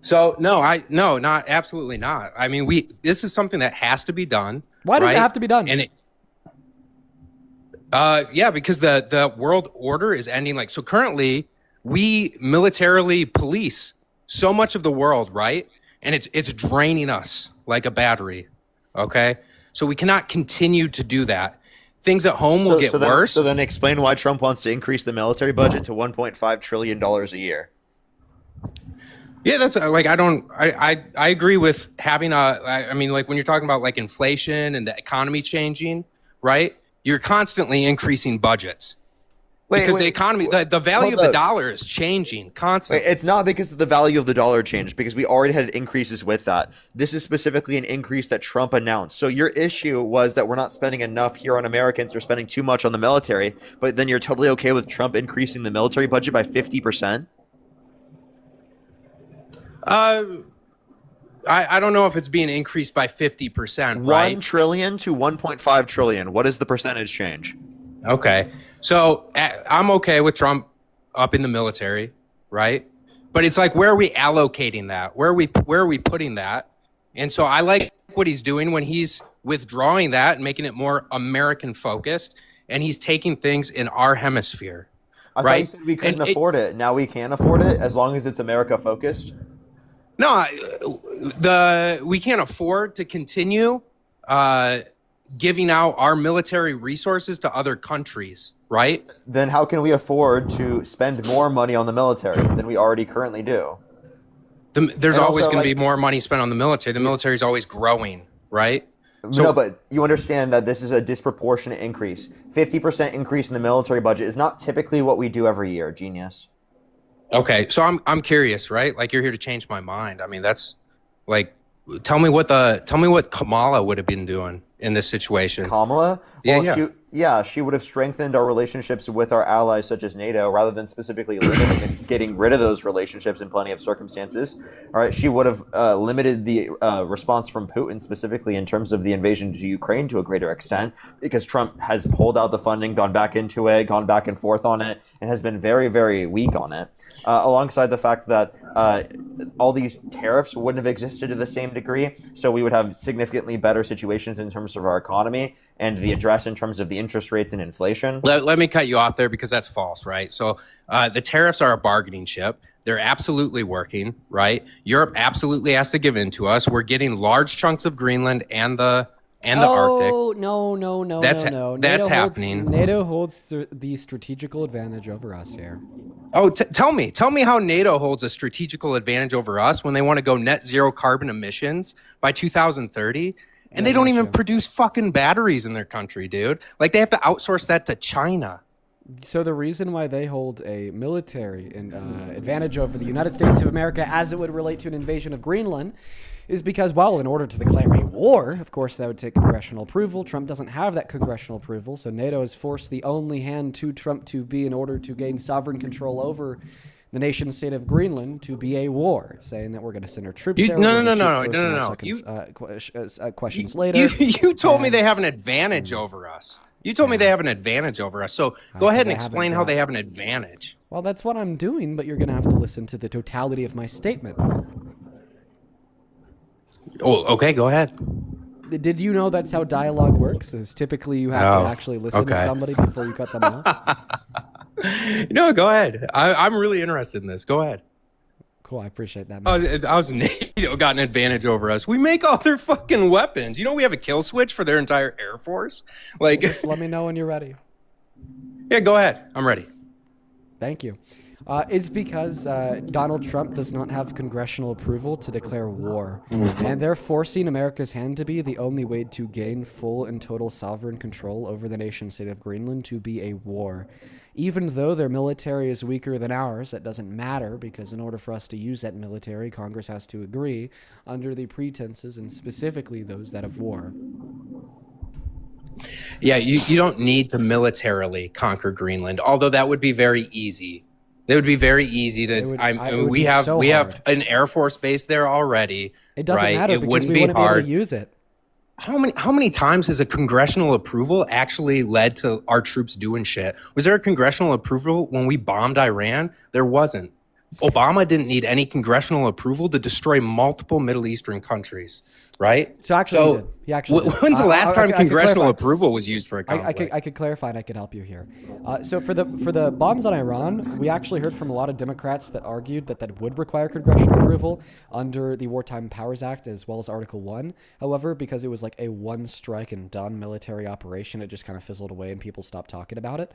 S14: So absolutely not. I mean, this is something that has to be done.
S1: Why does it have to be done?
S14: And because the world order is ending. Like, so currently we militarily police so much of the world, right? And it's draining us like a battery. Okay, so we cannot continue to do that. Things at home will get worse.
S19: So then explain why Trump wants to increase the military budget to $1.5 trillion a year.
S14: Yeah, that's like, I agree with having I mean, like when you're talking about like inflation and the economy changing, right? You're constantly increasing budgets. Because the economy, the value of the dollar is changing constantly.
S19: It's not because the value of the dollar changed, because we already had increases with that. This is specifically an increase that Trump announced. So your issue was that we're not spending enough here on Americans, we're spending too much on the military, but then you're totally okay with Trump increasing the military budget by 50%?
S14: I don't know if it's being increased by 50%, right?
S19: 1 trillion to 1.5 trillion. What is the percentage change?
S14: Okay. So I'm okay with Trump up in the military, right? But it's like, where are we allocating that? Where are we putting that? And so I like what he's doing when he's withdrawing that and making it more American focused, and he's taking things in our hemisphere.
S19: I thought you said we couldn't afford it. Now we can afford it as long as it's America focused.
S14: No, we can't afford to continue giving out our military resources to other countries, right?
S19: Then how can we afford to spend more money on the military than we already currently do?
S14: There's always going to be more money spent on the military. The military is always growing, right? So,
S19: no, but you understand that this is a disproportionate increase. 50% increase in the military budget is not typically what we do every year, genius.
S14: Okay, so I'm curious, right? Like, you're here to change my mind. I mean, that's like, tell me what Kamala would have been doing in this situation.
S19: Kamala? Well, she would have strengthened our relationships with our allies such as NATO rather than specifically limiting and getting rid of those relationships in plenty of circumstances. All right, she would have limited the response from Putin specifically in terms of the invasion to Ukraine to a greater extent, because Trump has pulled out the funding, gone back into it, gone back and forth on it, and has been very, very weak on it. Alongside the fact that all these tariffs wouldn't have existed to the same degree, so we would have significantly better situations in terms of our economy and the address in terms of the interest rates and inflation.
S14: Let me cut you off there because that's false, right? So the tariffs are a bargaining chip. They're absolutely working, right? Europe absolutely has to give in to us. We're getting large chunks of Greenland and the Arctic.
S1: Oh, no.
S14: That's happening.
S1: NATO holds the strategical advantage over us here.
S14: Oh, tell me how NATO holds a strategical advantage over us when they want to go net zero carbon emissions by 2030. And they don't even produce fucking batteries in their country, dude. Like, they have to outsource that to China.
S1: So the reason why they hold a military advantage over the United States of America as it would relate to an invasion of Greenland is because, well, in order to declare a war, of course, that would take congressional approval. Trump doesn't have that congressional approval, so NATO has forced the only hand to Trump to be in order to gain sovereign control over the nation state of Greenland to be a war, saying that we're going to send our troops there.
S14: No.
S1: Questions later.
S14: You told me they have an advantage over us. You told me they have an advantage over us. So go ahead and explain how they have an advantage.
S1: Well, that's what I'm doing, but you're going to have to listen to the totality of my statement.
S14: Oh, okay, go ahead.
S1: Did you know that's how dialogue works? Is typically you have to actually listen to somebody before you cut them off?
S14: No, go ahead. I'm really interested in this. Go ahead.
S1: Cool, I appreciate that.
S14: I was NATO got an advantage over us. We make all their fucking weapons. You know we have a kill switch for their entire Air Force? Like,
S1: just let me know when you're ready.
S14: Yeah, go ahead. I'm ready.
S1: Thank you. It's because Donald Trump does not have congressional approval to declare war. And they're forcing America's hand to be the only way to gain full and total sovereign control over the nation state of Greenland to be a war. Even though their military is weaker than ours, that doesn't matter because in order for us to use that military, Congress has to agree under the pretenses and specifically those that of war.
S14: Yeah, you don't need to militarily conquer Greenland, although that would be very easy. It would be very easy to. We have an Air Force base there already.
S1: It doesn't matter because we wouldn't be able to use it.
S14: How many times has a congressional approval actually led to our troops doing shit? Was there a congressional approval when we bombed Iran? There wasn't. Obama didn't need any congressional approval to destroy multiple Middle Eastern countries, right?
S1: So actually, he did. He actually did.
S14: When's the last time congressional approval was used for a conflict?
S1: I could clarify and I could help you here. So for the bombs on Iran, we actually heard from a lot of Democrats that argued that would require congressional approval under the Wartime Powers Act as well as Article 1. However, because it was like a one strike and done military operation, it just kind of fizzled away and people stopped talking about it.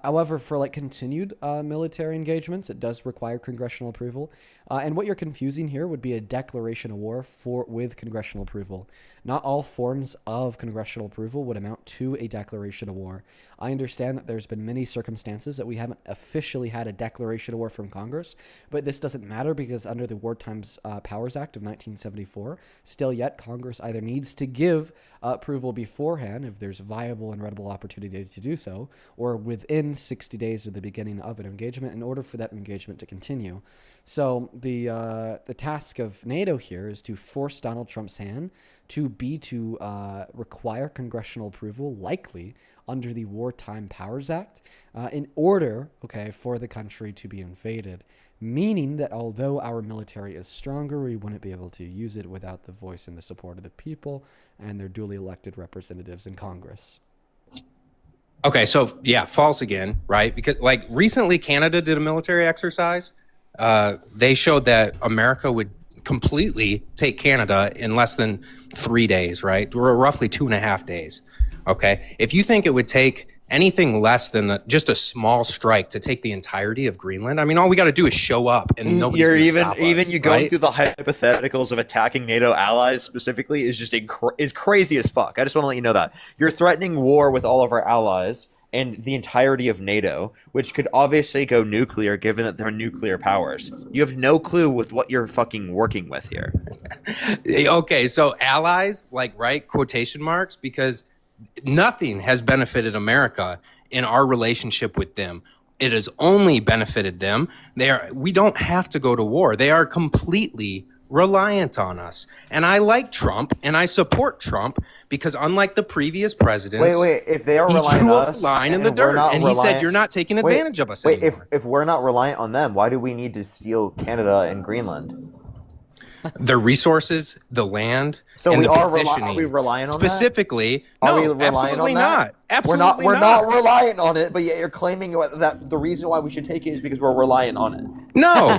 S1: However, for like continued military engagements, it does require congressional approval. And what you're confusing here would be a declaration of war with congressional approval. Not all forms of congressional approval would amount to a declaration of war. I understand that there's been many circumstances that we haven't officially had a declaration of war from Congress, but this doesn't matter because under the Wartime Powers Act of 1974, still yet Congress either needs to give approval beforehand if there's viable and readable opportunity to do so, or within 60 days of the beginning of an engagement in order for that engagement to continue. So the task of NATO here is to force Donald Trump's hand to require congressional approval, likely under the Wartime Powers Act, in order, for the country to be invaded. Meaning that although our military is stronger, we wouldn't be able to use it without the voice and the support of the people and their duly elected representatives in Congress.
S14: Okay, so yeah, false again, right? Because like recently Canada did a military exercise. They showed that America would completely take Canada in less than 3 days, right? We're roughly 2.5 days. Okay. If you think it would take anything less than just a small strike to take the entirety of Greenland, I mean, all we got to do is show up and nobody's going to stop us,
S19: you going
S14: right?
S19: through the hypotheticals of attacking NATO allies specifically is just is crazy as fuck. I just want to let you know that you're threatening war with all of our allies and the entirety of NATO, which could obviously go nuclear given that they're nuclear powers. You have no clue with what you're fucking working with here.
S14: Okay, so allies, like, right, quotation marks, because nothing has benefited America in our relationship with them. It has only benefited them. We don't have to go to war. They are completely reliant on us. And I like Trump and I support Trump because unlike the previous presidents,
S19: if they are
S14: he
S19: reliant
S14: drew
S19: on
S14: a
S19: us
S14: line in the dirt and he said, you're not taking advantage of us anymore.
S19: If we're not reliant on them, why do we need to steal Canada and Greenland?
S14: The resources, the land,
S19: so
S14: and
S19: we
S14: the
S19: are
S14: positioning.
S19: Are we relying on
S14: specifically?
S19: That?
S14: No,
S19: are we relying
S14: absolutely
S19: on that?
S14: not. Absolutely
S19: we're not reliant on it, but yet you're claiming that the reason why we should take it is because we're reliant on it.
S14: No.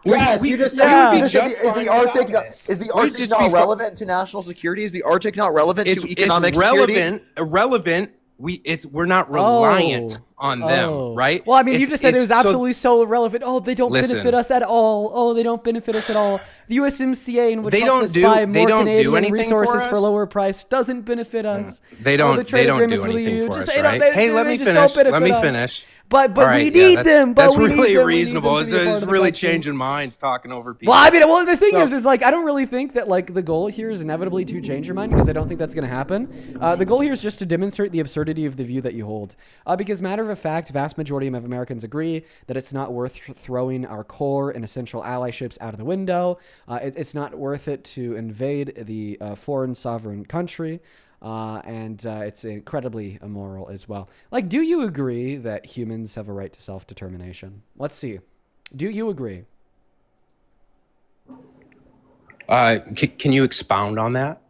S19: Yes, you just said is the Arctic not relevant to national security? Is the Arctic not relevant to economic security?
S14: Irrelevant we're not reliant on them, right?
S1: Well, I mean, you just said it was absolutely so irrelevant. Oh, they don't benefit us at all. Oh, they don't benefit us at all. The USMCA, in which helps us buy more Canadian resources for lower price, doesn't benefit us.
S14: They don't do anything for us, right? Hey, let me finish.
S1: But we need them.
S14: That's really reasonable. It's really changing minds talking over people.
S1: Well, I mean, the thing is like I don't really think that like the goal here is inevitably to change your mind, because I don't think that's going to happen. The goal here is just to demonstrate the absurdity of the view that you hold. Because matter of fact, vast majority of Americans agree that it's not worth throwing our core and essential allyships out of the window. It's not worth it to invade the foreign sovereign country. And it's incredibly immoral as well. Like, do you agree that humans have a right to self-determination? Let's see. Do you agree?
S14: Can you expound on that?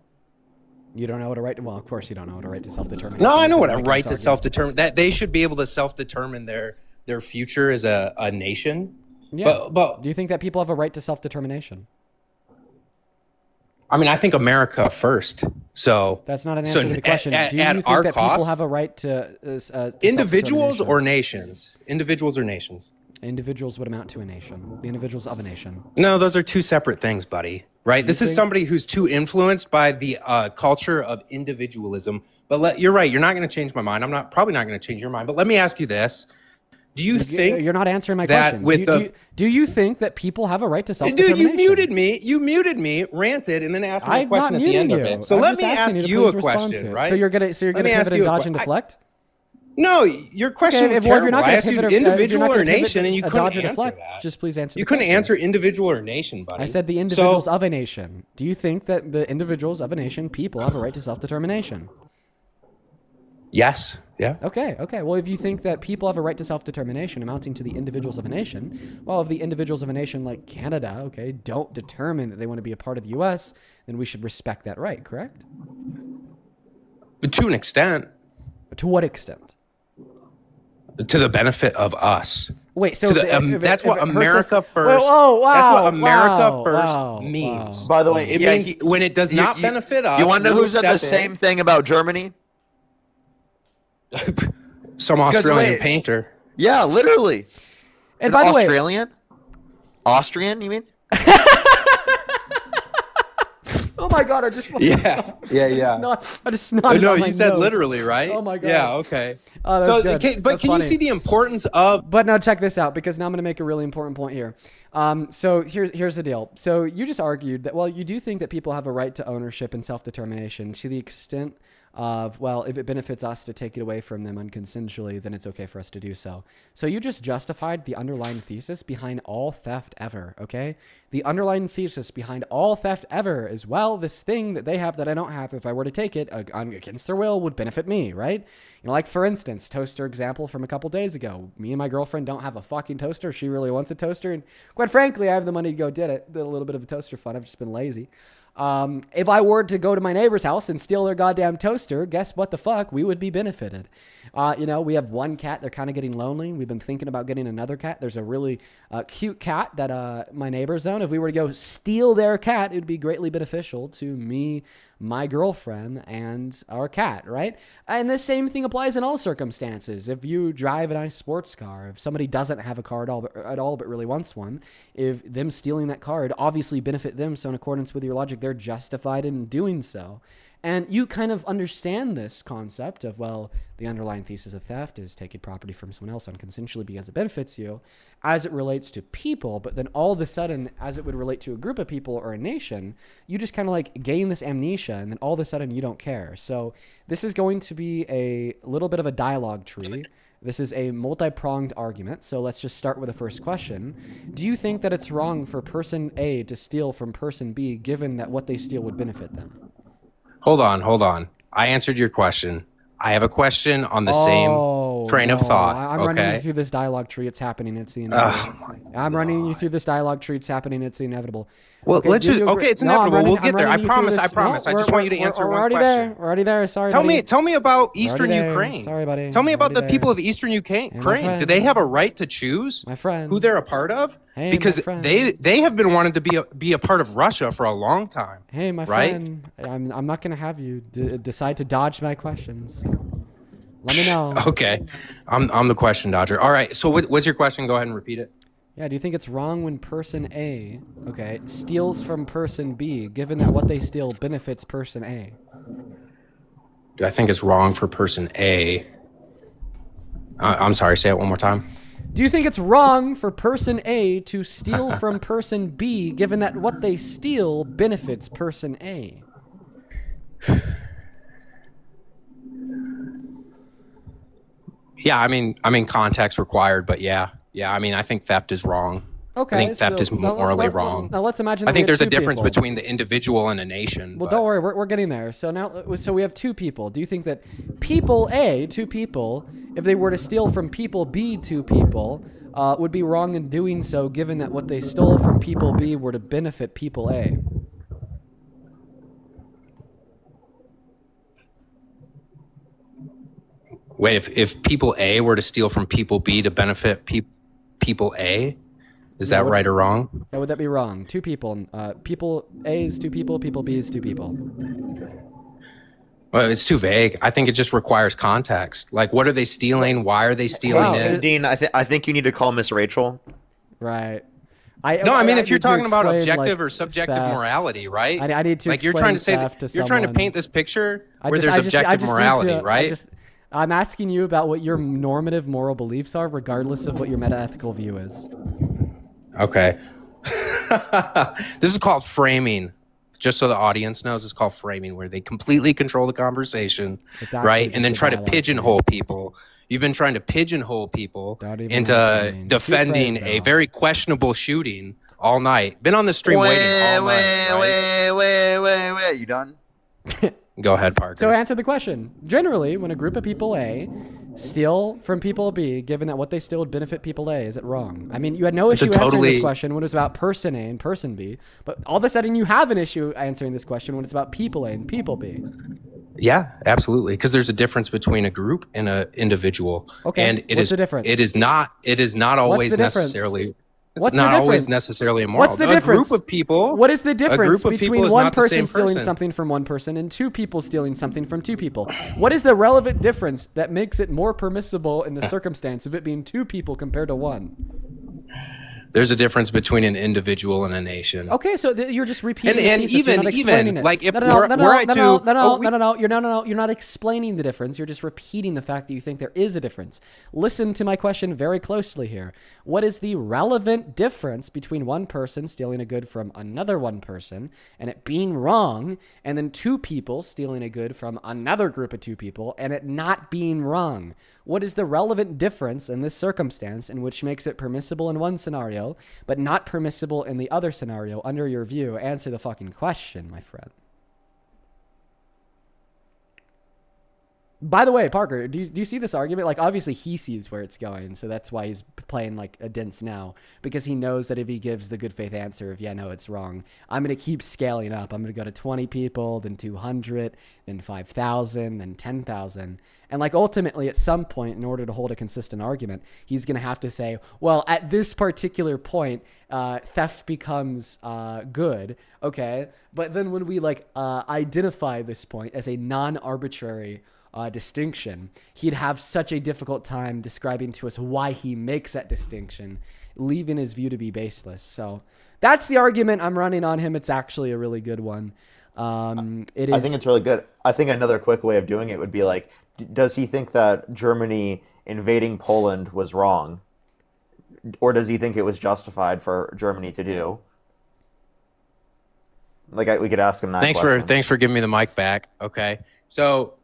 S1: You don't know what a right to... Well, of course you don't know what a right to self-determination
S14: No, I know
S1: is.
S14: what a right to self-determine... That they should be able to self-determine their future as a nation.
S1: Yeah. But do you think that people have a right to self-determination?
S14: I mean, I think America first. So
S1: that's not an answer to the question. Do you think that people have a right to
S14: individuals or nations? Individuals or nations?
S1: Individuals would amount to a nation. The individuals of a nation.
S14: No, those are two separate things, buddy. Right? This is somebody who's too influenced by the culture of individualism. But you're right. You're not going to change my mind. I'm probably not going to change your mind. But let me ask you this. Do you think
S1: you're not answering my question? Do you think that people have a right to self-determination?
S14: Dude, you muted me, ranted, and then asked me a question at the end of it. So let me ask you a question, right?
S1: So you're gonna pivot and dodge and deflect?
S14: No, your question was terrible. I asked you individual or nation, and you couldn't answer that.
S1: Just please answer.
S14: You couldn't answer individual or nation, buddy.
S1: I said the individuals of a nation. Do you think that the individuals of a nation, people, have a right to self-determination?
S14: Yes. Yeah.
S1: Okay. Well, if you think that people have a right to self-determination amounting to the individuals of a nation, well, if the individuals of a nation like Canada, okay, don't determine that they want to be a part of the U.S., then we should respect that right, correct?
S14: But to an extent.
S1: To what extent?
S14: To the benefit of us.
S1: Wait, so
S14: that's what America first.
S1: Whoa, wow,
S14: that's what America first means.
S19: By the way,
S14: it means when it does not benefit us.
S19: You want to know who said the same thing about Germany?
S14: Some Australian painter.
S19: Yeah, literally.
S1: And by the way,
S19: Austrian, you mean?
S1: Oh my God! I just
S14: yeah.
S1: I just snotted
S14: no,
S1: on my
S14: you said
S1: nose.
S14: Literally, right?
S1: Oh my God.
S14: Yeah. Okay.
S1: Oh, that's good.
S14: But can you see the importance of?
S1: But no, check this out, because now I'm going to make a really important point here. So here's the deal. So you just argued that, well, you do think that people have a right to ownership and self-determination to the extent of, well, if it benefits us to take it away from them unconsensually, then it's okay for us to do so. So you just justified the underlying thesis behind all theft ever, okay? The underlying thesis behind all theft ever is, well, this thing that they have that I don't have, if I were to take it against their will, would benefit me, right? You know, like, for instance, toaster example from a couple days ago. Me and my girlfriend don't have a fucking toaster. She really wants a toaster, and quite frankly, I have the money to go did a little bit of a toaster fund. I've just been lazy. If I were to go to my neighbor's house and steal their goddamn toaster, guess what the fuck? We would be benefited. You know, we have one cat. They're kind of getting lonely. We've been thinking about getting another cat. There's a really cute cat that my neighbors own. If we were to go steal their cat, it would be greatly beneficial to me, my girlfriend, and our cat, right? And the same thing applies in all circumstances. If you drive a nice sports car, if somebody doesn't have a car at all but really wants one, if them stealing that car would obviously benefit them, so in accordance with your logic, they're justified in doing so. And you kind of understand this concept of, well, the underlying thesis of theft is taking property from someone else unconsensually because it benefits you as it relates to people. But then all of a sudden, as it would relate to a group of people or a nation, you just kind of like gain this amnesia, and then all of a sudden you don't care. So this is going to be a little bit of a dialogue tree. This is a multi-pronged argument. So let's just start with the first question. Do you think that it's wrong for person A to steal from person B, given that what they steal would benefit them?
S14: Hold on. I answered your question. I have a question on the same train of thought.
S1: I'm running you through this dialogue tree. It's happening. It's the inevitable. I'm running you through this dialogue tree. It's happening. It's the inevitable.
S14: Well, let's just it's inevitable. We'll get there. I promise. I just want you to answer one question.
S1: We're already there. Sorry.
S14: Tell me about Eastern Ukraine.
S1: Sorry, buddy.
S14: Tell me about the people of Eastern Ukraine. Do they have a right to choose who they're a part of? Because they have been wanting to be a part of Russia for a long time.
S1: Hey, my friend. I'm not going to have you decide to dodge my questions. Let me know.
S14: Okay, I'm the question dodger. All right. So what's your question? Go ahead and repeat it.
S1: Yeah, do you think it's wrong when person A, okay, steals from person B, given that what they steal benefits person A?
S14: Do I think it's wrong for person A? I'm sorry, say it one more time.
S1: Do you think it's wrong for person A to steal from person B, given that what they steal benefits person A?
S14: Yeah, I mean, context required, but yeah. I mean, I think theft is wrong.
S1: Okay,
S14: I think theft is morally wrong.
S1: Now let's imagine.
S14: I
S1: that
S14: think
S1: we
S14: there's
S1: have
S14: a
S1: two
S14: difference
S1: people.
S14: between the individual and a nation.
S1: Well,
S14: but-
S1: don't worry, we're getting there. So we have two people. Do you think that people A, two people, if they were to steal from people B, two people, would be wrong in doing so, given that what they stole from people B were to benefit people A?
S14: Wait, if people A were to steal from people B to benefit people A, is that right or wrong?
S1: Would that be wrong? Two people. People A is two people. People B is two people.
S14: Well, it's too vague. I think it just requires context. Like, what are they stealing? Why are they stealing it?
S19: Dean, I think you need to call Miss Rachel.
S1: Right.
S14: I mean, if you're
S1: need to
S14: talking about
S1: explain,
S14: objective
S1: like,
S14: or subjective
S1: theft.
S14: morality, right?
S1: I need to.
S14: Like you're trying to say
S1: theft
S14: that
S1: to
S14: you're trying to
S1: someone.
S14: paint this picture where
S1: I
S14: there's
S1: just
S14: objective
S1: need
S14: morality,
S1: to-
S14: right?
S1: I'm asking you about what your normative moral beliefs are, regardless of what your metaethical view is.
S14: Okay. This is called framing. Just so the audience knows, it's called framing, where they completely control the conversation,
S1: It's actually
S14: right?
S1: just
S14: And then
S1: a
S14: try to
S1: dialogue
S14: pigeonhole people. You've been trying to pigeonhole people
S1: even know what
S14: into
S1: that means.
S14: defending
S1: Good phrase,
S14: a
S1: though.
S14: very questionable shooting all night. Been on the stream waiting all night, right?
S19: Wait. You done?
S14: Go ahead, Parker.
S1: So answer the question. Generally, when a group of people A steal from people B, given that what they steal would benefit people A, is it wrong? I mean, you had no
S14: It's a
S1: issue answering
S14: totally-
S1: this question when it was about person A and person B, but all of a sudden you have an issue answering this question when it's about people A and people B.
S14: Yeah, absolutely. Because there's a difference between a group and an individual.
S1: Okay,
S14: And
S1: what's the difference?
S14: It is not always
S1: the difference?
S14: necessarily. It's
S1: What's
S14: not
S1: the
S14: always
S1: difference?
S14: necessarily immoral.
S1: What's the
S14: A
S1: difference?
S14: group of people.
S1: What is the
S14: a
S1: difference
S14: group of people
S1: between
S14: is
S1: one
S14: not the
S1: person
S14: same
S1: stealing
S14: person.
S1: something from one person and two people stealing something from two people? What is the relevant difference that makes it more permissible in the circumstance of it being two people compared to one?
S14: There's a difference between an individual and a nation.
S1: Okay, so you're just repeating
S14: And
S1: the thesis, you're not explaining it.
S14: like if
S1: no,
S14: were I to
S1: you're not explaining the difference. You're just repeating the fact that you think there is a difference. Listen to my question very closely here. What is the relevant difference between one person stealing a good from another one person and it being wrong, and then two people stealing a good from another group of two people and it not being wrong? What is the relevant difference in this circumstance in which makes it permissible in one scenario, but not permissible in the other scenario under your view? Answer the fucking question, my friend. By the way, Parker, do you see this argument? Like, obviously he sees where it's going, so that's why he's playing like a dense now, because he knows that if he gives the good faith answer of, yeah, no, it's wrong, I'm going to keep scaling up. I'm going to go to 20 people, then 200, then 5,000, then 10,000. And like ultimately at some point, in order to hold a consistent argument, he's going to have to say, well, at this particular point, theft becomes good. Okay. But then when we like identify this point as a non-arbitrary distinction, he'd have such a difficult time describing to us why he makes that distinction, leaving his view to be baseless. So that's the argument I'm running on him. It's actually a really good one. It is.
S19: I think it's really good. I think another quick way of doing it would be like, does he think that Germany invading Poland was wrong? Or does he think it was justified for Germany to do? Like, we could ask him that question.
S14: Thanks for giving me the mic back. Okay. So,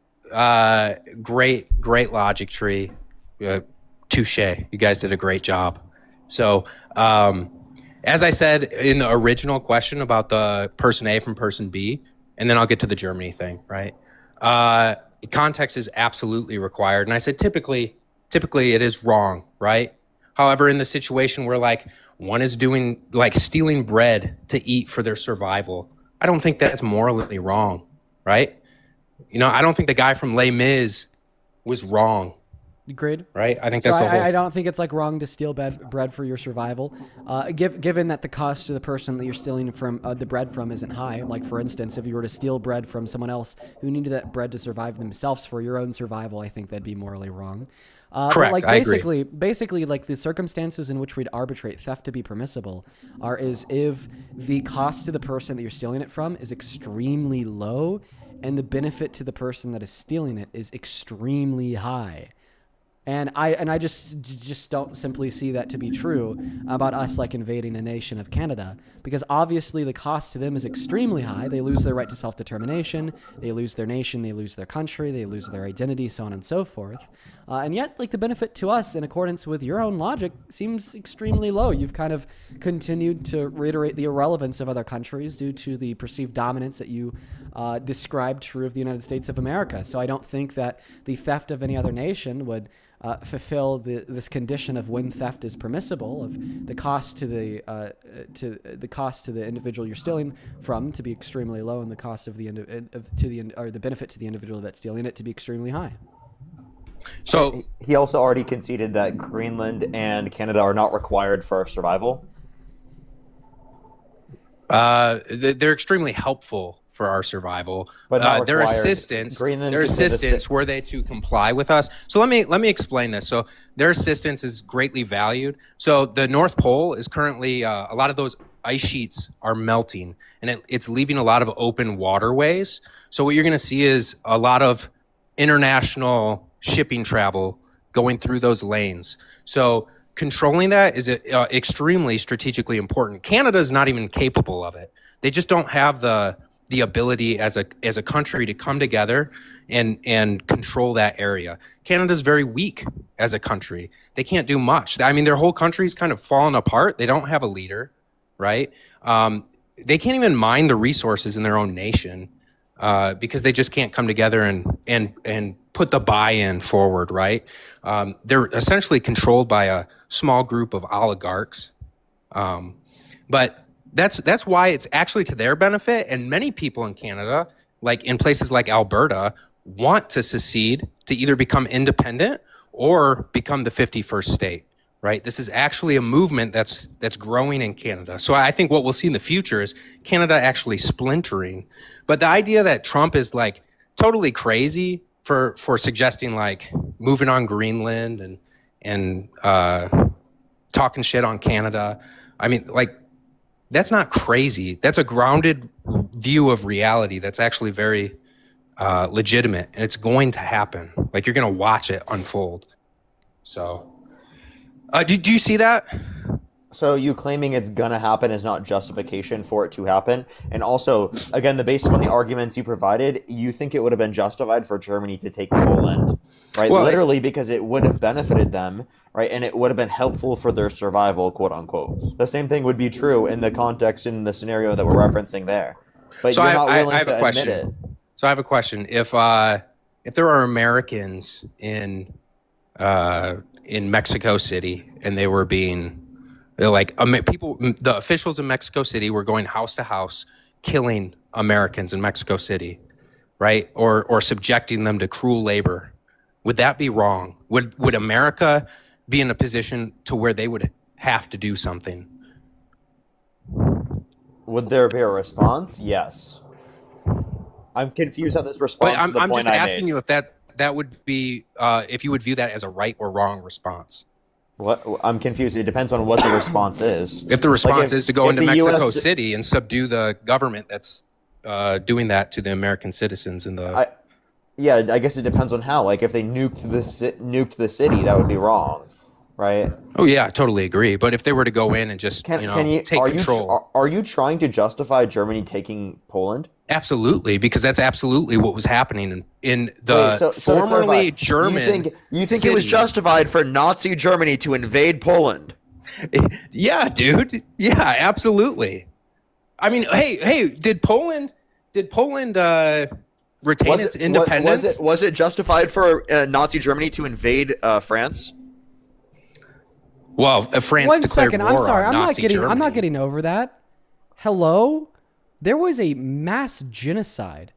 S14: great logic tree. Touche. You guys did a great job. So, as I said in the original question about the person A from person B, and then I'll get to the Germany thing, right? Context is absolutely required. And I said, typically it is wrong, right? However, in the situation where like one is doing like stealing bread to eat for their survival, I don't think that's morally wrong, right? You know, I don't think the guy from Les Mis was wrong
S1: Agreed.
S14: right? I think
S1: So
S14: that's the whole.
S1: I don't think it's like wrong to steal bread for your survival, given that the cost to the person that you're stealing from the bread from isn't high. Like for instance, if you were to steal bread from someone else who needed that bread to survive themselves for your own survival, I think that'd be morally wrong.
S14: Correct.
S1: But like
S14: I agree.
S1: basically, like the circumstances in which we'd arbitrate theft to be permissible is if the cost to the person that you're stealing it from is extremely low, and the benefit to the person that is stealing it is extremely high. And I just don't simply see that to be true about us like invading a nation of Canada, because obviously the cost to them is extremely high. They lose their right to self-determination, they lose their nation, they lose their country, they lose their identity, so on and so forth. And yet, like, the benefit to us, in accordance with your own logic, seems extremely low. You've kind of continued to reiterate the irrelevance of other countries due to the perceived dominance that you described true of the United States of America. So I don't think that the theft of any other nation would fulfill this condition of when theft is permissible, of the cost to the individual you're stealing from to be extremely low, and the cost of the the benefit to the individual that's stealing it to be extremely high.
S14: So
S19: he also already conceded that Greenland and Canada are not required for our survival.
S14: They're extremely helpful for our survival.
S19: But not
S14: their
S19: required.
S14: assistance,
S19: Greenland
S14: their
S19: could be the
S14: assistance, were they to comply with us. So let me explain this. So their assistance is greatly valued. So the North Pole is currently a lot of those ice sheets are melting, and it's leaving a lot of open waterways. So what you're going to see is a lot of international shipping travel going through those lanes. So controlling that is extremely strategically important. Canada is not even capable of it. They just don't have the ability as a country to come together and control that area. Canada's very weak as a country. They can't do much. I mean, their whole country's kind of fallen apart. They don't have a leader, right? They can't even mine the resources in their own nation because they just can't come together and put the buy-in forward, right? They're essentially controlled by a small group of oligarchs. But that's why it's actually to their benefit. And many people in Canada, like in places like Alberta, want to secede to either become independent or become the 51st state, right? This is actually a movement that's growing in Canada. So I think what we'll see in the future is Canada actually splintering. But the idea that Trump is like totally crazy for suggesting like moving on Greenland and talking shit on Canada, I mean, like, that's not crazy. That's a grounded view of reality that's actually very legitimate, and it's going to happen. Like, you're going to watch it unfold. So, do you see that?
S19: So you claiming it's going to happen is not justification for it to happen. And also, again, based on the arguments you provided, you think it would have been justified for Germany to take Poland, right?
S14: Well,
S19: literally because it would have benefited them, right? And it would have been helpful for their survival, quote unquote. The same thing would be true in the context, in the scenario that we're referencing there. But
S14: so
S19: you're not willing
S14: I have
S19: to
S14: a question.
S19: admit it.
S14: So I have a question. If there are Americans in Mexico City and they were being the officials in Mexico City were going house to house, killing Americans in Mexico City, right? Or subjecting them to cruel labor. Would that be wrong? Would America be in a position to where they would have to do something?
S19: Would there be a response? Yes. I'm confused on this response.
S14: But I'm just asking you if that would be if you would view that as a right or wrong response.
S19: What? I'm confused. It depends on what the response is.
S14: If the response is to go into Mexico
S19: US
S14: City and subdue the government that's doing that to the American citizens in the...
S19: Yeah, I guess it depends on how. Like, if they nuked the city, that would be wrong, right?
S14: Oh, yeah, I totally agree. But if they were to go in and just take control...
S19: Are you trying to justify Germany taking Poland?
S14: Absolutely, because that's absolutely what was happening in the formerly German.
S19: You think it was justified for Nazi Germany to invade Poland?
S14: Yeah, dude. Yeah, absolutely. I mean, hey, did Poland retain its independence?
S19: Was it justified for Nazi Germany to invade France?
S14: Well, France
S1: One
S14: declared
S1: second,
S14: war
S1: I'm sorry.
S14: on Nazi Germany.
S1: I'm not getting over that. Hello? There was a mass genocide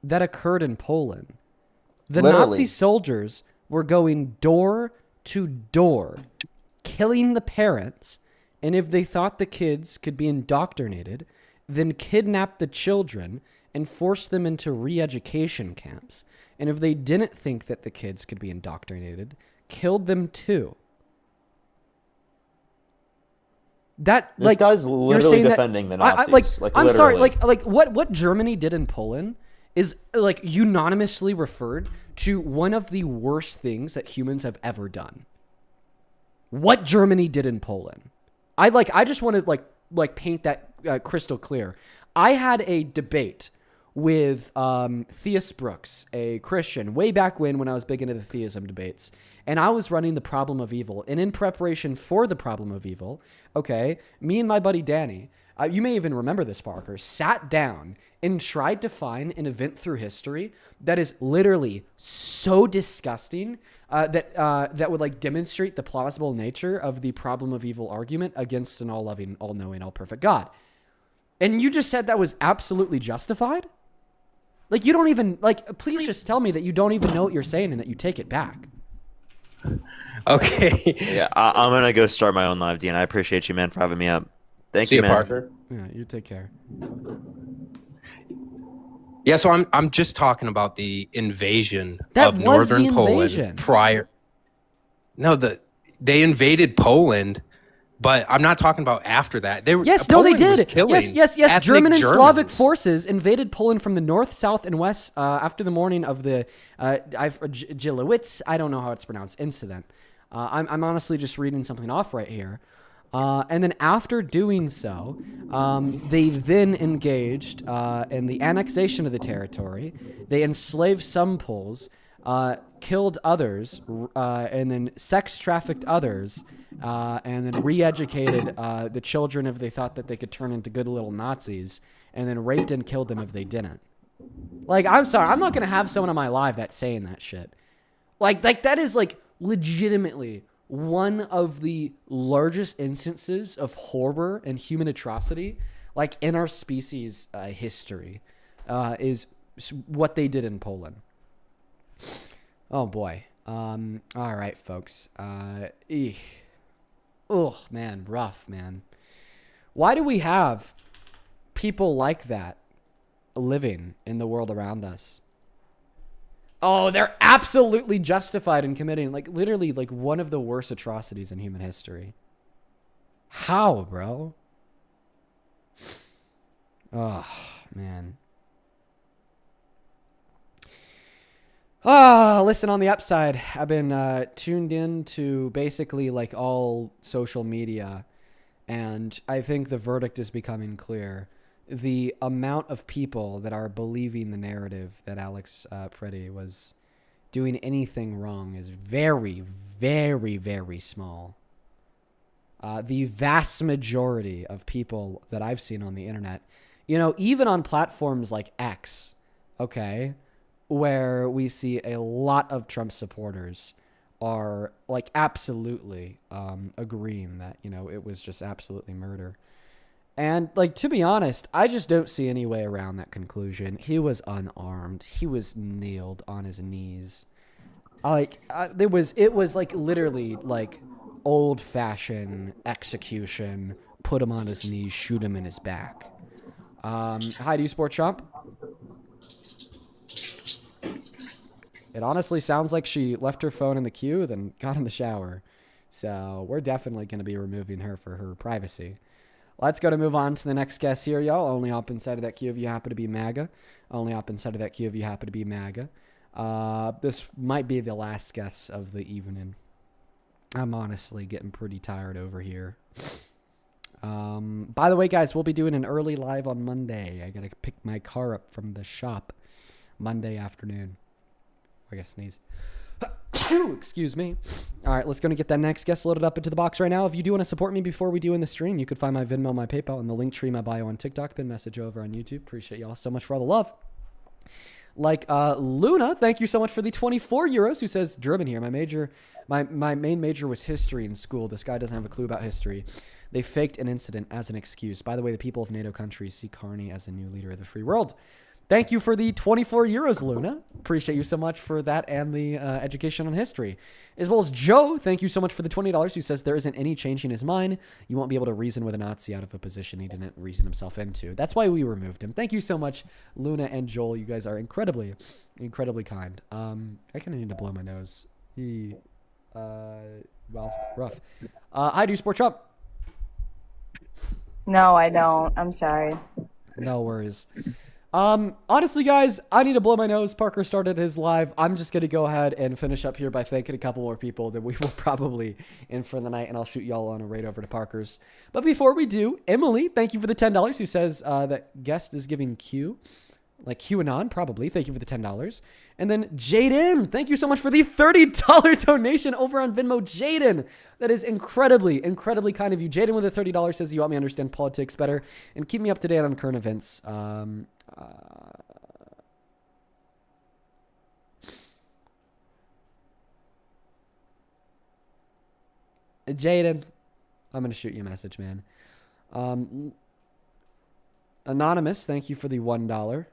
S1: that occurred in Poland. The
S19: Literally.
S1: Nazi soldiers were going door to door, killing the parents, and if they thought the kids could be indoctrinated, then kidnap the children and force them into re-education camps. And if they didn't think that the kids could be indoctrinated, killed them too. That
S19: This
S1: like
S19: guy's
S1: you're
S19: literally
S1: saying that-
S19: defending the Nazis.
S1: I'm sorry,
S19: literally.
S1: like what Germany did in Poland is like unanimously referred to one of the worst things that humans have ever done. What Germany did in Poland. I just want to like paint that crystal clear. I had a debate with Theus Brooks, a Christian, way back when I was big into the theism debates, and I was running the problem of evil. And in preparation for the problem of evil, okay, me and my buddy Danny, you may even remember this, Parker, sat down and tried to find an event through history that is literally so disgusting that would like demonstrate the plausible nature of the problem of evil argument against an all-loving, all-knowing, all-perfect God. And you just said that was absolutely justified? Like, you don't even, like, please just tell me that you don't even know what you're saying and that you take it back.
S14: Okay.
S19: Yeah, I'm going to go start my own live, Dean. I appreciate you, man, for having me up. Thank
S14: See
S19: you,
S14: you,
S19: man.
S14: Parker.
S1: Yeah, you take care.
S14: Yeah, so I'm just talking about the invasion
S1: That
S14: of
S1: was
S14: northern
S1: the invasion.
S14: Poland prior. No, they invaded Poland, but I'm not talking about after that.
S1: Yes, no, they
S14: Poland was
S1: did.
S14: killing
S1: Yes.
S14: ethnic
S1: German and Slavic
S14: Germans.
S1: forces invaded Poland from the north, south, and west after the morning of the Jilowitz, I don't know how it's pronounced, incident. I'm honestly just reading something off right here. And then after doing so, they then engaged in the annexation of the territory. They enslaved some Poles, killed others, and then sex trafficked others, and then re-educated the children if they thought that they could turn into good little Nazis, and then raped and killed them if they didn't. Like, I'm sorry, I'm not gonna have someone on my live that's saying that shit. Like that is like legitimately one of the largest instances of horror and human atrocity, like in our species' history, is what they did in Poland. Oh boy. All right, folks. Oh man, rough, man. Why do we have people like that living in the world around us? Oh, they're absolutely justified in committing, like, literally, like, one of the worst atrocities in human history. How, bro? Oh, man. Listen, on the upside, I've been tuned in to basically, like, all social media, and I think the verdict is becoming clear. The amount of people that are believing the narrative that Alex Preddy was doing anything wrong is very, very, very small. The vast majority of people that I've seen on the internet, you know, even on platforms like X, okay, where we see a lot of Trump supporters are like absolutely agreeing that, you know, it was just absolutely murder. And, like, to be honest, I just don't see any way around that conclusion. He was unarmed. He was kneeled on his knees. It was like, literally, like, old-fashioned execution. Put him on his knees, shoot him in his back. Hi, do you support Trump? It honestly sounds like she left her phone in the queue, then got in the shower. So, we're definitely going to be removing her for her privacy. Let's go to move on to the next guest here, y'all. Only hop inside of that queue if you happen to be MAGA. Only hop inside of that queue if you happen to be MAGA. This might be the last guest of the evening. I'm honestly getting pretty tired over here. By the way, guys, we'll be doing an early live on Monday. I gotta pick my car up from the shop Monday afternoon. I gotta sneeze. Excuse me. All right, let's go and get that next guest loaded up into the box right now. If you do want to support me before we do in the stream, you could find my Venmo, my PayPal, and the link tree, my bio on TikTok, pin message over on YouTube. Appreciate y'all so much for all the love. Like Luna, thank you so much for the 24 euros, who says German here. My main major was history in school. This guy doesn't have a clue about history. They faked an incident as an excuse. By the way, the people of NATO countries see Carney as the new leader of the free world. Thank you for the 24 euros, Luna. Appreciate you so much for that and the education on history. As well as Joe, thank you so much for the $20, who says there isn't any changing his mind. You won't be able to reason with a Nazi out of a position he didn't reason himself into. That's why we removed him. Thank you so much, Luna and Joel. You guys are incredibly, incredibly kind. I kind of need to blow my nose. Well, rough. Hi, do you support Trump?
S9: No, I don't. I'm sorry.
S1: No worries. Honestly, guys, I need to blow my nose. Parker started his live. I'm just going to go ahead and finish up here by thanking a couple more people that we will probably in for the night, and I'll shoot y'all on a raid over to Parker's. But before we do, Emily, thank you for the $10, who says that guest is giving Q. Like QAnon, probably. Thank you for the $10. And then Jaden, thank you so much for the $30 donation over on Venmo. Jaden, that is incredibly, incredibly kind of you. Jaden with the $30 says you help me understand politics better and keep me up to date on current events. Jaden, I'm going to shoot you a message, man. Anonymous, thank you for the $1.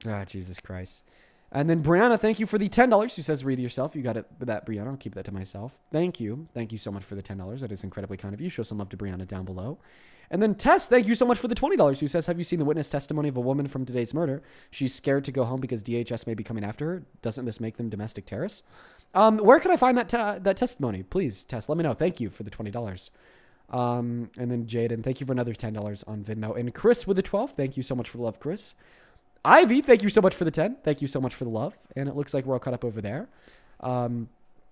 S1: Ah, Jesus Christ. And then Brianna, thank you for the $10. Who says read it yourself. You got it with that, Brianna. I'll keep that to myself. Thank you. Thank you so much for the $10. That is incredibly kind of you. Show some love to Brianna down below. And then Tess, thank you so much for the $20. Who says, have you seen the witness testimony of a woman from today's murder? She's scared to go home because DHS may be coming after her. Doesn't this make them domestic terrorists? Where can I find that testimony? Please, Tess, let me know. Thank you for the $20. And then Jaden, thank you for another $10 on Venmo. And Chris with the 12. Thank you so much for the love, Chris. Ivy, thank you so much for the 10. Thank you so much for the love. And it looks like we're all caught up over there.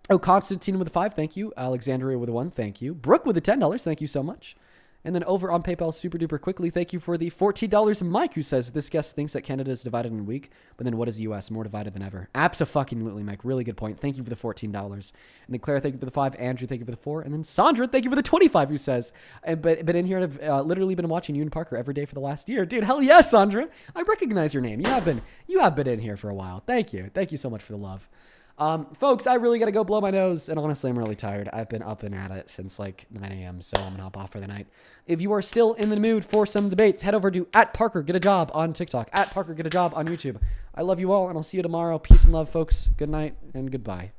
S1: Constantine with a 5. Thank you. Alexandria with a 1. Thank you. Brooke with the $10. Thank you so much. And then over on PayPal, super duper quickly, thank you for the $14. Mike, who says this guest thinks that Canada is divided in a week, but then what is the U.S.? More divided than ever. Abso-fucking-lutely, Mike. Really good point. Thank you for the $14. And then Claire, thank you for the 5. Andrew, thank you for the 4. And then Sandra, thank you for the 25, who says, but in here, I've literally been watching you and Parker every day for the last year. Dude, hell yes, Sandra. I recognize your name. You have been in here for a while. Thank you. Thank you so much for the love. Folks, I really got to go blow my nose, and honestly, I'm really tired. I've been up and at it since like 9 a.m., so I'm gonna hop off for the night. If you are still in the mood for some debates, head over to @ParkerGetAJob on TikTok, @ParkerGetAJob on YouTube. I love you all, and I'll see you tomorrow. Peace and love, folks. Good night and goodbye.